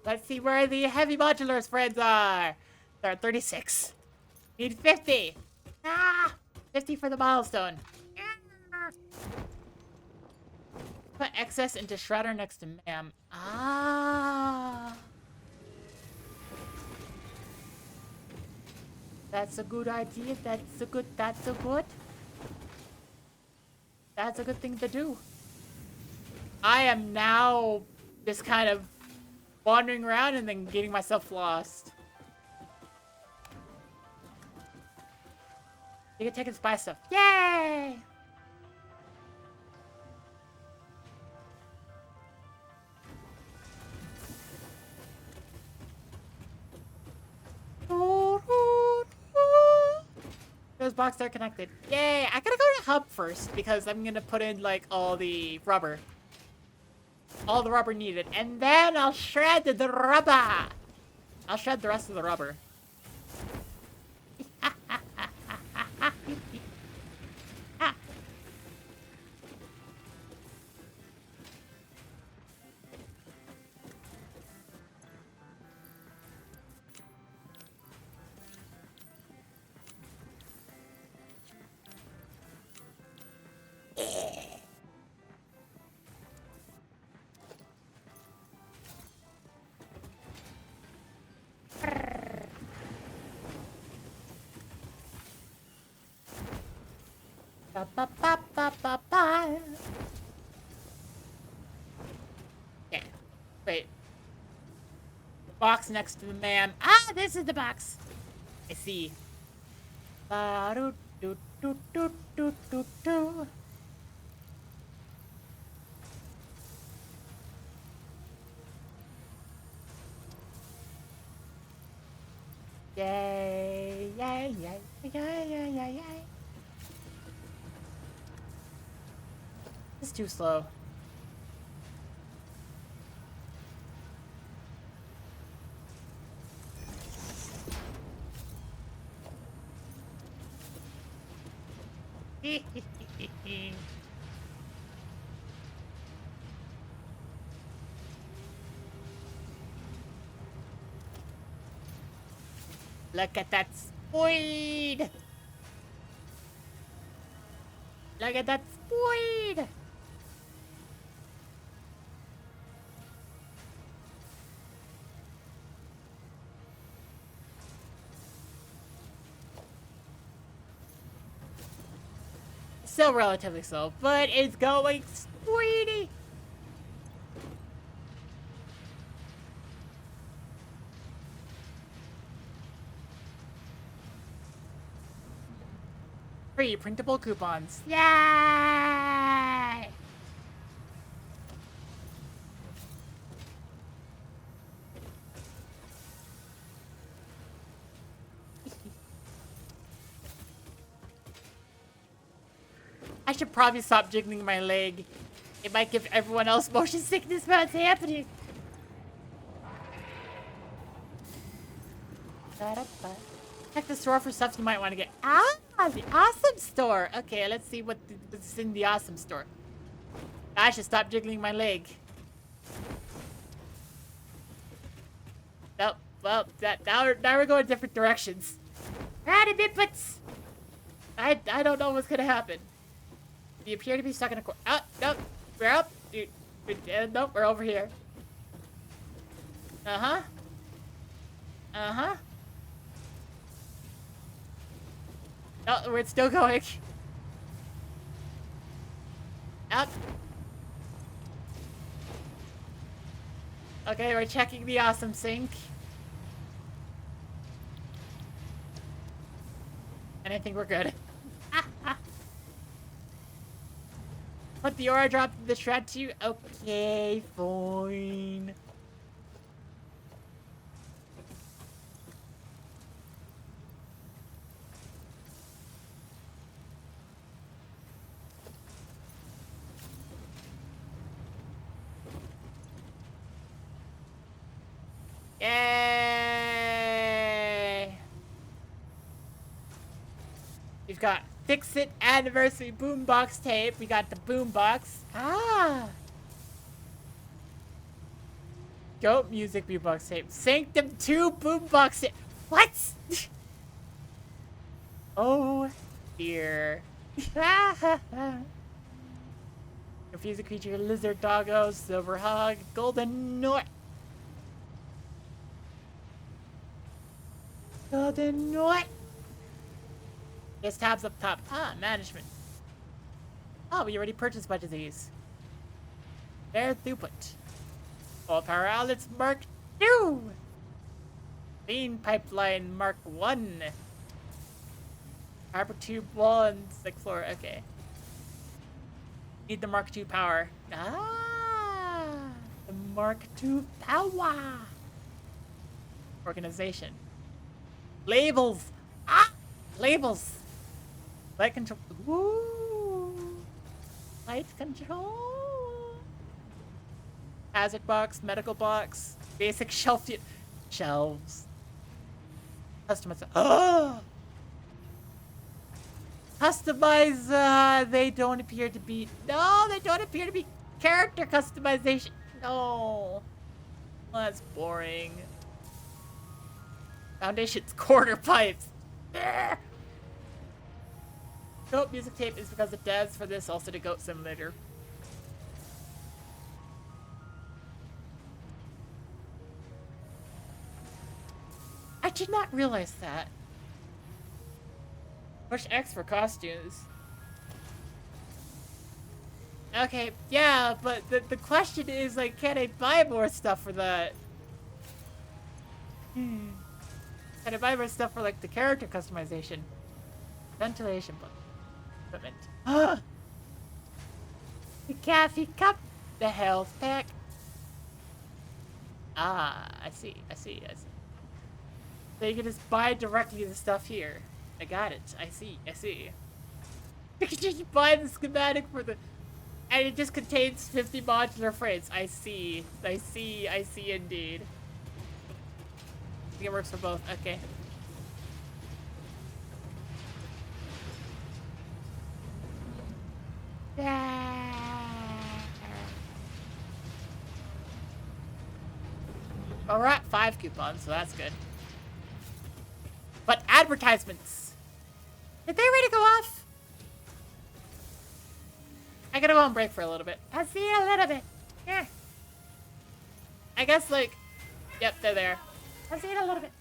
Let's see where the heavy modulars friends are. They're at 36. Need 50. Ah! 50 for the milestone. Put excess into shredder next to ma'am. Ah. That's a good idea. That's a good thing to do. I am now just kind of wandering around and then getting myself lost. You can take and spy stuff. Yay! Those boxes are connected. Yay! I gotta go to hub first because I'm gonna put in like all the rubber. All the rubber needed. And then I'll shred the rubber. I'll shred the rest of the rubber. Ba, ba, ba, ba, ba, ba. Okay. Wait. The box next to the man. Ah, this is the box. I see. Ba, do, do, do, do, do, do, do. Yay, yay, yay, yay, yay, yay, yay. It's too slow. Look at that speed! Look at that speed! Still relatively slow, but it's going sweetie. Free printable coupons. Yay! I should probably stop jiggling my leg. It might give everyone else motion sickness while it's happening. Check the store for stuff you might want to get. Ah, the awesome store. Okay, let's see what's in the awesome store. I should stop jiggling my leg. Nope. Well, now we're going different directions. Random inputs. I don't know what's gonna happen. You appear to be stuck in a corner. Oh, nope. We're up. Nope, we're over here. Uh-huh. Uh-huh. No, we're still going. Up. Okay, we're checking the awesome sink. And I think we're good. Put the aura drop in the shred to you. Okay, fine. Yay! We've got Fix It Anniversary Boombox tape. We got the boombox. Ah! Goat Music Boombox tape. Sanctum 2 Boombox tape. What? Oh, dear. Confuse a creature, lizard, doggo, silver hog, golden nut. Golden nut. There's tabs up top. Ah, management. Oh, we already purchased a bunch of these. Fair throughput. All power outlets Mark II. Clean pipeline Mark 1. Harbor tube wall and 6th floor. Okay. Need the Mark II power. Ah, the Mark II power. Organization. Labels. Ah, labels. Light control. Ooh. Light control. Hazard box, medical box, basic shelf. Shelves. Customize. Oh! Customize. They don't appear to be. No, they don't appear to be character customization. No. Well, that's boring. Foundation's quarter pipes. Ugh. Goat music tape is because the devs for this also the Goat Simulator. I did not realize that. Push X for costumes. Okay, yeah, but the question is, like, can I buy more stuff for that? Can I buy more stuff for, like, the character customization? Ventilation equipment. Ah! The coffee cup. The health pack. Ah, I see. So you can just buy directly the stuff here. I got it. I see. You can just buy the schematic for the... And it just contains 50 modular frames. I see indeed. I think it works for both. Okay. Well, we're at 5 coupons, so that's good. But advertisements. Did they already go off? I gotta go on break for a little bit. I'll see you a little bit. Yeah. I guess, like... Yep, they're there. I'll see you in a little bit.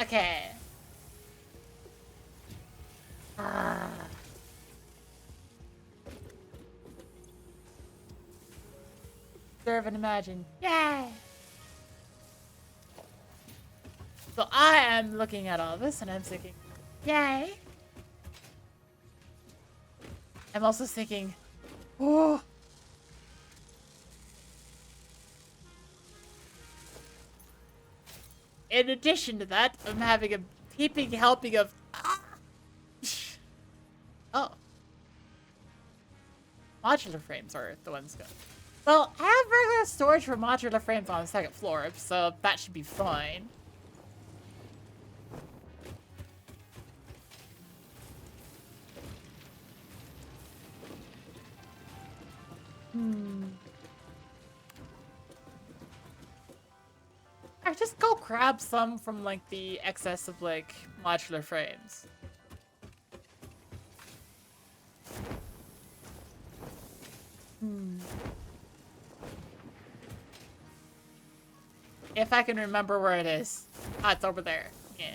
Okay. Observe and imagine. Yay! So I am looking at all this and I'm thinking, yay! I'm also thinking, oh. In addition to that, I'm having a heaping helping of. Oh. Modular frames are the ones going. Well, I have regular storage for modular frames on the second floor, so that should be fine. I just go grab some from like the excess of like modular frames. If I can remember where it is. Ah, it's over there. Yeah.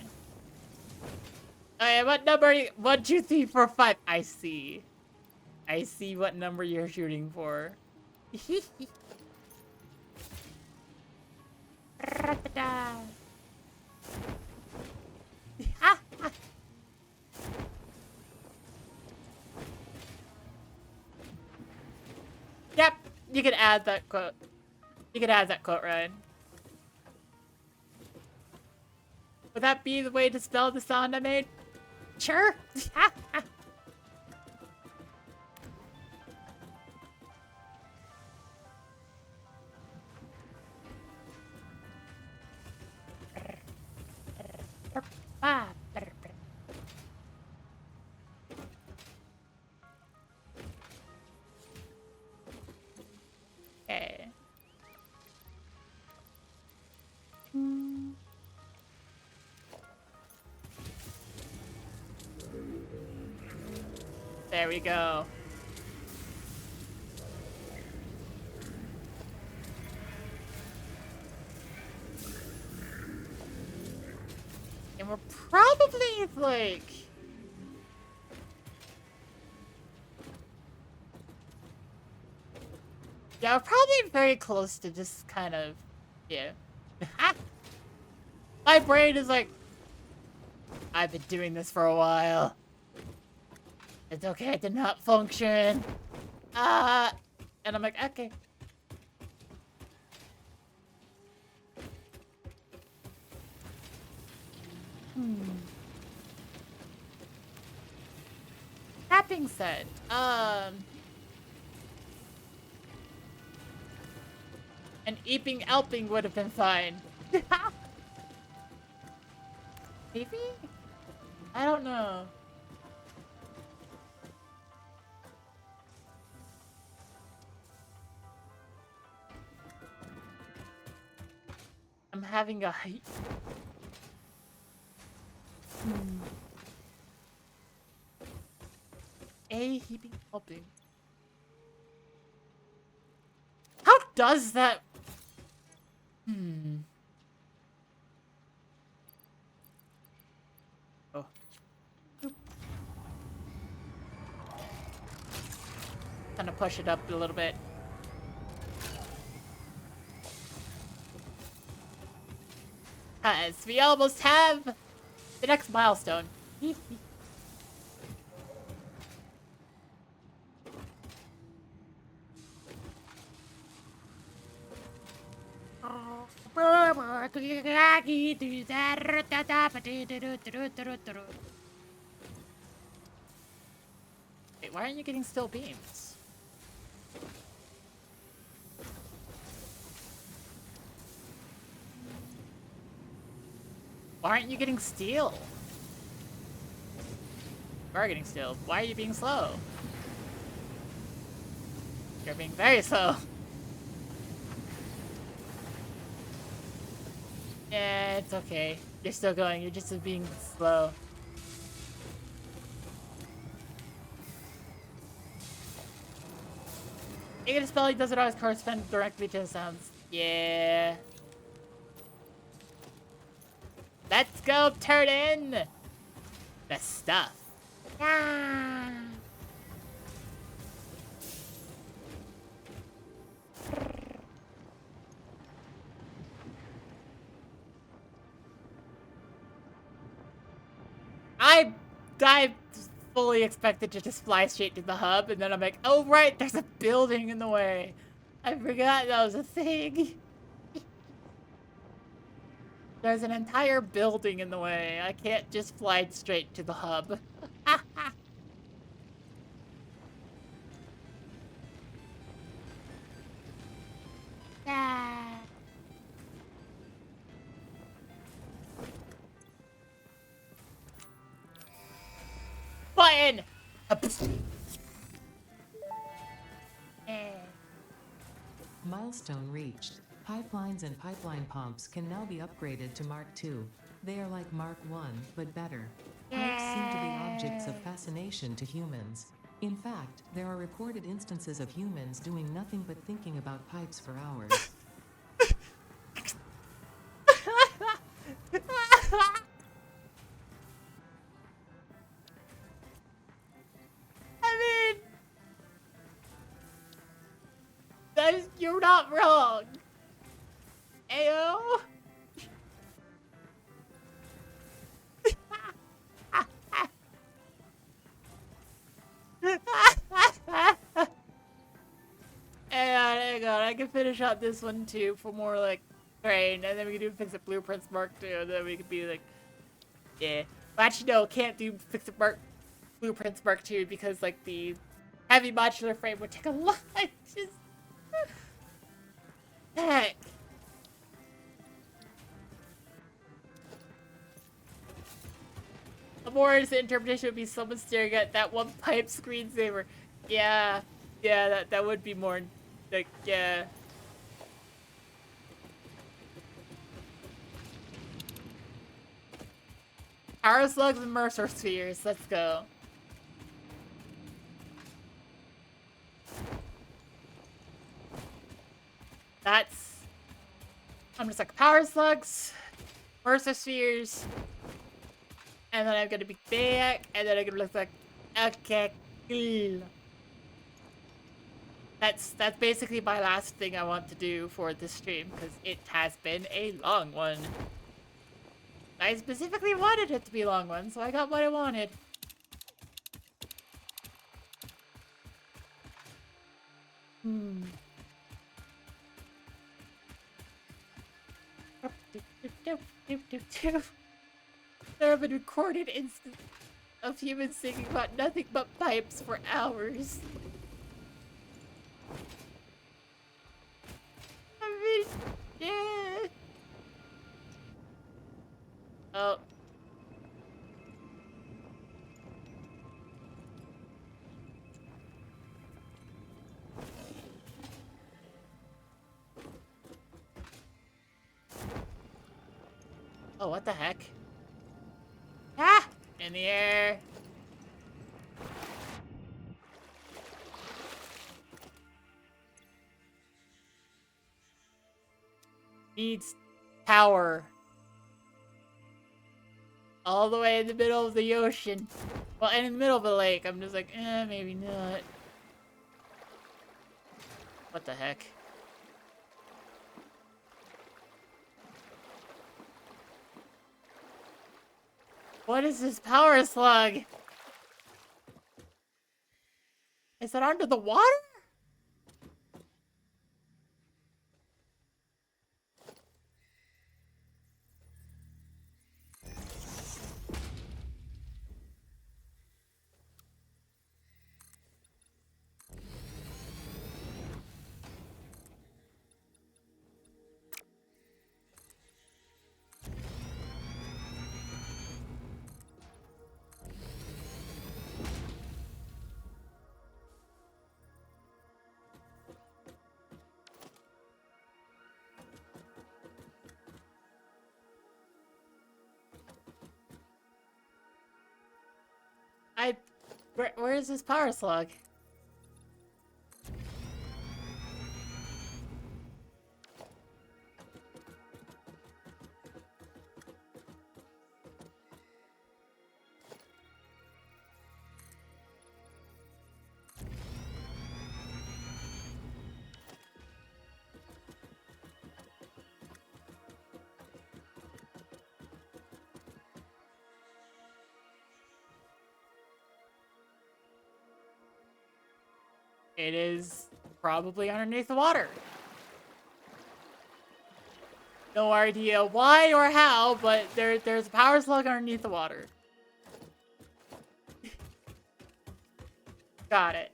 Alright, what number are you? 1, 2, 3, 4, 5. I see. I see what number you're shooting for. Yep, you can add that quote. You can add that quote, Ryan. Would that be the way to spell the sound I made? Sure. Okay. There we go. And we're probably like... Yeah, we're probably very close to just kind of... Yeah. My brain is like... I've been doing this for a while. It's okay to not function. And I'm like, okay. That being said, an eeping elping would have been fine. Maybe? I don't know. I'm having a A heaping helping. How does that? Oh. Kind of push it up a little bit. Cause we almost have the next milestone. Wait, why aren't you getting still beams? Why aren't you getting steel? You are getting steel. Why are you being slow? You're being very slow. Yeah, it's okay. You're still going. You're just being slow. Negative spelling doesn't always correspond directly to the sounds. Yeah. Let's go turn in the stuff. Ah. I fully expected to just fly straight to the hub, and then I'm like, oh right, there's a building in the way. I forgot that was a thing. There's an entire building in the way. I can't just fly straight to the hub. Ah. Button! Milestone reached. Pipelines and pipeline pumps can now be upgraded to Mark II. They are like Mark I, but better. Pipes seem to be objects of fascination to humans. In fact, there are reported instances of humans doing nothing but thinking about pipes for hours. I mean, you're not wrong. Ayo. Hang on, I can finish out this one too for more like train, and then we can do Fix It Blueprints Mark II, and then we could be like, yeah. Well, actually, no, can't do Fix It Blueprints Mark II because like the heavy modular frame would take a lot. Just heck. A more innocent interpretation would be someone staring at that one pipe screensaver. Yeah, that would be more like, yeah. Power slugs and Mercer spheres. Let's go. I'm just like power slugs, Mercer spheres, and then I'm gonna be back, and then I'm gonna look like, okay, cool. That's basically my last thing I want to do for this stream, because it has been a long one. I specifically wanted it to be a long one, so I got what I wanted. There have been recorded instances of humans singing about nothing but pipes for hours. I mean, yeah. Oh. Oh, what the heck? Ah! In the air. Needs power. All the way in the middle of the ocean. Well, and in the middle of the lake. I'm just like, maybe not. What the heck? What is this power slug? Is it under the water? Where is this power slug? It is probably underneath the water. No idea why or how, but there's a power slug underneath the water. Got it.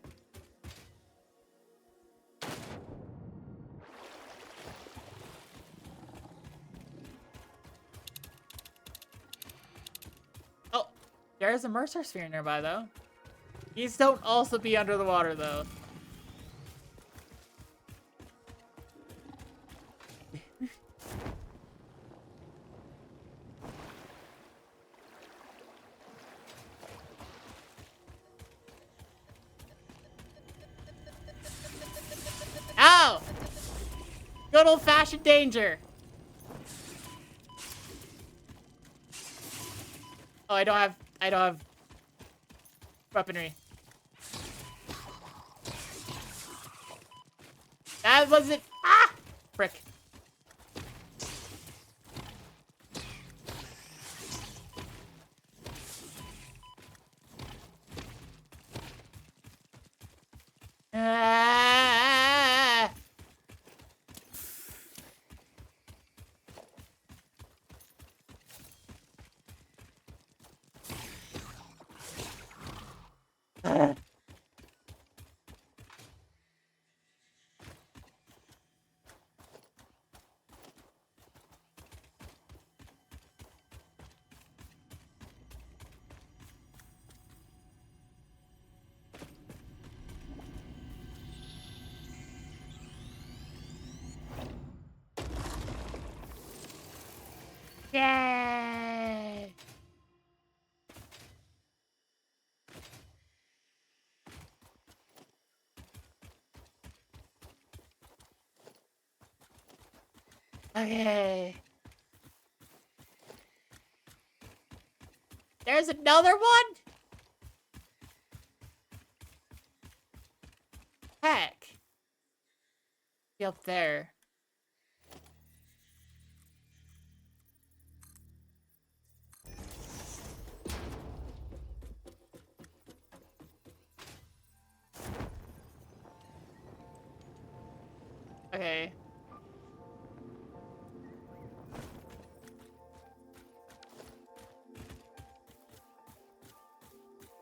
Oh, there's a Mercer sphere nearby, though. These don't also be under the water, though. Ow! Good old-fashioned danger. Oh, I don't have weaponry. That wasn't. Ah! Frick. Ah! Yay! Okay. There's another one? Heck. Be up there. Okay.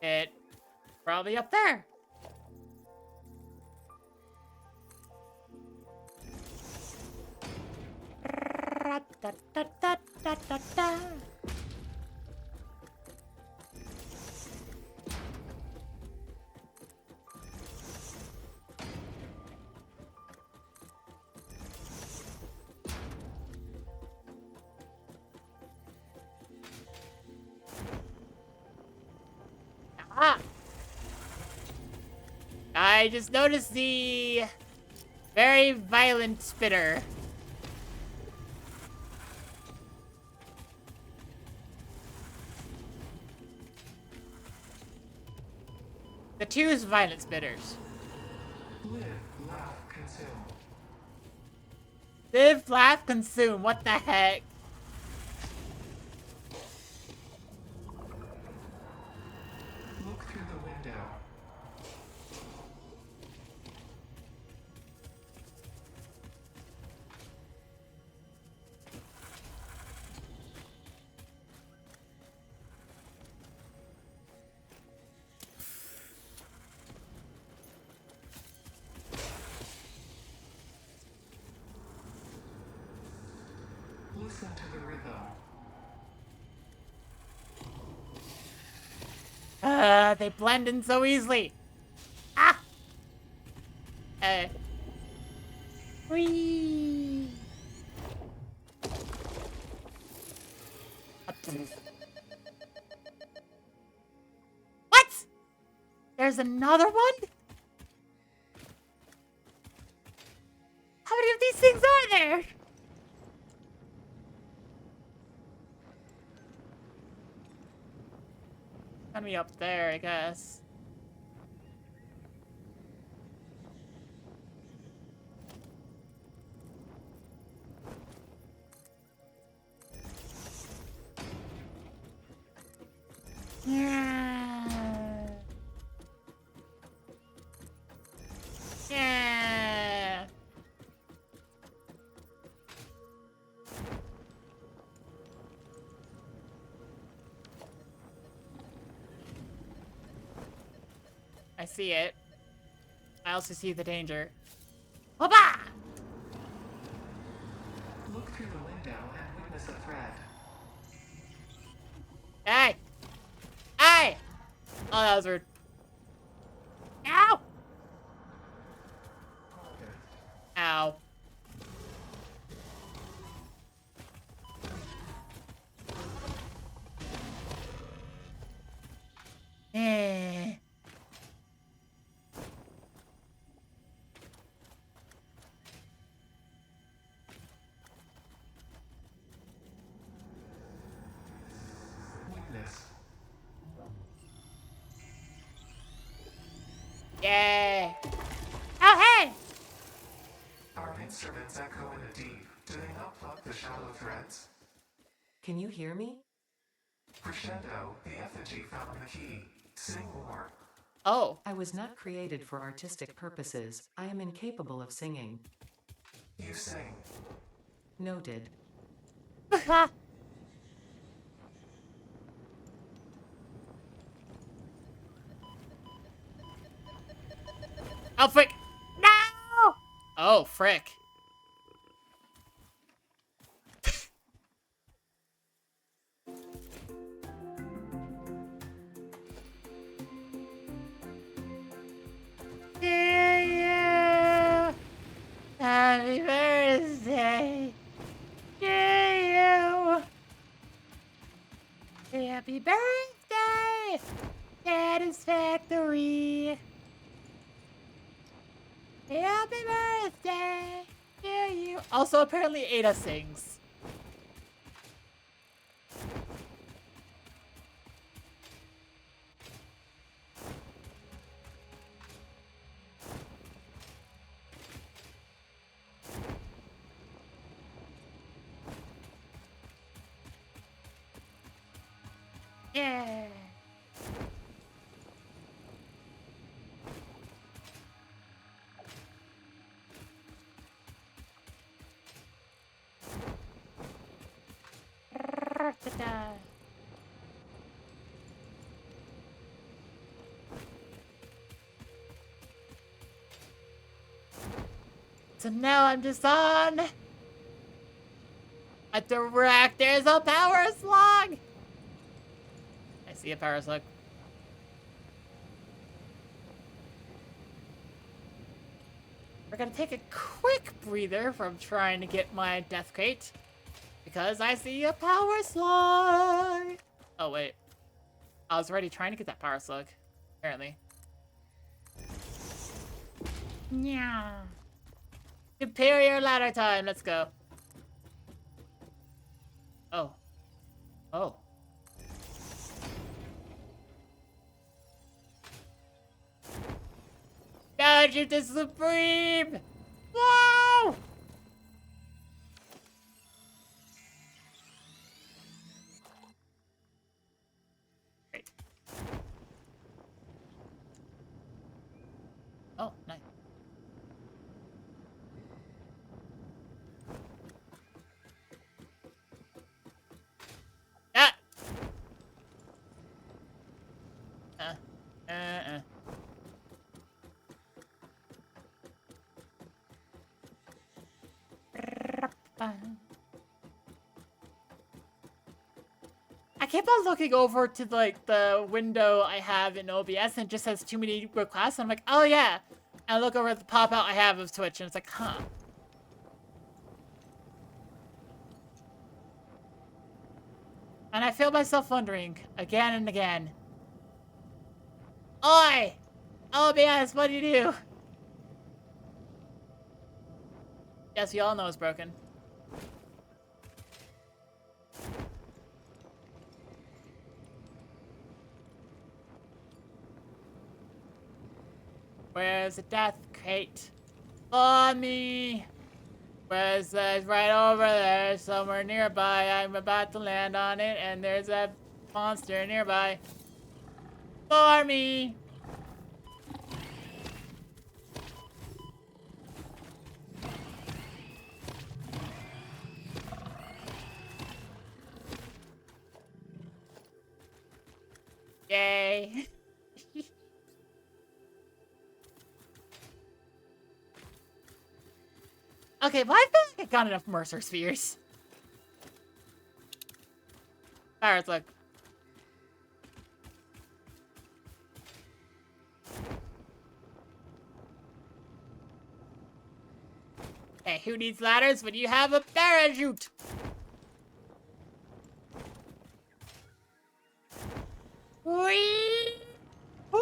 It probably up there. Da-da-da-da-da-da. Ah! I just noticed the very violent spitter. The two violent spitters. Live, laugh, consume. Live, laugh, consume. What the heck? Look through the window. Listen to the rhythm. They blend in so easily. Ah! Whee! What? There's another one? How many of these things are there? Gotta be up there, I guess. Yeah. I see it. I also see the danger. Hoppa! Look through the window and witness a threat. Hey! Hey! Oh, that was rude. Ow! Ow. Eh. Witness. Yay! Oh, hey! Our instruments echo in the deep. Do they not pluck the shallow threads? Can you hear me? Crescendo, the effigy found the key. Sing more. Oh. I was not created for artistic purposes. I am incapable of singing. You sing. Noted. Oh, frick! No! Oh, frick. Dear you, happy birthday. Dear you, happy birthday. Satisfactory. Happy birthday to you. Also, apparently Ada sings. Yeah. Ta-da. So now I'm just on a direct. There's a power slug. I see a power slug. We're gonna take a quick breather from trying to get my death crate because I see a power slug. Oh wait, I was already trying to get that power slug. Apparently. Yeah. Superior ladder time. Let's go. Oh. Oh. Dodge it to Supreme! Whoa! Great. Oh, nice. Ah! Uh. I keep on looking over to like the window I have in OBS and it just says too many requests. And I'm like, oh yeah. And I look over at the pop out I have of Twitch and it's like, huh. And I feel myself wondering again and again. Oi! OBS, what do you do? Yes, we all know it's broken. Where's the death crate? For me! Where's that? Right over there, somewhere nearby. I'm about to land on it, and there's a monster nearby. For me! Yay! Okay, well, I feel like I got enough Mercer Spheres. Alright, look. Hey, who needs ladders when you have a parachute? Whee! Woo!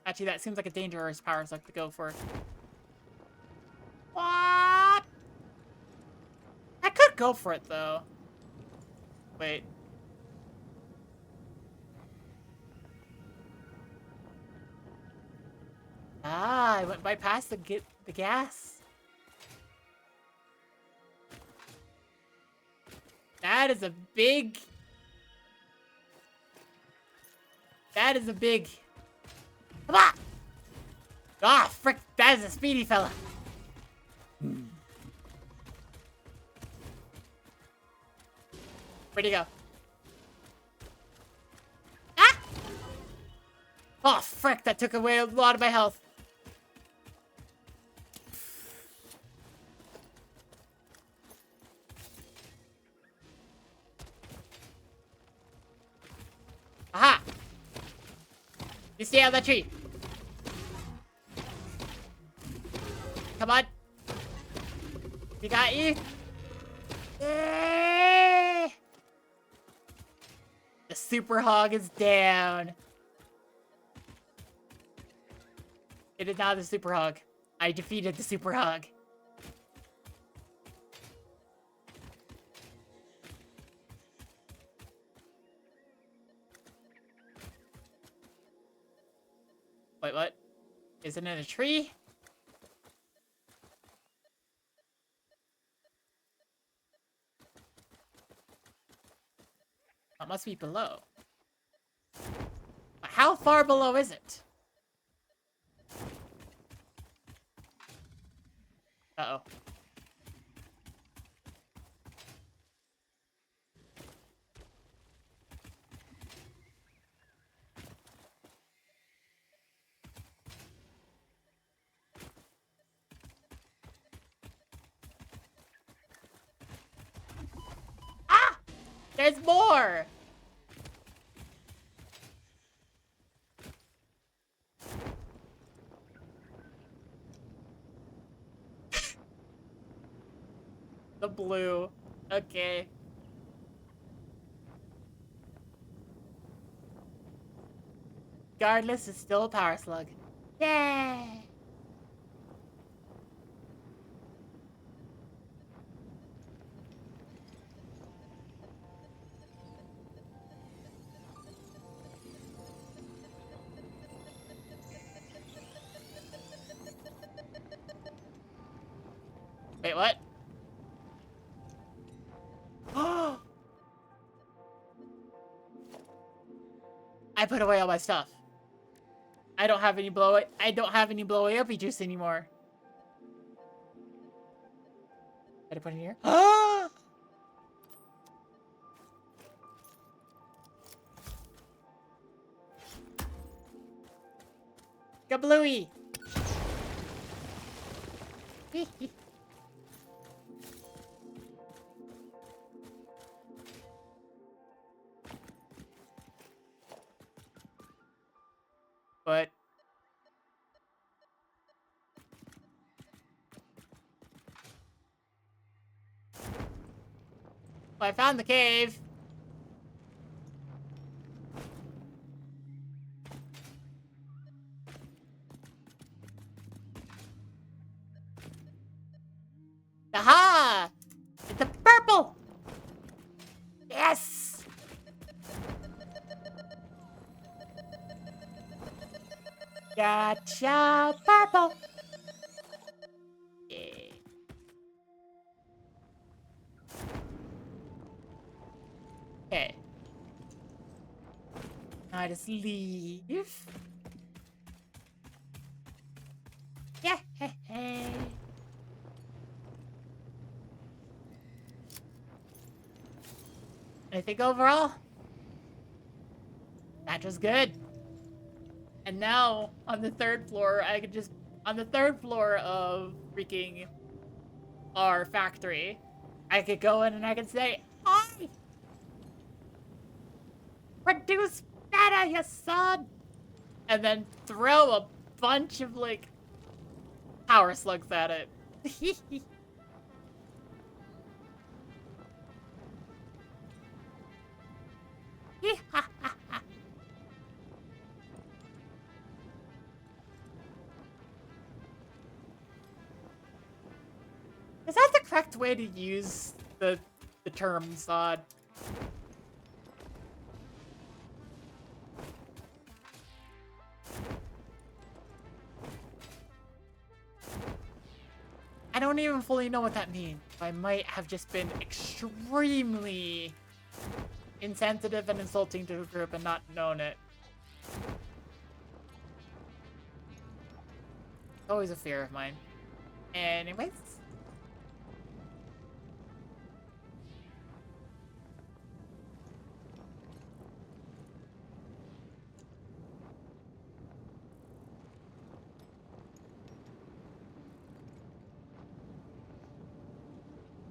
Actually, that seems like a dangerous power select to go for. What? I could go for it, though. Wait. Ah, I went bypass the gas. That is a big... That is a big... Come on! Ah, frick, that is a speedy fella. Where'd he go? Ah! Oh, frick, that took away a lot of my health. Aha! You stay on that tree. Come on. We got you. Eh. The super hog is down. It is not the super hog. I defeated the super hog. Wait, what? Is it in a tree? It must be below. But how far below is it? Uh-oh. Ah! There's more! The blue. Okay. Regardless, it's still a power slug. Yay! Wait, what? I put away all my stuff. I don't have any blow away uppy juice anymore. Did I put it in here? Kablooey! But I found the cave. Aha! It's a purple! Yes! Gotcha, purple! Yeah. Okay. Now I just leave. Yeah, hey, hey. I think overall, that was good. And now, on the third floor, I could just... On the third floor of freaking our factory, I could go in and I could say, "I produce better, you son!" And then throw a bunch of, like, power slugs at it. Is that the correct way to use the term Zod? I don't even fully know what that means. I might have just been extremely insensitive and insulting to the group and not known it. Always a fear of mine. Anyways.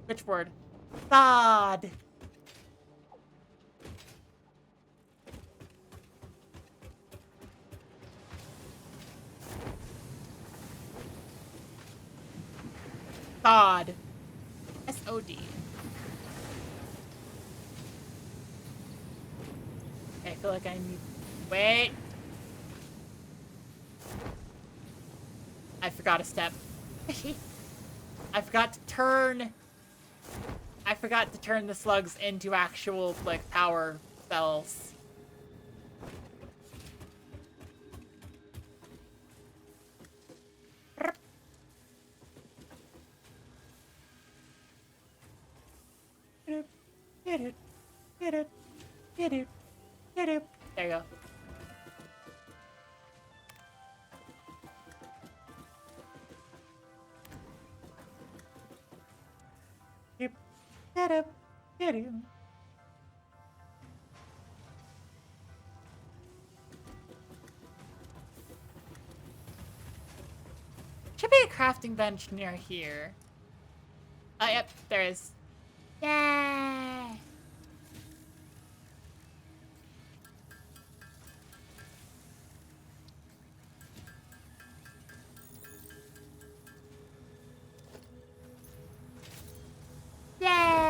Which word? Thod. Thod. S-O-D. I feel like I need... Wait. I forgot a step. I forgot to turn the slugs into actual, like, power spells. There you go. Should be a crafting bench near here. Oh, yep, there is. Yay! Yay!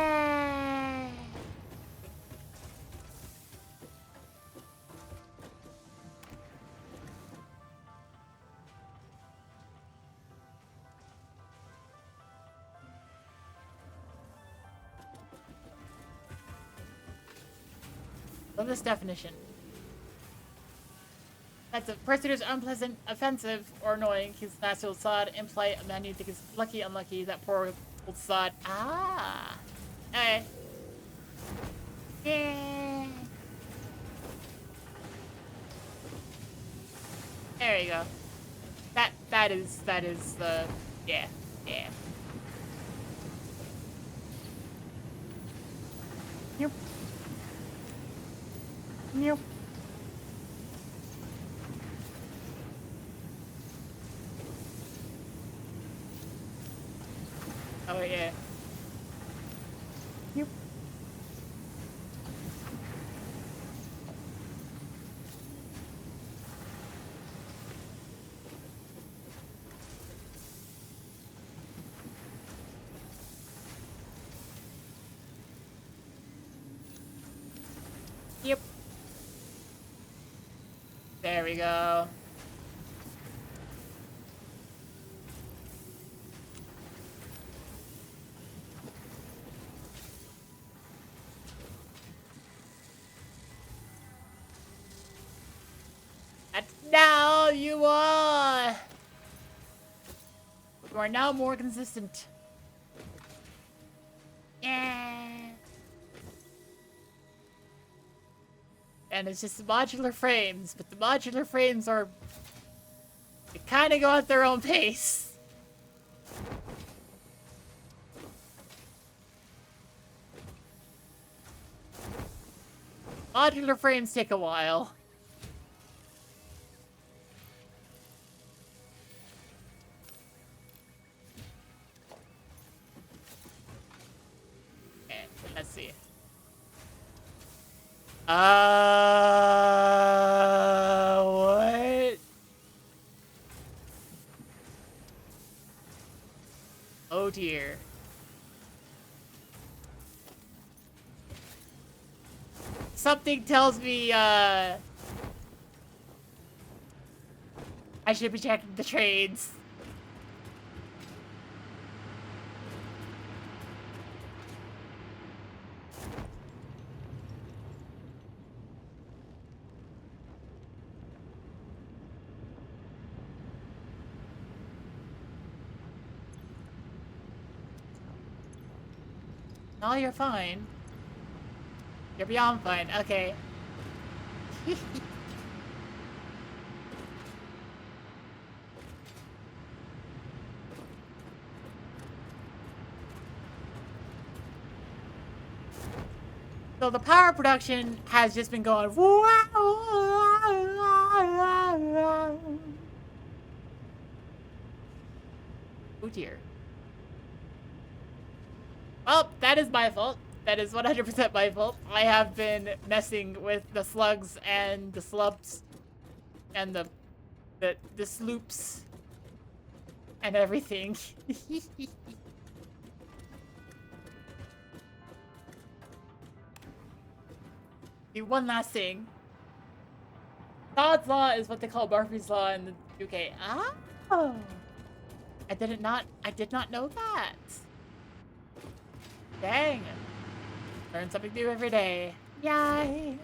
Love this definition. That's a person who's unpleasant, offensive, or annoying. He's nasty old sod, impolite, a man you think is lucky, unlucky, that poor old sod. Ah! Okay. Yeah. There you go. That is the... Yeah. Yeah. Yep. Yep. Oh, yeah. Yep. Yep. There we go. And now you are now more consistent. Yeah. And it's just modular frames, but the modular frames are... They kind of go at their own pace. Modular frames take a while. Okay, let's see. What? Oh dear. Something tells me, I should be checking the trades. No, you're fine. You're beyond fine. Okay. So the power production has just been going. Oh dear. Well, that is my fault. That is 100% my fault. I have been messing with the slugs and the slubs and the sloops and everything. Do one last thing. God's law is what they call Murphy's law in the UK. Oh, I did not know that. Dang. Learn something new every day. Yay.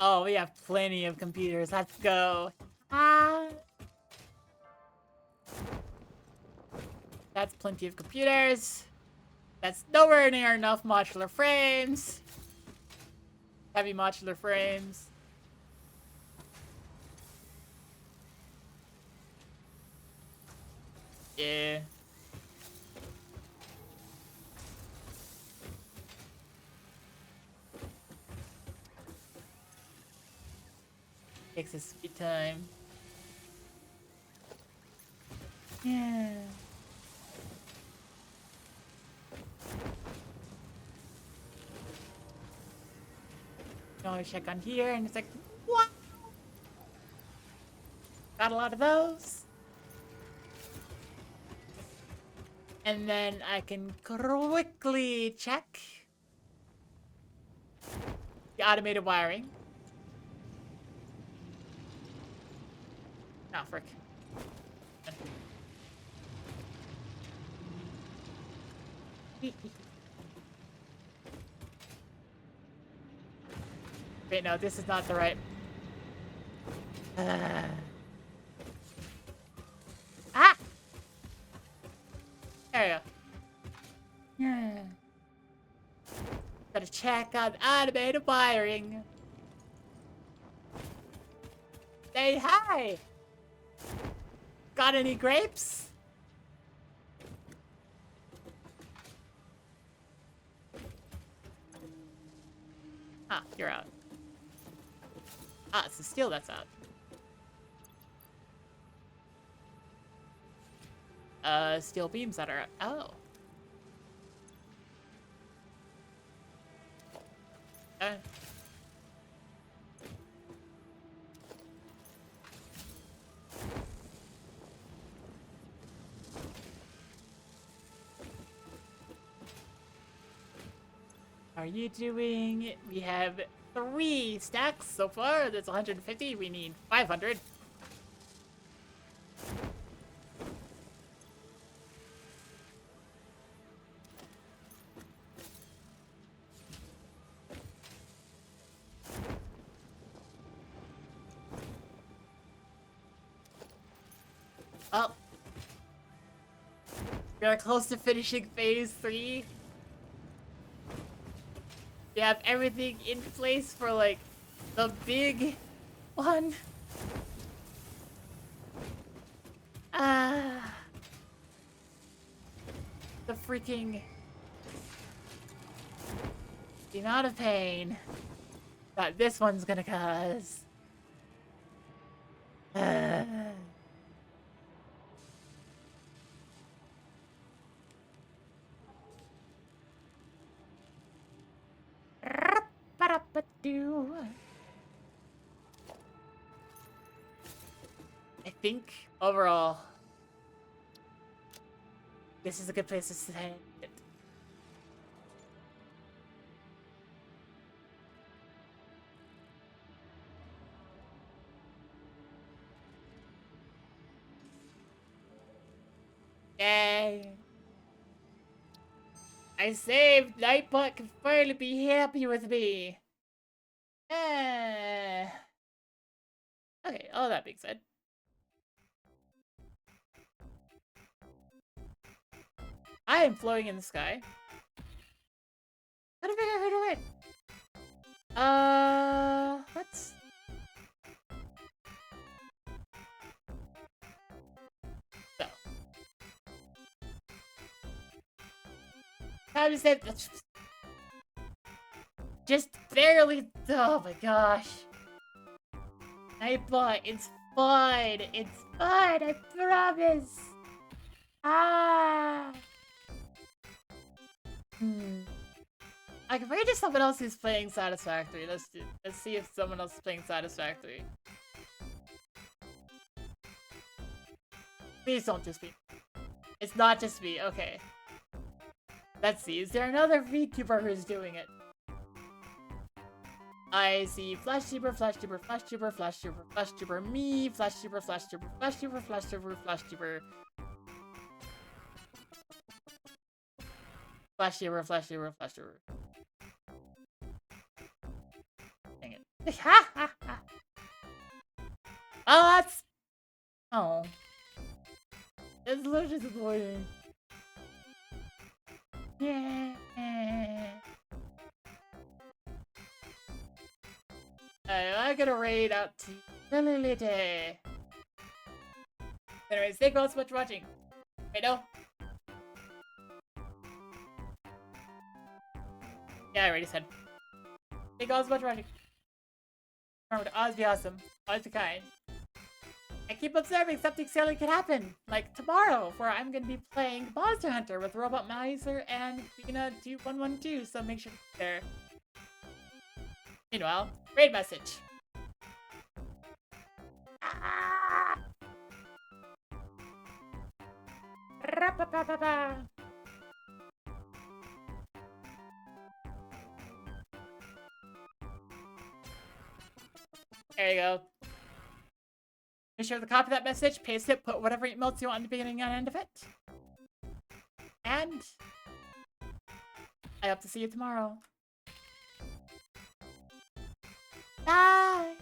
Oh, we have plenty of computers. Let's go. That's plenty of computers. That's nowhere near enough modular frames. Heavy modular frames. Yeah. Takes a sweet time. Yeah. I check on here and it's like, what? Got a lot of those. And then I can quickly check the automated wiring. Oh, frick. Wait, no, this is not the right... Ah! There you go. Yeah. Gotta check on automated wiring. Say hi! Got any grapes? Ah, you're out. Ah, it's the steel that's out. Steel beams that are out. Oh. Okay. How are you doing? We have 3 stacks so far. That's 150. We need 500. Oh. We are close to finishing phase 3 We have everything in place for, like, the big one. The freaking... The amount of pain that this one's gonna cause. I think overall, this is a good place to stay. Yay! I saved. Nightbot can finally be happy with me. Okay, all that being said. I am floating in the sky. How to figure out who to win? Let's... So. Time to say... Just barely... Oh my gosh. Nightbot, it's fine. It's fine, I promise. I can read to someone else who's playing Satisfactory. Let's see if someone else is playing Satisfactory. Please don't just be. It's not just me. Okay. Let's see. Is there another VTuber who's doing it? I see FlashTuber, FlashTuber, FlashTuber, FlashTuber, FlashTuber, me, FlashTuber, FlashTuber, FlashTuber, FlashTuber, FlashTuber. FlashTuber, FlashTuber, FlashTuber. Dang it. Ha ha ha! Oh, that's... Oh. It's literally disappointing. Yeah. I'm gonna raid out to Lilith. Anyways, thank you all so much for watching. Wait, no. Yeah, I already said. Thank you all so much for watching. Remember to always be awesome, always be kind. And keep observing, something silly could happen. Like tomorrow, where I'm gonna be playing Monster Hunter with Robot Miser and Bina2112, so make sure to be there. Meanwhile, raid message. There you go. Make sure to copy that message, paste it, put whatever emotes you want in the beginning and end of it. And I hope to see you tomorrow. Bye!